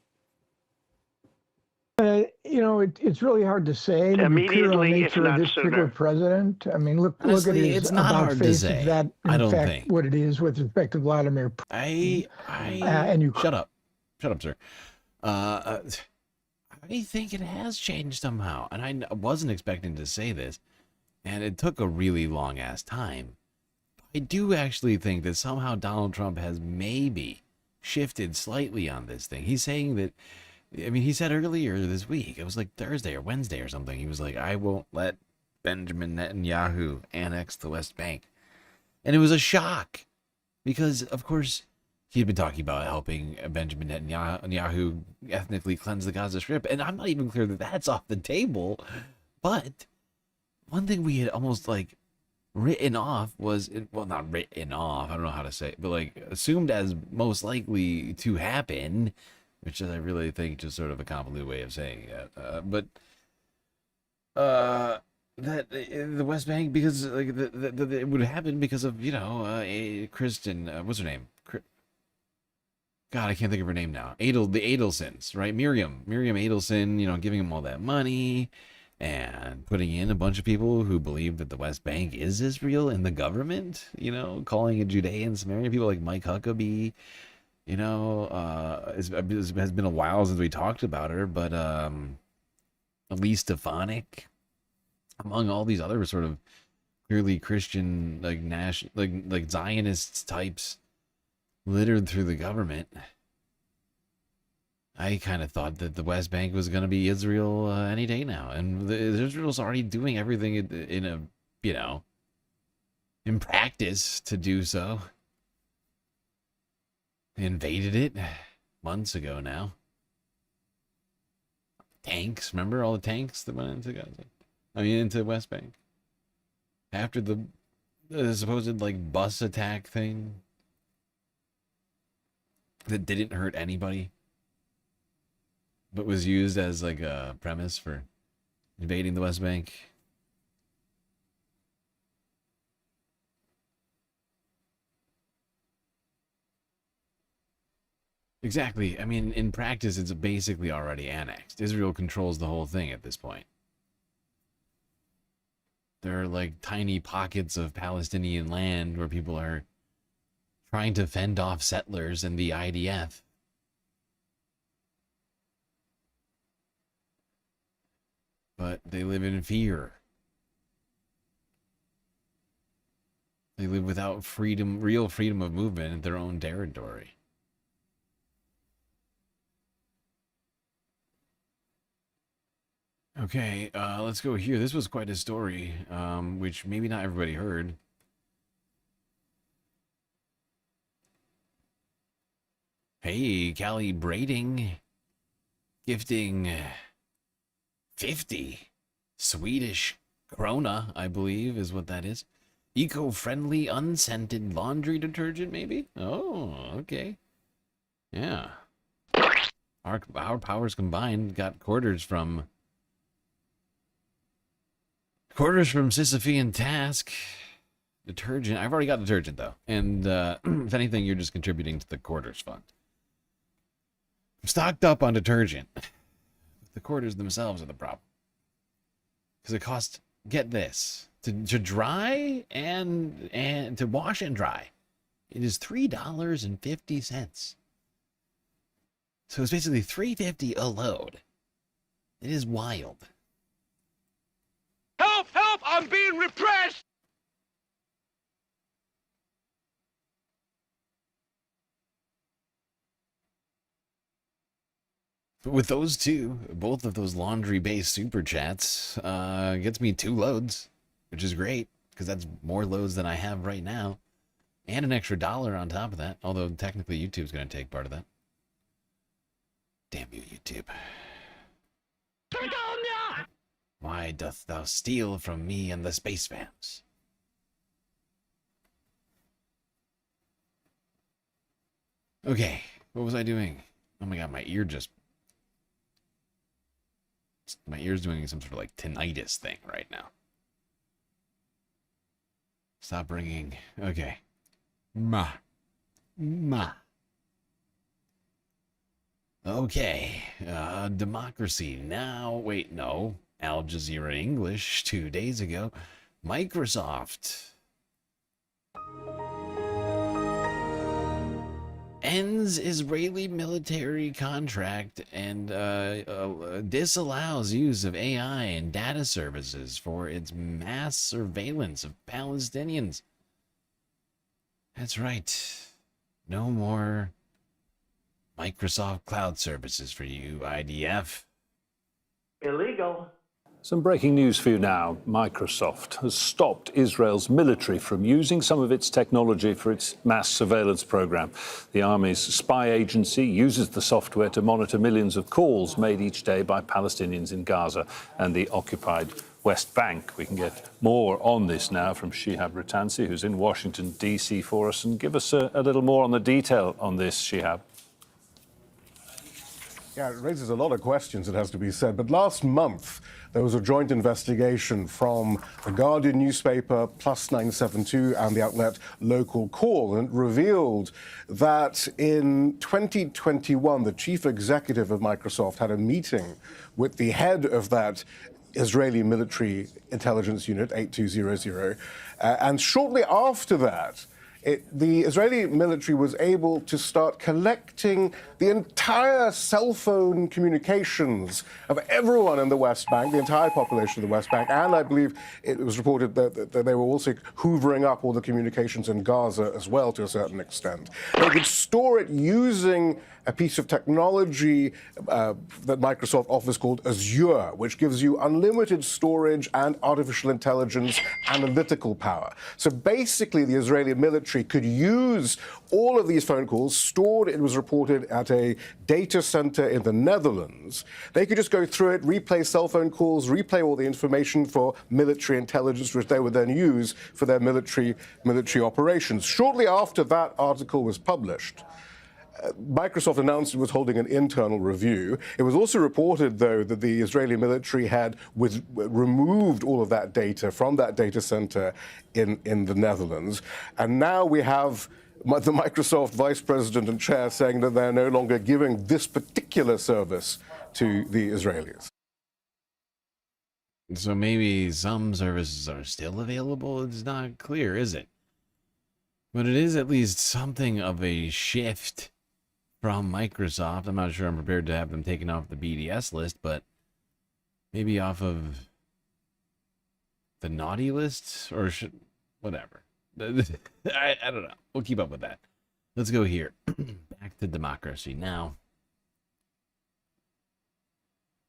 [SPEAKER 22] It's really hard to say.
[SPEAKER 10] Immediately, if not
[SPEAKER 22] this particular
[SPEAKER 10] sooner.
[SPEAKER 22] President. Look
[SPEAKER 1] Honestly,
[SPEAKER 22] at his
[SPEAKER 1] it's not
[SPEAKER 22] about
[SPEAKER 1] hard to
[SPEAKER 22] face
[SPEAKER 1] say.
[SPEAKER 22] of that.
[SPEAKER 1] I don't
[SPEAKER 22] fact,
[SPEAKER 1] think
[SPEAKER 22] what it is with respect to Vladimir Putin.
[SPEAKER 1] and you shut up, sir. I think it has changed somehow, and I wasn't expecting to say this, and it took a really long ass time. I do actually think that somehow Donald Trump has maybe shifted slightly on this thing. He's saying that, I mean, he said earlier this week, it was like Thursday or Wednesday or something, he was like, I won't let Benjamin Netanyahu annex the West Bank. And it was a shock because, of course, he had been talking about helping Benjamin Netanyahu ethnically cleanse the Gaza Strip. And I'm not even clear that that's off the table. But one thing we had almost like written off was, well, not written off, I don't know how to say it, but like assumed as most likely to happen, which is, I really think, just sort of a convoluted way of saying it. That the West Bank, because like it would happen because of, you know, a Kristen, what's her name? God, I can't think of her name now. The Adelsons, right? Miriam Adelson, you know, giving them all that money and putting in a bunch of people who believe that the West Bank is Israel in the government, you know, calling it Judean Samaria. People like Mike Huckabee, you know, it has been a while since we talked about her, but Elise Stefanik, among all these other sort of clearly Christian, like like Zionist types littered through the government. I kind of thought that the West Bank was going to be Israel any day now, and Israel's already doing everything in a, you know, in practice to do so. They invaded it months ago now. Tanks, remember all the tanks that went into Gaza? I mean, into West Bank. After the supposed like bus attack thing that didn't hurt anybody, but was used as like a premise for invading the West Bank. Exactly. I mean, in practice, it's basically already annexed. Israel controls the whole thing at this point. There are like tiny pockets of Palestinian land where people are trying to fend off settlers and the IDF. But they live in fear. They live without freedom, real freedom of movement in their own territory. Okay, let's go here. This was quite a story, which maybe not everybody heard. Hey, calibrating, gifting 50 Swedish krona, I believe is what that is. Eco-friendly, unscented laundry detergent, maybe? Oh, okay. Yeah. Our powers combined got quarters from Sisyphean Task. Detergent. I've already got detergent, though. And if anything, you're just contributing to the quarters fund. I'm stocked up on detergent. The quarters themselves are the problem. Because it costs, get this, to dry and to wash and dry, it is $3.50. So it's basically $3.50 a load. It is wild.
[SPEAKER 18] Help! Help! I'm being repressed!
[SPEAKER 1] But with those two, both of those laundry-based super chats, gets me 2 loads, which is great, because that's more loads than I have right now, and an extra $1 on top of that, although technically YouTube's going to take part of that. Damn you, YouTube. Why doth thou steal from me and the space fams? Okay, what was I doing? Oh my god, my ear's doing some sort of like tinnitus thing right now. Stop ringing. Okay. Ma. Okay. Democracy. Now, wait, no. Al Jazeera English 2 days ago. Microsoft ends Israeli military contract and disallows use of AI and data services for its mass surveillance of Palestinians. That's right. No more Microsoft Cloud Services for you, IDF.
[SPEAKER 10] Illegal.
[SPEAKER 12] Some breaking news for you now. Microsoft has stopped Israel's military from using some of its technology for its mass surveillance program. The army's spy agency uses the software to monitor millions of calls made each day by Palestinians in Gaza and the occupied West Bank. We can get more on this now from Shihab Ratansi, who's in Washington, D.C. for us, and give us a little more on the detail on this, Shihab.
[SPEAKER 13] Yeah, it raises a lot of questions, it has to be said. But last month, there was a joint investigation from the Guardian newspaper, Plus 972, and the outlet Local Call, and it revealed that in 2021, the chief executive of Microsoft had a meeting with the head of that Israeli military intelligence unit, 8200, and shortly after that, the Israeli military was able to start collecting the entire cell phone communications of everyone in the West Bank, the entire population of the West Bank, and I believe it was reported that they were also hoovering up all the communications in Gaza as well to a certain extent. They could store it using a piece of technology that Microsoft offers called Azure, which gives you unlimited storage and artificial intelligence analytical power. So basically, the Israeli military could use all of these phone calls stored, it was reported, at a data center in the Netherlands. They could just go through it, replay cell phone calls, replay all the information for military intelligence, which they would then use for their military operations. Shortly after that article was published, Microsoft announced it was holding an internal review. It was also reported, though, that the Israeli military had removed all of that data from that data center in the Netherlands. And now we have the Microsoft vice president and chair saying that they're no longer giving this particular service to the Israelis.
[SPEAKER 1] So maybe some services are still available. It's not clear, is it? But it is at least something of a shift from Microsoft. I'm not sure I'm prepared to have them taken off the BDS list, but maybe off of the naughty list, or whatever. I don't know. We'll keep up with that. Let's go here. Back to democracy now.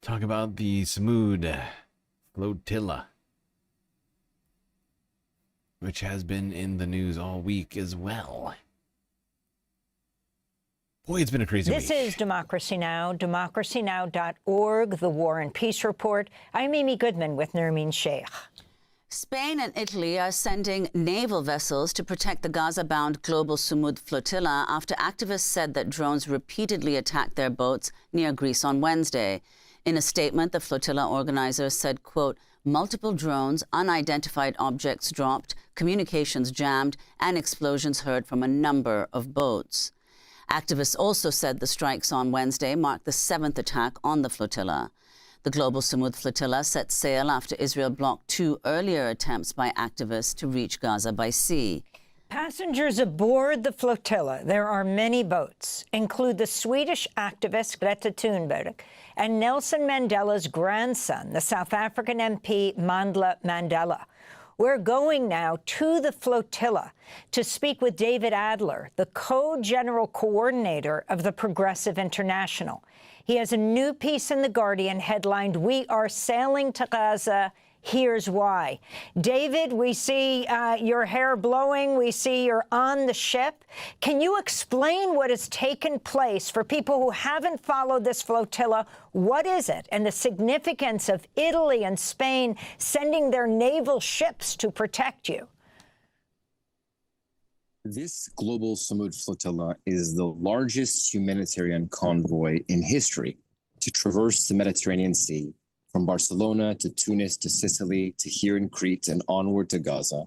[SPEAKER 1] Talk about the Samud flotilla, which has been in the news all week as well. Boy, it's been a crazy week.
[SPEAKER 5] This is Democracy Now!, democracynow.org, the War and Peace Report. I'm Amy Goodman with Nermeen Sheikh.
[SPEAKER 23] Spain and Italy are sending naval vessels to protect the Gaza-bound global Samud flotilla after activists said that drones repeatedly attacked their boats near Greece on Wednesday. In a statement, the flotilla organizers said, quote, multiple drones, unidentified objects dropped, communications jammed, and explosions heard from a number of boats. Activists also said the strikes on Wednesday marked the 7th attack on the flotilla. The global Samud flotilla set sail after Israel blocked 2 earlier attempts by activists to reach Gaza by sea.
[SPEAKER 5] Passengers aboard the flotilla, there are many boats, include the Swedish activist Greta Thunberg and Nelson Mandela's grandson, the South African MP Mandla Mandela. We're going now to the flotilla to speak with David Adler, the co-general coordinator of the Progressive International. He has a new piece in The Guardian headlined, "We are sailing to Gaza. Here's why." David, we see your hair blowing. We see you're on the ship. Can you explain what has taken place for people who haven't followed this flotilla? What is it, and the significance of Italy and Spain sending their naval ships to protect you?
[SPEAKER 24] This global Samud flotilla is the largest humanitarian convoy in history to traverse the Mediterranean Sea, from Barcelona to Tunis to Sicily to here in Crete and onward to Gaza,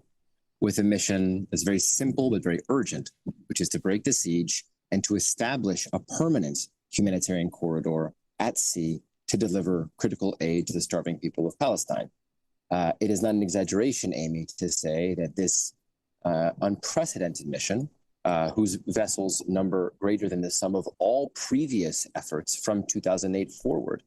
[SPEAKER 24] with a mission that's very simple but very urgent, which is to break the siege and to establish a permanent humanitarian corridor at sea to deliver critical aid to the starving people of Palestine. It is not an exaggeration, Amy, to say that this unprecedented mission, whose vessels number greater than the sum of all previous efforts from 2008 forward,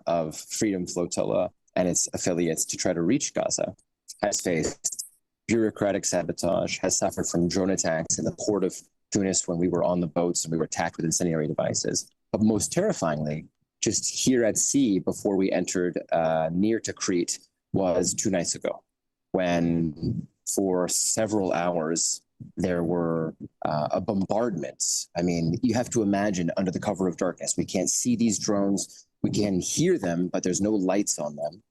[SPEAKER 24] of Freedom Flotilla and its affiliates to try to reach Gaza, has faced bureaucratic sabotage, has suffered from drone attacks in the port of Tunis when we were on the boats and we were attacked with incendiary devices. But most terrifyingly, just here at sea before we entered near to Crete was 2 nights ago, when for several hours there were a bombardment. I mean, you have to imagine under the cover of darkness. We can't see these drones. We can hear them, but there's no lights on them.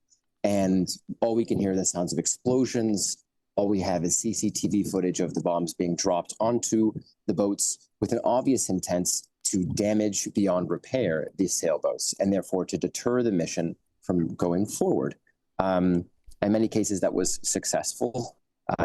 [SPEAKER 24] And all we can hear are the sounds of explosions. All we have is CCTV footage of the bombs being dropped onto the boats with an obvious intent to damage beyond repair these sailboats and therefore to deter the mission from going forward. In many cases, that was successful.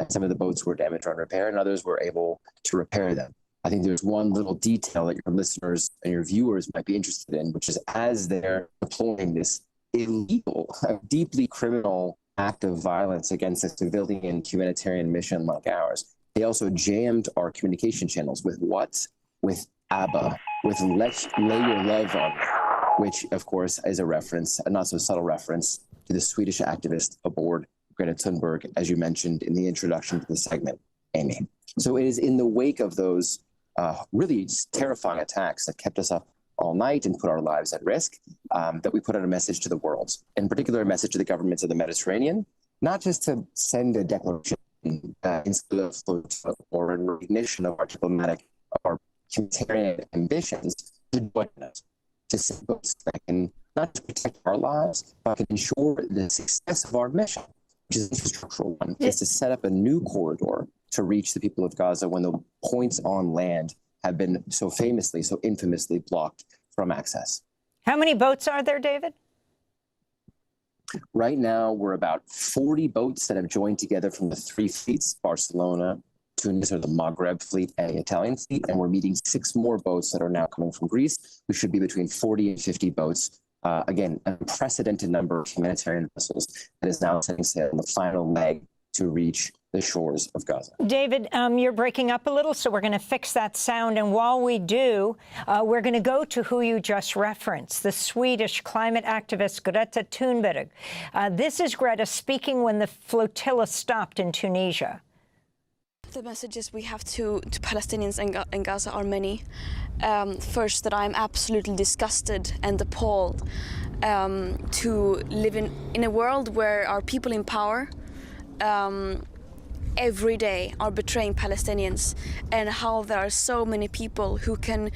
[SPEAKER 24] Some of the boats were damaged on repair and others were able to repair them. I think there's one little detail that your listeners and your viewers might be interested in, which is as they're deploying this illegal, deeply criminal act of violence against a civilian humanitarian mission like ours, they also jammed our communication channels with what? With ABBA, with Let's Lay Your Love on Me, which of course is a reference, a not so subtle reference, to the Swedish activist aboard Greta Thunberg, as you mentioned in the introduction to the segment, Amy. So it is in the wake of those really terrifying attacks that kept us up all night and put our lives at risk that we put out a message to the world, in particular a message to the governments of the Mediterranean, not just to send a declaration instead of or in recognition of our diplomatic, our humanitarian ambitions, to join us, to send boats that can not just protect our lives, but can ensure the success of our mission, which is an infrastructural one, is to set up a new corridor to reach the people of Gaza when the points on land have been so famously, so infamously blocked from access.
[SPEAKER 5] How many boats are there, David?
[SPEAKER 24] Right now, we're about 40 boats that have joined together from the 3 fleets, Barcelona, Tunis, or the Maghreb fleet, and the Italian fleet, and we're meeting 6 more boats that are now coming from Greece. We should be between 40 and 50 boats. Again, an unprecedented number of humanitarian vessels that is now setting sail on the final leg to reach the shores of Gaza.
[SPEAKER 5] David, you're breaking up a little, so we're going to fix that sound. And while we do, we're going to go to who you just referenced, the Swedish climate activist Greta Thunberg. This is Greta speaking when the flotilla stopped in Tunisia.
[SPEAKER 9] The messages we have to Palestinians in Gaza are many. First, that I'm absolutely disgusted and appalled to live in a world where our people in power every day are betraying Palestinians, and how there are so many people who can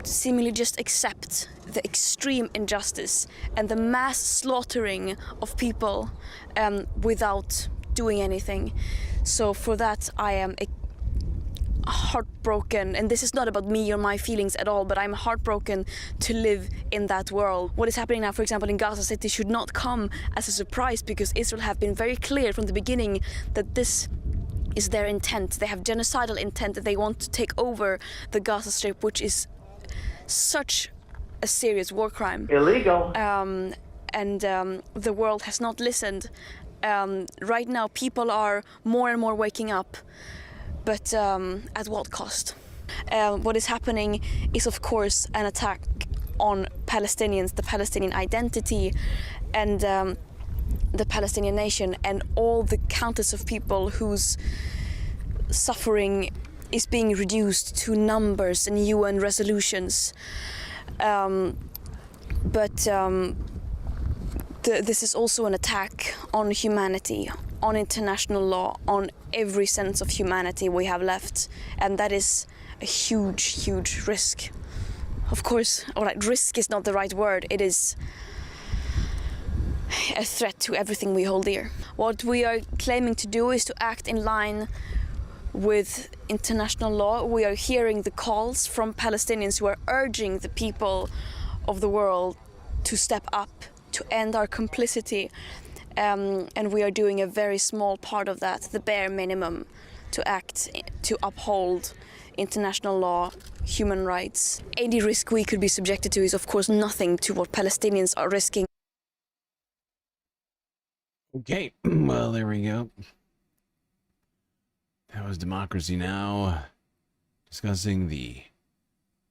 [SPEAKER 9] seemingly just accept the extreme injustice and the mass slaughtering of people without doing anything. So for that, I am heartbroken, and this is not about me or my feelings at all, but I'm heartbroken to live in that world. What is happening now, for example, in Gaza City should not come as a surprise, because Israel have been very clear from the beginning that this is their intent. They have genocidal intent, that they want to take over the Gaza Strip, which is such a serious war crime.
[SPEAKER 10] Illegal.
[SPEAKER 9] And the world has not listened. Right now, people are more and more waking up, but at what cost? What is happening is, of course, an attack on Palestinians, the Palestinian identity, and the Palestinian nation, and all the countless of people whose suffering is being reduced to numbers and UN resolutions. This is also an attack on humanity, on international law, on every sense of humanity we have left. And that is a huge, huge risk. Of course, all right, risk is not the right word. It is a threat to everything we hold dear. What we are claiming to do is to act in line with international law. We are hearing the calls from Palestinians who are urging the people of the world to step up, to end our complicity, and we are doing a very small part of that, the bare minimum, to act to uphold international law, human rights. Any risk we could be subjected to is, of course, nothing to what Palestinians are risking.
[SPEAKER 1] Okay, well, there we go. That was Democracy Now! Discussing the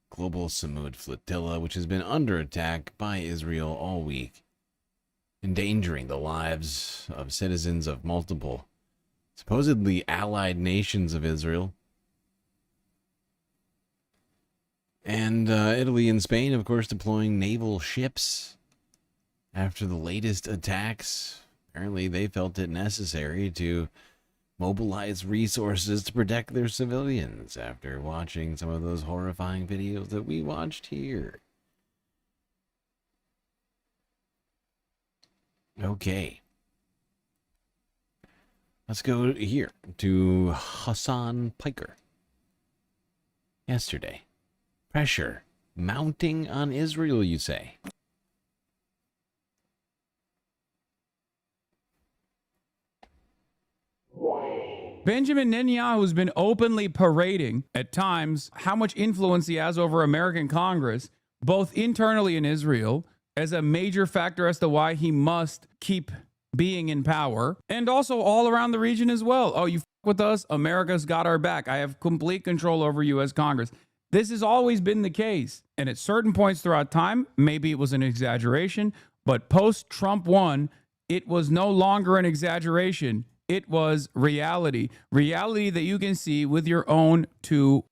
[SPEAKER 1] global Samud flotilla, which has been under attack by Israel all week, endangering the lives of citizens of multiple supposedly allied nations of Israel. And Italy and Spain, of course, deploying naval ships after the latest attacks. Apparently, they felt it necessary to mobilize resources to protect their civilians after watching some of those horrifying videos that we watched here. Okay. Let's go here to Hassan Piker. Yesterday. Pressure mounting on Israel, you say?
[SPEAKER 14] Benjamin Netanyahu has been openly parading at times how much influence he has over American Congress, both internally in Israel, as a major factor as to why he must keep being in power, and also all around the region as well. Oh, you f with us? America's got our back. I have complete control over you as Congress. This has always been the case. And at certain points throughout time, maybe it was an exaggeration, but post-Trump 1, it was no longer an exaggeration. It was reality. Reality that you can see with your own two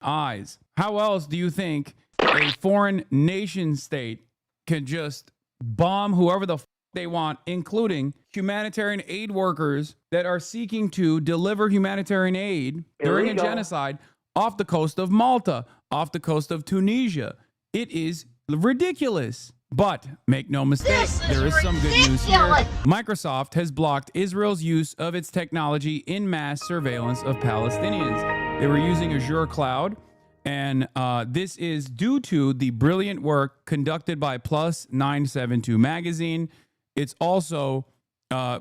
[SPEAKER 14] eyes. How else do you think a foreign nation state can just bomb whoever the f they want, including humanitarian aid workers that are seeking to deliver humanitarian aid during a genocide off the coast of Malta, off the coast of Tunisia? It is ridiculous. But make no mistake, there is some good news here. Microsoft has blocked Israel's use of its technology in mass surveillance of Palestinians. They were using Azure Cloud, and this is due to the brilliant work conducted by Plus 972 magazine. It's also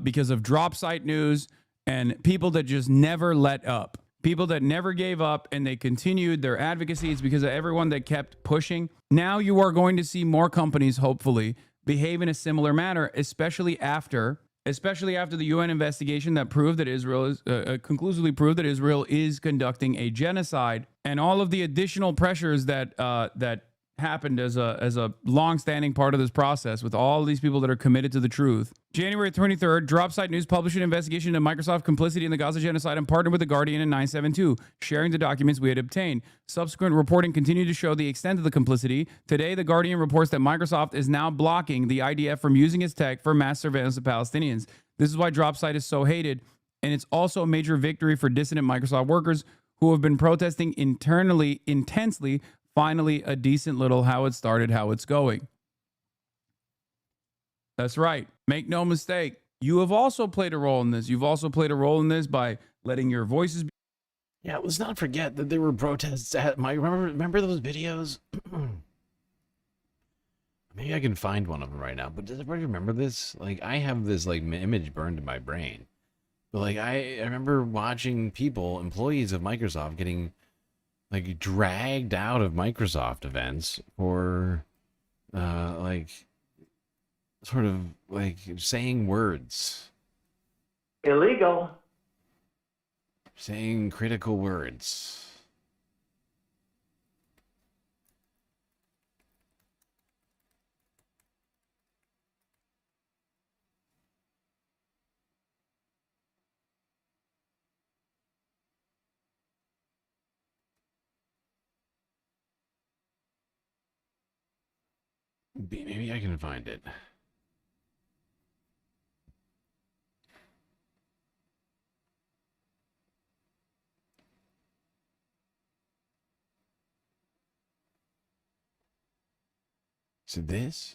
[SPEAKER 14] because of drop site news and people that just never let up. People that never gave up, and they continued their advocacy. It's because of everyone that kept pushing. Now you are going to see more companies, hopefully, behave in a similar manner, especially after the UN investigation that proved that Israel is conclusively proved that Israel is conducting a genocide, and all of the additional pressures that that happened as a long-standing part of this process with all these people that are committed to the truth. January 23rd, Dropsite News published an investigation into Microsoft complicity in the Gaza genocide and partnered with The Guardian and 972, sharing the documents we had obtained. Subsequent reporting continued to show the extent of the complicity. Today, The Guardian reports that Microsoft is now blocking the IDF from using its tech for mass surveillance of Palestinians. This is why Dropsite is so hated, and it's also a major victory for dissident Microsoft workers who have been protesting internally intensely. Finally, a decent little how it started, how it's going. That's right. Make no mistake. You have also played a role in this. You've also played a role in this by letting your voices be.
[SPEAKER 1] Yeah, let's not forget that there were protests at my. Remember those videos? Maybe I can find one of them right now. But does everybody remember this? Like, I have this like image burned in my brain. But like, I remember watching people, employees of Microsoft, getting like dragged out of Microsoft events for like sort of like saying words.
[SPEAKER 10] Illegal.
[SPEAKER 1] Saying critical words. Maybe I can find it. So this?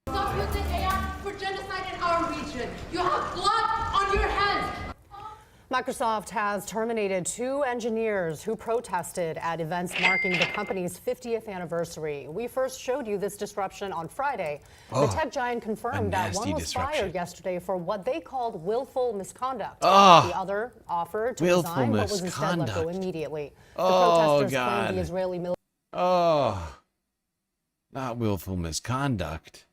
[SPEAKER 15] Stop using AI for genocide in our region. You have blood on your hands.
[SPEAKER 16] Microsoft has terminated 2 engineers who protested at events marking the company's 50th anniversary. We first showed you this disruption on Friday. The tech giant confirmed that one was fired yesterday for what they called willful misconduct. The other offered to resign, but was instead let go immediately. The protesters claimed the Israeli military.
[SPEAKER 1] Not willful misconduct.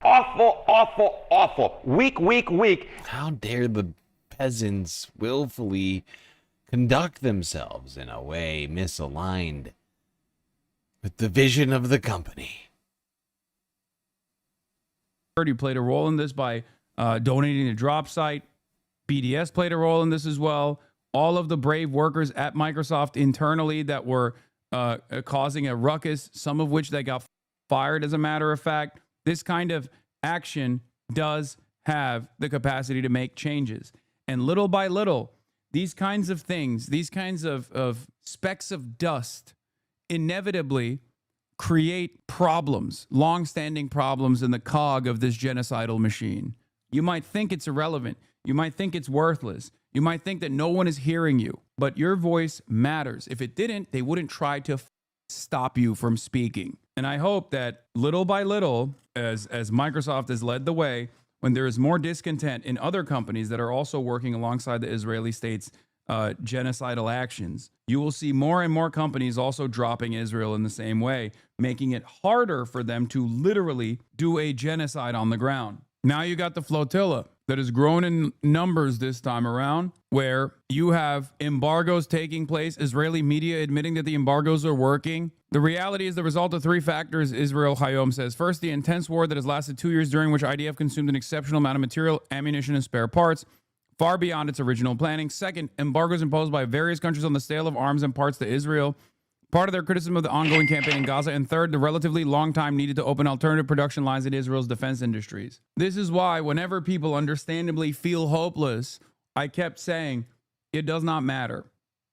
[SPEAKER 18] Awful, awful, awful. Weak, weak, weak.
[SPEAKER 1] How dare the peasants willfully conduct themselves in a way misaligned with the vision of the company.
[SPEAKER 14] You played a role in this by donating to Drop Site. BDS played a role in this as well. All of the brave workers at Microsoft internally that were causing a ruckus, some of which they got fired, as a matter of fact. This kind of action does have the capacity to make changes. And little by little, these kinds of things, these kinds of specks of dust inevitably create problems, long-standing problems in the cog of this genocidal machine. You might think it's irrelevant. You might think it's worthless. You might think that no one is hearing you, but your voice matters. If it didn't, they wouldn't try to stop you from speaking. And I hope that little by little, as Microsoft has led the way, when there is more discontent in other companies that are also working alongside the Israeli state's genocidal actions, you will see more and more companies also dropping Israel in the same way, making it harder for them to literally do a genocide on the ground. Now you got the flotilla that has grown in numbers this time around, where you have embargoes taking place, Israeli media admitting that the embargoes are working. The reality is the result of three factors, Israel Hayom says. First, the intense war that has lasted 2 years, during which IDF consumed an exceptional amount of material, ammunition, and spare parts, far beyond its original planning. Second, embargoes imposed by various countries on the sale of arms and parts to Israel, part of their criticism of the ongoing campaign in Gaza. And third, the relatively long time needed to open alternative production lines in Israel's defense industries. This is why whenever people understandably feel hopeless, I kept saying, it does not matter.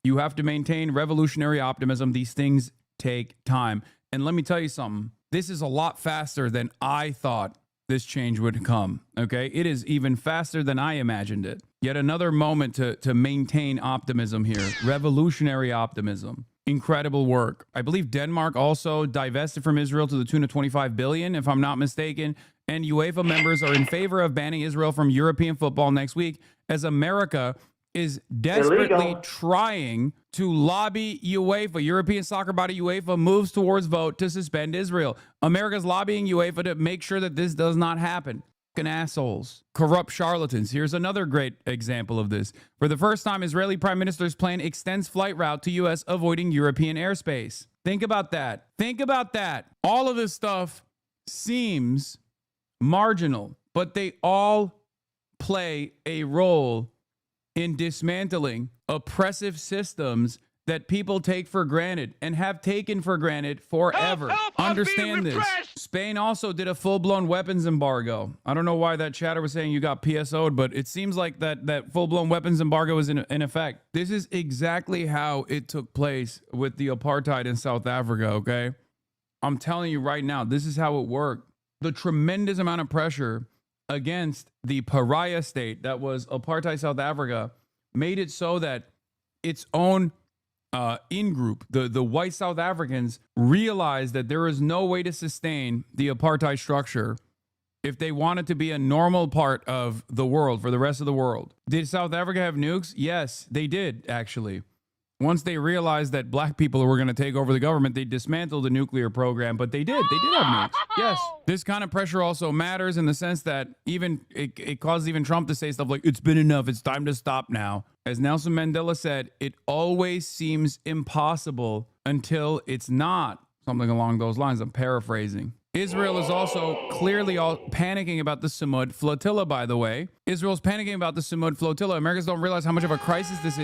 [SPEAKER 14] You have to maintain revolutionary optimism. These things take time. And let me tell you something. This is a lot faster than I thought this change would come. Okay? It is even faster than I imagined it. Yet another moment to maintain optimism here. Revolutionary optimism. Incredible work. I believe Denmark also divested from Israel to the tune of 25 billion, if I'm not mistaken. And UEFA members are in favor of banning Israel from European football next week, as America is desperately trying to lobby UEFA. European soccer body UEFA moves towards vote to suspend Israel. America's lobbying UEFA to make sure that this does not happen. Fucking assholes. Corrupt charlatans. Here's another great example of this. For the first time, Israeli Prime Minister's plane extends flight route to U.S., avoiding European airspace. Think about that. Think about that. All of this stuff seems marginal, but they all play a role in dismantling oppressive systems that people take for granted and have taken for granted forever. Understand this. Spain also did a full-blown weapons embargo. I don't know why that chatter was saying you got PSO'd, but it seems like that full-blown weapons embargo is in effect. This is exactly how it took place with the apartheid in South Africa, okay? I'm telling you right now, this is how it worked. The tremendous amount of pressure against the pariah state that was apartheid South Africa made it so that its own in-group, the white South Africans, realized that there is no way to sustain the apartheid structure if they wanted to be a normal part of the world for the rest of the world. Did South Africa have nukes? Yes, they did, actually. Once they realized that black people were going to take over the government, they dismantled the nuclear program, but they did have nukes. Yes. This kind of pressure also matters in the sense that even it causes even Trump to say stuff like, it's been enough, it's time to stop now. As Nelson Mandela said, it always seems impossible until it's not. Something along those lines. I'm paraphrasing. Israel is also clearly panicking about the Sumud flotilla, by the way. Israel's panicking about the Sumud flotilla. Americans don't realize how much of a crisis this is.